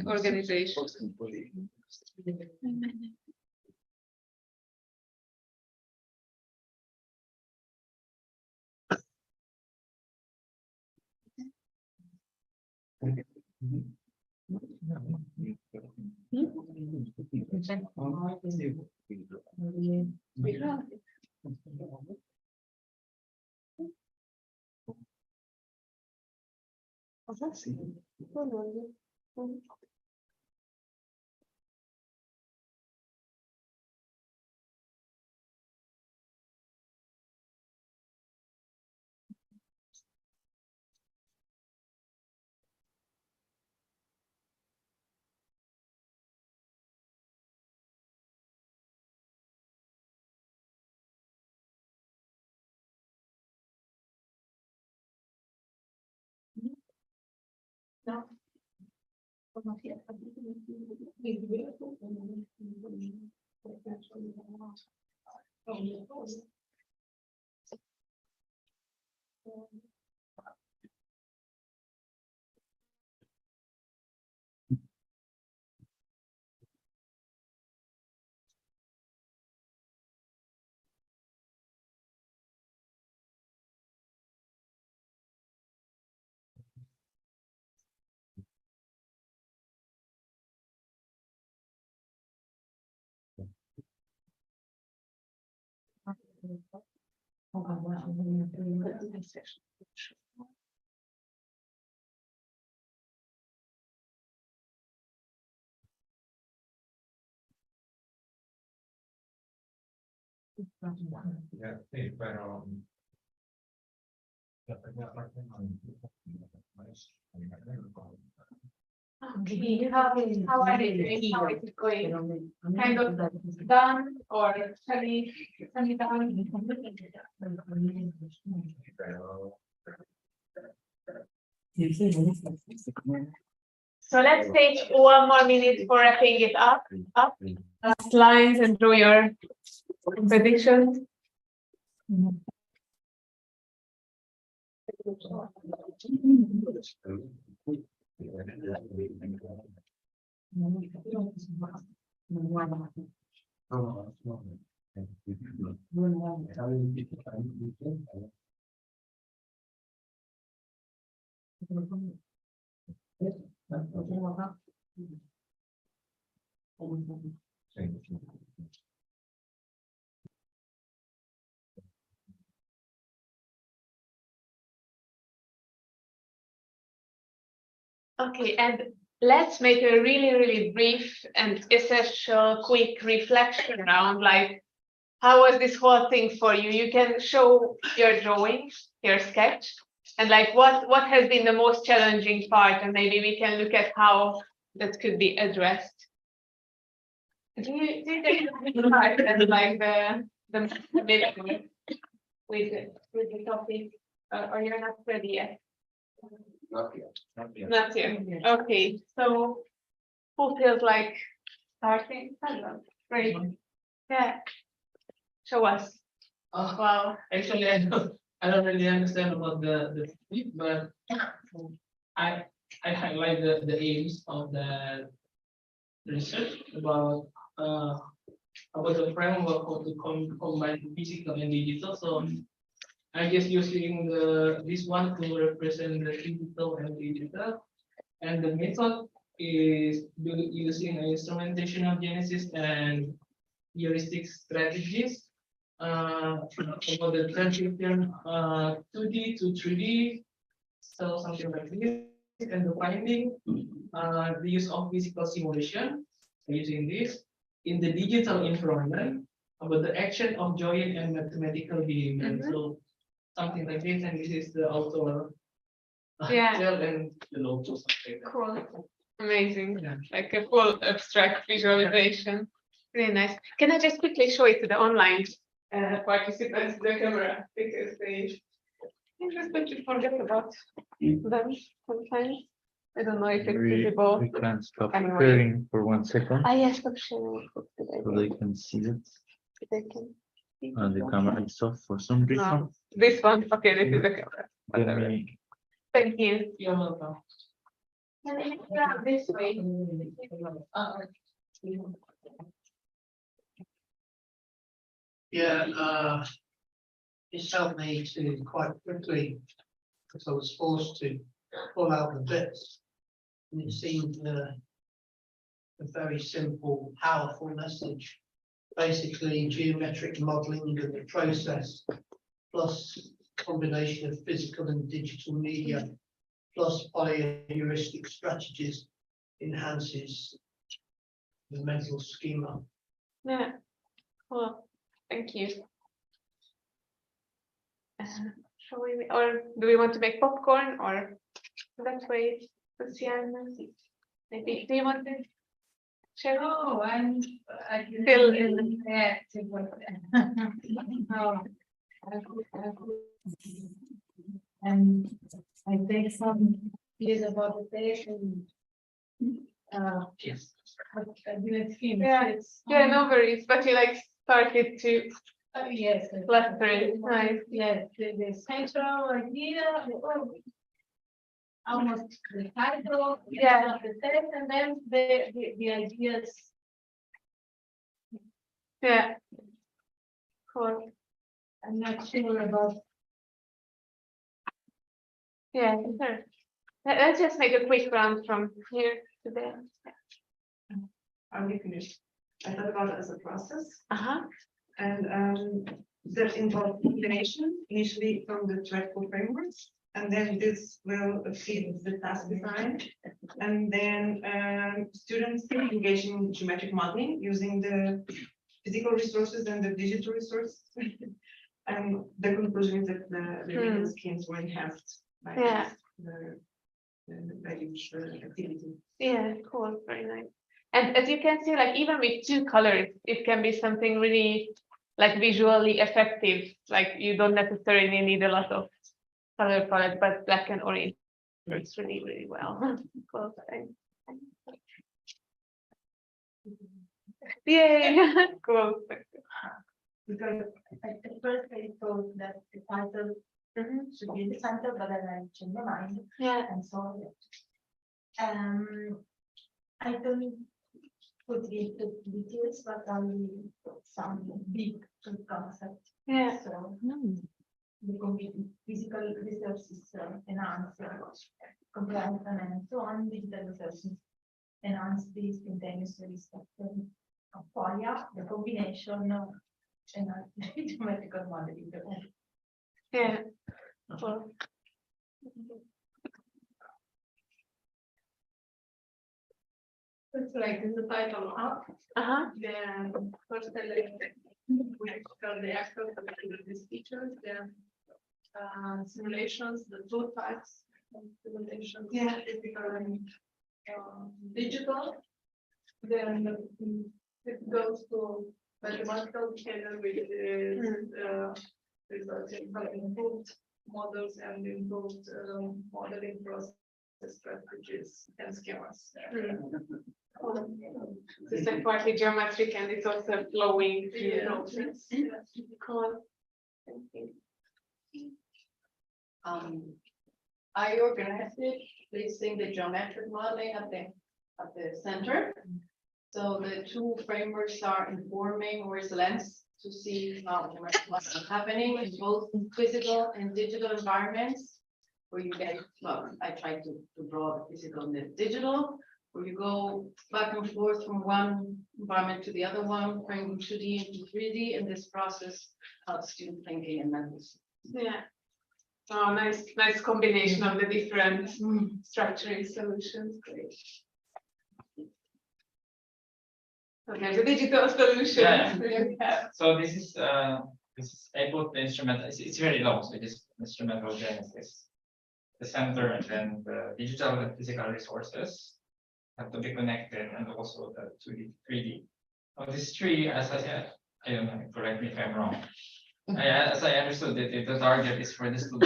Organization. Yeah, sí, pero. Okay, how are you doing? How is it going? Kind of done or semi done? So let's take 1 more minute for wrapping it up. Last lines and draw your predictions. Okay, and let's make a really brief and essential quick reflection around like how was this whole thing for you? You can show your drawings, your sketch, and like what has been the most challenging part, and maybe we can look at how that could be addressed. Do you think like the middle with the topic, or you're not ready yet? Not yet. Not yet. Okay, so who feels like starting? Great. Yeah. Show us. Wow. Actually, I don't really understand about the topic, but I highlight the aims of the research about the framework of the combine physical and digital. So I'm just using this one to represent the physical and digital, and the method is using instrumentation genesis and heuristic strategies for the transition 2D to 3D, so something like this, and the finding the use of physical simulation using this in the digital environment about the action of join and mathematical behavior. So something like this, and this is the author. Yeah. And the logo. Cool. Amazing. Like a full abstract visualization. Really nice. Can I just quickly show it to the online participants, the camera, because they just forget about them sometimes. I don't know if it's visible. We can stop Anyway. sharing for 1 second. Yes, stop sharing. So they can see it. They can see. And the camera is off for some reason. No, this one. Okay, this is the camera. Let me. Thank you. You're welcome. Can I grab this way? Yeah, it's helped me to quite quickly, because I was forced to pull out the bits. And it seemed a very simple, powerful message. Basically, geometric modeling of the process, plus combination of physical and digital media, plus heuristic strategies enhances the mental schema. Yeah. Cool. Thank you. Shall we, or do we want to make popcorn, or that way? Maybe. Do you want to share? Oh, I'm Still in the No. And I take some ideas about the patient. Yes. But I didn't finish. Yeah, It's yeah, no worries. But you like started to Yes. Clustering, nice. Yes, the central idea, almost the title. Yeah. Of the text, and then the ideas. Yeah. Cool. I'm not sure about. Yeah, sure. Let's just make a quick round from here to there. Are we finished? I thought about it as a process. Uh-huh. And that involves combination initially from the dreadful frameworks. And then this will feed the task design. And then students engage in geometric modeling using the physical resources and the digital resources. And the conclusion is that the reading schemes were enhanced by the activity. Yeah, cool, very nice. And as you can see, like even with two colors, it can be something really like visually effective. Like you don't necessarily need a lot of color palette, but black and orange works really, really well. Cool, thanks. Yay, cool. Because at first I thought that the title should be in the center, but then I changed my mind. Yeah. And so I don't put into details, but only some big concepts. Yeah. So the physical resources enhance compliance and so on. Digital resources enhance the spontaneous respect of folia, the combination of geometrical modeling. Yeah. Cool. It's like in the title up. Then first we got the actual with these features, then simulations, the two types of simulations. Yeah. Physical and digital. Then it goes to mathematical behavior, which is resulting from improved models and improved modeling process strategies and schemas. It's like partly geometric and it's also flowing through Yeah. process. Cool. Thank you. I organized it, placing the geometric modeling at the center. So the two frameworks are informing resilience to see how what's happening in both physical and digital environments. Where you get, well, I tried to draw the physical and the digital, where you go back and forth from one environment to the other one, bringing 2D into 3D, and this process helps student thinking and methods. Yeah. Oh, nice combination of the different structuring solutions. Great. So there's a digital solution. Yeah. So this is I put the instrument. It's very long, so it is instrumental genesis. The center and then the digital and physical resources have to be connected, and also the 2D, 3D. On this tree, as I said, I don't know, correct me if I'm wrong. As I understood it, the target is for this to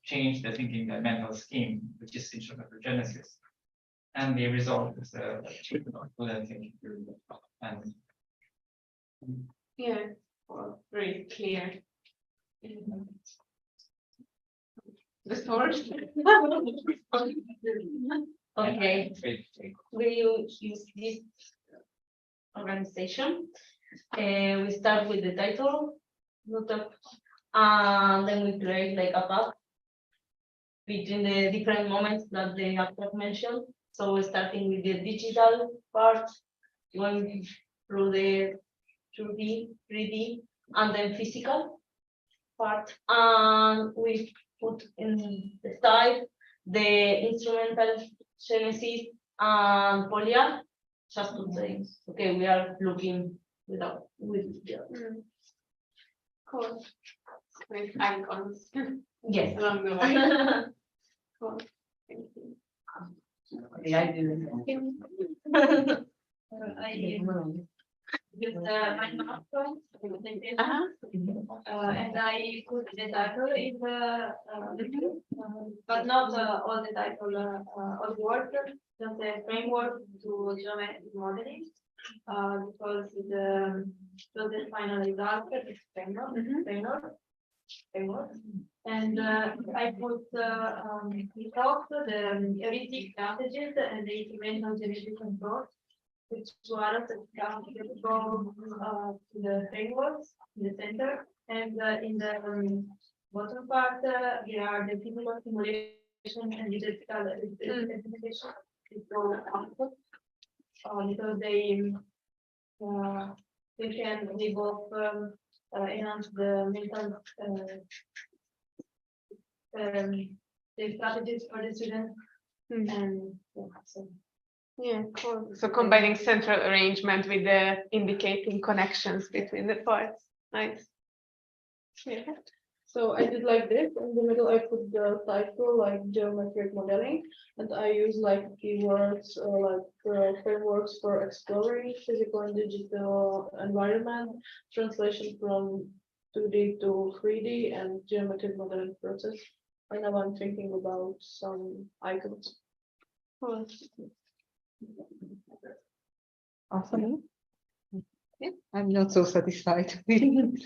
change the thinking, the mental scheme, which is instrumental genesis. And the result is the thinking. And yeah, well, very clear. The source. Okay, we use this organization. We start with the title, and then we create like a path between the different moments that the abstract mentioned. So we're starting with the digital part, going through the 2D, 3D, and then physical part. And we put in the side the instrumental genesis and polyar, just to say, okay, we are looking with the Cool. With icons. Yes. Along the way. Cool. Thank you. I do. With my map, and I put the title in the but not all the title, all the work, just the framework to geometric modeling. because the final result is framework. And I put without the heuristic strategies and the information genetic control, which were go to the frameworks in the center, and in the bottom part there are the physical simulation and digital implementation. So output because they both enhance the mental the strategies for the students and so. Yeah, cool. So combining central arrangement with the indicating connections between the parts. Nice. Yeah. So I did like this. In the middle, I put the title like geometric modeling, and I use like keywords or like frameworks for exploring physical and digital environment, translation from 2D to 3D, and geometric modeling process. And now I'm thinking about some icons. Cool. Awesome. Yeah, I'm not so satisfied with it,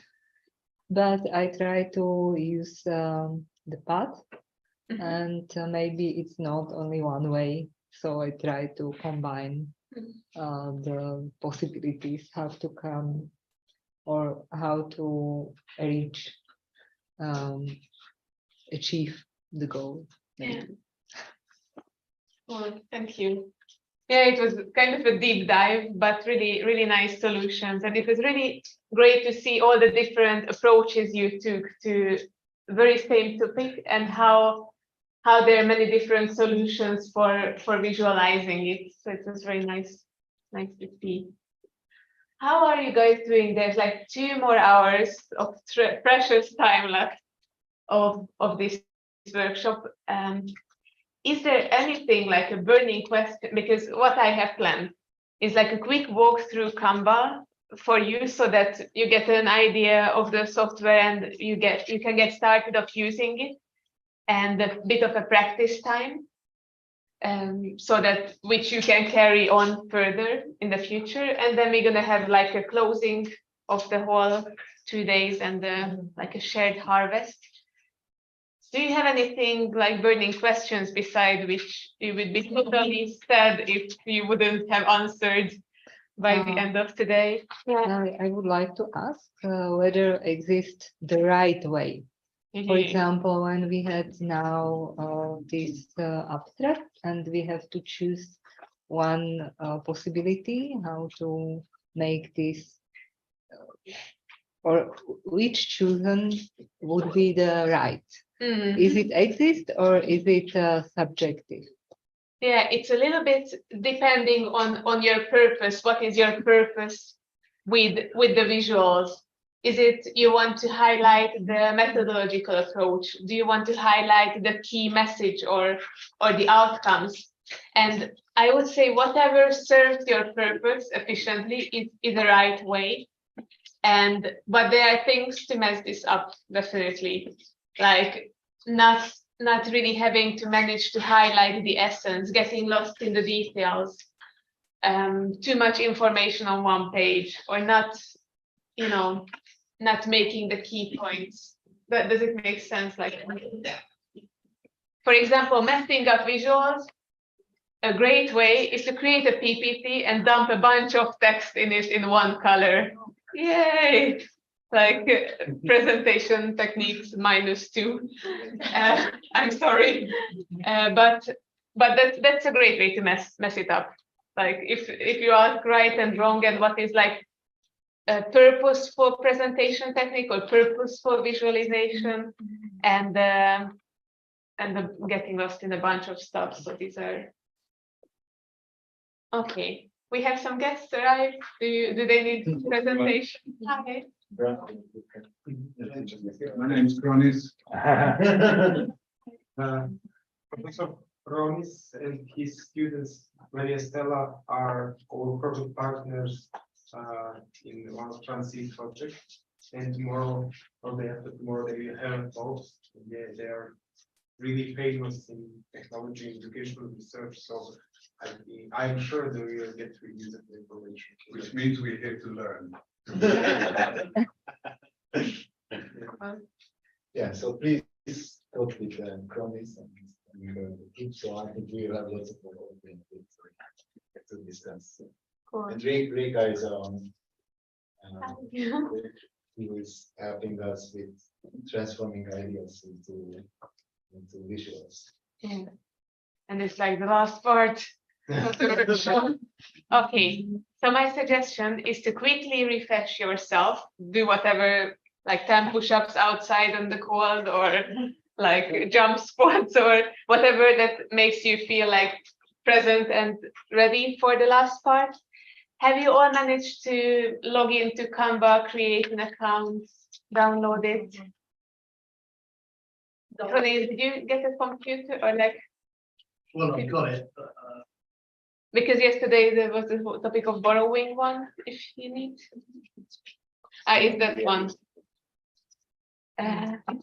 but I try to use the path, and maybe it's not only one way. So I try to combine the possibilities, how to come or how to reach, achieve the goal. Yeah. Well, thank you. Yeah, it was kind of a deep dive, but really, really nice solutions. And it was really great to see all the different approaches you took to the very same topic and how there are many different solutions for visualizing it. So it was very nice to see. How are you guys doing? There's like 2 more hours of precious time left of this workshop. Is there anything like a burning question? Because what I have planned is like a quick walk through Canva for you so that you get an idea of the software and you can get started of using it, and a bit of a practice time, so that which you can carry on further in the future. And then we're gonna have like a closing of the whole 2 days and like a shared harvest. Do you have anything like burning questions beside which you would be totally sad if you wouldn't have answered by the end of today? I would like to ask whether exists the right way. For example, when we had now this abstract and we have to choose one possibility how to make this, or which chosen would be the right. Is it exist or is it subjective? Yeah, it's a little bit depending on your purpose. What is your purpose with the visuals? Is it you want to highlight the methodological approach? Do you want to highlight the key message or the outcomes? And I would say whatever serves your purpose efficiently is the right way. But there are things to mess this up, definitely. Like not really having to manage to highlight the essence, getting lost in the details, too much information on one page, or not making the key points. Does it make sense? Like, for example, messing up visuals, a great way is to create a PPT and dump a bunch of text in it in one color. Yay! Like presentation techniques -2. I'm sorry, but that's a great way to mess it up. Like if you ask right and wrong and what is like a purposeful presentation technique or purposeful visualization, and getting lost in a bunch of stuff. So these are okay. We have some guests arrive. Do they need presentation? Okay. My name is Kronis. Professor Kronis and his students, Maria Stella, are our project partners in one transit project. And tomorrow, or day after tomorrow, they will have both. They are really famous in technology and educational research, so I'm sure that we will get to use the information. Which means we have to learn. Yeah, so please talk with Chromis and the team, so I think we will have lots of benefits to discuss. And Rika is he was helping us with transforming ideas into visuals. Yeah. And it's like the last part. Okay, so my suggestion is to quickly refresh yourself, do whatever, like 10 push-ups outside on the cold, or like jump squats, or whatever that makes you feel like present and ready for the last part. Have you all managed to log into Canva, create an account, download it? Ronnie, did you get a computer or like? Well, I've got it, but, Because yesterday there was the whole topic of borrowing one, if you need. Is that one?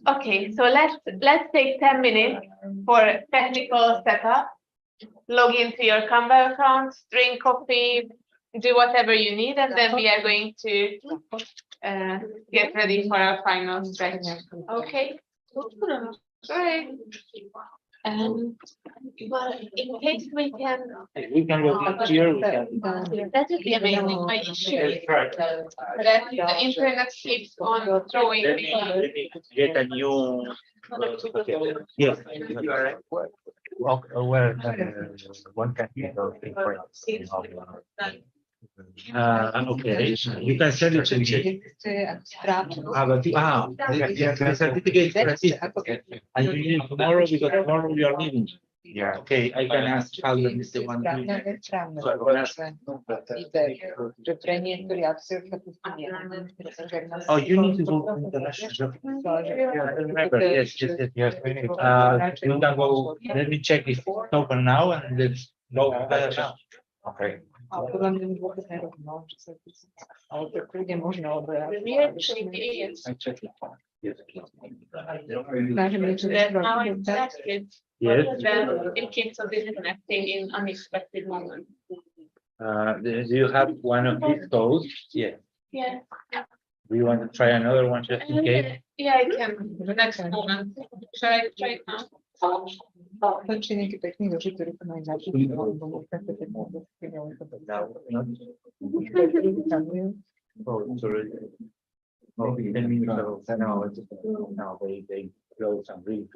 Okay, so let's take 10 minutes for technical setup. Log into your Canva account, drink coffee, do whatever you need, and then we are going to get ready for our final stretch. Okay. Great. Well, in case we can. We can go here. That would be amazing. My issue is that the internet keeps on throwing me. Get a new. Yes. Well, one can be okay, you can send it to me. The certificate. And you need tomorrow because tomorrow you are leaving. Yeah. Okay, I can ask Calvin is the one. Oh, you need to go international. Yeah, I remember. Yes, yes. We can go. Let me check if it's open now and let's go now. Okay. Yes. Then in case of disconnecting in unexpected moments. Do you have one of these codes? Yeah. Yeah. Do you want to try another one just in case? Yeah, I can. The next moment. Shall I try it now? Oh, sorry. Oh, 10 minutes ago. No, they close and read.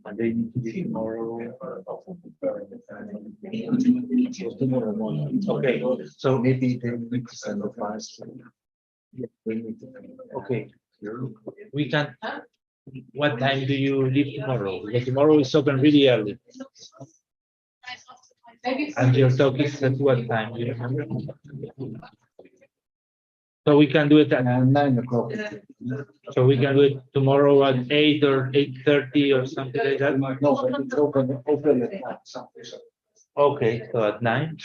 And they need to be tomorrow. Tomorrow morning. Okay, so maybe they need to send the files. Okay, we can. What time do you leave tomorrow? Because tomorrow is open really early. And your talk is at what time? Do you remember? So we can do it at 9 o'clock. So we can do it tomorrow at 8 or 8:30 or something like that. No, but it's open at 9. Okay, so at 9.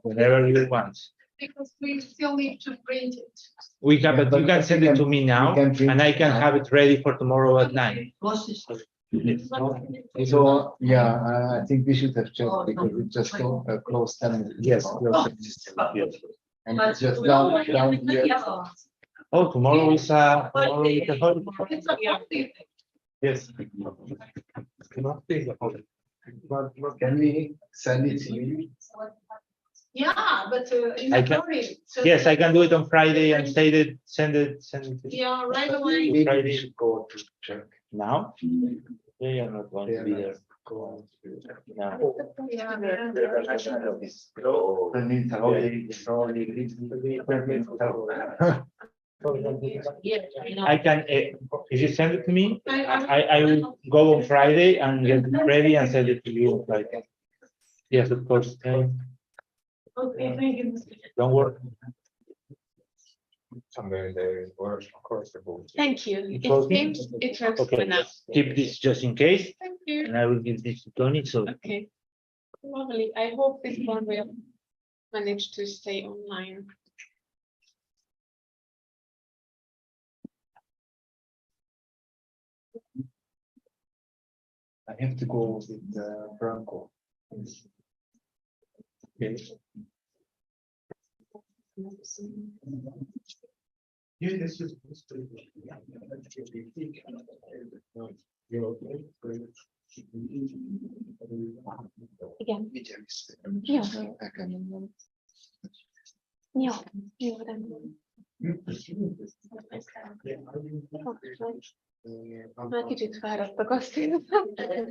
Whenever you want. Because we still need to print it. We can, but you can send it to me now, and I can have it ready for tomorrow at 9. So yeah, I think we should have checked because we just closed 10 minutes. Yes, and it's just down here. Oh, tomorrow is a holiday. Yes. But can we send it to you? Yeah, but in I the can- morning. so- Yes, I can do it on Friday and send it. Yeah, right away. Maybe we should go to check. Now? They are not going to be there. No. I can, if you send it to me, I will go on Friday and get it ready and send it to you on Friday. Yes, of course. Okay, thank you. Don't worry. Somewhere there, or of course, Thank you. It seems it works for Okay, now. keep this just in case, Thank you. and I will give this to Tony, so. Okay. Lovely. I hope this one will manage to stay online. I have to go with Branko. Okay. Igen. Jó. Jó. Jó, rendben. Már kicsit fáradtak, azt hiszem.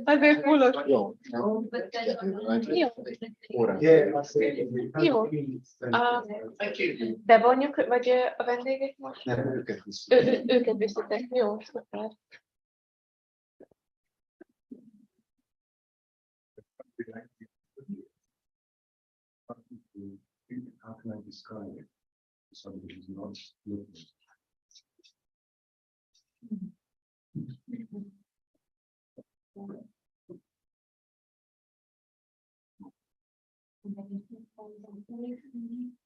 Azért múlott. Jó. Jó. Jó. Bevonjuk, vagy a vendégek most? Nem, őket visszük. Őket viszitek. Jó, szuper. How can I describe it? Somebody who's not looking.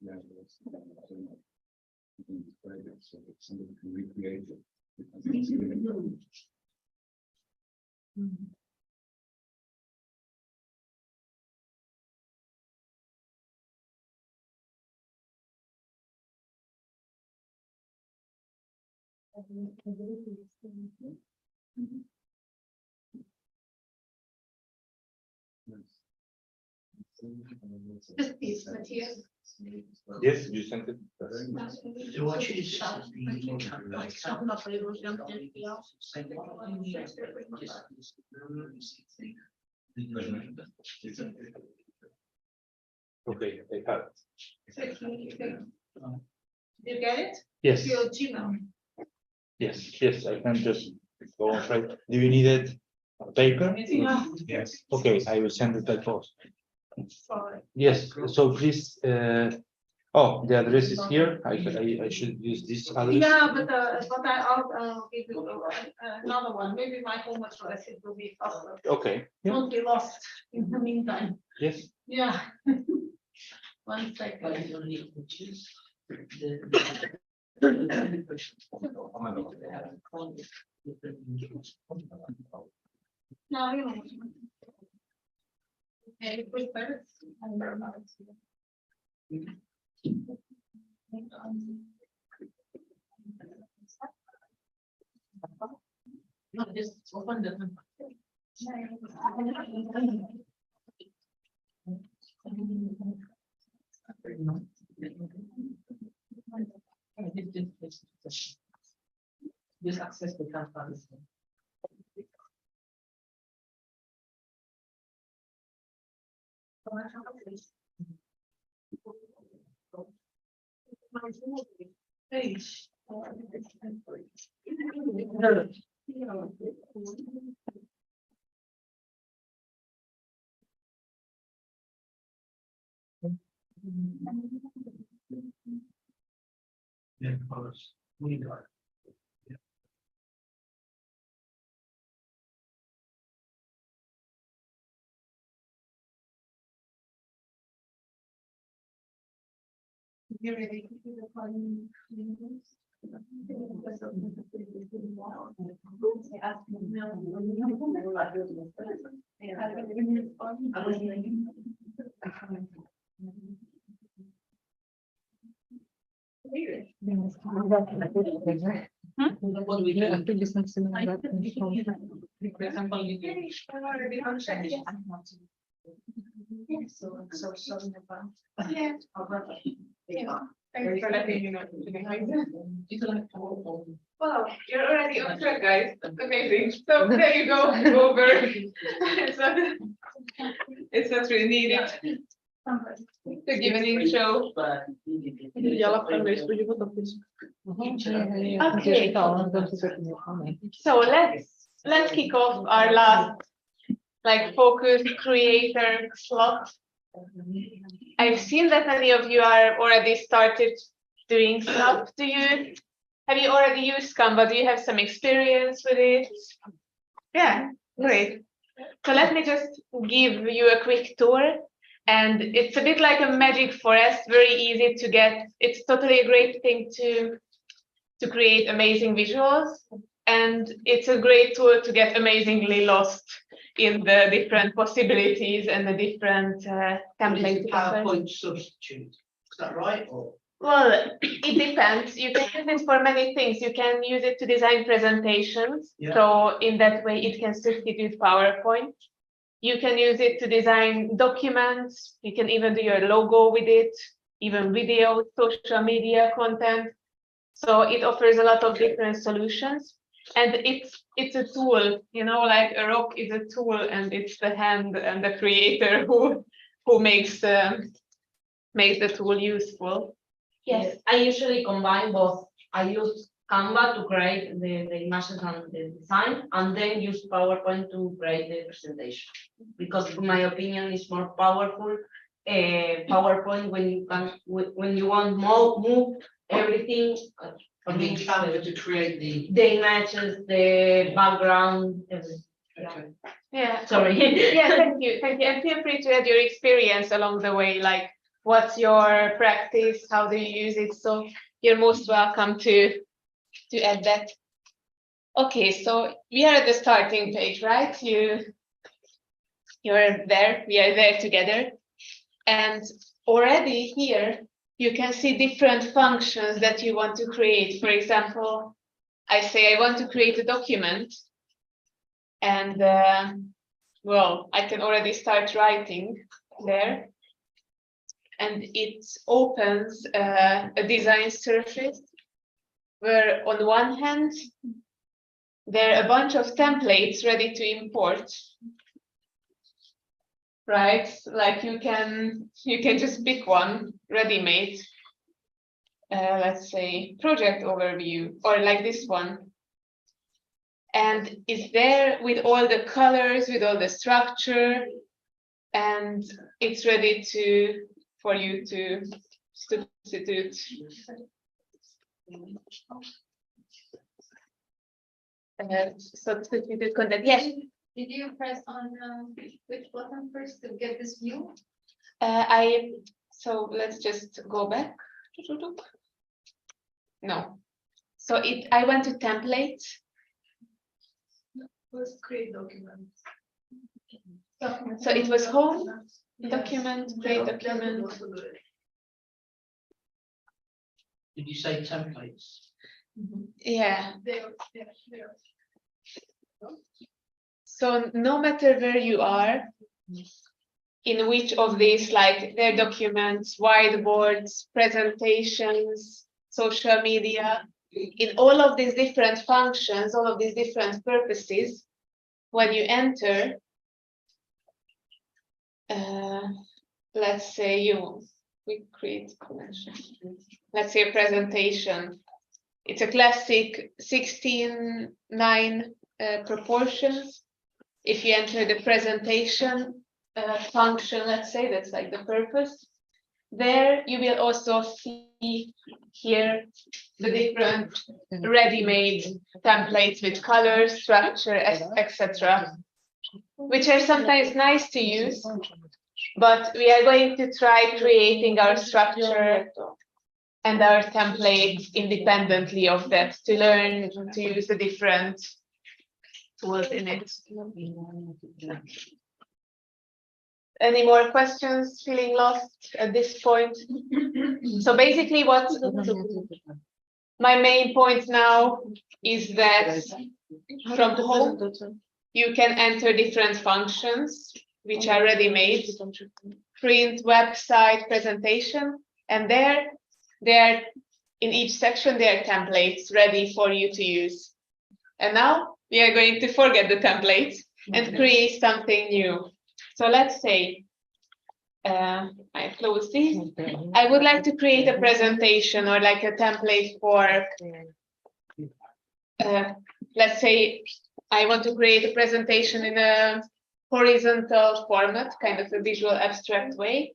Yeah, that's, you can describe it so that somebody can recreate it. Because it's really- This piece, Matthias. Yes, you sent it. So what she says, Okay, I have it. You get it? Yes. Your Gmail. Yes, I can just go on right. Do you need it on paper? Yeah. Yes. Okay, I will send it by post. Sorry. Yes, so please, oh, the address is here. I should use this address. Yeah, but I'll give you another one. Maybe my home address, it will be faster. Okay. Yeah. Won't be lost in the meantime. Yes. Yeah. 1 second. No, you know. Okay, quick first. No, just open the. Just access the transparency. Page. Yeah, because we got. You ready to do the fun? So sorry about. Yeah. Thanks for letting me know. Wow, you're already on track, guys. Amazing. So there you go, over. It's not really needed to give an intro. Okay. So let's kick off our last focus creator slot. I've seen that many of you are already started doing stuff. Have you already used Canva? Do you have some experience with it? Yeah, great. So let me just give you a quick tour. And it's a bit like a magic forest, very easy to get. It's totally a great thing to create amazing visuals. and it's a great tool to get amazingly lost in the different possibilities and the different templates. PowerPoint substitute, is that right? Or? Well, it depends. You can use it for many things. You can use it to design presentations. Yeah. So in that way, it can substitute PowerPoint. You can use it to design documents. You can even do your logo with it, even video, social media content. So it offers a lot of different solutions. And it's a tool, you know, like a rock is a tool, and it's the hand and the creator who makes the tool useful. Yes, I usually combine both. I use Canva to create the images and the design, and then use PowerPoint to create the presentation. Because in my opinion, it's more powerful. PowerPoint when you want move everything. I mean, Canva to create the images, the background, everything. Okay. Yeah. Sorry. Yeah, thank you. And feel free to add your experience along the way, like what's your practice, how do you use it? So you're most welcome to add that. Okay, so we are at the starting page, right? You're there, we are there together. And already here, you can see different functions that you want to create. For example, I say I want to create a document, and well, I can already start writing there. And it opens a design surface where on one hand, there are a bunch of templates ready to import. Right, like you can just pick one ready-made, let's say project overview, or like this one, and it's there with all the colors, with all the structure, and it's ready for you to substitute. Substituted content. Yes. Did you press on which button first to get this view? So let's just go back. No. So I went to template. First create document. So it was home, Yes. document, create document. Did you say templates? Yeah. There. So no matter where you are, in which of these, like their documents, whiteboards, presentations, social media, in all of these different functions, all of these different purposes, when you enter, let's say we create connection. Let's say a presentation. It's a classic 16:9 proportions. If you enter the presentation function, let's say that's like the purpose, there you will also see here the different ready-made templates with colors, structure, etc., which are sometimes nice to use, but we are going to try creating our structure and our templates independently of that to learn to use the different tools in it. Any more questions? Feeling lost at this point? So basically what my main point now is that from home you can enter different functions which are ready-made, print, website, presentation, and there in each section there are templates ready for you to use. And now we are going to forget the templates and create something new. So let's say I close this. I would like to create a presentation or like a template for, let's say I want to create a presentation in a horizontal format, kind of a visual abstract way.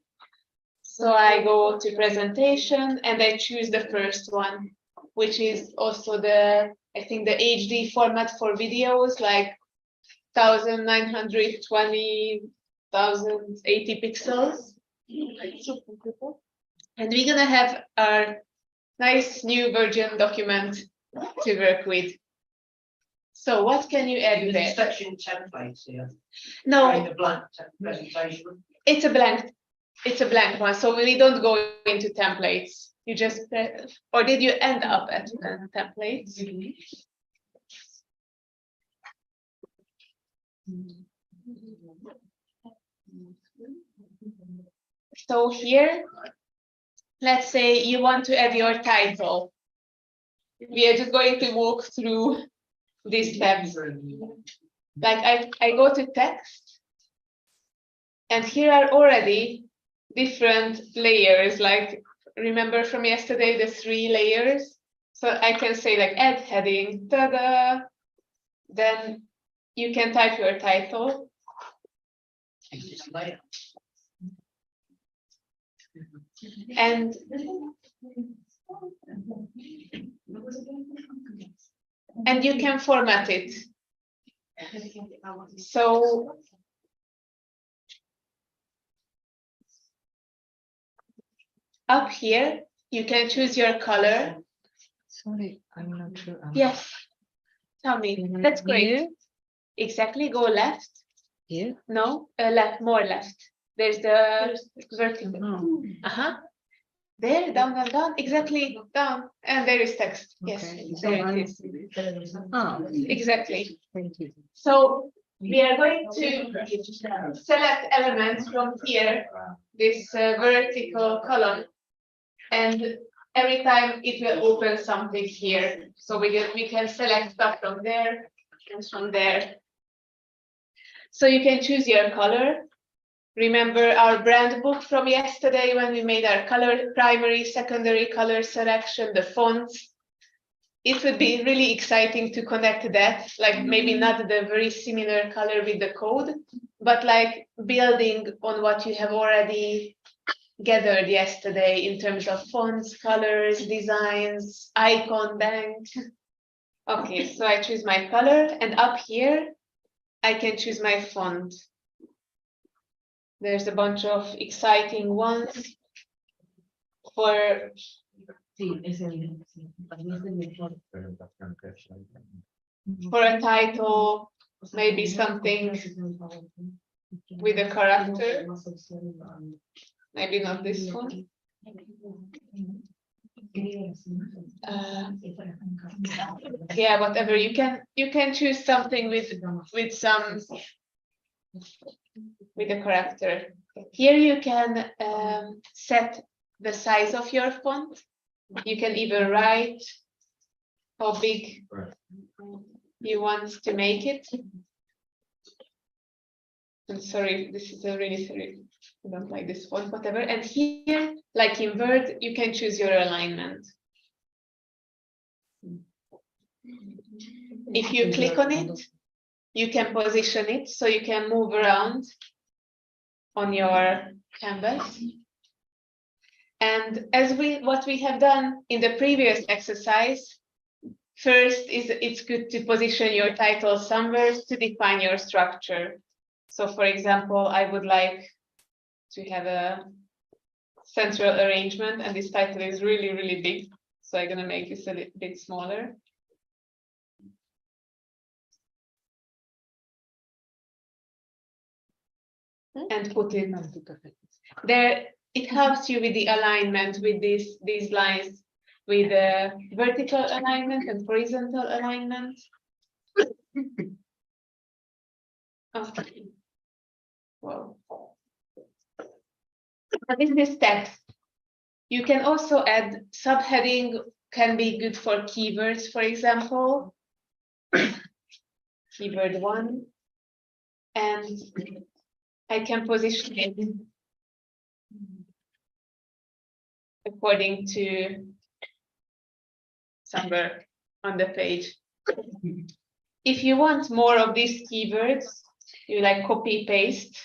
So I go to presentation and I choose the first one, which is also I think the HD format for videos, like 1920, 1080 pixels. And we're gonna have our nice new version document to work with. So what can you add there? Section templates here. No, Kind of blank presentation. it's a blank one, so we don't go into templates. You just, or did you end up at templates? So here, let's say you want to add your title. We are just going to walk through these steps. Like I go to text, and here are already different layers. Like remember from yesterday, the 3 layers. So I can say like add heading, ta-da. Then you can type your title. And you can format it. So up here, you can choose your color. Sorry, I'm not sure. Yes, tell me. That's great. Here? Exactly, go left. Here? No, left, more left. There's the vertical. There, down, down, down, exactly, down. And there is text. Yes, there it is. Exactly. Thank you. So we are going to select elements from here, this vertical column, and every time it will open something here. So we can select stuff from there and from there. So you can choose your color. Remember our brand book from yesterday when we made our color, primary, secondary color selection, the fonts. It would be really exciting to connect that, like maybe not the very similar color with the code, but like building on what you have already gathered yesterday in terms of fonts, colors, designs, icon bank. Okay, so I choose my color, and up here, I can choose my font. There's a bunch of exciting ones for a title, maybe something with a character. Maybe not this one. Yeah, whatever. You can choose something with a character. Here you can set the size of your font. You can even write how big you want to make it. I'm sorry, this is a really sorry. I don't like this font, whatever. And here, like in Word, you can choose your alignment. If you click on it, you can position it so you can move around on your canvas. And what we have done in the previous exercise, first is it's good to position your title somewhere to define your structure. So for example, I would like to have a central arrangement, and this title is really, really big. So I'm gonna make this a little bit smaller. And put it there. It helps you with the alignment with these lines, with the vertical alignment and horizontal alignment. Okay. Wow. But this is text. You can also add subheading, can be good for keywords, for example. Keyword 1. And I can position it according to somewhere on the page. If you want more of these keywords, you like copy paste,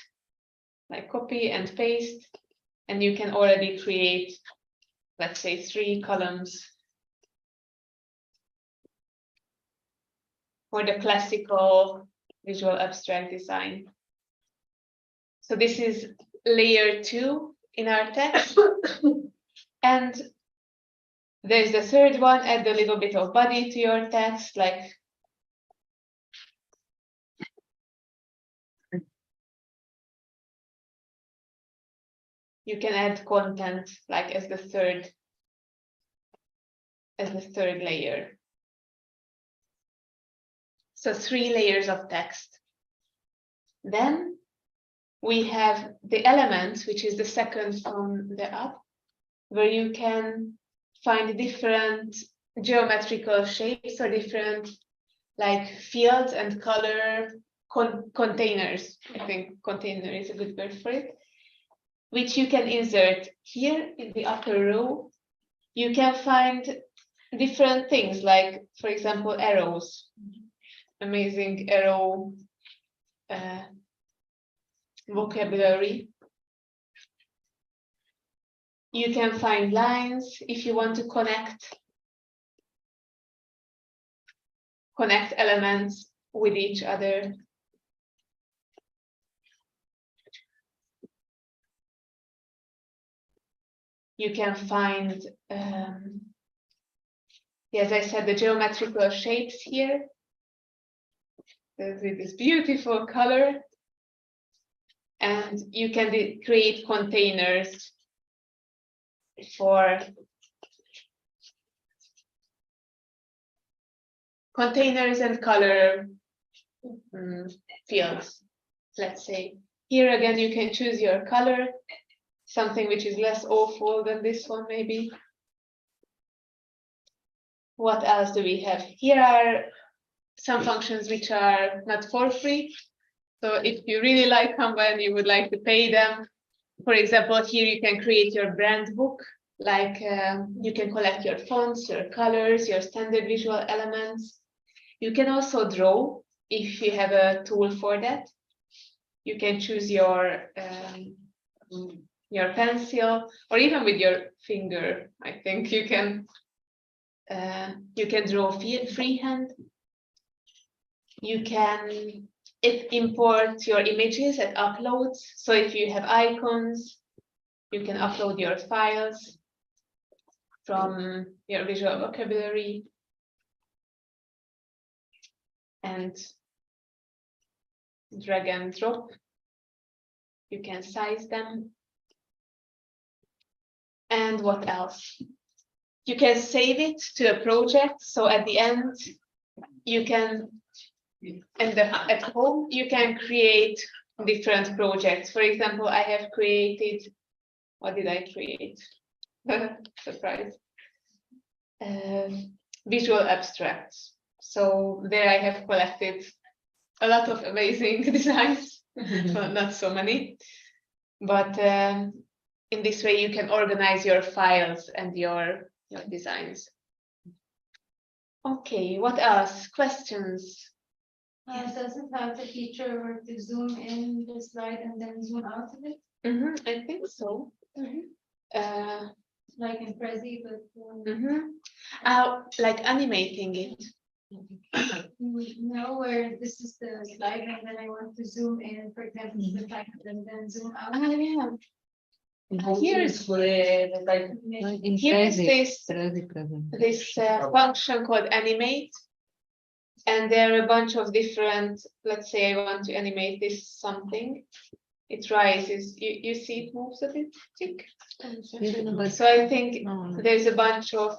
like copy and paste, and you can already create, let's say, 3 columns for the classical visual abstract design. So this is layer 2 in our text. And there's the third one, add a little bit of body to your text, like you can add content like as the third layer. So 3 layers of text. Then we have the elements, which is the second from the up, where you can find different geometrical shapes or different like fields and color containers. I think container is a good word for it, which you can insert here in the upper row. You can find different things like, for example, arrows. Amazing arrow vocabulary. You can find lines if you want to connect elements with each other. You can find, as I said, the geometrical shapes here. With this beautiful color. And you can create containers for containers and color fields. Let's say here again, you can choose your color, something which is less awful than this one, maybe. What else do we have? Here are some functions which are not for free. So if you really like Canva and you would like to pay them, for example, here you can create your brand book, like you can collect your fonts, your colors, your standard visual elements. You can also draw if you have a tool for that. You can choose your pencil, or even with your finger. I think you can draw freehand. You can import your images and uploads. So if you have icons, you can upload your files from your visual vocabulary and drag and drop. You can size them. And what else? You can save it to a project. So at the end, you can, at home, you can create different projects. For example, I have created, what did I create? Surprise. Visual abstracts. So there I have collected a lot of amazing designs, well, not so many, but in this way you can organize your files and your designs. Okay, what else? Questions? Does it have the feature to zoom in the slide and then zoom out of it? I think so. Like in Prezi, but like animating it. No, where this is the slide and then I want to zoom in, for example, the type and then zoom out. Here's this function called animate, and there are a bunch of different. Let's say I want to animate this something. It rises. You see it moves a bit. So I think there's a bunch of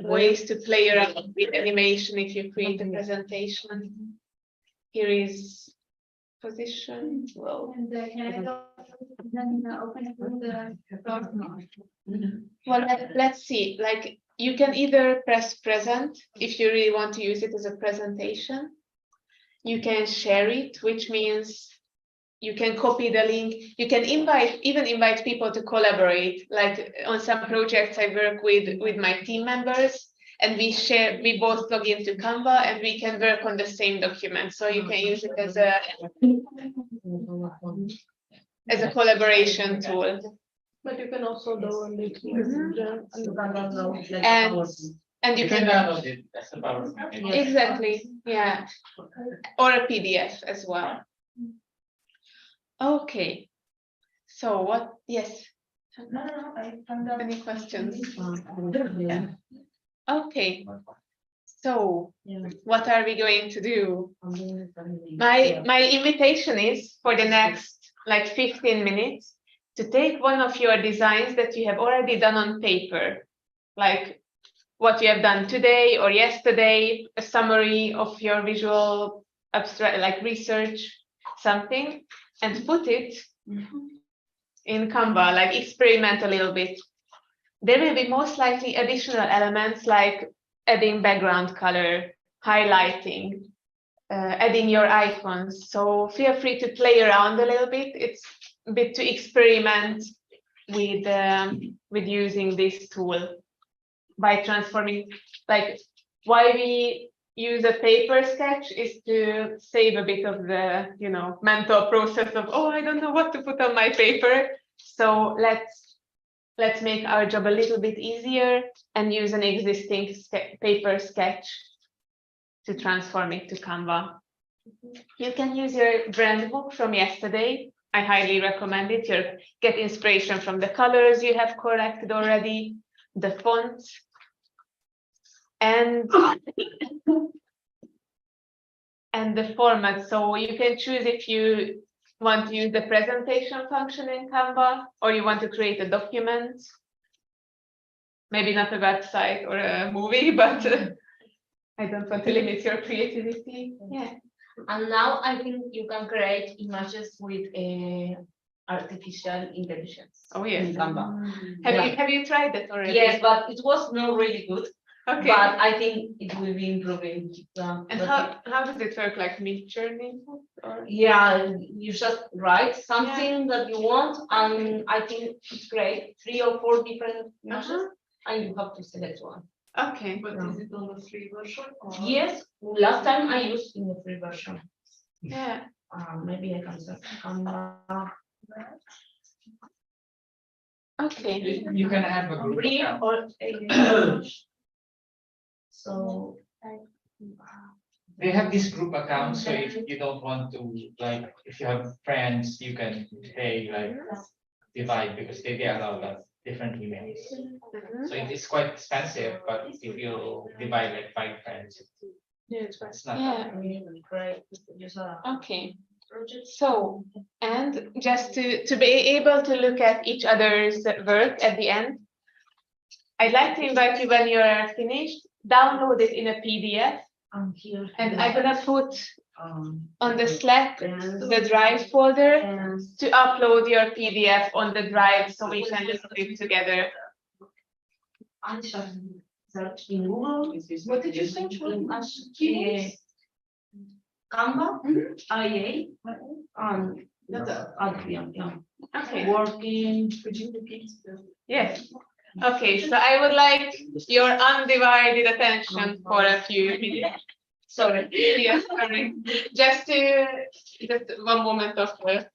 ways to play around with animation if you create a presentation. Here is position. Well, and can I then open it with the well, let's see. Like you can either press present if you really want to use it as a presentation. You can share it, which means you can copy the link. You can even invite people to collaborate. Like on some projects I work with my team members, and we both log into Canva and we can work on the same document. So you can use it as a collaboration tool. But you can also download it. And you can download it as a PowerPoint. Exactly, yeah, or a PDF as well. Okay, so what? Yes. No, I found out. Any questions? Okay. So what are we going to do? My invitation is for the next like 15 minutes to take one of your designs that you have already done on paper, like what you have done today or yesterday, a summary of your visual abstract, like research, something, and put it in Canva, like experiment a little bit. There will be most likely additional elements like adding background color, highlighting, adding your icons. So feel free to play around a little bit. It's a bit to experiment with using this tool by transforming. Like why we use a paper sketch is to save a bit of the mental process of, oh, I don't know what to put on my paper. So let's make our job a little bit easier and use an existing paper sketch to transform it to Canva. You can use your brand book from yesterday. I highly recommend it. You get inspiration from the colors you have collected already, the fonts, and the format. So you can choose if you want to use the presentation function in Canva, or you want to create a document. Maybe not a website or a movie, but I don't want to limit your creativity. Yeah. And now I think you can create images with artificial intelligence. Oh yes. In Canva. Have you tried that already? Yes, but it was not really good. Okay. But I think it will be improving. And how does it work? Like Midjourney? Or? Yeah, you just write something that you want, and I think it's great. 3 or 4 different images, and you have to select one. Okay. But is it on the free version? Or? Yes, last time I used in the free version. Yeah. Maybe I can search Canva. Okay. You can have a group Free account. or so. They have this group account, so if you don't want to, like, if you have friends, you can pay, like, divide, because they allow that different emails. So it is quite expensive, but if you divide like 5 friends, it's not that bad. Okay. So, and just to be able to look at each other's work at the end, I'd like to invite you, when you're finished, download it in a PDF. And I'm gonna put on the Slack the Drive folder to upload your PDF on the Drive so we can look at it together. Search in Google. What did you search for? Canva, IA, Okay. Working. Could you repeat? Yes. Okay, so I would like your undivided attention for a few minutes. Sorry. Yes, sorry. Just one moment of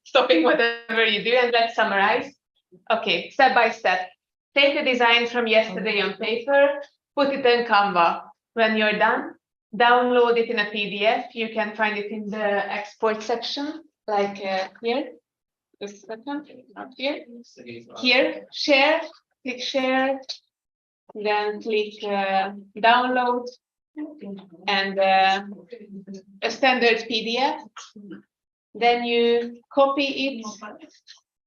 stopping whatever you do, and let's summarize. Okay, step by step. Take a design from yesterday on paper, put it in Canva. When you're done, download it in a PDF. You can find it in the export section, like here. Just a second, up here. Here, share, click share, then click download, and a standard PDF. Then you copy it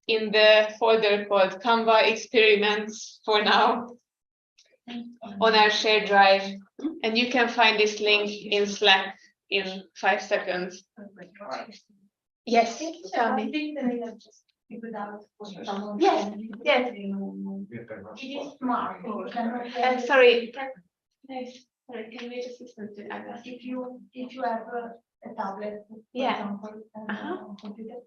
in the folder called Canva Experiments for now on our shared drive. And you can find this link in Slack in 5 seconds. Yes, tell me. Yes, yes. It is smart. Sorry. Sorry, can we just listen to that? If you have a tablet, for example, and a computer,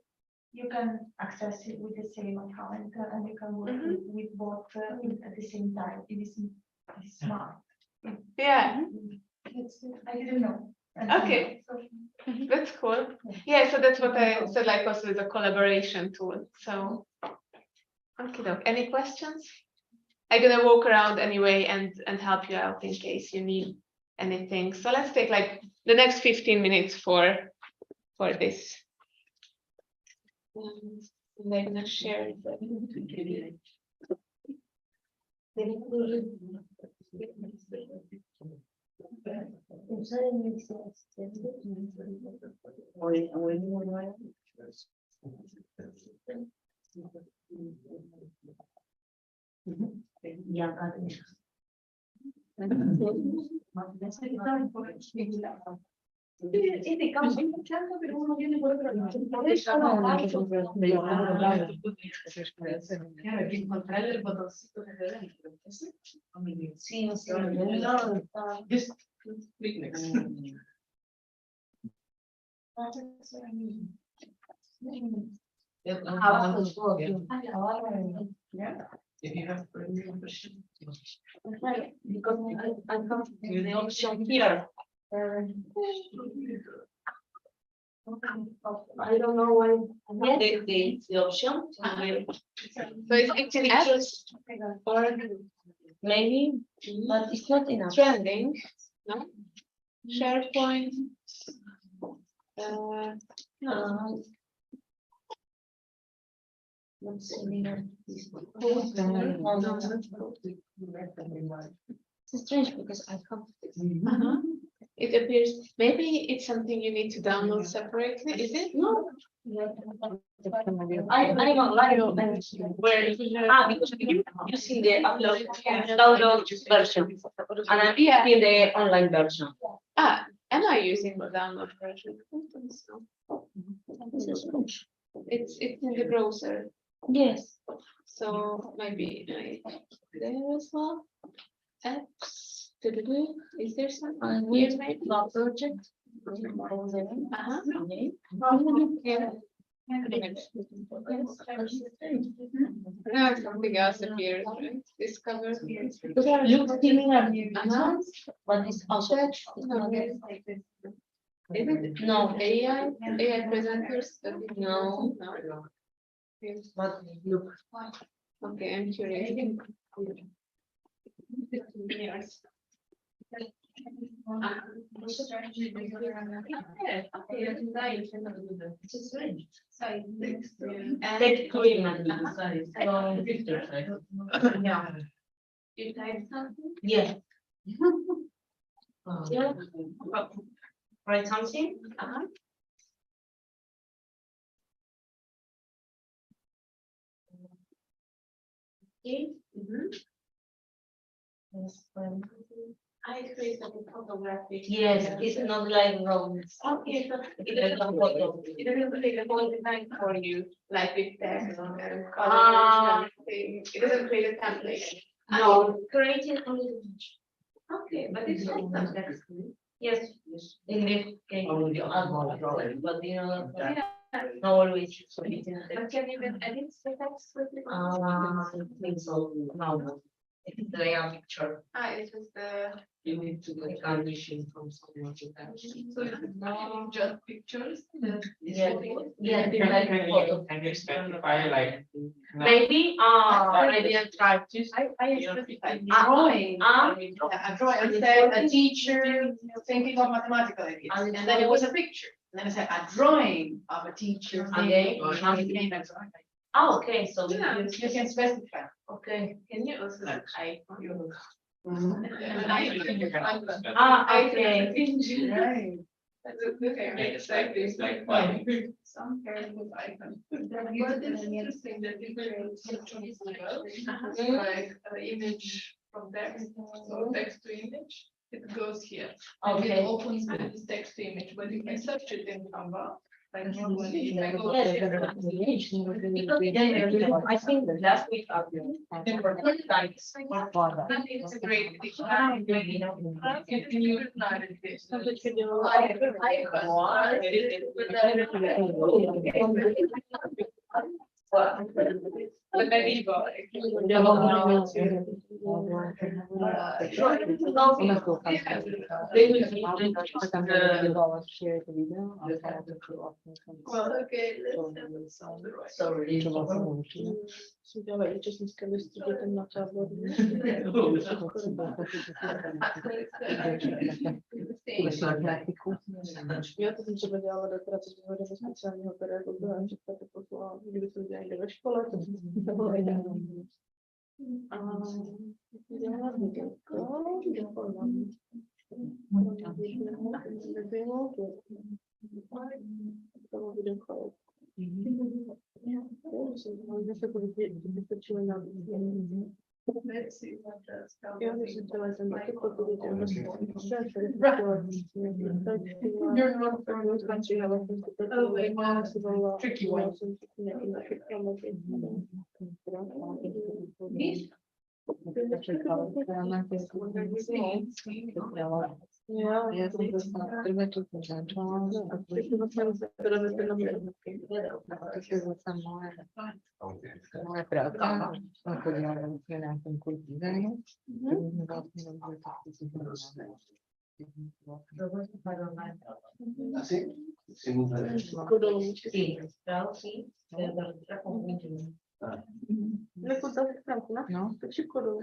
you can access it with the same account, and you can work with both at the same time. It is smart. Yeah. I didn't know. Okay. That's cool. Yeah, so that's what I said, like also the collaboration tool. So, okay, any questions? I'm gonna walk around anyway and help you out in case you need anything. So let's take like the next 15 minutes for this. And I'm gonna share it. Claro, que encontrar el botoncito de dentro. Sí, o sea, Just click next. Yeah, if you have any question. Because I come to the option here. I don't know why. The option. So it's actually just or Maybe, but it's not enough. trending, no? SharePoint. No. Let's see here. It's strange because I can't. It appears, maybe it's something you need to download separately, is it? No. I don't like where because you see the download version and I'm in the online version. Am I using the download version? I don't think so. It's in the browser, Yes. so maybe there as well. Apps. Is there some? Here maybe? Project. Yeah. Now something else appears, right? Discover. Looks similar, but it's also. Is it? No. AI presenters? No. No. But look. Okay, I'm curious. Yeah. You type something? Yeah. Yeah. Write something. Okay. I created a photographic. Yes, it's not like wrong. Okay, so it doesn't create a whole design for you, like with text and colors and everything. It doesn't create a template. No, creating only the image. Okay, but it's like some text. Yes, in this case, but you know, Yeah. not always. But can you even edit the text with the? I think so. No, it's the layout picture. It was the. You need to get permission from someone to that. So it's not just pictures. Yeah, yeah. Can you specify like? Maybe, Maybe I tried to. I specified drawing. A drawing, and said a teacher thinking of mathematical ideas, and then it was a picture. And then I said a drawing of a teacher. Okay. Thinking of drawing. Oh, okay, so Yeah, you can specify. okay. Can you also type on your? Okay. Right. It's like Some kind of icon. But it's interesting that different sections like image from text, so text to image, it goes here. And it opens with this text to image, but you can search it in Canva. Like normally, if I go I think the last week of the. It's a great. But maybe Słuchaj, uczestniczka występuje ten na tablet. Ja to bym się będziała do pracy z wyborem specjalnych operego, byłam się wtedy posłałam, gdyby sobie zajęli do szkoły, to Let's see what that's. Я не знаю, там таке подивитися. Tricky one. Así, Le cuento franco, ¿no? Che ci corro.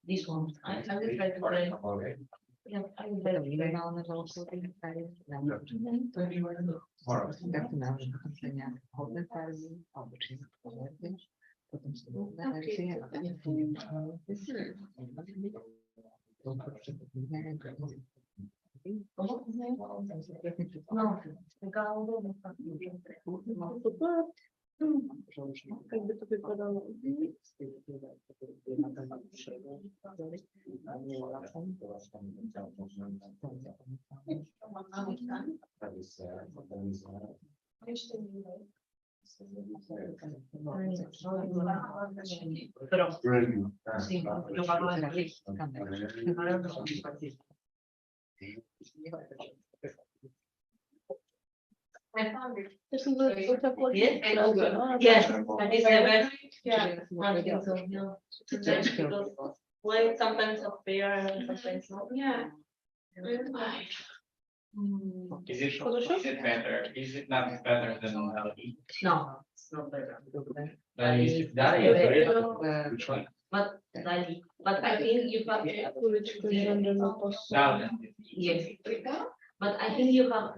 This one, I will try to play. Yeah, I will try Как бы ты преподавала? Pero sí, yo pago la ley. I found it. This is a Yes, I know. Yes, that is the best. Yeah, I think so, yeah. Because when sometimes appear, sometimes not. Yeah. Is it better? Is it not better than No, it's not better. Then you should that which one? But I think you have. Now, Yes. But I think you have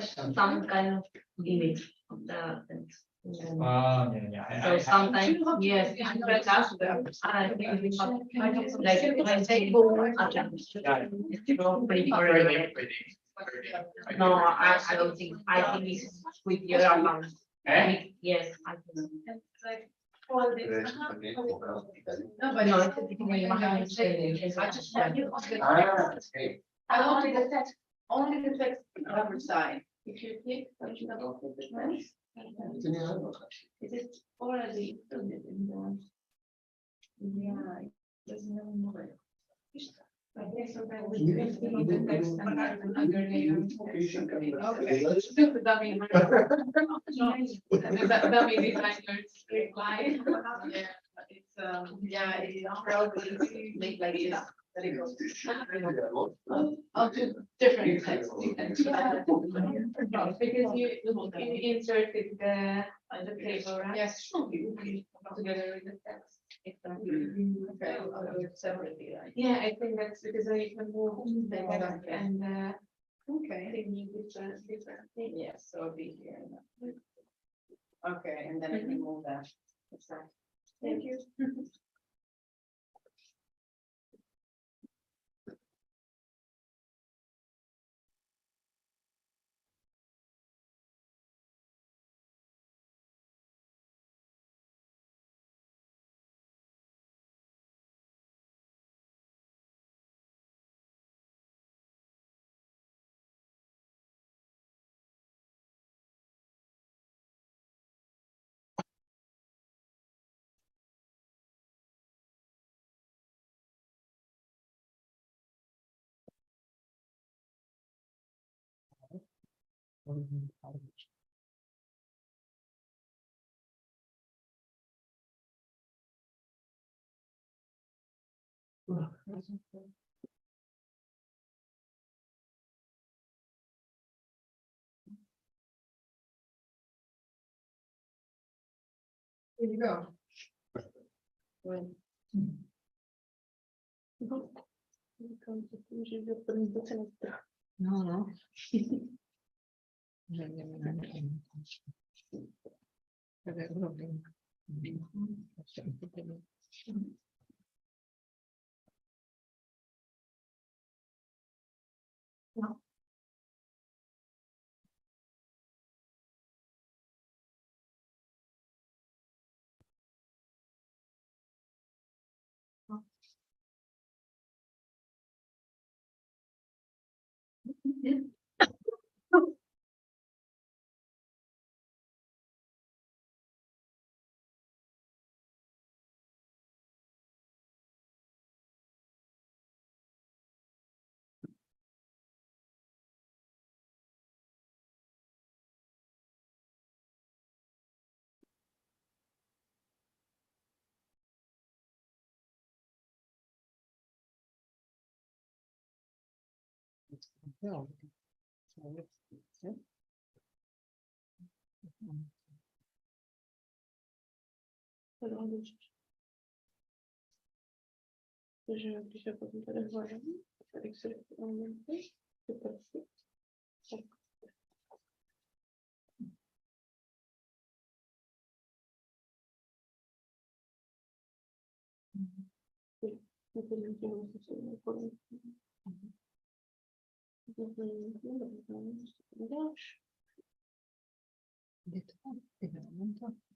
some kind of limit of the things. So sometimes, yes, I think we have like when they no, I don't think, I think it's with your account. Yes, I think. It's like all this. No, but no, it's typically my I just want you on the. I only the text cover side. If you click, don't you double click the text? Is it already included in the? Yeah, it doesn't know. I guess sometimes we do it in the text and then another layer. Okay. Still the dummy. The dummy designers reply. Yeah, it's yeah, it's probably make like this. That it goes. I'll do different texts. Because you inserted the table, right? Yes. Together with the text. Okay, I'll do it separately. Right? Yeah, I think that's because then you can move the text and Okay. they need different things. Yes, so it'll be here. Okay, and then I can move that. Thank you. Here you go. No, no.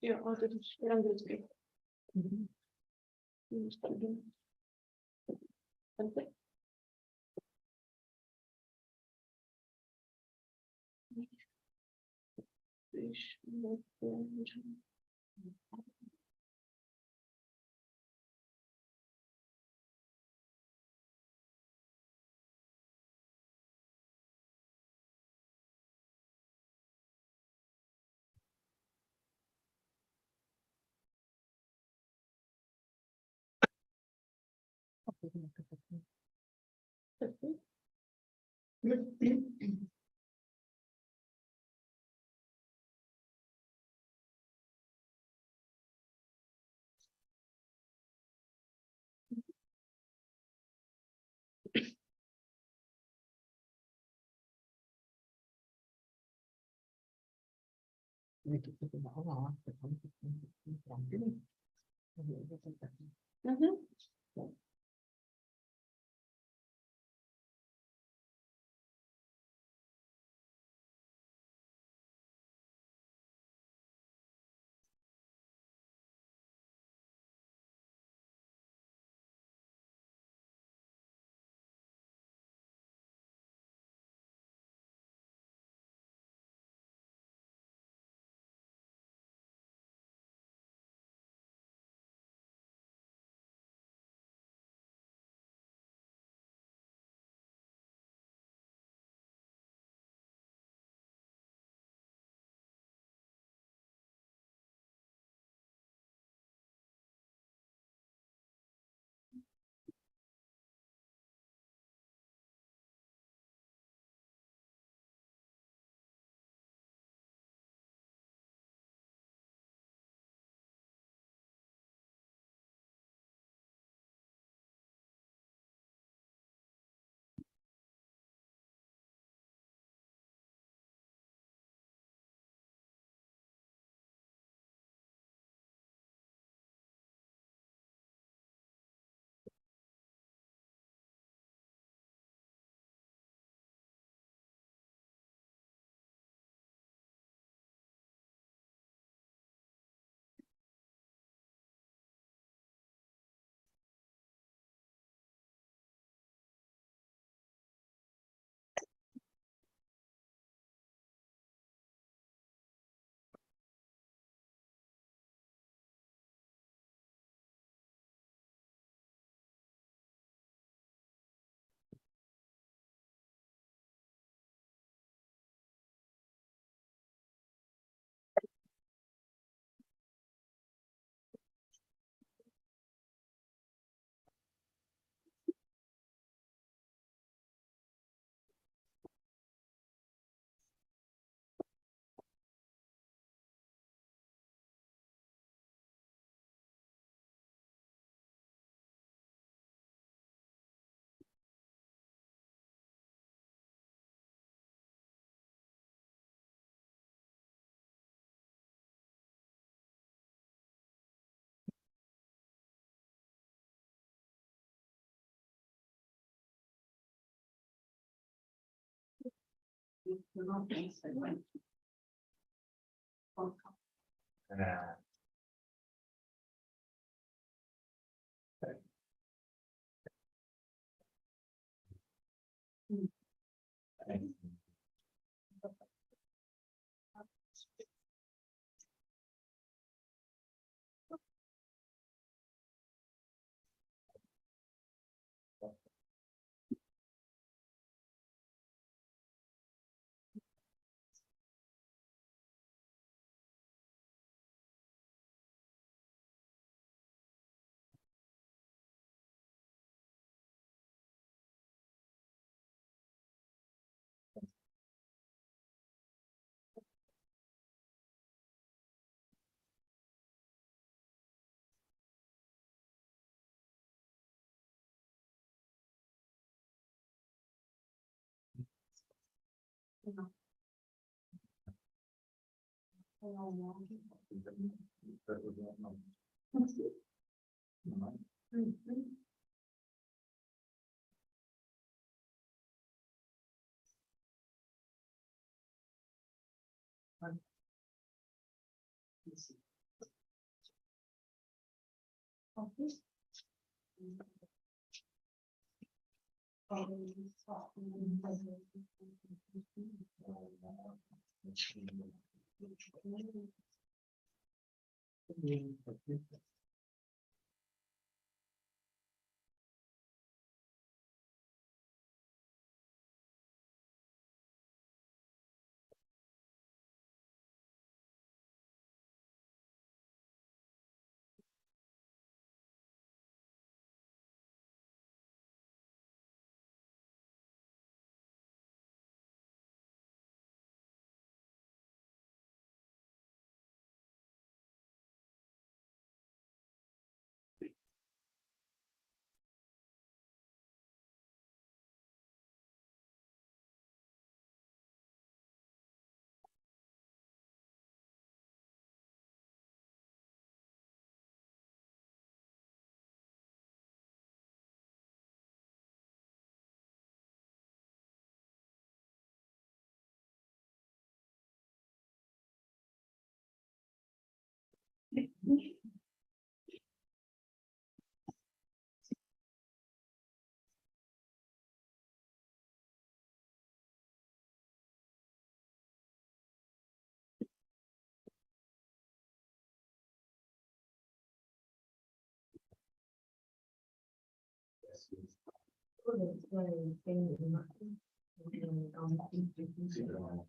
Ja, also das ist angelegt.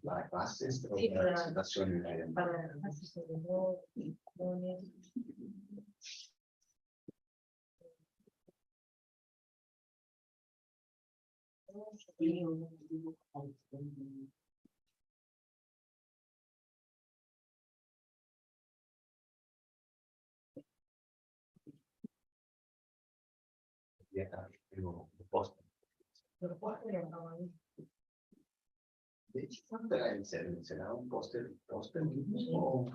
La classe presentazione. Será un póster mismo.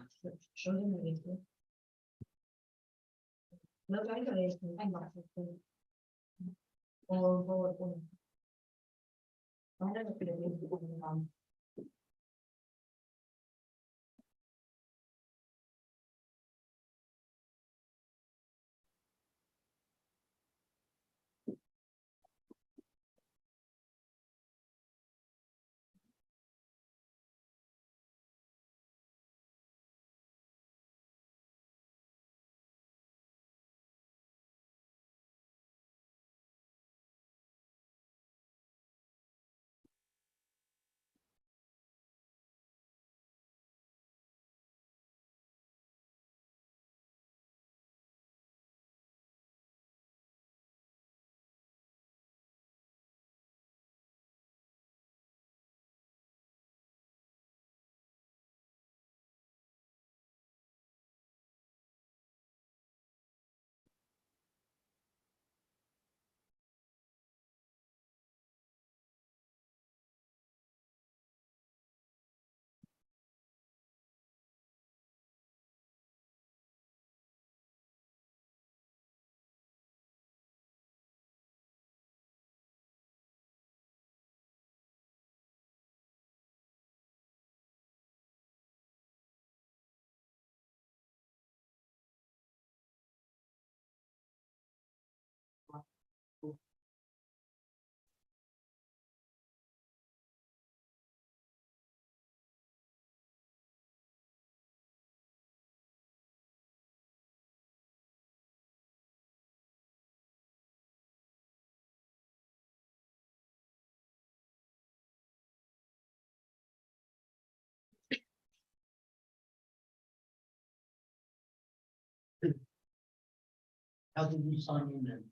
How did you sign in then?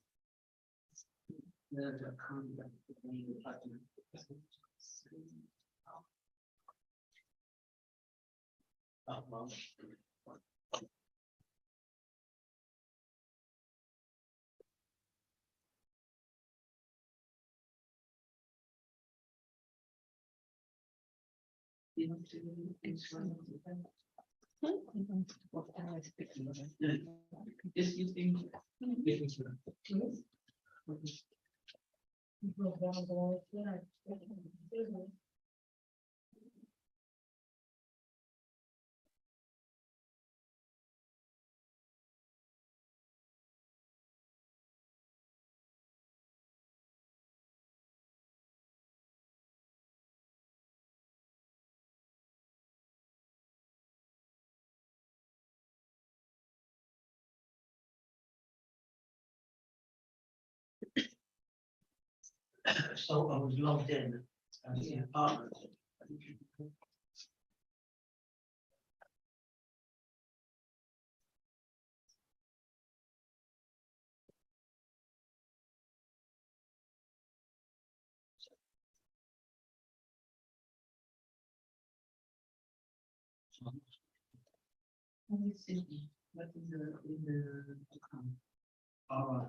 The account that you button. Oh, well. Just using. So I was logged in as the apartment. Let me see, what is the account? All right.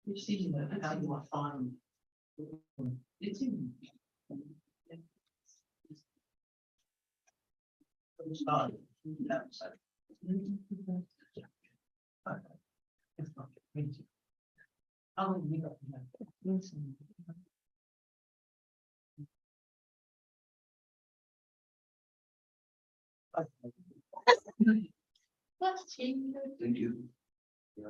You see that how you are fine. It's in. Start. Thank you. Yeah.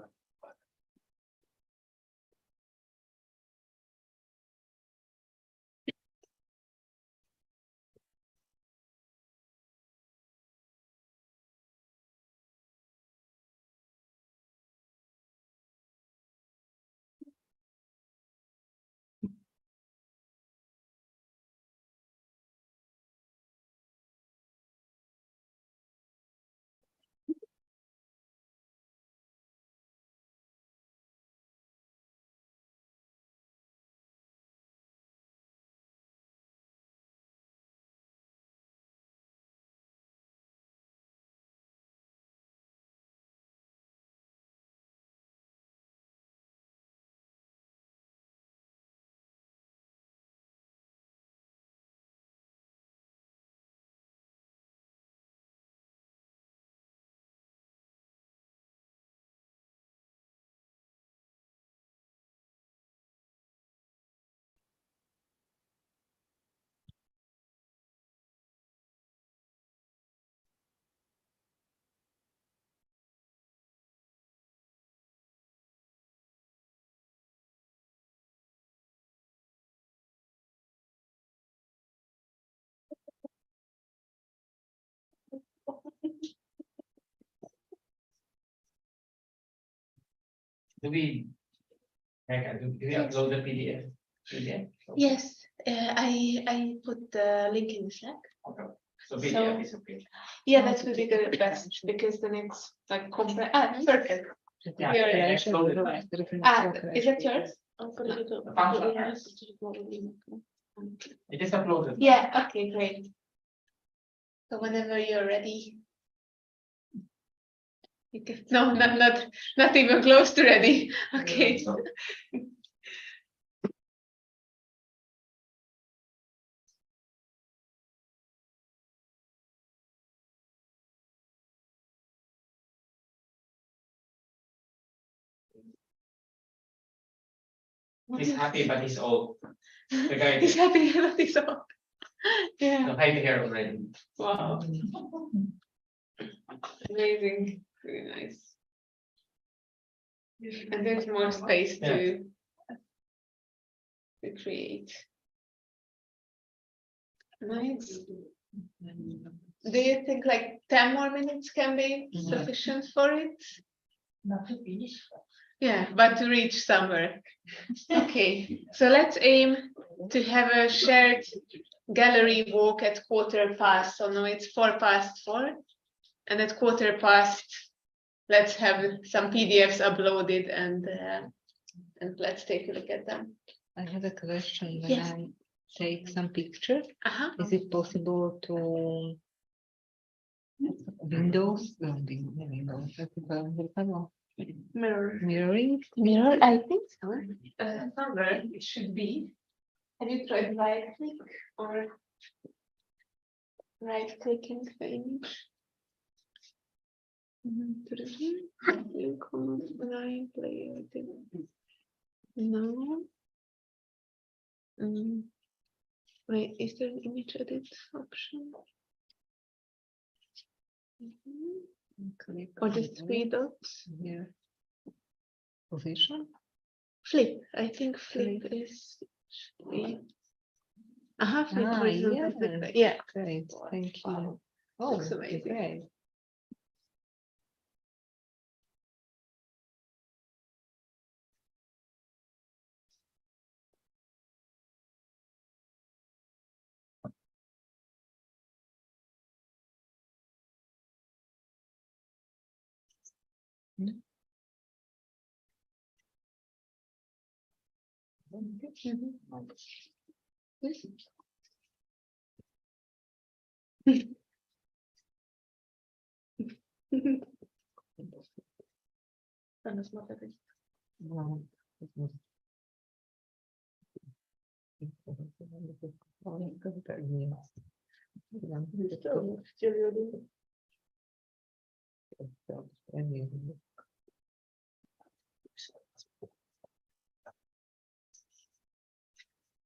Do we, do we upload the PDF? Yes, I put the link in the Slack. Okay. So PDF is okay. Yeah, that would be the best because then it's like complete. Perfect. Yeah, Here yeah, it is. Is that yours? I'll put it The function. It is uploaded. Yeah, okay, great. So whenever you're ready. You can, no, not even close to ready. Okay. He's happy, but he's old. The guy He's is happy, but he's old. Yeah. the high hair already. Wow. Amazing. Really nice. And there's more space to create. Nice. Do you think like 10 more minutes can be sufficient for it? Not to finish. Yeah, but to reach somewhere. Okay, so let's aim to have a shared gallery walk at 4:15. So no, it's 4:04. And at 4:15, let's have some PDFs uploaded and let's take a look at them. I have a question. When Yes. I take some picture, is it possible to Windows? No, mirroring? Mirror, I think so. Somewhere it should be. Have you tried right click or right clicking the image? Line player, I think. No. Wait, is there an image edit option? Or the three dots? Yeah. Position? Flip, I think flip is. Flip horizontal flip. Yeah. Great, thank you. Oh, Looks amazing. great. Wow.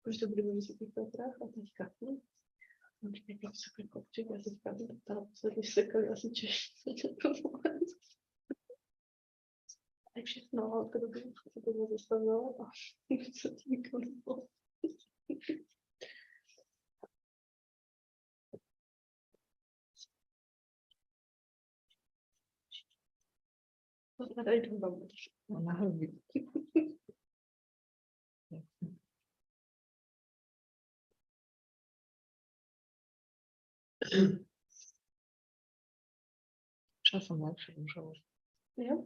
Questo prima mi si picca tra, a te cazzo. Non ci piace quel coppia che si fa tutta la cosa di secca succede. I just know how to do it, because it was so low. It's such a good. What I don't know. Czasem lepsze dużo. Yeah.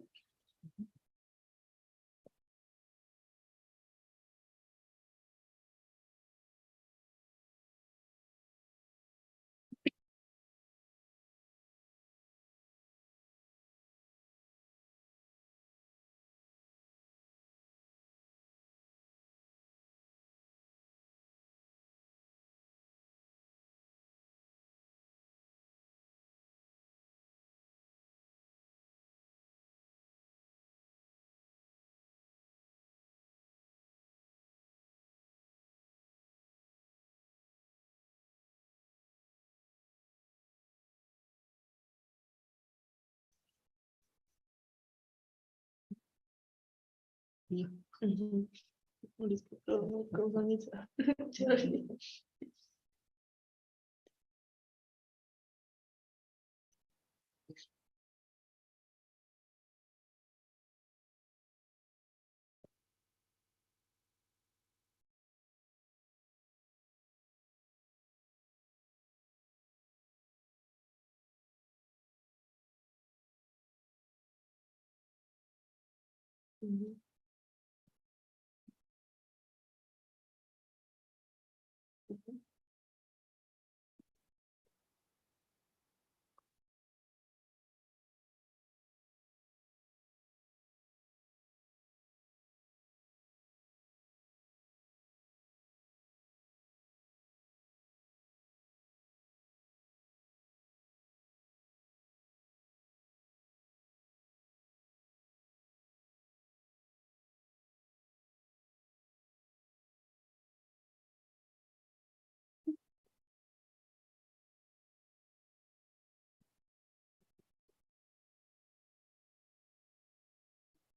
Kozanica.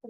The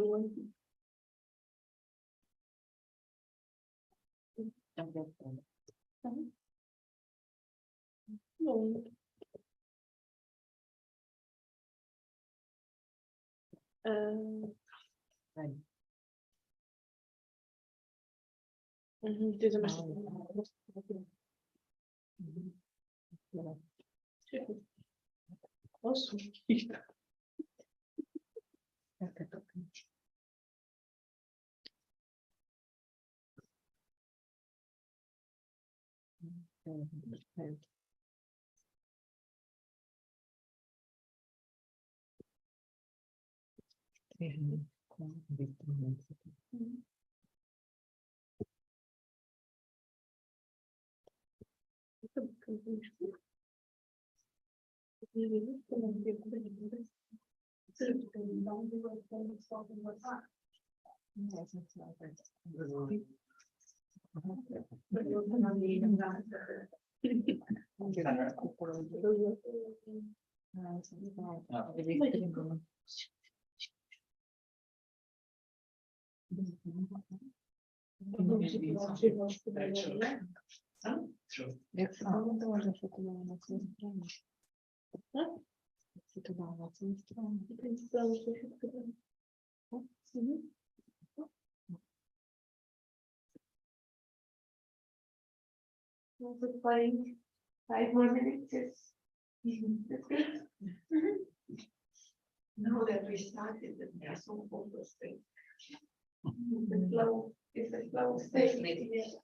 one. No. Deze Playing 5 more minutes. Yes. That's good. Now that we started, the so focused thing. The flow is the flow state. Yeah.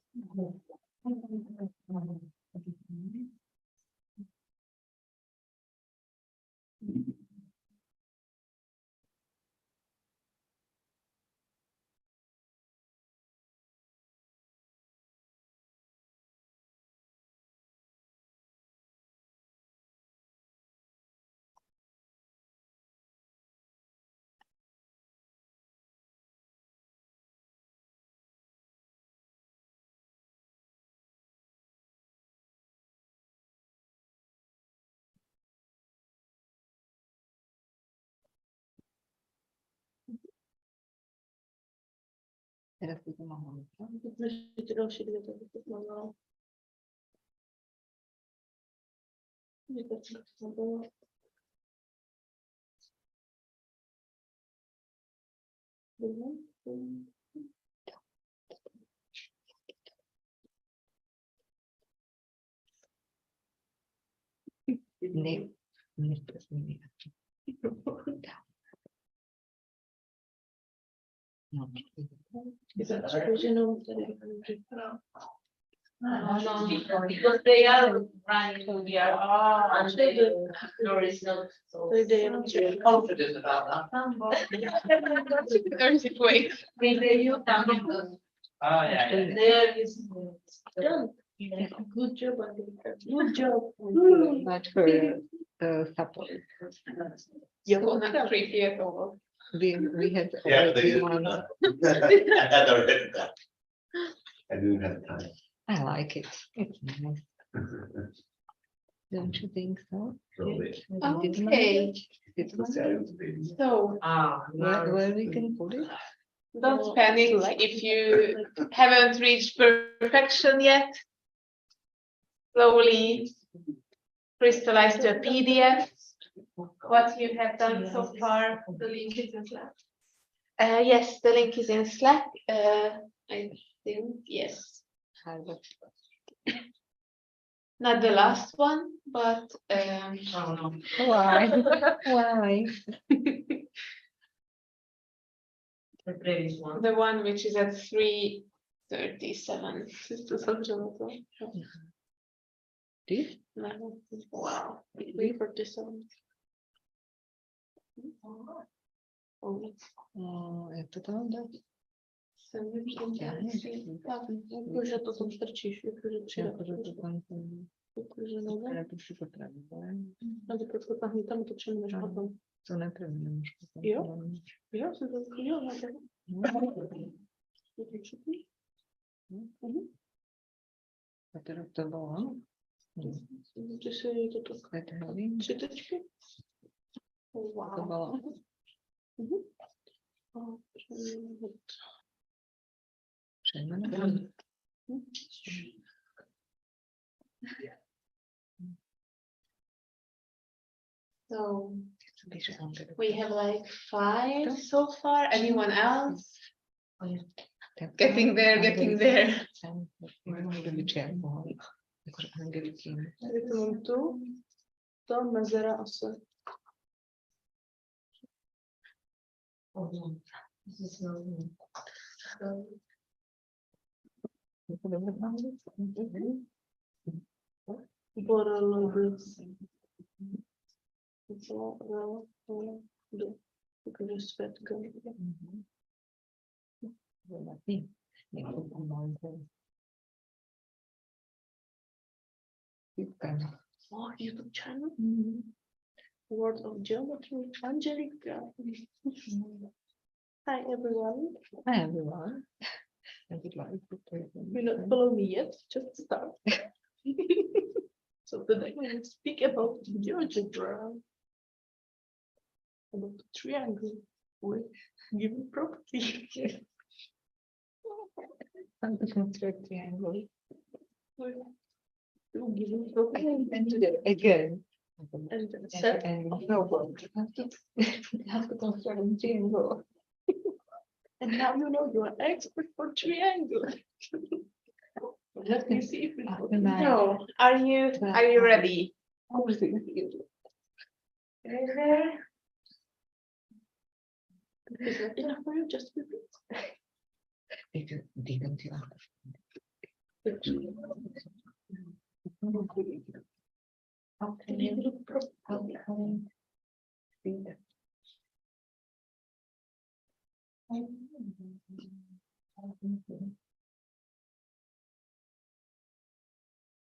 No, because they are running to the and the door is not so. Confident about that. There's a way. Maybe you can. Yeah. There is. Done. Good job, good job. Much for support. You're not 3 feet over. We had. Yeah, already they one. I had already done. I didn't have time. I like it. It's nice. Don't you think so? Probably. Okay, It's the same. so Where we can put it? don't panic if you haven't reached perfection yet. Slowly crystallize to a PDF what you have done so far. The link is in Slack. Yes, the link is in Slack. I think, yes. Not the last one, but Why? Why? The previous one. the one which is at 3:37. This? Wow. 3:47. Это там, да? Вже тут обстрчиш, там то чим не потом. Це не треба немножко. Я все закрила. Это было. Ти сьогодні тут Это читочки. Вау. So we have like 5 so far. Anyone else? Getting there, getting there. Там мезера осе. Боролобець. Покажи светка. Oh, YouTube channel. World of Geometry, Angelica. Hi everyone. Hi everyone. I would like to You not follow me yet, just start. So today we will speak about GeoGebra. About the triangle with given property. How to construct triangle. Two given property. Again. And set. And no one. Have to construct a triangle. And now you know you are expert for triangle. Let me see if it So, are you ready? There. Is that enough for you? Just repeat. Didn't you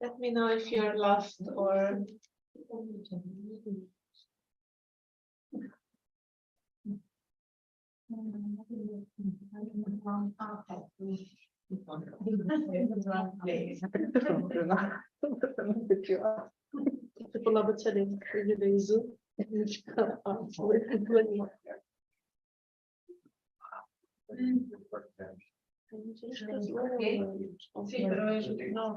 Let me know if you're lost or. Tipo lá bateria de benzo. Sí, pero no.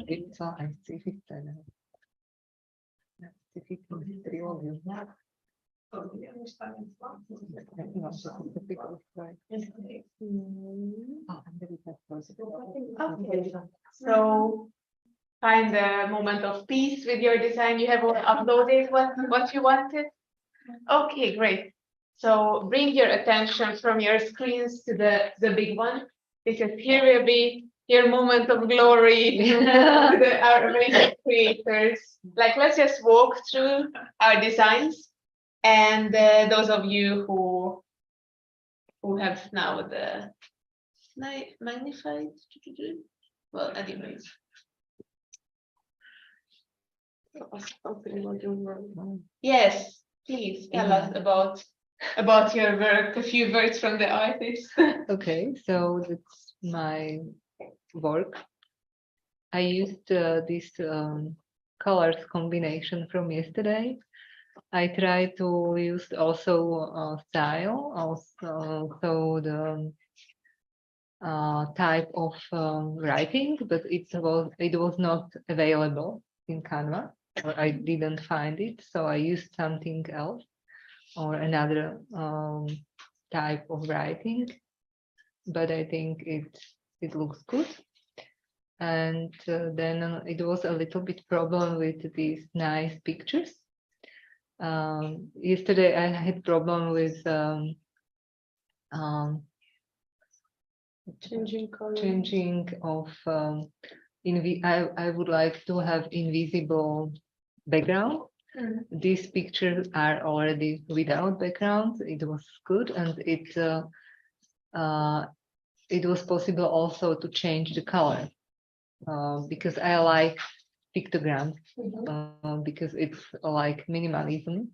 It's a scientific triangle. Okay, so find a moment of peace with your design. You have all uploaded what you wanted. Okay, great. So bring your attention from your screens to the big one, because here will be your moment of glory with our amazing creators. Like, let's just walk through our designs, and those of you who have now the magnified, Well, anyways. Yes, please tell us about your work, a few words from the artist. Okay, so that's my work. I used this colors combination from yesterday. I try to use also style, also so the type of writing, but it was not available in Canva, or I didn't find it, so I used something else or another type of writing, but I think it looks good. And then it was a little bit problem with these nice pictures. Yesterday I had problem with Changing color. changing of I would like to have invisible background. These pictures are already without background. It was good, and it was possible also to change the color because I like pictograms because it's like minimalism.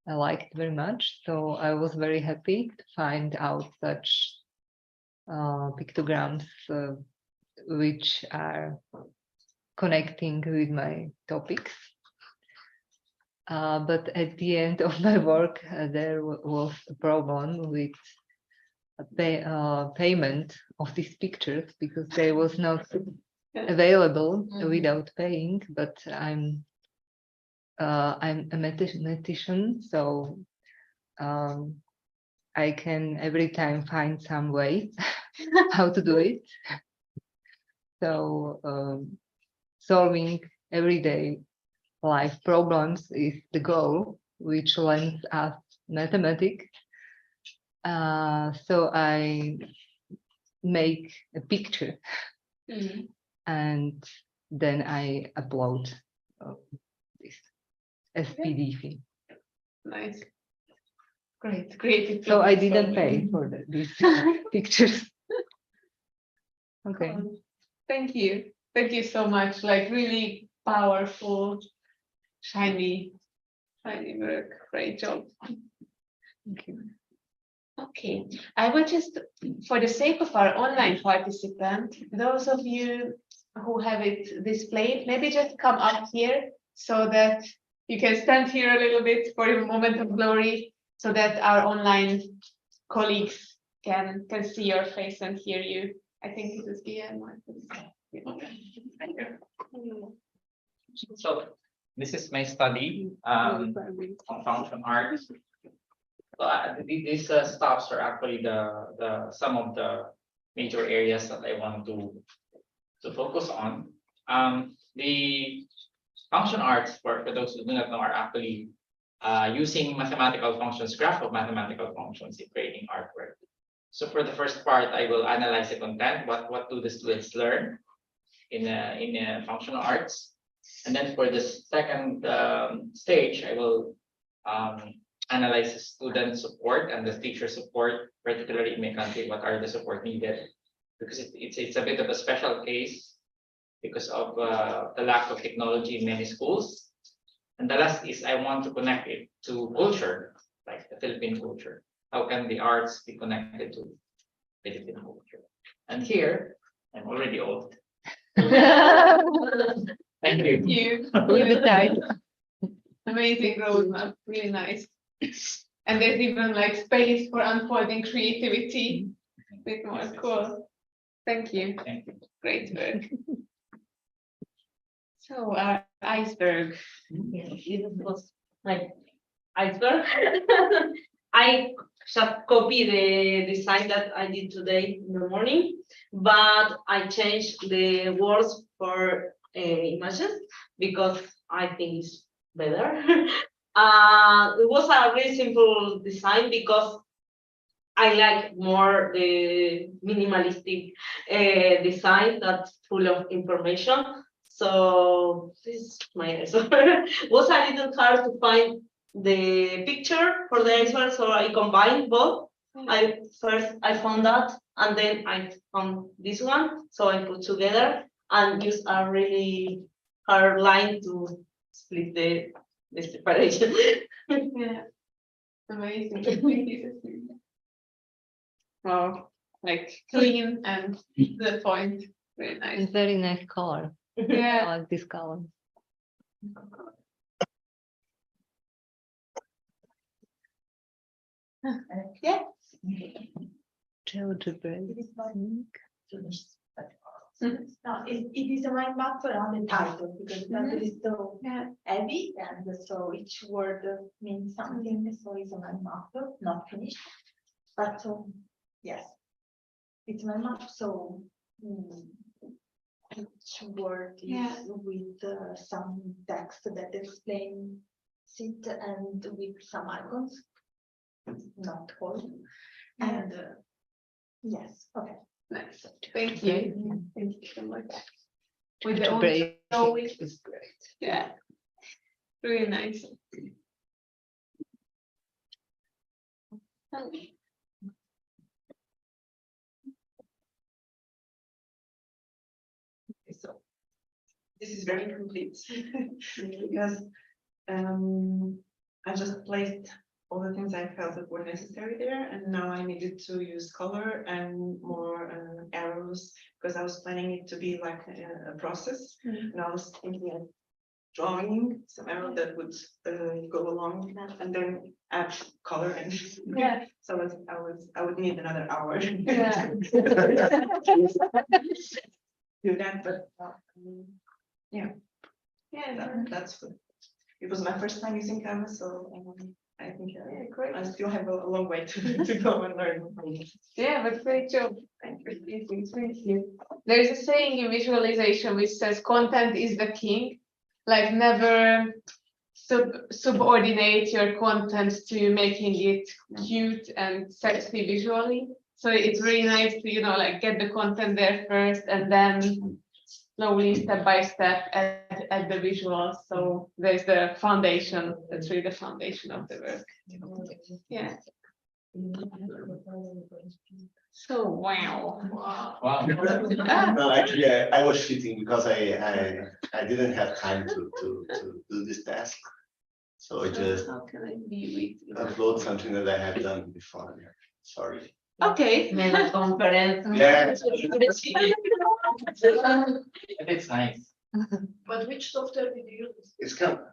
I like it very much, so I was very happy to find out such pictograms which are connecting with my topics. But at the end of my work, there was a problem with payment of these pictures because they was not available without paying. But I'm a mathematician, so I can every time find some way how to do it. So solving everyday life problems is the goal, which lends us mathematics. So I make a picture and then I upload this as PDF. Nice. Great. So I didn't pay for these pictures. Okay. Thank you so much. Like really powerful, shiny work. Great job. Thank you. Okay, I would just, for the sake of our online participant, those of you who have it displayed, maybe just come up here so that you can stand here a little bit for a moment of glory, so that our online colleagues can see your face and hear you. I think it is Gia and Marcus. So this is my study on function art. These stops are actually the some of the major areas that I want to focus on. The function arts, for those who do not know, are actually using mathematical functions, graph of mathematical functions in creating artwork. So for the first part, I will analyze the content. What do the students learn in functional arts? And then for the second stage, I will analyze the student support and the teacher support, particularly in my country. What are the support needed? Because it's a bit of a special case because of the lack of technology in many schools. And the last is I want to connect it to culture, like the Philippine culture. How can the arts be connected to Philippine culture? And here, I'm already old. Thank you. Amazing roadmap, really nice. And there's even like space for unfolding creativity. Bit more cool. Thank you. Great work. So iceberg. Yes, it was like iceberg. I just copy the design that I did today in the morning, but I changed the words for images because I think it's better. It was a really simple design because I like more the minimalistic design that's full of information. So this is my answer. It was a little hard to find the picture for the answer, so I combined both. I found that, and then I found this one, so I put together and use a really hard line to split the separation. Yeah. Amazing. Wow, like clean and the point. Very nice. It's very nice color. Yeah. I like this color. Yeah. No, it is a mind map around the title because the title is so heavy and so each word means something. So it's a mind map, not finished. But yes, it's my map. So each word is with some text that explains it and with some icons, not all. And yes, okay. Nice. Thank you. Thank you so much. With the own story is great. Yeah. Really nice. So this is very complete because I just placed all the things I felt that were necessary there, and now I needed to use color and more arrows because I was planning it to be like a process, and I was thinking of drawing some arrow that would go along and then add color and so I would need another hour. Do that, but that's good. It was my first time using Canva, so I think I still have a long way to go and learn. Yeah, but great job. Thank you. Thank you. There's a saying in visualization which says content is the king. Like never subordinate your content to making it cute and sexy visually. So it's really nice to, like get the content there first and then slowly, step by step, add the visuals. So there's the foundation. That's really the foundation of the work. Yeah. So wow. No, actually, I was cheating because I didn't have time to do this task. So I just How can I be with upload something that I have done before. Sorry. Okay. Conference. Yeah. It's nice. But which software did you use? It's Canva.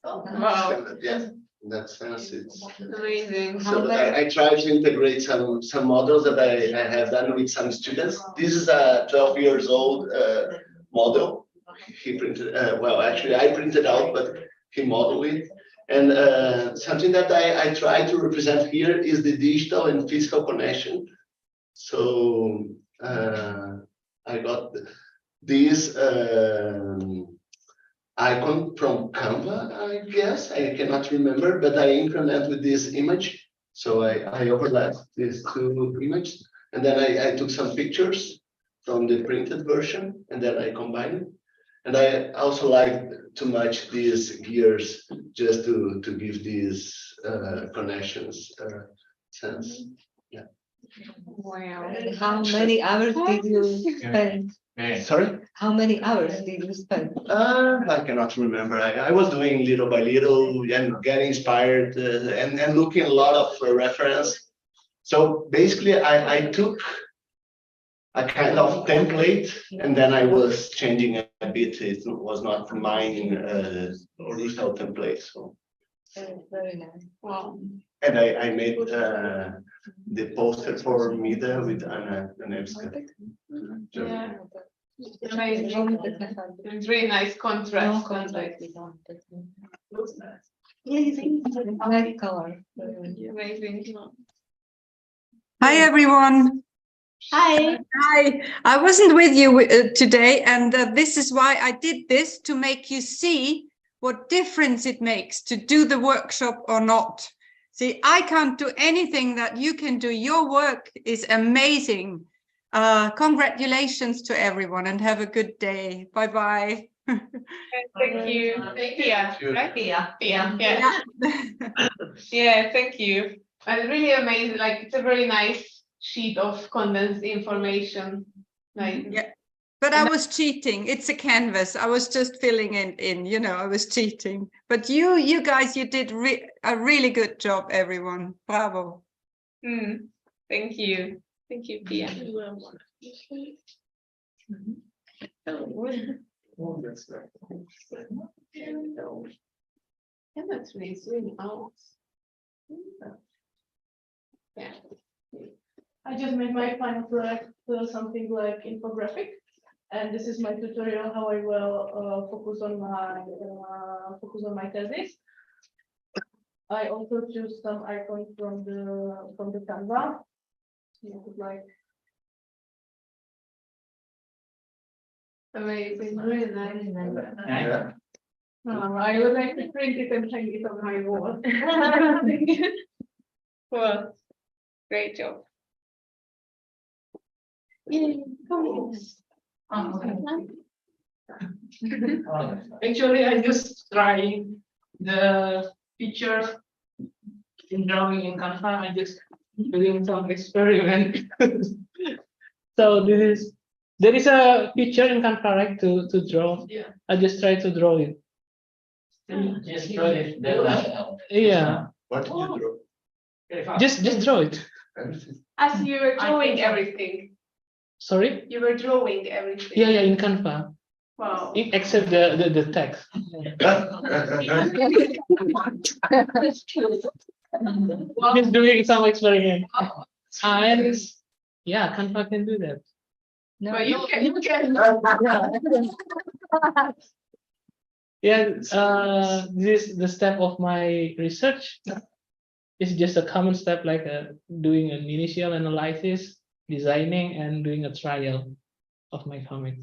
Oh, Wow. Yeah, in that sense, it's. Amazing. So I try to integrate some models that I have done with some students. This is a 12 years old model. He printed, well, actually I printed out, but he modeled it. And something that I try to represent here is the digital and physical connection. So I got this icon from Canva, I guess. I cannot remember, but I increment with this image. So I overlapped these two images, and then I took some pictures from the printed version, and then I combined it. And I also like to match these gears just to give these connections sense. Yeah. Wow. How many hours did you spend? Sorry? How many hours did you spend? I cannot remember. I was doing little by little and getting inspired and looking a lot of reference. So basically, I took a kind of template and then I was changing a bit. It was not mine original template. So. Very nice. Wow. And I made the poster for Mida with Anna Danevska. Yeah. Amazing. It's really nice contrast. Amazing. Nice color. Amazing. Hi, everyone. Hi. Hi. I wasn't with you today, and this is why I did this, to make you see what difference it makes to do the workshop or not. See, I can't do anything that you can do. Your work is amazing. Congratulations to everyone and have a good day. Bye-bye. Thank you. Pia, right? Pia. Yeah. Yeah, thank you. And really amazing, like it's a very nice sheet of condensed information. Like, Yeah. But I was cheating. It's a canvas. I was just filling in, you know, I was cheating. But you guys, you did a really good job, everyone. Bravo. thank you. Thank you, Pia. Yeah, that's really zoom out. Yeah. I just made my final project something like infographic, and this is my tutorial how I will focus on my thesis. I also choose some icons from the Canva. Like Amazing, really nice. Yeah. I would like to print it and hang it on my wall. Well, great job. Actually, I just trying the picture in drawing in Canva. I just doing some experiment. So there is a picture in Canva, right, to draw. Yeah. I just try to draw it. Just draw it. Yeah, What did you draw? just draw it. As you were drawing everything, Sorry. you were drawing everything. Yeah, in Canva. Wow. Except the text. Just doing some experiment. And yeah, Canva can do that. No, but you can. Yeah, this is the step of my research. It's just a common step like doing an initial analysis, designing, and doing a trial of my comic.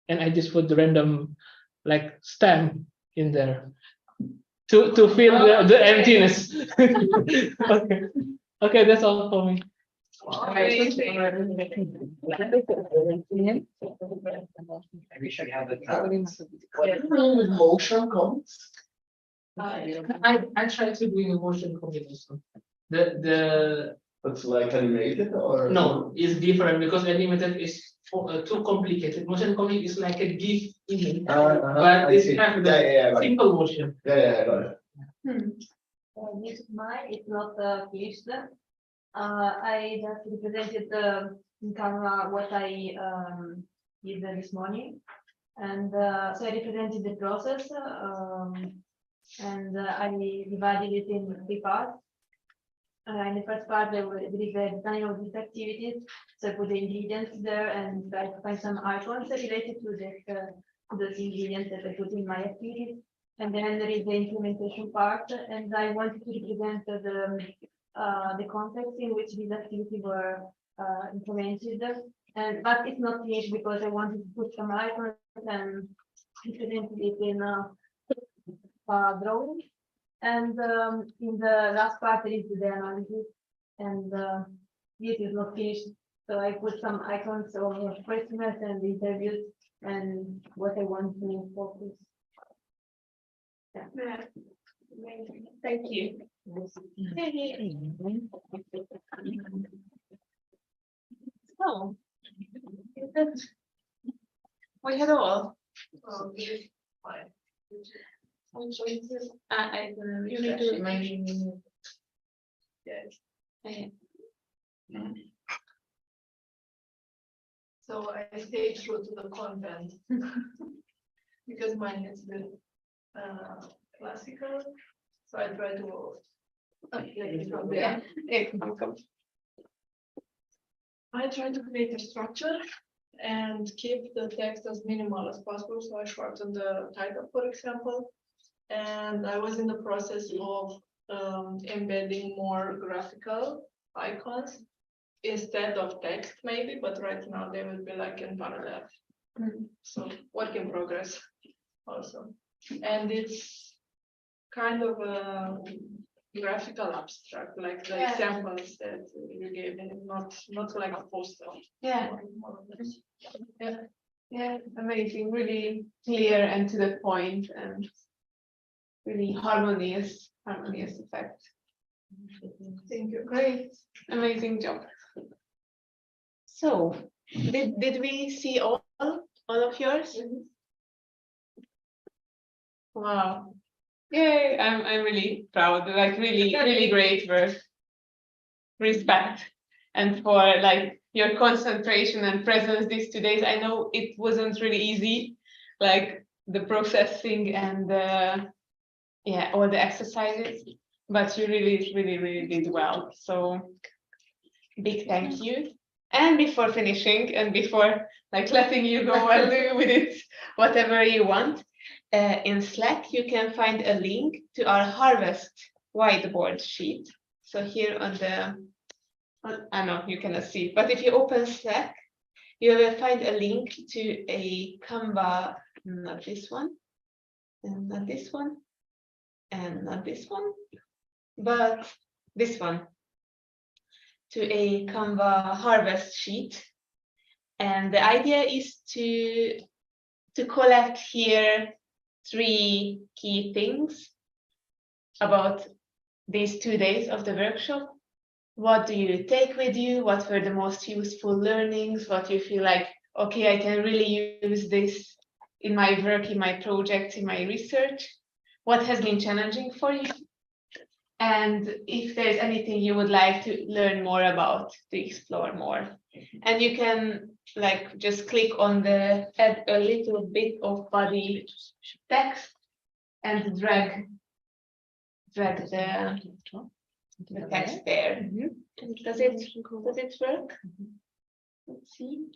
And I just put the random like stamp in there to fill the emptiness. Okay. Okay, that's all for me. I wish I had the time. With motion comes. I try to do a motion combination. The It's like animated or? no, it's different because animated is too complicated. Motion comic is like a GIF image, but it's have the simple motion. Yeah, I got it. This is mine, it's not finished. I just represented in Canva what I did this morning. And so I represented the process and I divided it in 3 parts. In the first part, there is the design of these activities. So I put the ingredients there and try to find some icons related to those ingredients that I put in my activities. And then there is the implementation part, and I wanted to represent the context in which these activities were implemented. But it's not finished because I wanted to put some icons and represent it in drawing. And in the last part there is the analysis, and this is not finished. So I put some icons of questionnaires and interviews and what I want to focus. Yeah. Thank you. So, we had all. You need to maybe. Yes. So I stayed true to the content because mine is the classical. So I try to update it from there. I try to create a structure and keep the text as minimal as possible. So I shorten the title, for example. And I was in the process of embedding more graphical icons instead of text maybe, but right now they will be like in parallel. So work in progress also. And it's kind of a graphical abstract, like the examples that you gave, and not like a poster. Yeah. Yeah, amazing, really clear and to the point and really harmonious effect. Thank you. Great. Amazing job. So, did we see all of yours? Wow. Yay, I'm really proud, like really great work. Respect. And for like your concentration and presence these 2 days. I know it wasn't really easy, like the processing and yeah, all the exercises, but you really did well. So big thank you. And before finishing and before like letting you go and do with it whatever you want, in Slack you can find a link to our harvest whiteboard sheet. So here on the, I know you cannot see, but if you open Slack, you will find a link to a Canva, not this one, and not this one, and not this one, but this one, to a Canva harvest sheet. And the idea is to collect here 3 key things about these 2 days of the workshop. What do you take with you? What were the most useful learnings? What you feel like, okay, I can really use this in my work, in my projects, in my research? What has been challenging for you? And if there's anything you would like to learn more about, to explore more. And you can like just click on the add a little bit of body text and drag the text there. Does it work? Let's see.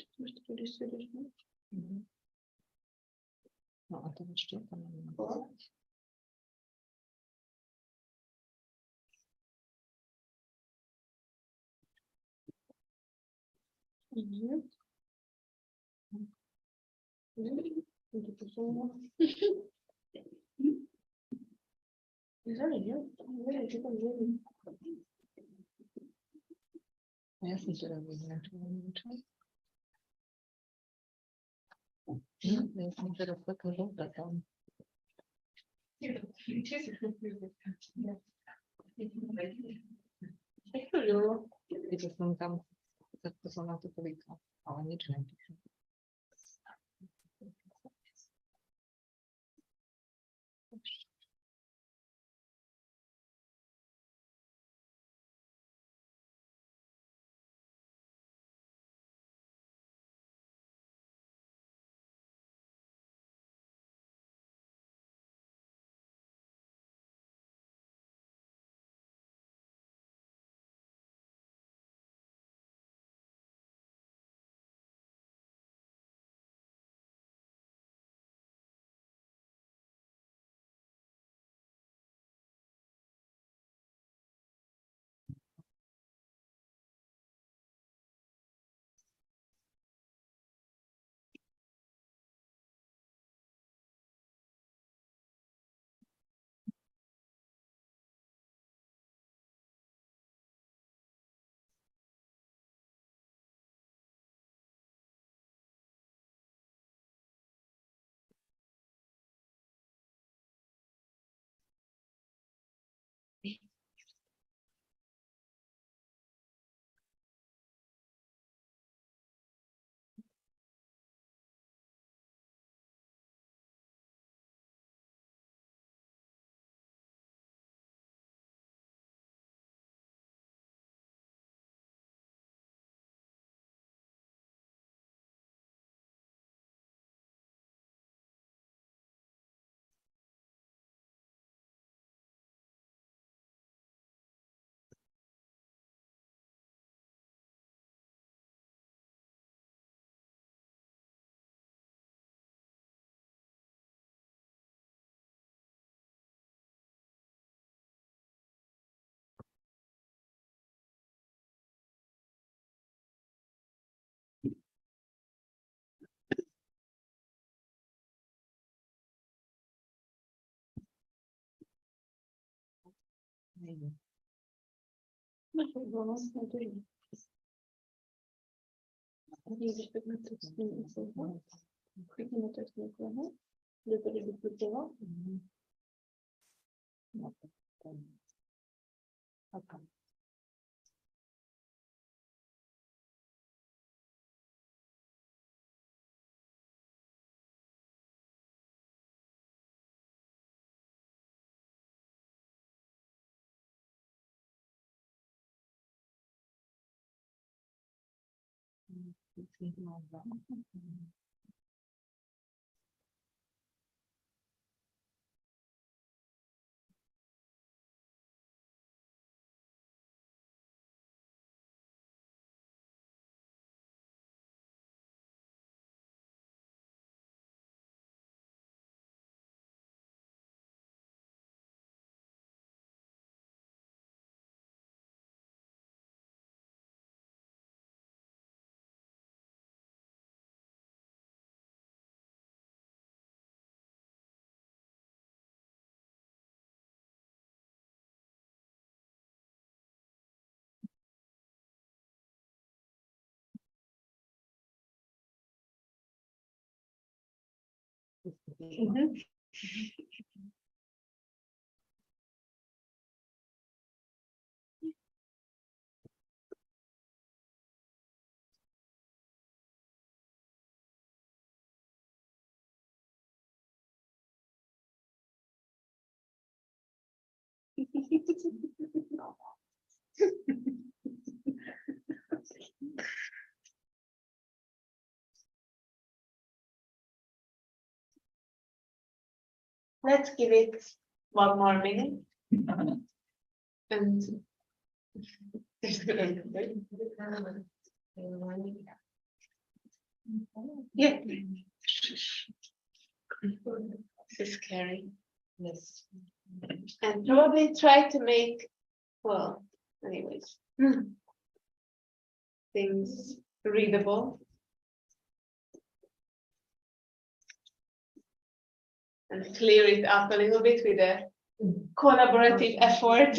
Let's give it 1 more minute. And yeah. This is scary. Yes. And probably try to make, well, anyways, things readable. And clear it up a little bit with a collaborative effort.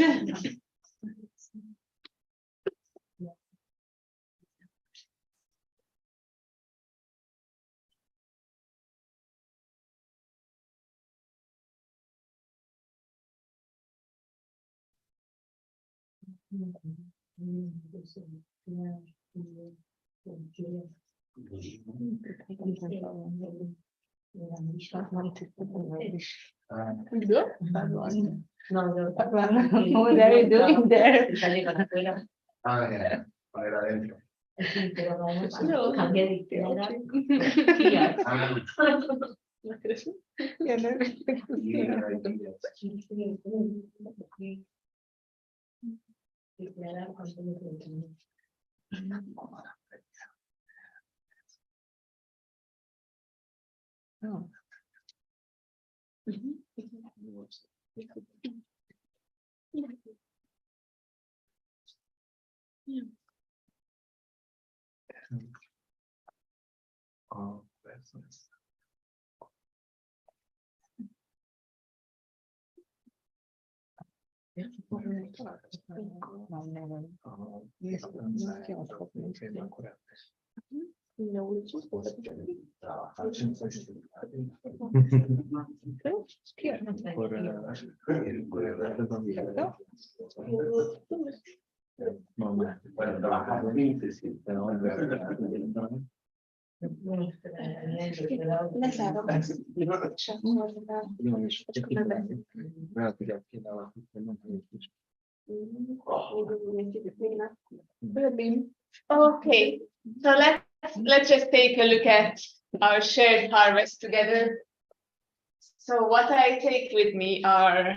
What are you doing there? Ah, yeah. Oh, that's nice. Okay, so let's just take a look at our shared harvest together. So what I take with me are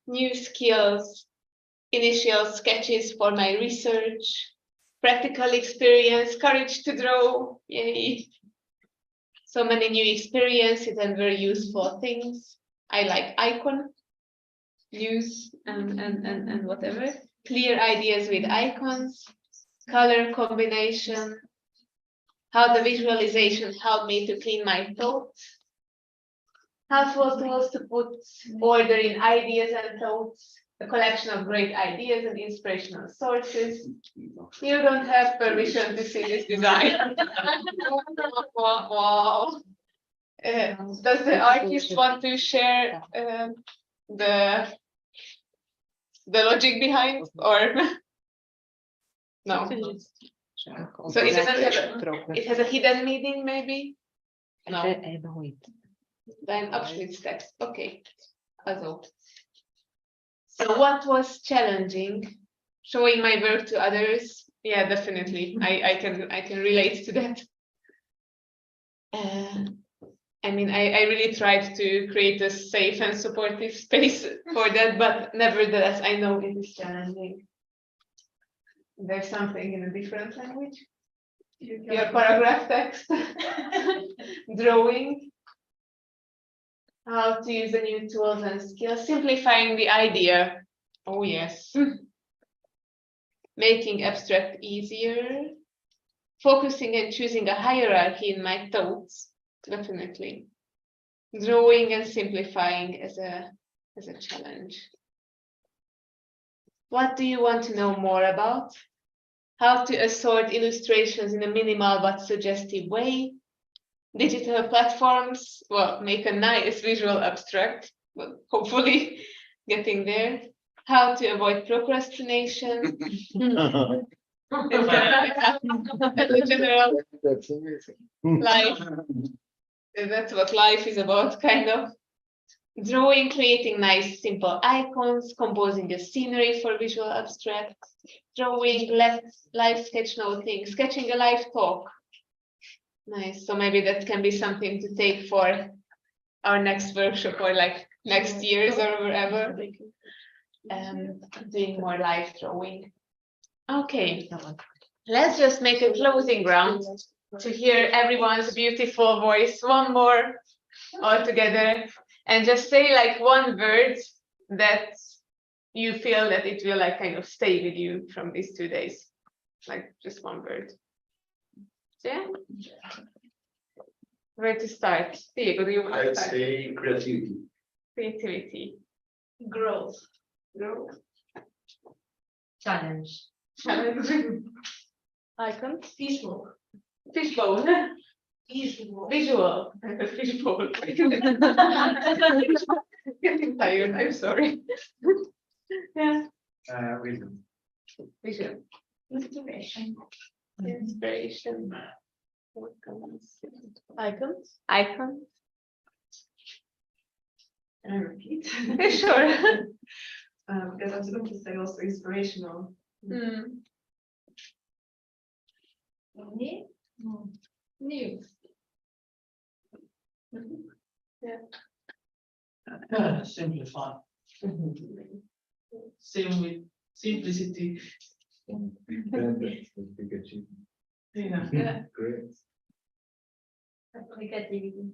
new skills, initial sketches for my research, practical experience, courage to draw, yay. So many new experiences and very useful things. I like icon use and whatever. Clear ideas with icons, color combination, how the visualization helped me to clean my thoughts, helpful tools to put order in ideas and thoughts, a collection of great ideas and inspirational sources. You don't have permission to see this design. Wow. Does the artist want to share the the logic behind, or no? So it doesn't have it has a hidden meaning, maybe? No. Then Abschnittstext. Okay. Also. So what was challenging? Showing my work to others? Yeah, definitely. I can relate to that. I mean, I really tried to create a safe and supportive space for that, but nevertheless, I know it is challenging. There's something in a different language. Your paragraph text, drawing, how to use the new tools and skills, simplifying the idea. Oh, yes. Making abstract easier, focusing and choosing a hierarchy in my thoughts, definitely. Drawing and simplifying as a challenge. What do you want to know more about? How to assort illustrations in a minimal but suggestive way. Digital platforms, well, make a nice visual abstract, but hopefully getting there. How to avoid procrastination. The general life. That's what life is about, kind of. Drawing, creating nice, simple icons, composing a scenery for visual abstracts, drawing, live sketch noting, sketching a live talk. Nice. So maybe that can be something to take for our next workshop or like next year's or wherever. Doing more live drawing. Okay. Let's just make a closing round to hear everyone's beautiful voice. One more all together. And just say like one word that you feel that it will like kind of stay with you from these 2 days. Like just one word. Yeah. Where to start? Diego, do you want to I'd start? say creativity. Creativity. Growth. Growth. Challenge. Challenge. Icon. Fishbowl. Fishbowl. Visual. Visual. Fishbowl. Getting tired. I'm sorry. Yeah. Wisdom. Vision. Inspiration. Inspiration. Icons. Icons. Can I repeat? Sure. Because I was going to say also inspirational. New. New. Yeah. Simplify. Same with simplicity. Yeah. Great. Creativity.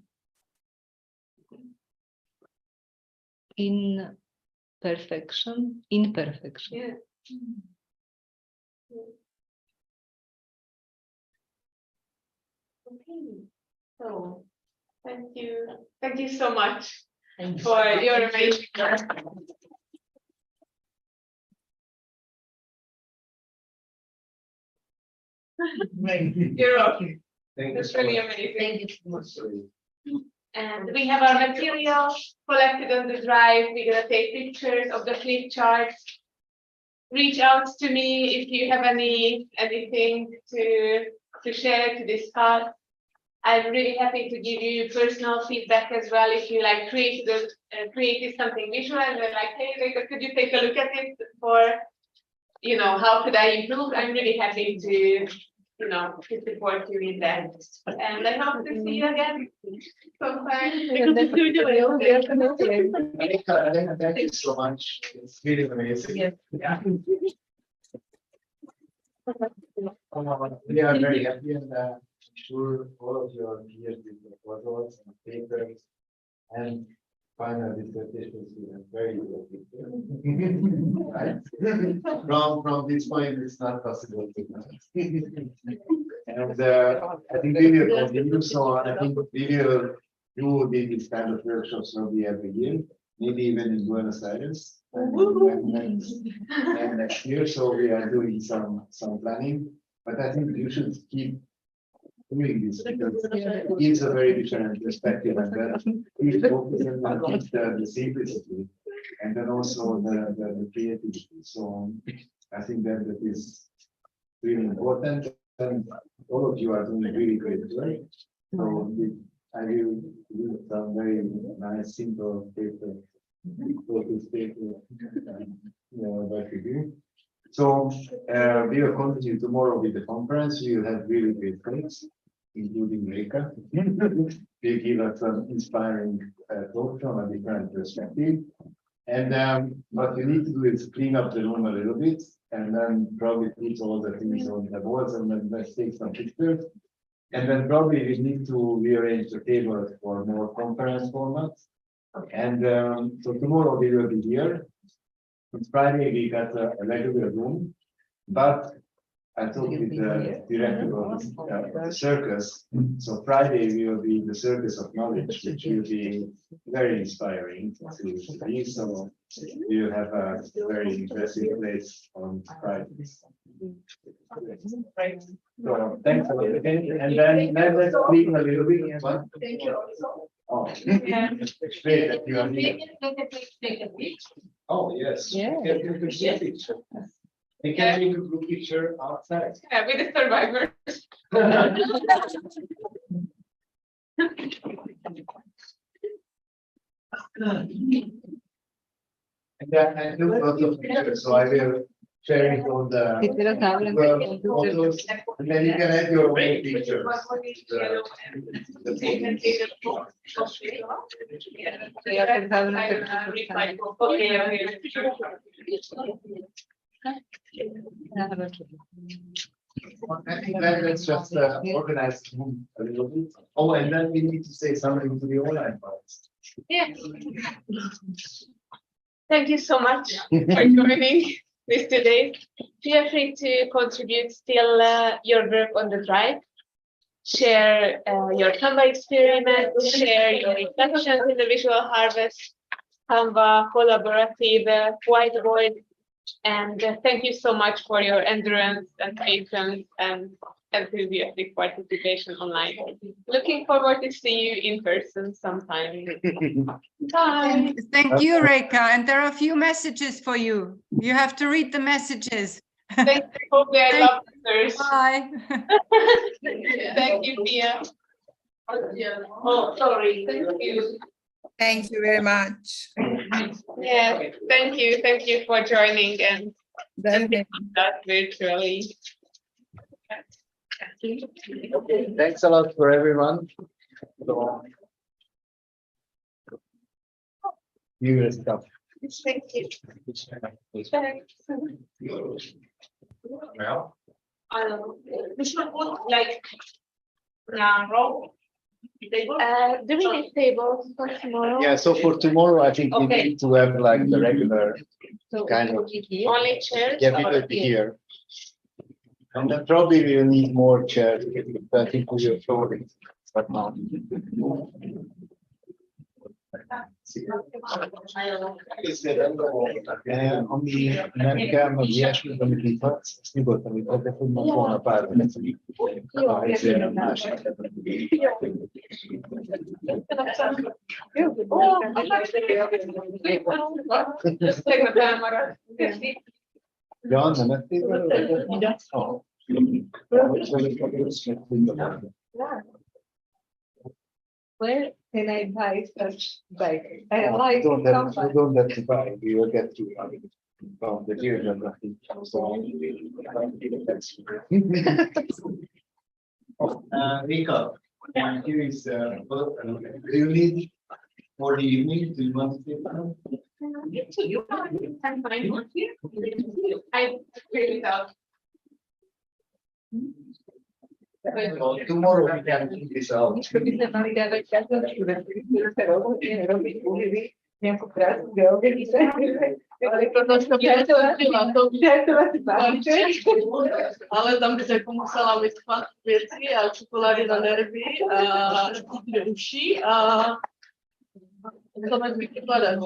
Imperfection. Yeah. Okay. So, thank you. Thank you so much for your amazing work. You're welcome. That's really amazing. Thank you so much. And we have our material collected on the drive. We're gonna take pictures of the flip charts. Reach out to me if you have anything to share, to discuss. I'm really happy to give you personal feedback as well. If you like created something visual and you're like, hey, Rika, could you take a look at it for, how could I improve? I'm really happy to support you in that. And I hope to see you again sometime. Thank you so much. It's really amazing. Yeah. We are very happy, and I'm sure all of your peers with the photos and papers and final dissertations will have very good pictures. Right? From this point, it's not possible to and I think we will continue. So I think we will do this kind of workshops maybe every year, maybe even in Buenos Aires and next year. So we are doing some planning, but I think you should keep doing this because it gives a very different perspective, and then we focus on the simplicity and then also the creativity. So I think that is really important, and all of you are doing really great work. So I will do some very nice, simple paper, focus paper, what we do. So we will continue tomorrow with the conference. We will have really great colleagues, including Reka. They give us some inspiring talk from a different perspective. And what we need to do is clean up the room a little bit, and then probably put all the things on the boards, and then let's take some pictures. And then probably we need to rearrange the tables for more conference formats. And so tomorrow we will be here. On Friday we got a regular room, but I talked with the director of the circus. So Friday we will be in the circus of knowledge, which will be very inspiring to see. So we will have a very impressive place on Friday. So thanks a lot again. And then let's clean a little bit. Thank you. Oh, it's great that you are here. Oh, yes. Yeah. We can take a good picture. We can take a group picture outside. Yeah, with the survivors. And then I took lots of pictures, so I will share it on the photos, and then you can add your own pictures. I think let's just organize the room a little bit. Oh, and then we need to say something to the online parts. Yeah. Thank you so much for joining this today. Feel free to contribute still your work on the drive. Share your Canva experiment, share your reflections in the visual harvest, Canva collaborative whiteboard. And thank you so much for your endurance and patience and enthusiastic participation online. Looking forward to see you in person sometime. Bye. Thank you, Reka. And there are a few messages for you. You have to read the messages. Thank you. Hope they love answers. Bye. Thank you, Pia. Oh, sorry. Thank you. Thank you very much. Yes, thank you. Thank you for joining and that virtually. Thanks a lot for everyone. So, you will stop. Thank you. Thanks. Well, We should put like row. Do we need tables for tomorrow? yeah, so for tomorrow, I think we Okay. need to have like the regular So kind of. Only chairs? Yeah, we will be here. And then probably we will need more chairs. I think we will floor it, but not. Ami nem kell, meg ilyesmit, amit itt adsz, ezt nyugodtan itt adj, de fognak volna pár percig. Ezért nem másik. Tegnap elmaradt. Ja, nem ettél vele? Oh. Where can I buy such bike? I You like. don't have to buy, we will get to from the geography. So. Rika, here is, do you need for the evening, do you want to take time? I'm fine. I figured it out. Tomorrow we can keep this out. Ale tam by se jako musela vyspat věci a čokolády na nervy a do uší a to mě vykladat.